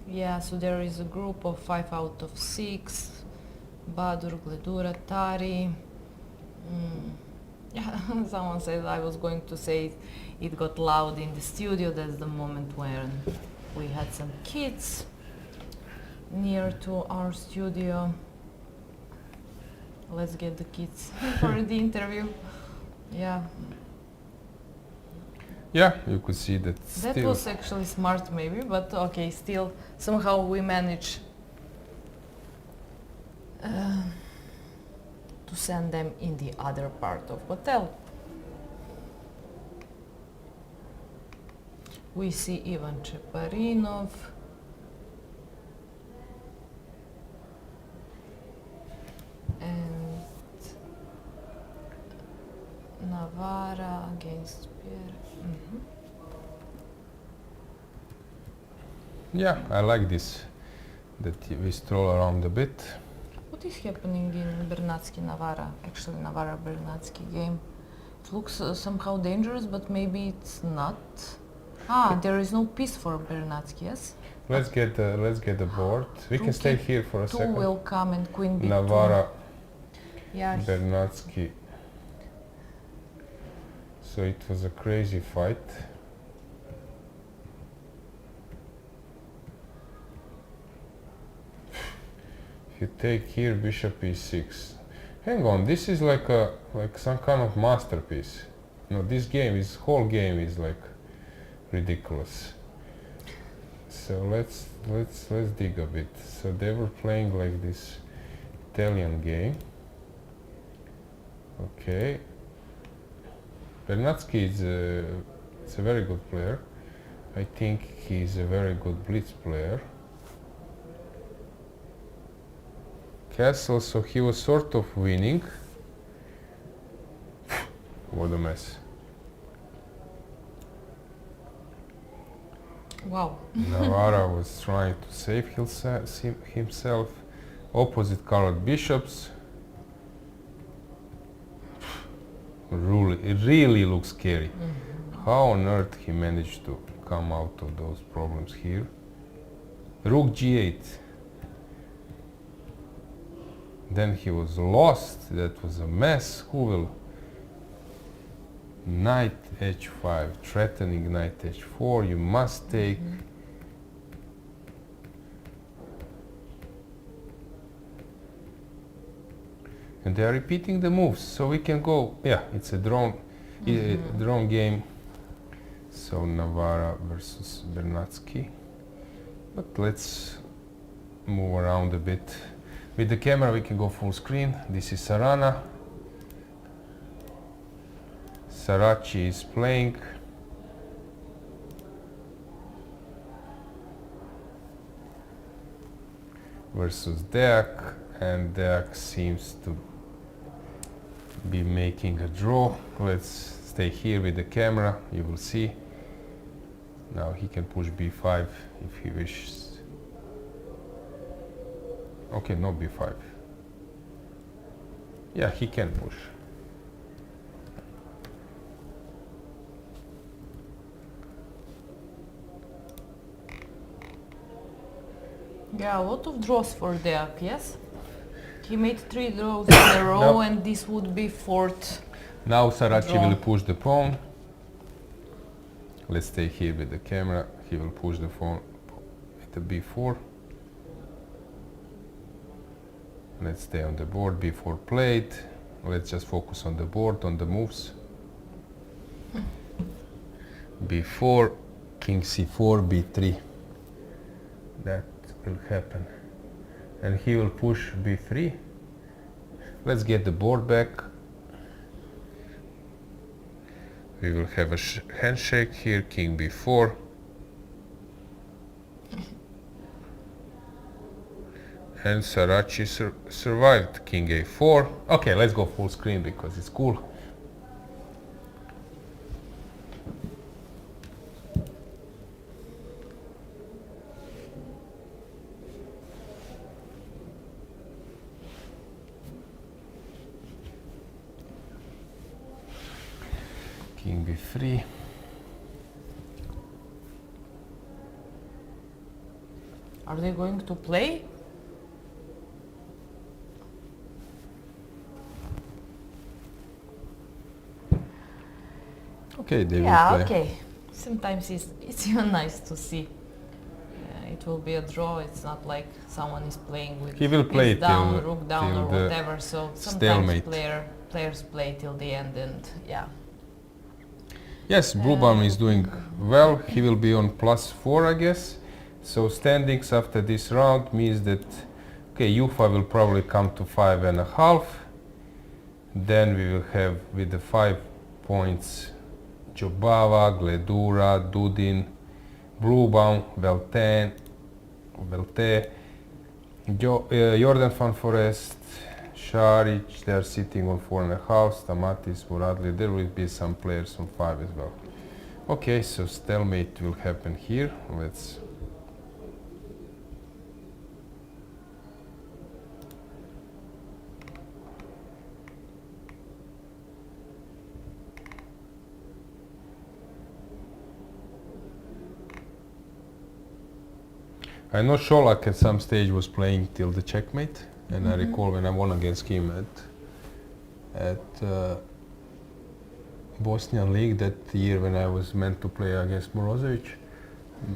yeah, so there is a group of 5 out of 6, Badur, Gledura, Tari. Yeah, someone said I was going to say it got loud in the studio. That's the moment when we had some kids near to our studio. Let's get the kids for the interview. Yeah. Yeah, you could see that. That was actually smart, maybe, but okay, still somehow we manage to send them in the other part of hotel. We see Ivan Cheparinov. And Navarra against Pierre. Yeah, I like this, that we stroll around a bit. What is happening in Bernatsky-Navarra, actually Navarra-Bernatsky game? It looks somehow dangerous, but maybe it's not. Ah, there is no piece for Bernatsky, yes? Let's get the board. We can stay here for a second. Two will come and queen b2. Navarra, yeah, Bernatsky. So it was a crazy fight. If you take here bishop e6. Hang on, this is like some kind of masterpiece. No, this whole game is like ridiculous. So let's dig a bit. So they were playing like this Italian game. Okay. Bernatsky is a very good player. I think he's a very good blitz player. Castle, so he was sort of winning. What a mess. Wow. Navarra was trying to save himself. Opposite colored bishops. It really looks scary. How on earth he managed to come out of those problems here? Rook g8. Then he was lost. That was a mess. Who will? Knight h5, threatening knight h4. You must take. And they are repeating the moves, so we can go. Yeah, it's a drawn game. So Navarra versus Bernatsky. But let's move around a bit. With the camera we can go full screen. This is Sarana. Sarachi is playing. Versus Deak, and Deak seems to be making a draw. Let's stay here with the camera, you will see. Now he can push b5 if he wishes. Okay, not b5. Yeah, he can push. Yeah, a lot of draws for Deak, yes? He made 3 draws in a row, and this would be 4th. Now Sarachi draw. will push the pawn. Let's stay here with the camera. He will push the pawn at the b4. Let's stay on the board, b4 played. Let's just focus on the board, on the moves. b4, king c4, b3. That will happen. And he will push b3. Let's get the board back. We will have a handshake here, king b4. And Sarachi survived king a4. Okay, let's go full screen because it's cool. King b3. Are they going to play? Okay, they will Yeah, play. okay. Sometimes it's even nice to see. It will be a draw. It's not like someone is playing with He will play piece down, till- rook down, till or the whatever. So sometimes stalemate. players play till the end, and yeah. Yes, Bluebaum is doing well. He will be on +4, I guess. So standings after this round means that, okay, Ufa will probably come to 5.5. Then we will have with the 5 points Jobava, Gledura, Dudin, Bluebaum, Velte, Jordan van Forest, Šarić, they are sitting on 4.5, Stamatis, Muradli, there will be some players on 5 as well. Okay, so stalemate will happen here. Let's I know Sholak at some stage was playing till the checkmate, and I recall when I won against him at Bosnian League that year when I was meant to play against Morozovic,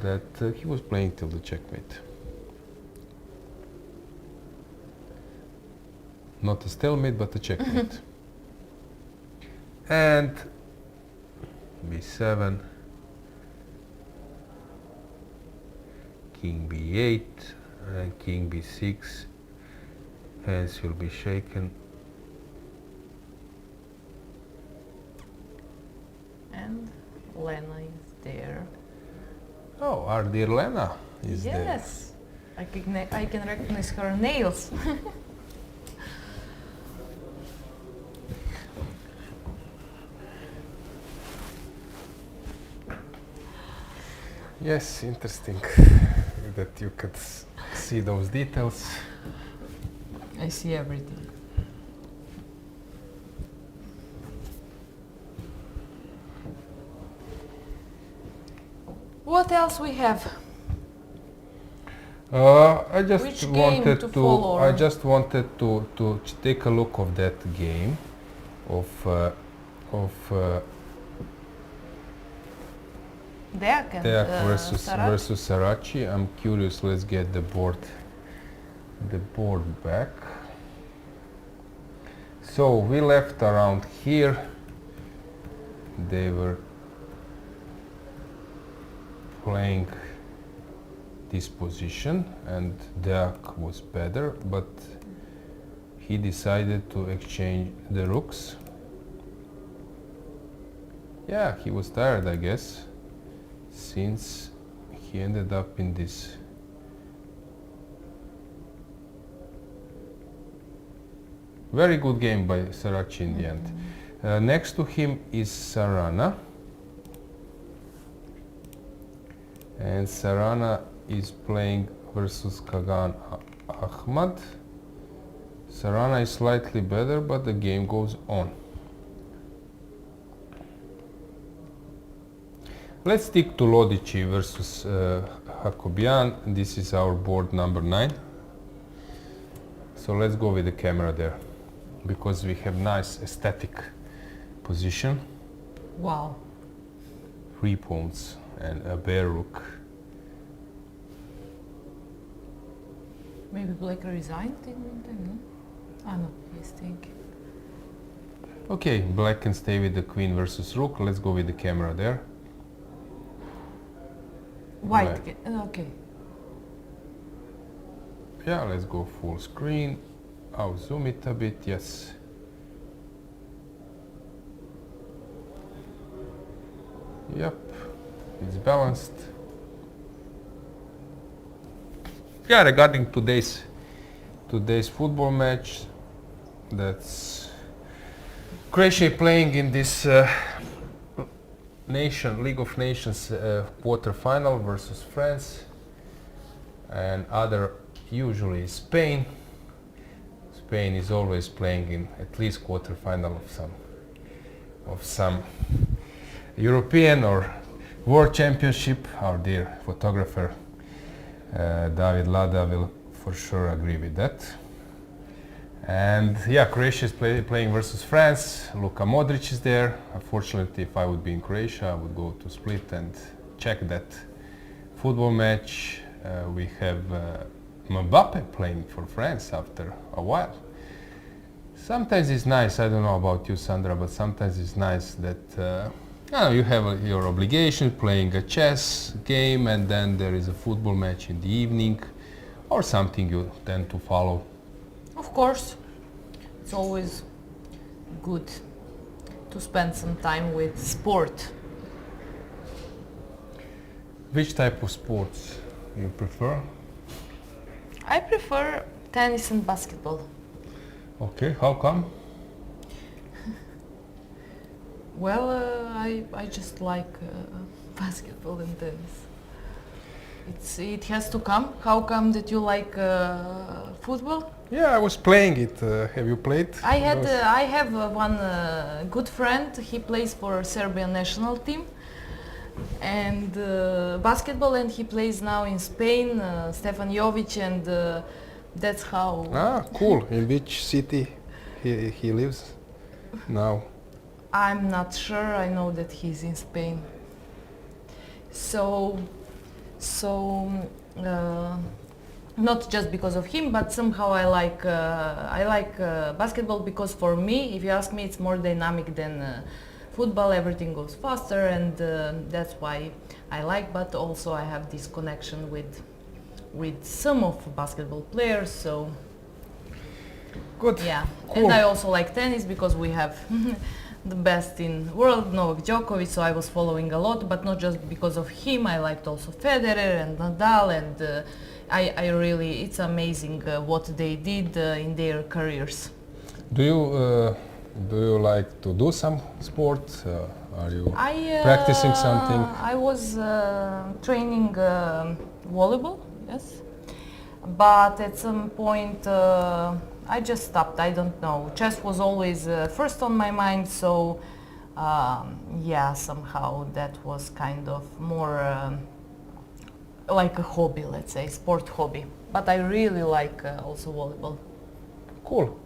that he was playing till the checkmate. Not a stalemate, but a checkmate. And b7. King b8 and king b6, hands will be shaken. And Lena is there. Oh, our dear Lena is there. Yes, I can recognize her nails. Yes, interesting that you could see those details. I see everything. What else we have? I just Which game wanted to to. follow? I just wanted to take a look of that game, of Deak and Deak Saraci. versus Saraci. I'm curious. Let's get the board back. So we left around here. They were playing this position, and Deak was better, but he decided to exchange the rooks. Yeah, he was tired, I guess, since he ended up in this very good game by Saraci in the end. Next to him is Sarana, and Sarana is playing versus Kagan Ahmad. Sarana is slightly better, but the game goes on. Let's stick to Lodici versus Hakobian. This is our board number 9. So let's go with the camera there, because we have nice aesthetic position. Wow. 3 pawns and a bare rook. Maybe Black resigned in meantime, no? Ah no, he's thinking. Okay, Black can stay with the queen versus rook. Let's go with the camera there. White, okay. Yeah, let's go full screen. I'll zoom it a bit, yes. Yep, it's balanced. Yeah, regarding today's today's football match. That's Croatia playing in this League of Nations quarter-final versus France, and other usually Spain. Spain is always playing in at least quarter-final of some European or World Championship. Our dear photographer David Lada will for sure agree with that. And yeah, Croatia is playing versus France. Luka Modric is there. Unfortunately, if I would be in Croatia, I would go to Split and check that football match. We have Mbappe playing for France after a while. Sometimes it's nice, I don't know about you, Sandra, but sometimes it's nice that you have your obligation playing a chess game, and then there is a football match in the evening or something you tend to follow. Of course, it's always good to spend some time with sport. Which type of sports you prefer? I prefer tennis and basketball. Okay, how come? Well, I just like basketball and tennis. It has to come. How come that you like football? Yeah, I was playing it. Have you played? I have one good friend. He plays for Serbian national team and basketball, and he plays now in Spain, Stefan Jovic, and that's how. Ah, cool. In which city he lives now? I'm not sure. I know that he's in Spain. So not just because of him, but somehow I like basketball because for me, if you ask me, it's more dynamic than football. Everything goes faster, and that's why I like. But also I have this connection with some of basketball players. So good. Yeah, cool. And I also like tennis because we have the best in world, Novak Djokovic, so I was following a lot, but not just because of him. I liked also Federer and Nadal, and I really, it's amazing what they did in their careers. Do you like to do some sport? Are you practicing something? I was training volleyball, yes, but at some point I just stopped. I don't know. Chess was always first on my mind, so yeah, somehow that was kind of more like a hobby, let's say, sport hobby. But I really like also volleyball. Cool.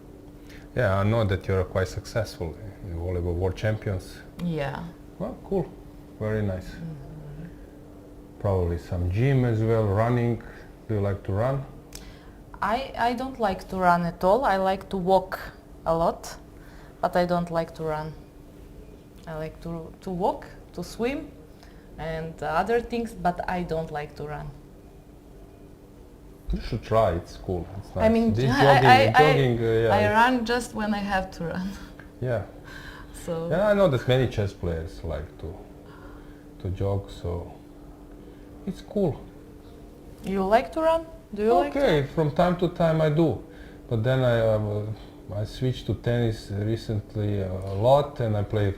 Yeah, I know that you're quite successful in volleyball world champions. Yeah. Well, cool. Very nice. Probably some gym as well, running. Do you like to run? I don't like to run at all. I like to walk a lot, but I don't like to run. I like to walk, to swim, and other things, but I don't like to run. You should try. It's cool. It's nice. I mean, this jogging, yeah, I run just when I have to run. Yeah. So. Yeah, I know that many chess players like to jog, so it's cool. You like to run? Do you like to? Okay, from time to time I do, but then I switched to tennis recently a lot, and I play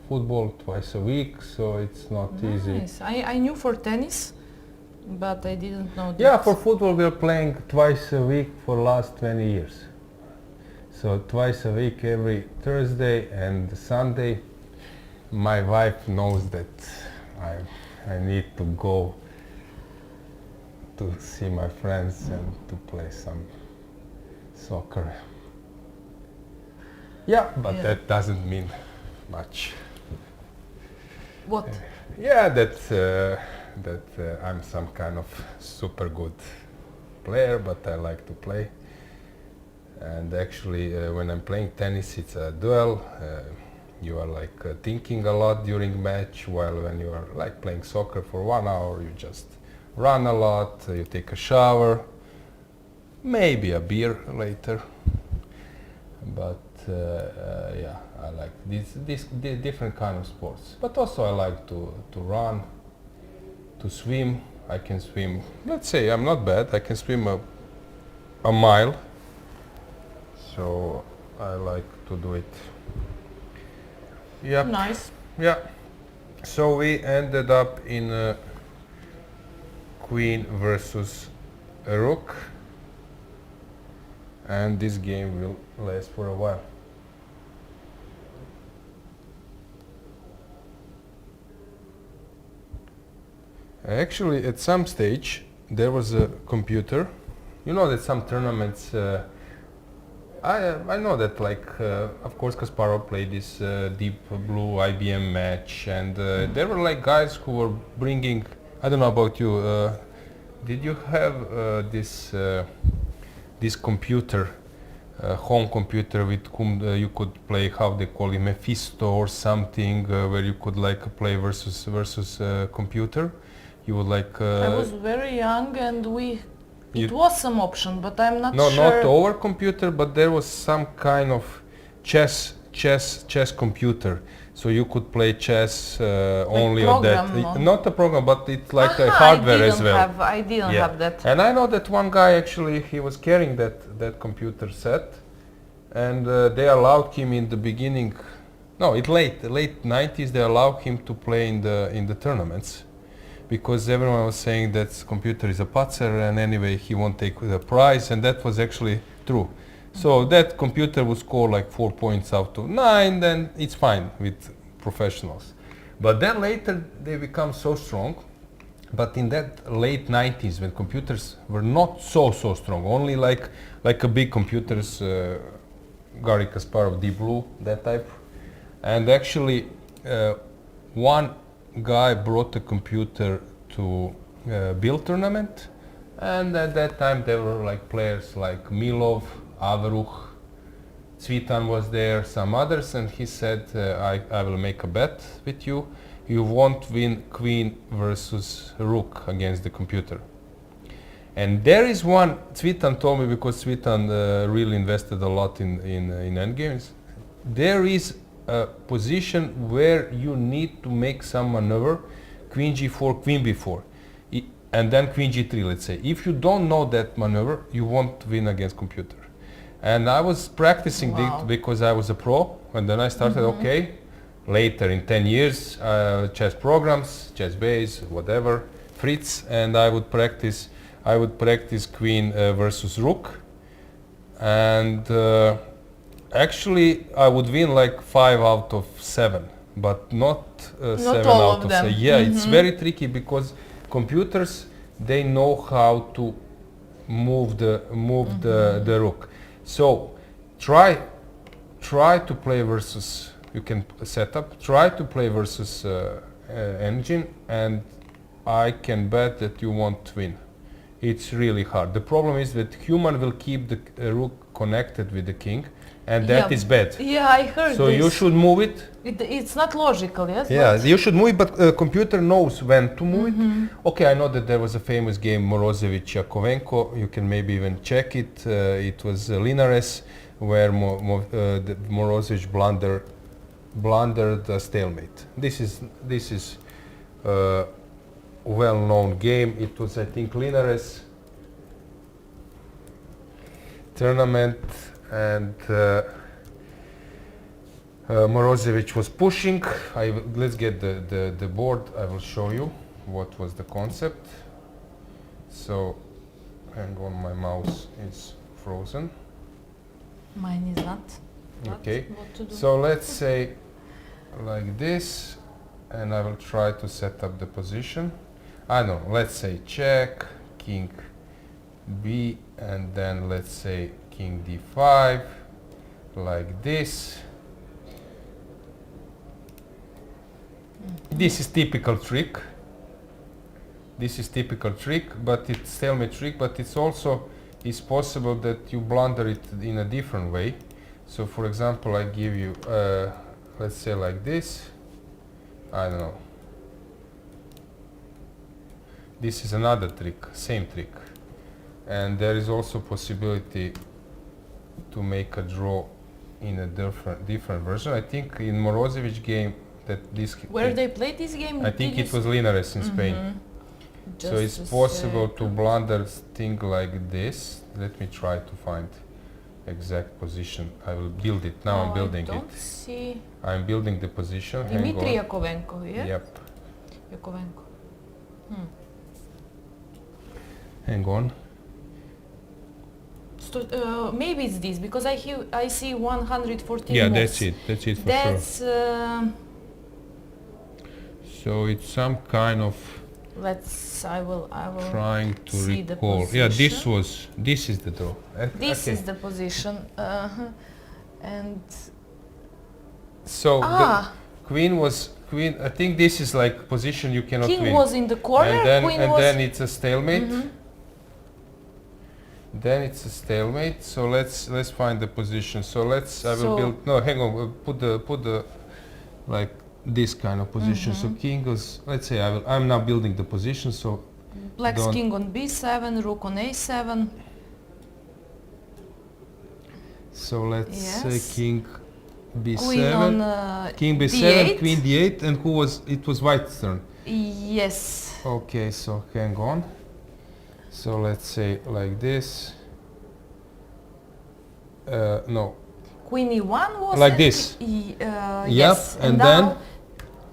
football twice a week, so it's not easy. Nice. I knew for tennis, but I didn't know that. Yeah, for football we're playing twice a week for last 20 years. So twice a week, every Thursday and Sunday. My wife knows that I need to go to see my friends and to play some soccer. Yeah, but that doesn't mean much. What? Yeah, that I'm some kind of super good player, but I like to play. And actually, when I'm playing tennis, it's a duel. You are like thinking a lot during match, while when you are like playing soccer for 1 hour, you just run a lot, you take a shower, maybe a beer later. But yeah, I like these different kind of sports. But also I like to run, to swim. I can swim. Let's say I'm not bad. I can swim a mile. So I like to do it. Yep. Nice. Yeah. So we ended up in queen versus a rook, and this game will last for a while. Actually, at some stage there was a computer. You know that some tournaments, I know that, like, of course Kasparov played this Deep Blue IBM match, and there were like guys who were bringing, I don't know about you, did you have this computer, home computer with whom you could play, how they call it, Mephisto or something, where you could like play versus computer? You would like... I was very young and it was some option, but I'm not no, sure. Not over computer, but there was some kind of chess computer. So you could play chess only on that. Not a program, but it's like a hardware as well. I didn't have that. And I know that one guy actually, he was carrying that computer set, and they allowed him in the beginning. No, late 90s they allowed him to play in the tournaments, because everyone was saying that computer is a patzer, and anyway he won't take the prize, and that was actually true. So that computer would score like 4 points out of 9, then it's fine with professionals. But then later they become so strong. But in that late 90s, when computers were not so strong, only like a big computers, Garry Kasparov, Deep Blue, that type. And actually one guy brought a computer to build tournament, and at that time there were like players like Milov, Avruch, Cvitan was there, some others, and he said, I will make a bet with you. You won't win queen versus rook against the computer. And there is one, Cvitan told me, because Cvitan really invested a lot in endgames. There is a position where you need to make some maneuver, queen g4, queen b4, and then queen g3, let's say. If you don't know that maneuver, you won't win against computer. And I was practicing it because I was a pro, and then I started, okay, later in 10 years, chess programs, chess base, whatever, Fritz, and I would practice queen versus rook, and actually I would win like 5 out of 7, but not 7 out of 7. Yeah, it's very tricky because computers, they know how to move the rook. So try to play versus, you can set up, try to play versus engine, and I can bet that you won't win. It's really hard. The problem is that human will keep the rook connected with the king, and that is bad. Yeah, I heard so this. You should move it. It's not logical, yes? Yeah, you should move it, but computer knows when to move it. Okay, I know that there was a famous game, Morozevich-Yakovenko. You can maybe even check it. It was Linares, where Morozevich blundered a stalemate. This is a well-known game. It was, I think, Linares tournament, and Morozevich was pushing. Let's get the board. I will show you what was the concept. So, hang on, my mouse is frozen. Mine is not. Okay, what to do. So let's say like this, and I will try to set up the position. I don't know, let's say check, king b, and then let's say king d5, like this. This is typical trick. This is typical trick, but it's stalemate trick, but it's also possible that you blunder it in a different way. So for example, I give you, let's say like this, I don't know. This is another trick, same trick. And there is also possibility to make a draw in a different version. I think in Morozevich game that this... Where they played this game? I think it was Linares in Spain. So it's possible to blunder thing like this, let me try to find exact position. I will build it. Now I'm building I don't it. see I'm building the position. Dmitry Hang on. Yakovenko here. Yep. Yakovenko. Hang on. So, maybe it's this because I see 114 Yeah, moves. that's it. That's it for That's sure. So it's some kind of I will trying to see the recall. position. Yeah, this is the draw. This Okay. is the position, and So the queen. I think this is like position you cannot king win. was in the corner. And then queen and was. then it's a stalemate. Then it's a stalemate. So let's find the position. So I will build. No, hang on. We'll put the like this kind of position. So king goes. Let's say I'm now building the position. So Black's king on b7, rook on a7. So let's say king b7, Queen on king b7, d8. queen d8, and it was white's turn. Yes. Okay, so hang on. So let's say like this. No. Queen e1 was Like this. Yes. And now then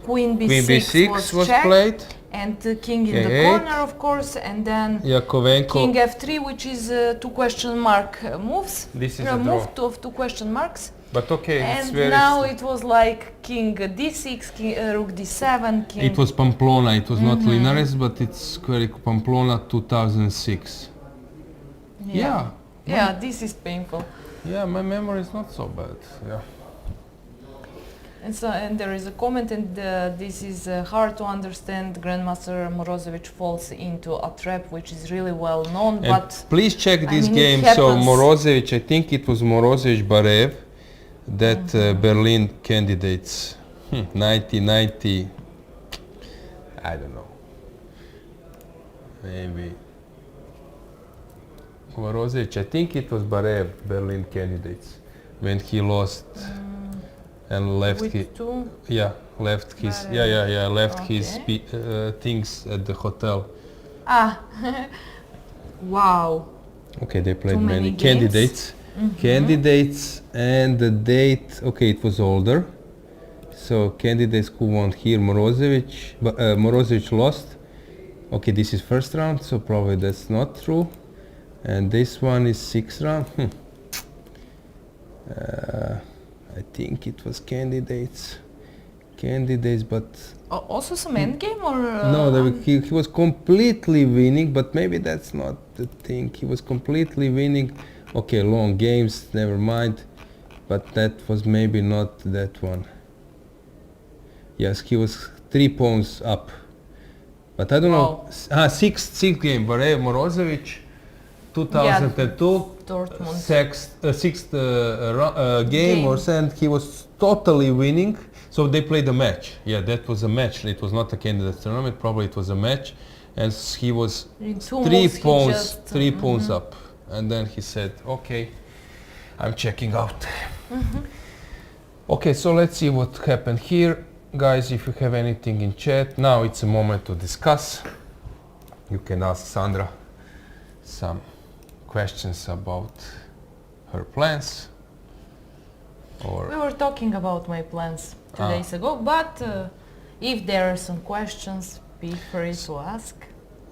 queen b6, queen b6 was checked, played. and the king in the K8. corner, of course, and then Yakovenko. king f3, which is two question mark moves. This is a move draw. of two question marks. But okay, it's And very. now it was like king d6, king, rook d7, king. It was Pamplona. It was not Linares, but it's correct. Pamplona 2006. Yeah. Yeah, this is painful. Yeah, my memory is not so bad. Yeah. And there is a comment, and this is hard to understand. Grandmaster Morozevich falls into a trap, which is really well known. And but please check this mean, game. it So happens. Morozevich, I think it was Morozevich Barev, that Berlin candidates, 1990. I don't know. Maybe Morozevich. I think it was Barev, Berlin candidates, when he lost and left. With two? Yeah, left his. Barev. Yeah. Left Okay. his things at the hotel. Ah, wow. Okay, they played Too many many games? candidates. Candidates and the date. Okay, it was older. So candidates who won here, Morozevich. But Morozevich lost. Okay, this is first round, so probably that's not true. And this one is sixth round. I think it was candidates. But Also some endgame or? no, he was completely winning, but maybe that's not the thing. He was completely winning. Okay, long games, never mind. But that was maybe not that one. Yes, he was 3 pawns up. But I don't know. Sixth game, Barev Morozevich, 2002. Dortmund. Sixth game or and he was totally winning. So they played a match. Yeah, that was a match. It was not a candidate tournament. Probably it was a match, and he was In two 3 moves he pawns, just, 3 pawns up, and then he said, "Okay, I'm checking out." Okay, so let's see what happened here, guys. If you have anything in chat, now it's a moment to discuss. You can ask Sandra some questions about her plans. Or We were talking about my plans 2 days ago, but if there are some questions, be free to ask.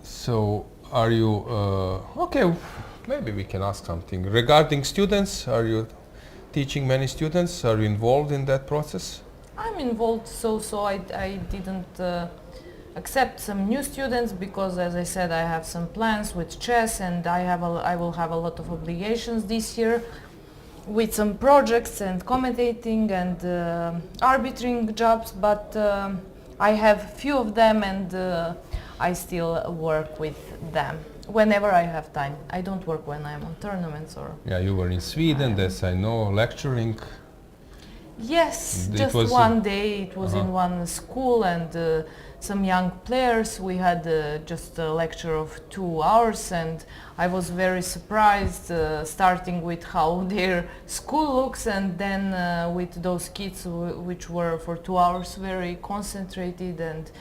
so, are you okay? Maybe we can ask something regarding students. Are you teaching many students? Are you involved in that process? I'm involved, so I didn't accept some new students because, as I said, I have some plans with chess, and I will have a lot of obligations this year with some projects and commentating and arbitrating jobs, but I have few of them, and I still work with them whenever I have time. I don't work when I'm on tournaments or... Yeah, you were in Sweden, as I know, lecturing. Yes, It just was one day. It was in one school, and some young players. We had just a lecture of 2 hours, and I was very surprised, starting with how their school looks, and then with those kids which were for 2 hours very concentrated and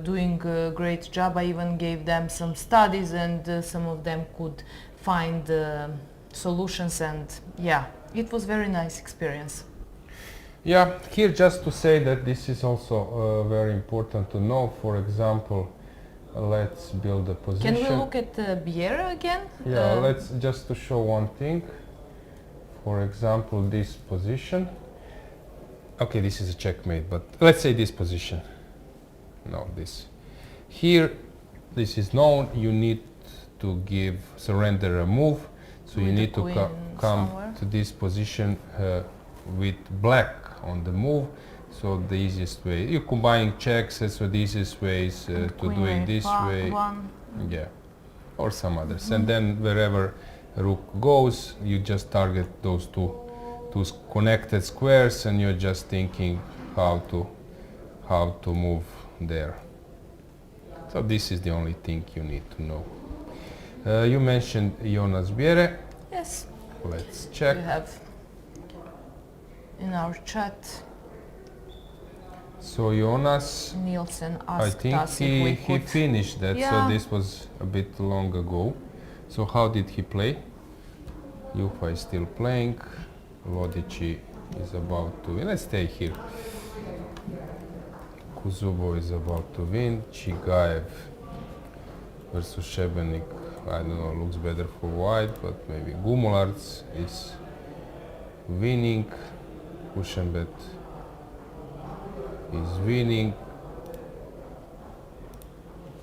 doing a great job. I even gave them some studies, and some of them could find solutions, and yeah, it was very nice experience. Yeah, here just to say that this is also very important to know. For example, let's build a position. Can we look at Biera again? Yeah, let's just to show one thing. For example, this position. Okay, this is a checkmate, but let's say this position. No, this. Here, this is known. You need to surrender a move. So you need to come to this position with black on the move. So the easiest way, you combine checks, so the easiest way is to do it this way. Yeah, or some others. And then wherever rook goes, you just target those two connected squares, and you're just thinking how to move there. So this is the only thing you need to know. You mentioned Jonas Biere. Yes. Let's check. We have in our chat. So Jonas, Nielsen I asked think us if we he could. finished that, Yeah. so this was a bit long ago. So how did he play? Jufa is still playing. Lodici is about to win. Let's stay here. Kuzubo is about to win. Chigaev versus Šebenik, I don't know, looks better for white, but maybe Gumularts is winning. Kušenbet is winning.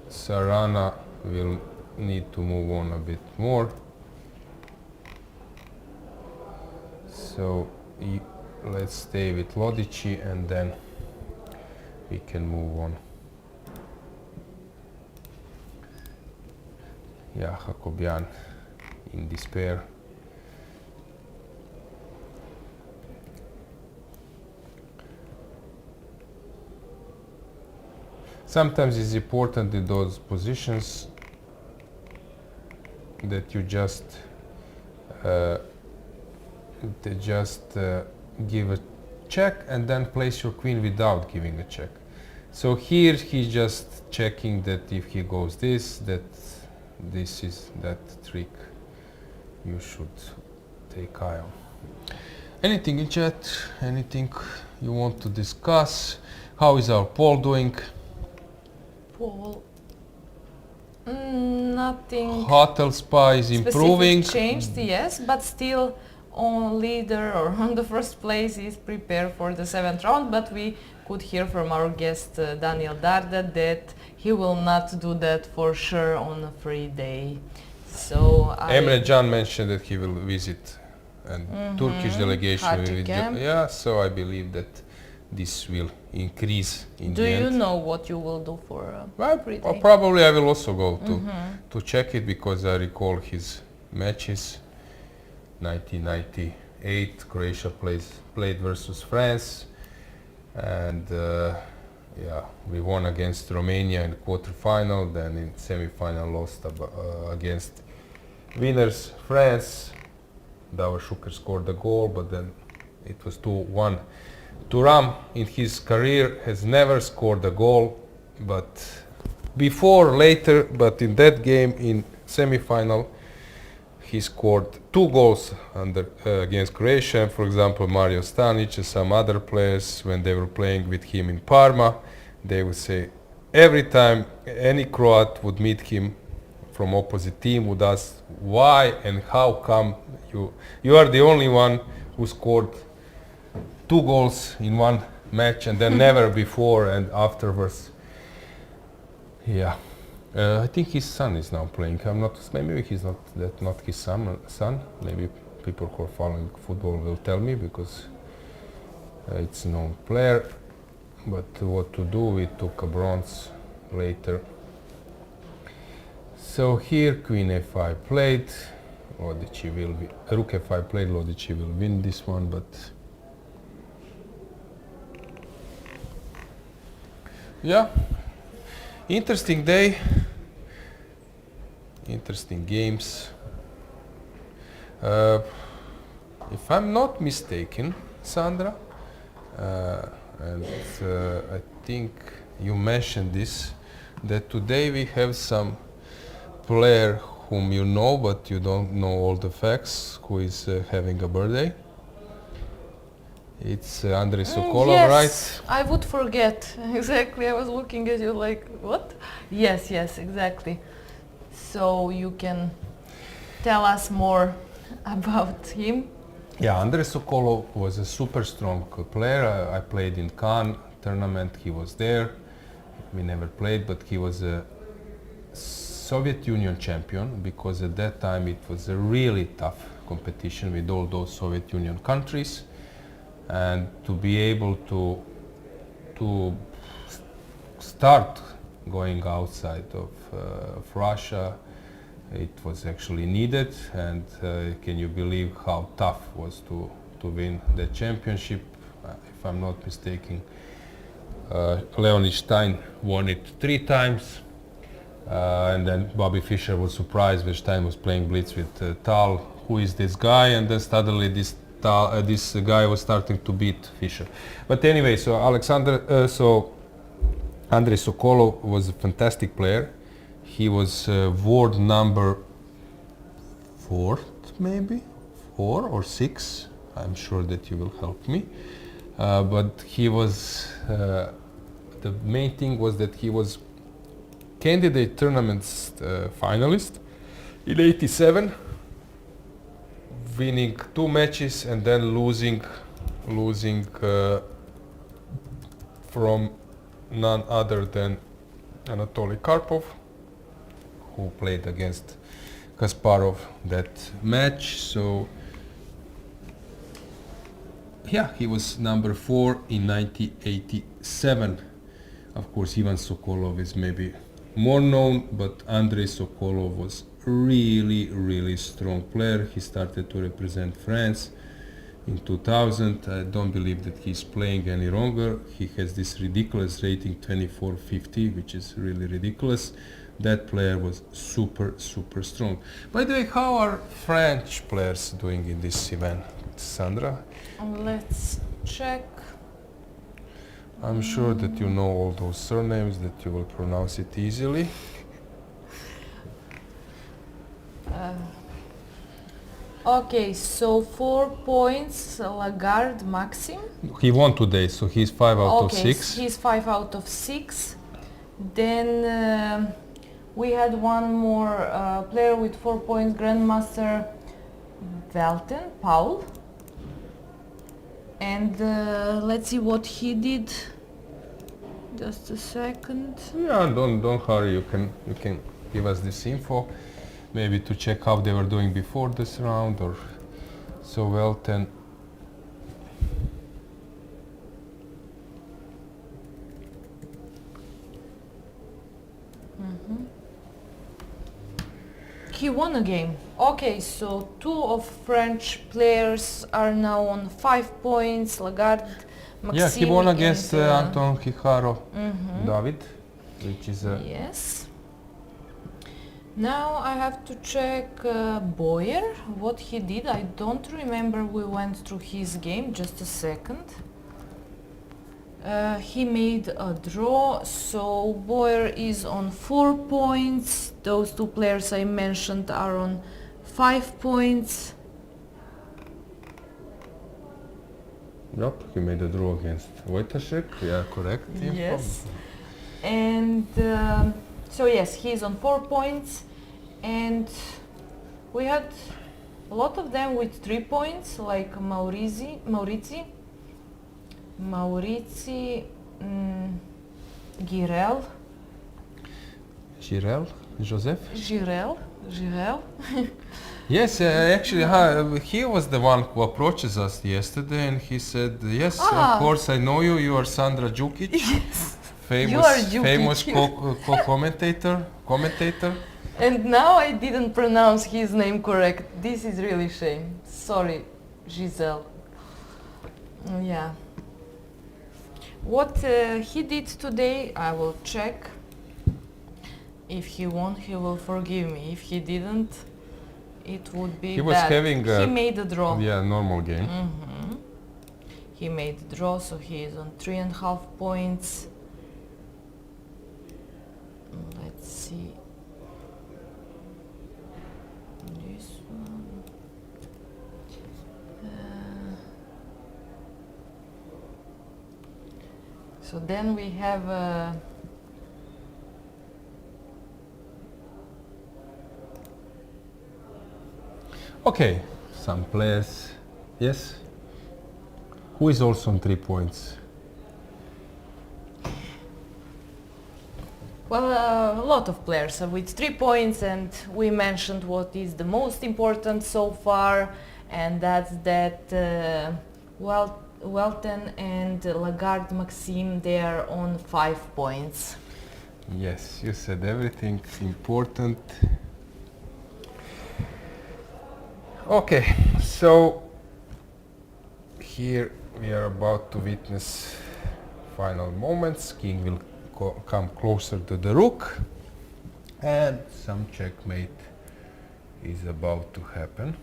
Sarana will need to move on a bit more. So let's stay with Lodici and then we can move on. Yeah, Jacobian in despair. Sometimes it's important in those positions that you just give a check and then place your queen without giving a check. So here he's just checking that if he goes this is that trick you should take eye on. Anything in chat? Anything you want to discuss? How is our poll doing? Poll. Nothing. Hotel Spa is improving. Changed, yes, but still on leader or on the first place is prepared for the 7th round, but we could hear from our guest Daniel Darda that he will not do that for sure on a free day. So Emre Can mentioned that he will visit and Turkish delegation will visit. Yeah, so I believe that this will increase in the end. Do you know what you will do for a free day? Probably I will also go to check it, because I recall his matches. 1998 Croatia played versus France, and yeah, we won against Romania in quarterfinal, then in semi-final lost against winners France. Davor Šuker scored a goal, but then it was 2-1. Thuram in his career has never scored a goal, but later, but in that game in semi-final he scored 2 goals against Croatia. For example, Mario Stanic and some other players, when they were playing with him in Parma, they would say every time any Croat would meet him from opposite team would ask why and how come you are the only one who scored 2 goals in one match, and then never before and afterwards. Yeah. I think his son is now playing. Maybe he's not his son. Maybe people who are following football will tell me, because it's a known player. But what to do? We took a bronze later. So here Queen A5 played. Lodici will be. Rook A5 played. Lodici will win this one, but yeah. Interesting day, interesting games. If I'm not mistaken, Sandra, and I think you mentioned this, that today we have some player whom you know, but you don't know all the facts, who is having a birthday. It's Andrei Sokolov, yes, right? I would forget. Exactly, I was looking at you like, what? Yes, exactly. So you can tell us more about him. Yeah, Andrei Sokolov was a super strong player. I played in Cannes tournament, he was there. We never played, but he was a Soviet Union champion, because at that time it was a really tough competition with all those Soviet Union countries. And to be able to start going outside of Russia, it was actually needed. And can you believe how tough was to win the championship? If I'm not mistaken, Leonid Stein won it 3 times, and then Bobby Fischer was surprised when Stein was playing blitz with Tal. Who is this guy? And then suddenly this guy was starting to beat Fischer. But anyway, so Andrei Sokolov was a fantastic player. He was world number 4, maybe 4 or 6. I'm sure that you will help me. But he was, the main thing was that he was candidate tournaments finalist in '87, winning 2 matches and then losing from none other than Anatoly Karpov, who played against Kasparov that match. So yeah, he was number 4 in 1987. Of course, Ivan Sokolov is maybe more known, but Andrei Sokolov was really strong player. He started to represent France in 2000. I don't believe that he's playing any longer. He has this ridiculous rating 2450, which is really ridiculous. That player was super strong. By the way, how are French players doing in this event, Sandra? Let's check. I'm sure that you know all those surnames, that you will pronounce it easily. Okay, so 4 points, Lagarde Maxim. He won today, so he's 5 out of 6. Okay, he's 5 out of 6. Then we had one more player with 4 points, Grandmaster Velten, Paul. And let's see what he did. Just a second. Yeah, don't hurry. You can give us this info, maybe to check how they were doing before this round, or so Velten. He won a game. Okay, so 2 of French players are now on 5 points. Lagarde, Maxime. Yeah, he won against Anton Hiharo David, which is a... Yes. Now I have to check Boyer, what he did. I don't remember, we went through his game, just a second. He made a draw, so Boyer is on 4 points. Those 2 players I mentioned are on 5 points. Yep, he made a draw against Wojtaszek. Yeah, correct. Yes. And so yes, he's on 4 points, and we had a lot of them with 3 points, like Maurizi, Girel. Joseph? Girel. Yes, actually, he was the one who approaches us yesterday, and he said, yes, of course I know you, you are Sandra Djukic. Yes. Famous co-commentator. And now I didn't pronounce his name correct. This is really shame. Sorry, Giselle. Yeah. What he did today, I will check. If he won, he will forgive me. If he didn't, it would be he was bad. Having he made a draw. Yeah, normal game. He made a draw, so he is on 3.5 points. Let's see. So then we have Okay, some players, yes. Who is also on 3 points? well, a lot of players are with 3 points, and we mentioned what is the most important so far, and that's that Welten and Lagarde Maxime, they are on 5 points. Yes, you said everything important. Okay, so here we are about to witness final moments. King will come closer to the rook, and some checkmate is about to happen.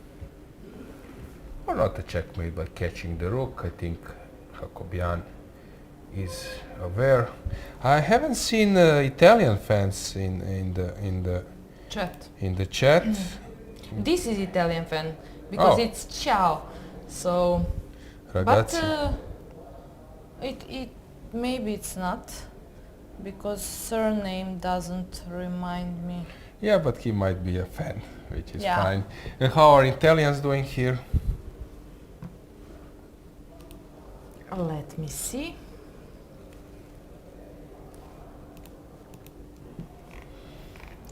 Or not a checkmate, but catching the rook. I think Jacobian is aware. I haven't seen Italian fans in the chat. This is Italian fan because it's ciao. So, Ragazzi. but it maybe it's not because surname doesn't remind me. Yeah, but he might be a fan, which is Yeah. fine. And how are Italians doing here? Let me see.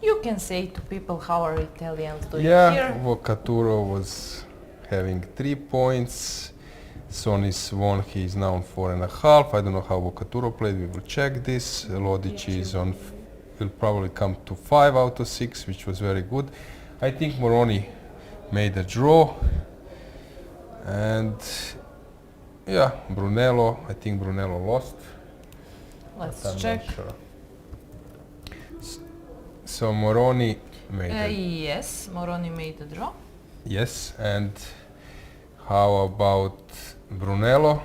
You can say to people how are Italians doing here. Vocaturo was having 3 points. Sonis won, he is now on 4.5. I don't know how Vocaturo played, we will check this. Lodic is on, will probably come to 5 out of 6, which was very good. I think Moroni made a draw. And yeah, Brunello, I think Brunello lost. Let's but I'm check. not sure. So Moroni made a Yes, Moroni made a draw. yes, and how about Brunello?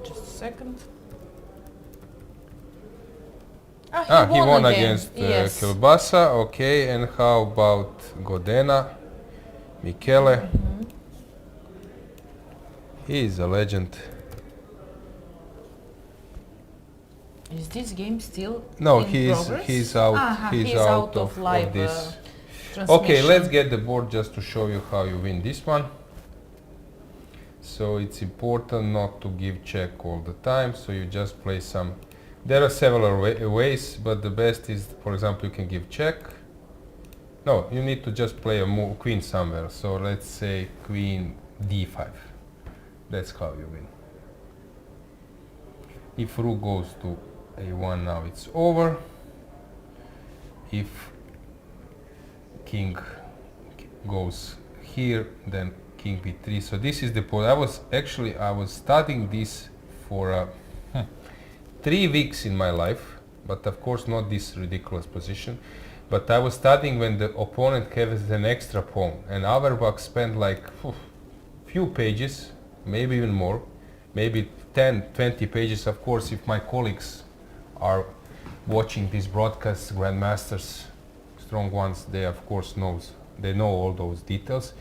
Just a second. He won against yes. Kilbasa, okay, and how about Godena? Michele? He is a legend. Is this game still No, in progress? he's out. He's out of live this. transmission. Okay, let's get the board just to show you how you win this one. So it's important not to give check all the time. So you just play some. There are several ways, but the best is, for example, you can give check. No, you need to just play a queen somewhere. So let's say queen d5. That's how you win. If rook goes to a1, now it's over. If king goes here, then king b3. So this is the point. I was studying this for 3 weeks in my life, but of course not this ridiculous position. But I was studying when the opponent has an extra pawn, and Auerbach spent like few pages, maybe even more, maybe 10, 20 pages. Of course, if my colleagues are watching these broadcasts, Grandmasters, strong ones, they of course know all those details.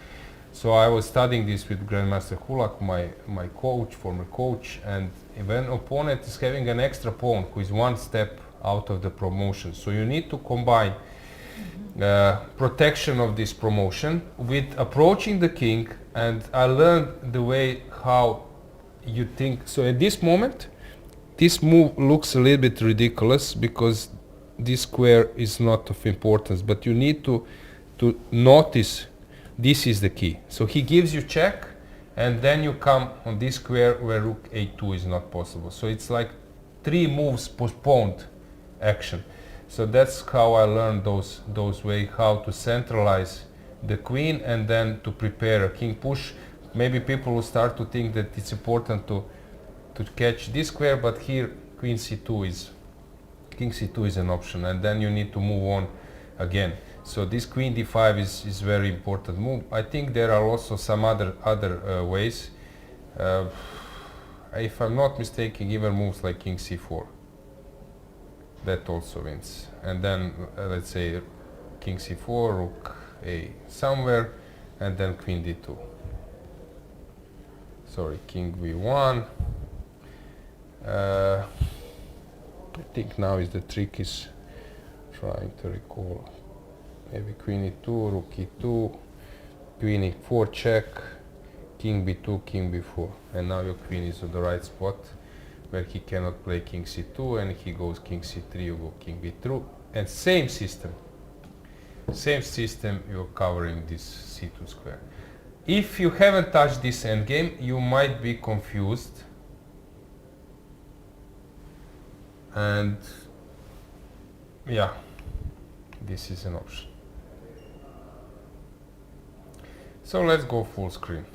So I was studying this with Grandmaster Kulak, my coach, former coach, and when opponent is having an extra pawn who is 1 step out of the promotion, so you need to combine protection of this promotion with approaching the king, and I learned the way how you think. So at this moment, this move looks a little bit ridiculous because this square is not of importance, but you need to notice this is the key. So he gives you check, and then you come on this square where rook a2 is not possible. So it's like 3 moves postponed action. So that's how I learned those way, how to centralize the queen and then to prepare a king push. Maybe people will start to think that it's important to catch this square, but here king c2 is an option, and then you need to move on again. So this queen d5 is very important move. I think there are also some other ways. If I'm not mistaken, even moves like king c4. That also wins. And then let's say king c4, rook a somewhere, and then queen d2. Sorry, king b1. I think now is the trick is trying to recall. Maybe queen e2, rook e2, queen e4 check, king b2, king b4. And now your queen is at the right spot where he cannot play king c2, and he goes king c3, you go king b2. And same system, you're covering this c2 square. If you haven't touched this endgame, you might be confused. And yeah, this is an option. So let's go full screen.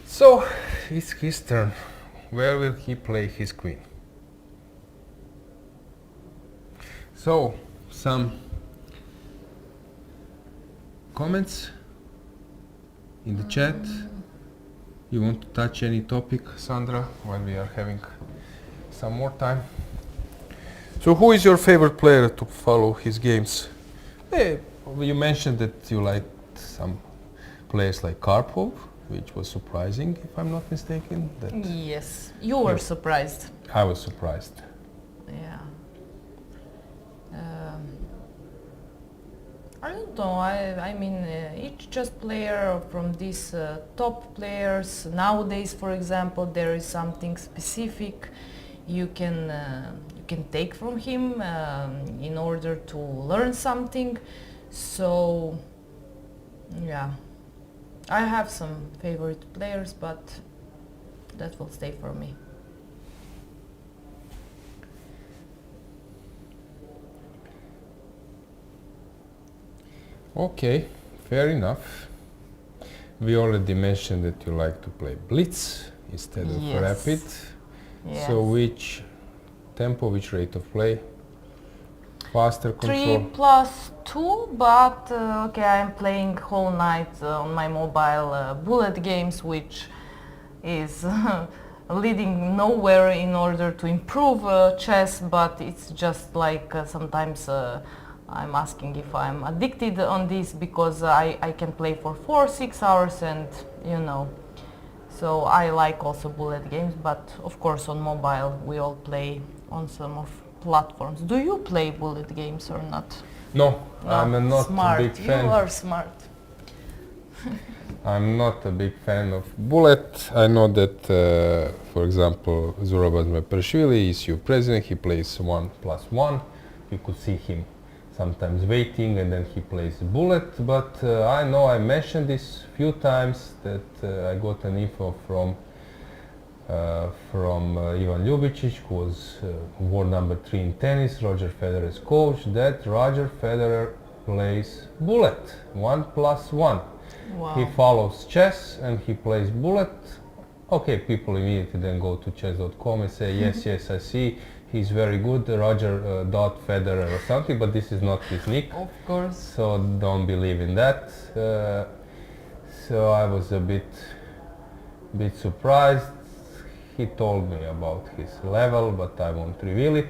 So it's his turn. Where will he play his queen? So some comments in the chat. You want to touch any topic, Sandra, while we are having some more time? So who is your favorite player to follow his games? You mentioned that you liked some players like Karpov, which was surprising, if I'm not mistaken. That Yes, you were surprised. I was surprised. Yeah. I don't know. I mean, each chess player from these top players nowadays, for example, there is something specific you can take from him in order to learn something. So, yeah. I have some favorite players, but that will stay for me. Okay, fair enough. We already mentioned that you like to play blitz instead of rapid. Yes. So which tempo, which rate of play? Faster control? 3+2, but okay, I'm playing whole night on my mobile bullet games, which is leading nowhere in order to improve chess, but it's just like sometimes I'm asking if I'm addicted on this, because I can play for 4-6 hours, and you know, so I like also bullet games, but of course on mobile we all play on some of platforms. Do you play bullet games or not? No, I'm not smart. a big fan. You are smart. I'm not a big fan of bullet. I know that, for example, Zurabaz Mepershvili, ECU president, he plays 1+1. You could see him sometimes waiting, and then he plays bullet. But I know I mentioned this few times that I got an info from Ivan Ljubicic, who was world number 3 in tennis, Roger Federer's coach, that Roger Federer plays bullet, 1+1. Wow. He follows chess and he plays bullet. Okay, people immediately then go to chess.com and say, yes, I see, he's very good, Roger Federer or something, but this is not his nick. Of course. So don't believe in that. So I was a bit surprised. He told me about his level, but I won't reveal it.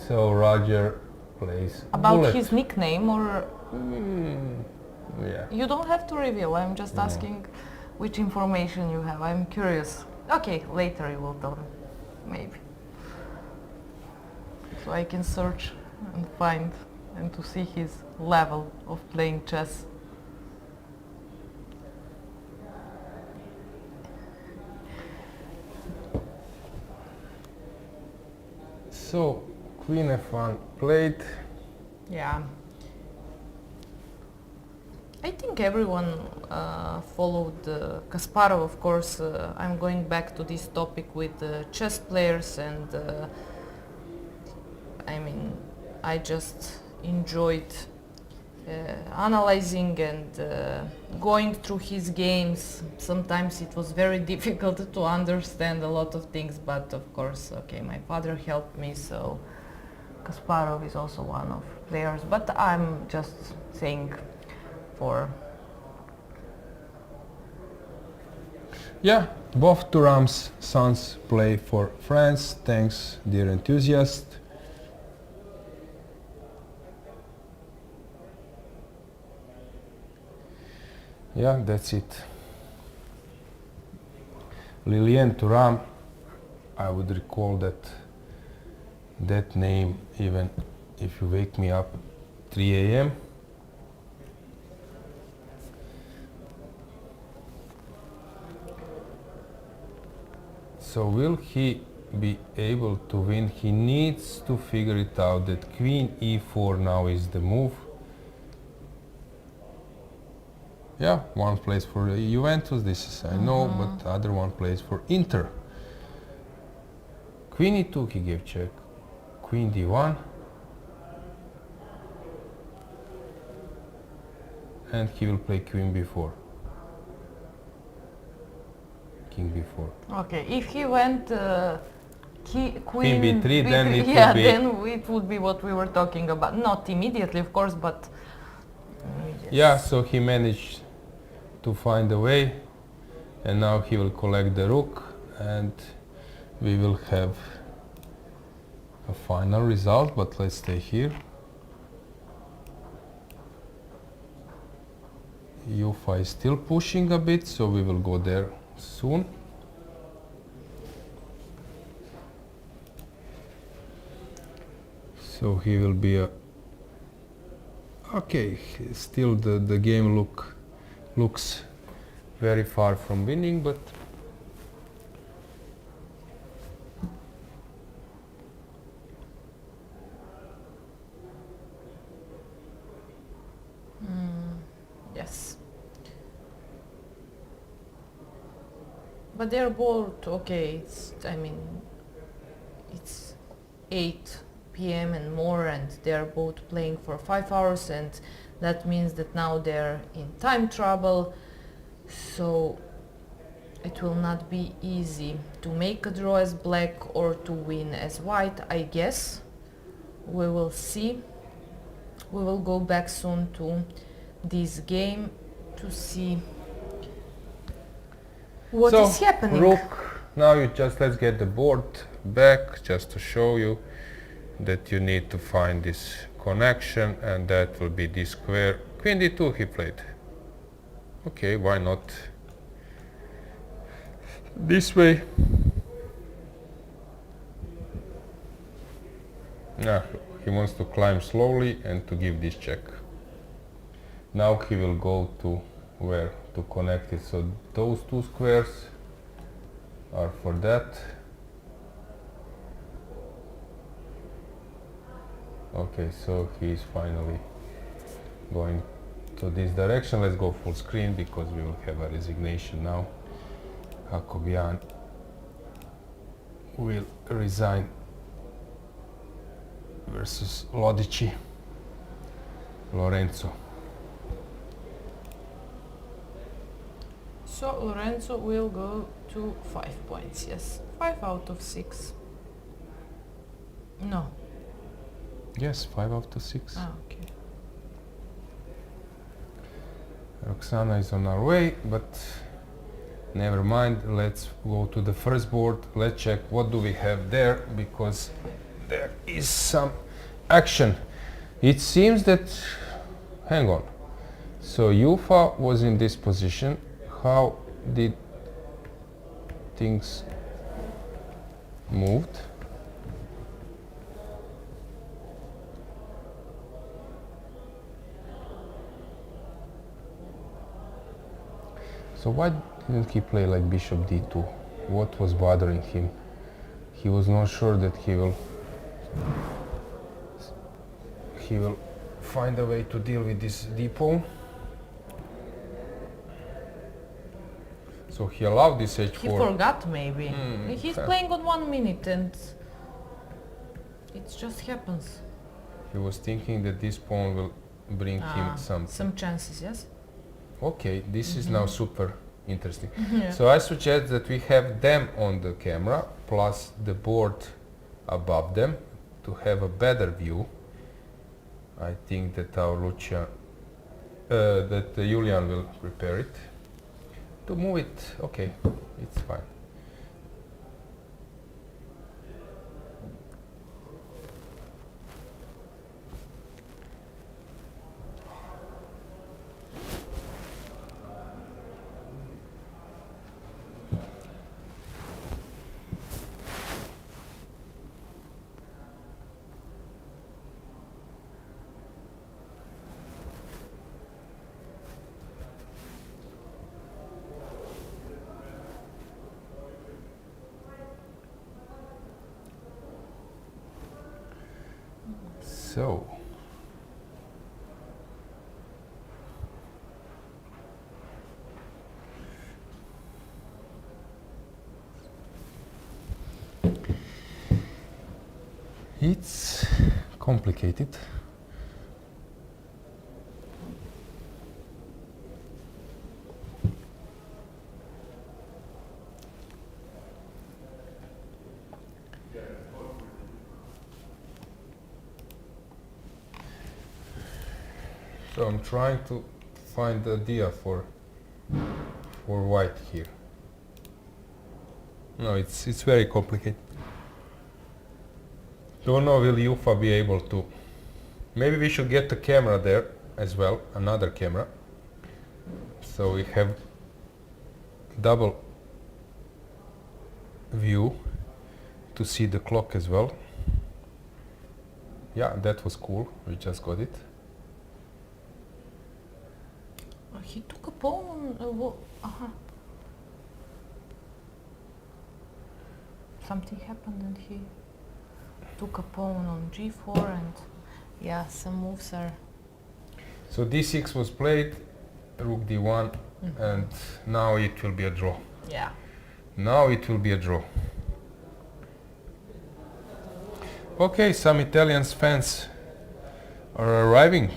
So Roger plays about bullet. his nickname, or yeah. You don't have to reveal. I'm just asking which information you have. I'm curious. Okay, later you will tell me, maybe. So I can search and find and to see his level of playing chess. So Queen F1 played. Yeah. I think everyone followed Kasparov, of course. I'm going back to this topic with chess players, and I mean, I just enjoyed analyzing and going through his games. Sometimes it was very difficult to understand a lot of things, but of course, okay, my father helped me, so Kasparov is also one of theirs, but I'm just saying for... Yeah, both Thuram's sons play for France. Thanks, dear enthusiast. Yeah, that's it. Liliane Thuram, I would recall that name even if you wake me up 3 a.m. So will he be able to win? He needs to figure it out that Queen E4 now is the move. Yeah, one plays for Juventus, this is I know, but the other one plays for Inter. Queen E2 he gave check. Queen D1. And he will play Queen B4. King B4. Okay, if he went Queen B3, then it yeah, would be... then it would be what we were talking about. Not immediately, of course, but... Yeah, so he managed to find a way, and now he will collect the rook, and we will have a final result, but let's stay here. Jufa is still pushing a bit, so we will go there soon. So he will be a... Okay, still the game looks very far from winning, but yes. But they're both okay. I mean, it's 8 p.m. and more, and they're both playing for 5 hours, and that means that now they're in time trouble. So it will not be easy to make a draw as black or to win as white, I guess. We will see. We will go back soon to this game to see what is happening. Rook, now let's get the board back just to show you that you need to find this connection, and that will be this square. Queen D2 he played. Okay, why not this way? Nah, he wants to climb slowly and to give this check. Now he will go to where to connect it. So those two squares are for that. Okay, so he is finally going to this direction. Let's go full screen because we will have a resignation now. Jacobian will resign versus Lodici. Lorenzo. So Lorenzo will go to 5 points, yes. 5 out of 6. No. Yes, 5 out of 6. Ah, okay. Roxana is on our way, but never mind. Let's go to the first board. Let's check what do we have there, because there is some action. It seems that... Hang on. So Jufa was in this position. How did things moved? So why didn't he play like bishop d2? What was bothering him? He was not sure that he will find a way to deal with this d pawn. So he allowed this h4. He forgot maybe. He's playing on 1 minute and it just happens. He was thinking that this pawn will bring him some chances, yes? Okay, this is now super interesting. Yeah. So I suggest that we have them on the camera plus the board above them to have a better view. I think that our Julian will prepare it. To move it, okay, it's fine. So, it's complicated. So I'm trying to find the idea for white here. No, it's very complicated. Don't know, will Jufa be able to? Maybe we should get the camera there as well, another camera. So we have double view to see the clock as well. Yeah, that was cool, we just got it. He took a pawn on... Something happened and he took a pawn on g4 and yeah, some moves are... So d6 was played, rook d1, and now it will be a draw. Yeah. Now it will be a draw. Okay, some Italian fans are arriving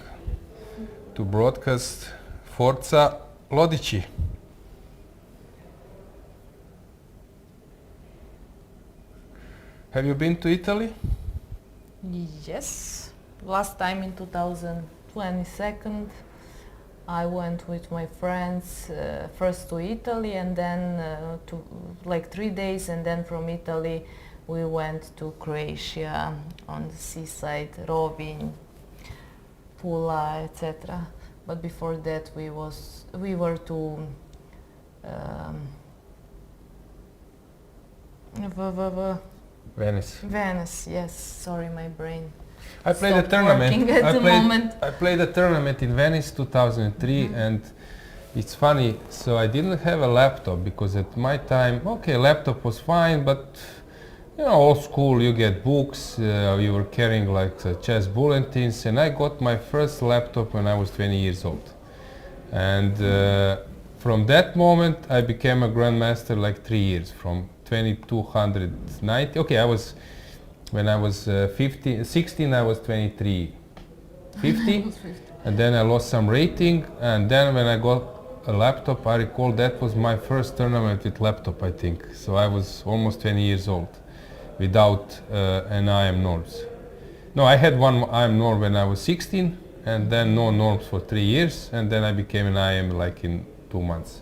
to broadcast Forza Lodici. Have you been to Italy? Yes. Last time in 2022 I went with my friends first to Italy and then to like 3 days, and then from Italy we went to Croatia on the seaside, Rovinj, Pula, etc. But before that we were to Venice. Venice, yes. Sorry, my brain. I played a tournament. I played a tournament in Venice 2003, and it's funny. So I didn't have a laptop because at my time, okay, laptop was fine, but you know, old school, you get books, you were carrying like chess bulletins, and I got my first laptop when I was 20 years old. And from that moment I became a Grandmaster like 3 years, from 2290. Okay, when I was 16 I was 2350, and then I lost some rating, and then when I got a laptop, I recall that was my first tournament with laptop, I think. So I was almost 20 years old without an IM norms. No, I had one IM norm when I was 16, and then no norms for 3 years, and then I became an IM like in 2 months.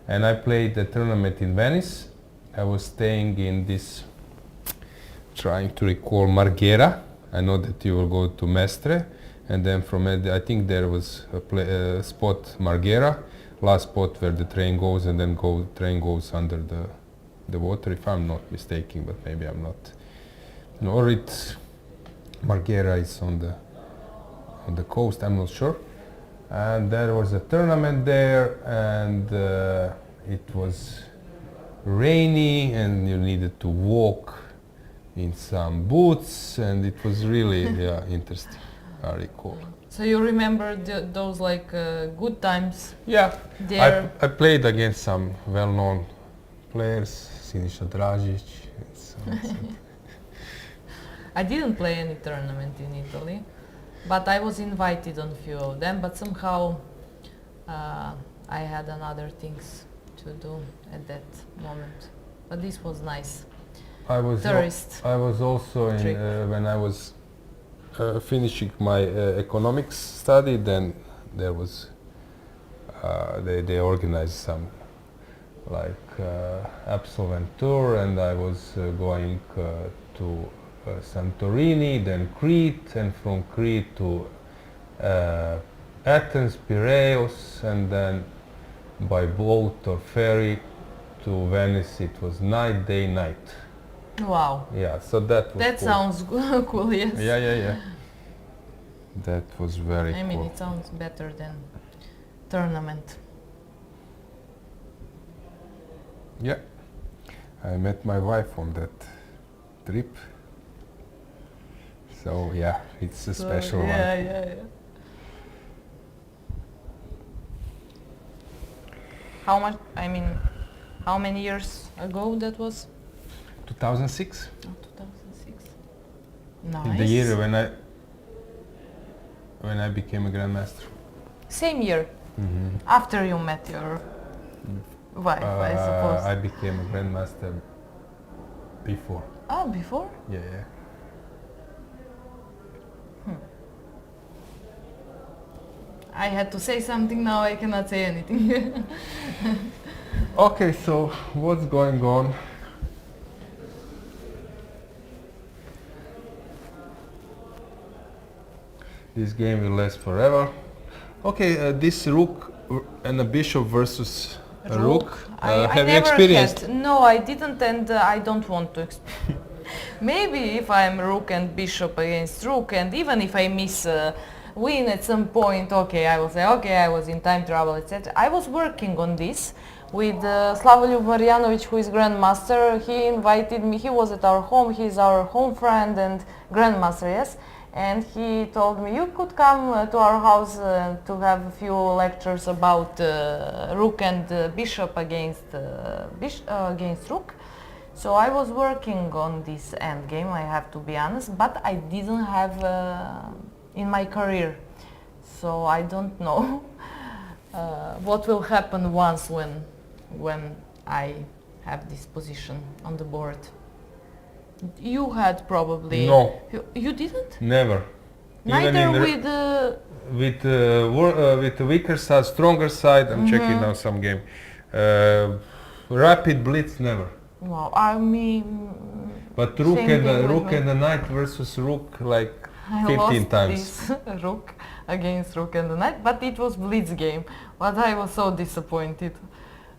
And I played a tournament in Venice. I was staying in this, trying to recall, Marghera. I know that you will go to Mestre, and then from I think there was a spot Marghera, last spot where the train goes, and then train goes under the water, if I'm not mistaken, but maybe I'm not. No, or Marghera is on the coast, I'm not sure. And there was a tournament there, and it was rainy, and you needed to walk in some boots, and it was really interesting, I recall. So you remember those like good times? Yeah, there. I played against some well-known players, Siniša Dražić. I didn't play any tournament in Italy. But I was invited on few of them, but somehow I had another things to do at that moment. But this was nice. I was also in when I was finishing my economics study. Then there was they organized some like absolvent tour, and I was going to Santorini, then Crete, and from Crete to Athens, Piraeus, and then by boat or ferry to Venice. It was night, day, night. Wow. Yeah, so that was that cool. Sounds cool, yes. Yeah. That was very cool. I mean, it sounds better than tournament. Yeah, I met my wife on that trip. So yeah, it's a special one. Yeah. How much? I mean, how many years ago that was? 2006. Oh, 2006. Nice. In the year when I became a Grandmaster. Same year. Mm-hmm. After you met your wife, I suppose. I became a Grandmaster before. Oh, before? Yeah. I had to say something, now I cannot say anything. Okay, so what's going on? This game will last forever. Okay, this rook and a bishop versus a rook. Have you experienced? No, I didn't, and I don't want to experience. Maybe if I'm rook and bishop against rook, and even if I miss win at some point, okay, I will say, okay, I was in time trouble, etc. I was working on this with Slavoljub Marjanovic, who is Grandmaster. He invited me, he was at our home, he's our home friend and Grandmaster, yes. And he told me, you could come to our house to have a few lectures about rook and bishop against rook. So I was working on this endgame, I have to be honest, but I didn't have in my career. So I don't know what will happen once when I have this position on the board. You had probably... No. You didn't? Never. Neither with the weaker side, stronger side. I'm checking now some game. Rapid blitz, never. Wow, I mean... But rook and the knight versus rook, like 15 times. I lost this rook against rook and the knight, but it was blitz game. But I was so disappointed.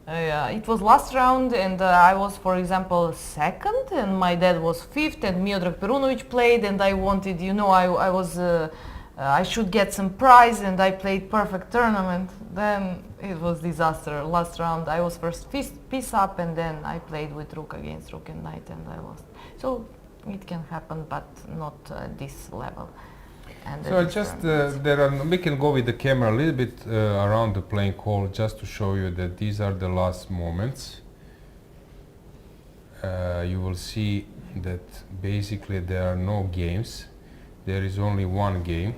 It was last round, and I was, for example, second, and my dad was fifth, and Miodrag Perunovic played, and I wanted, you know, I should get some prize, and I played perfect tournament. Then it was disaster. Last round I was first piece up, and then I played with rook against rook and knight, and I lost. So it can happen, but not this level. And so just we can go with the camera a little bit around the playing hall just to show you that these are the last moments. You will see that basically there are no games. There is only one game.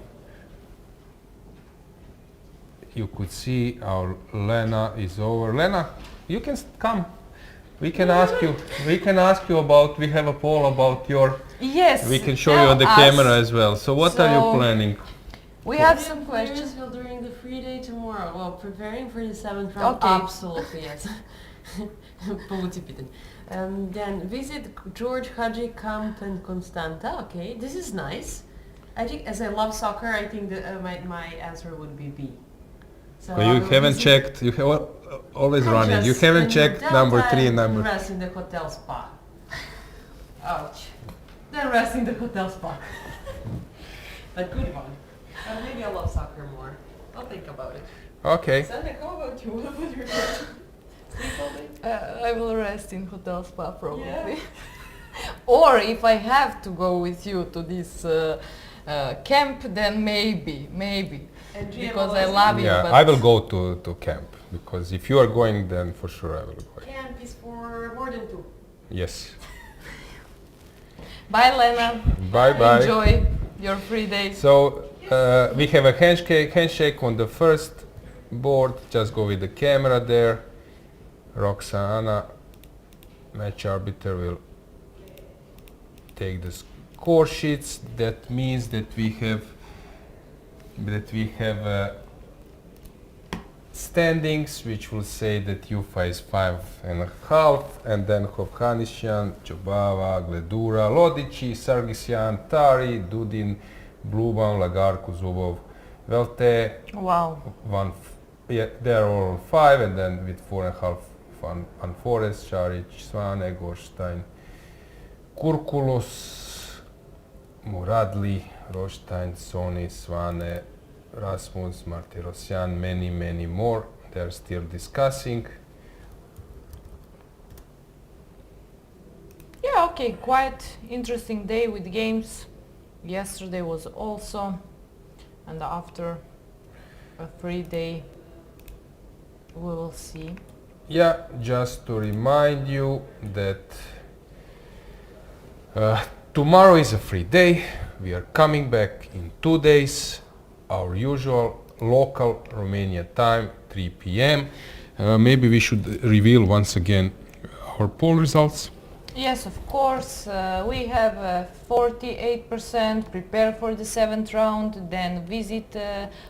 You could see our Lena is over. Lena, you can come. We can ask you. We can ask you about. We have a poll about your. Yes. We can show you on the camera as well. So what are you planning? We have some questions. During the free day tomorrow. Well, preparing for the 7th round. Okay. Absolutely, yes. Then visit George Hadji Camp and Constanta. Okay, this is nice. I think, as I love soccer, I think that my answer would be B. So you haven't checked. You have always running. You haven't checked number 3 and number. Rest in the hotel spa. Ouch. Then rest in the hotel spa. But good one. Maybe I love soccer more. I'll think about it. Okay. Sandra, how about you? What would you sleep all day? I will rest in hotel spa probably. Yeah. Or if I have to go with you to this camp, then maybe. And Because I love it. Yeah, but I will go to camp because if you are going, then for sure I will go. Camp is for more than 2. Yes. Bye, Lena. Bye. Enjoy your free day. So We have a handshake on the first board. Just go with the camera there. Roxana, match arbiter, will take the score sheets. That means that we have standings, which will say that Jufa is 5.5, and then Hovhannisyan, Jobava, Gledura, Lodici, Sargsyan, Tari, Dudin, Bluban, Lagarku, Zubov, Velte. Wow. They're all on 5, and then with 4.5 on Forest, Šarić, Svane, Gorstein, Kurkulus, Muradli, Roštajn, Soni, Svane, Rasmus, Martirosyan, many more. They're still discussing. Yeah, okay, quite interesting day with games. Yesterday was also, and after a free day we will see. Yeah, just to remind you that tomorrow is a free day. We are coming back in 2 days, our usual local Romania time, 3 p.m. Maybe we should reveal once again our poll results. Yes, of course. We have 48% prepare for the 7th round, then visit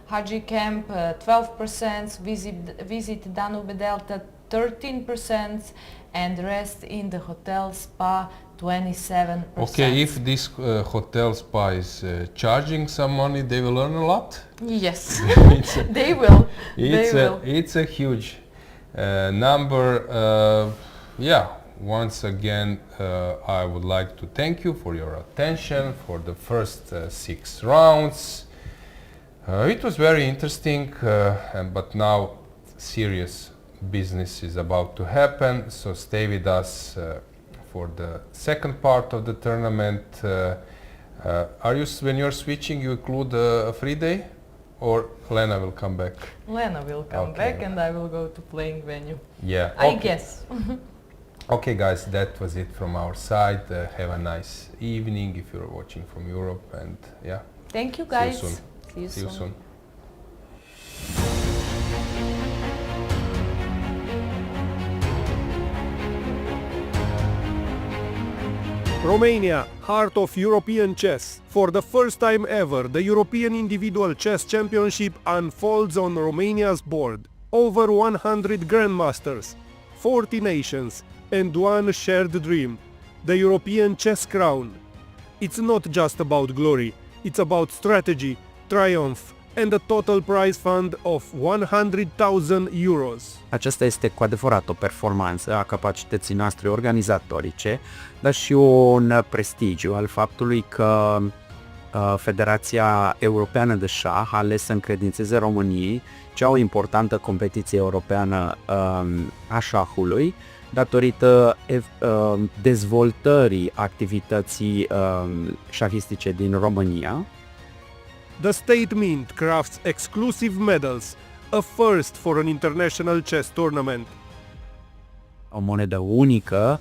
Haji Camp 12%, visit Danube Delta 13%, and rest in the hotel spa 27%. Okay, if this hotel spa is charging some money, they will earn a lot? Yes, they will. It's a huge number. Yeah, once again, I would like to thank you for your attention for the first 6 rounds. It was very interesting, but now serious business is about to happen, so stay with us for the second part of the tournament. When you're switching, you include a free day, or Lena will come back? Lena will come back, and I will go to playing venue. Yeah, I guess. Okay guys, that was it from our side. Have a nice evening if you're watching from Europe, and yeah. Thank you guys. See you soon. Romania, heart of European chess. For the first time ever, the European Individual Chess Championship unfolds on Romania's board. Over 100 Grandmasters, 40 nations, and one shared dream, the European chess crown. It's not just about glory, it's about strategy, triumph, and a total prize fund of 100,000 euros. Aceasta este cu adevărat o performanță a capacității noastre organizatorice, dar și un prestigiu al faptului că Federația Europeană de Șah a ales să încredințeze României cea o importantă competiție europeană a șahului, datorită dezvoltării activității șahistice din România. The State Mint crafts exclusive medals, a first for an international chess tournament. O monedă unică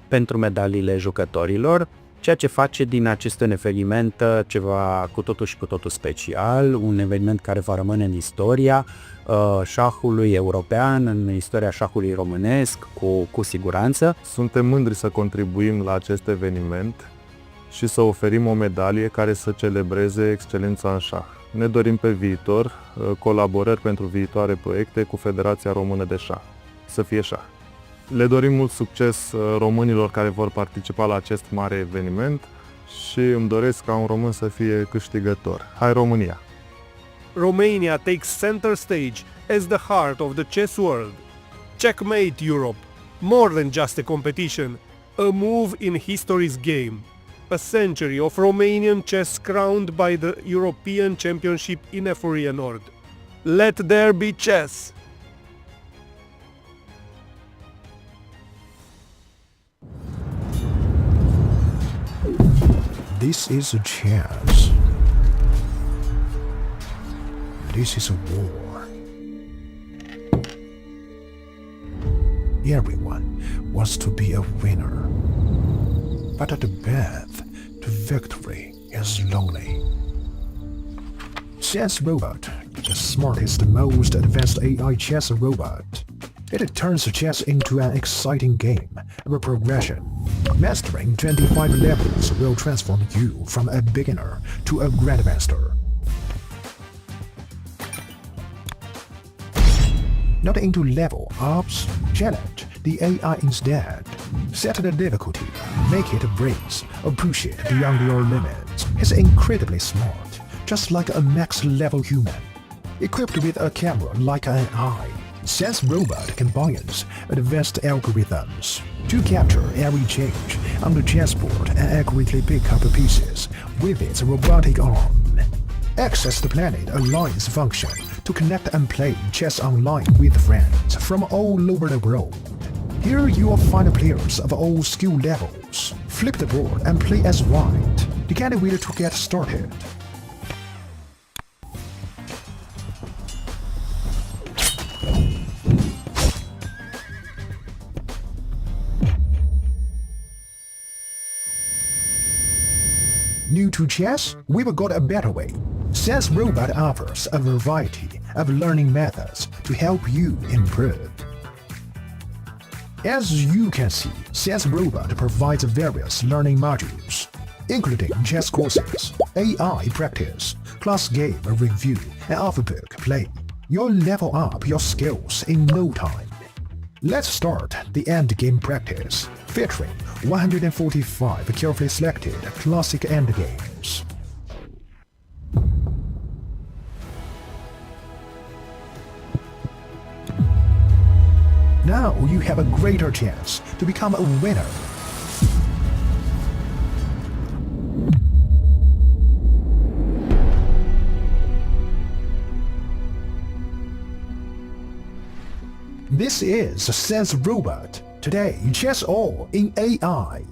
pentru medaliile jucătorilor, ceea ce face din acest eveniment ceva cu totul și cu totul special, un eveniment care va rămâne în istoria șahului european, în istoria șahului românesc, cu siguranță. Suntem mândri să contribuim la acest eveniment și să oferim o medalie care să celebreze excelența în șah. Ne dorim pe viitor colaborări pentru viitoare proiecte cu Federația Română de Șah. Să fie șah! Le dorim mult succes românilor care vor participa la acest mare eveniment și îmi doresc ca un român să fie câștigător. Hai România! Romania takes center stage as the heart of the chess world. Checkmate Europe, more than just a competition, a move in history's game. A century of Romanian chess crowned by the European Championship in Eforie Nord. Let there be chess! This is a chess. This is a war. Everyone wants to be a winner, but at the path to victory is lonely. Chess Robot, the smartest, most advanced AI chess robot. It turns chess into an exciting game of progression. Mastering 25 levels will transform you from a beginner to a Grandmaster. Not into level ups, challenge the AI instead. Set the difficulty, make it breaks or push it beyond your limits. It's incredibly smart, just like a max-level human. Equipped with a camera like an eye, Chess Robot combines advanced algorithms to capture every change on the chessboard and accurately pick up pieces with its robotic arm. Access the Planet Alliance function to connect and play chess online with friends from all over the world. Here you will find players of all skill levels. Flip the board and play as white. The candidate to get started. New to chess? We've got a better way. Chess Robot offers a variety of learning methods to help you improve. As you can see, Chess Robot provides various learning modules, including chess courses, AI practice, class game review, and off-book play. You'll level up your skills in no time. Let's start the endgame practice, featuring 145 carefully selected classic endgames. Now you have a greater chance to become a winner. This is Chess Robot. Today, chess all in AI.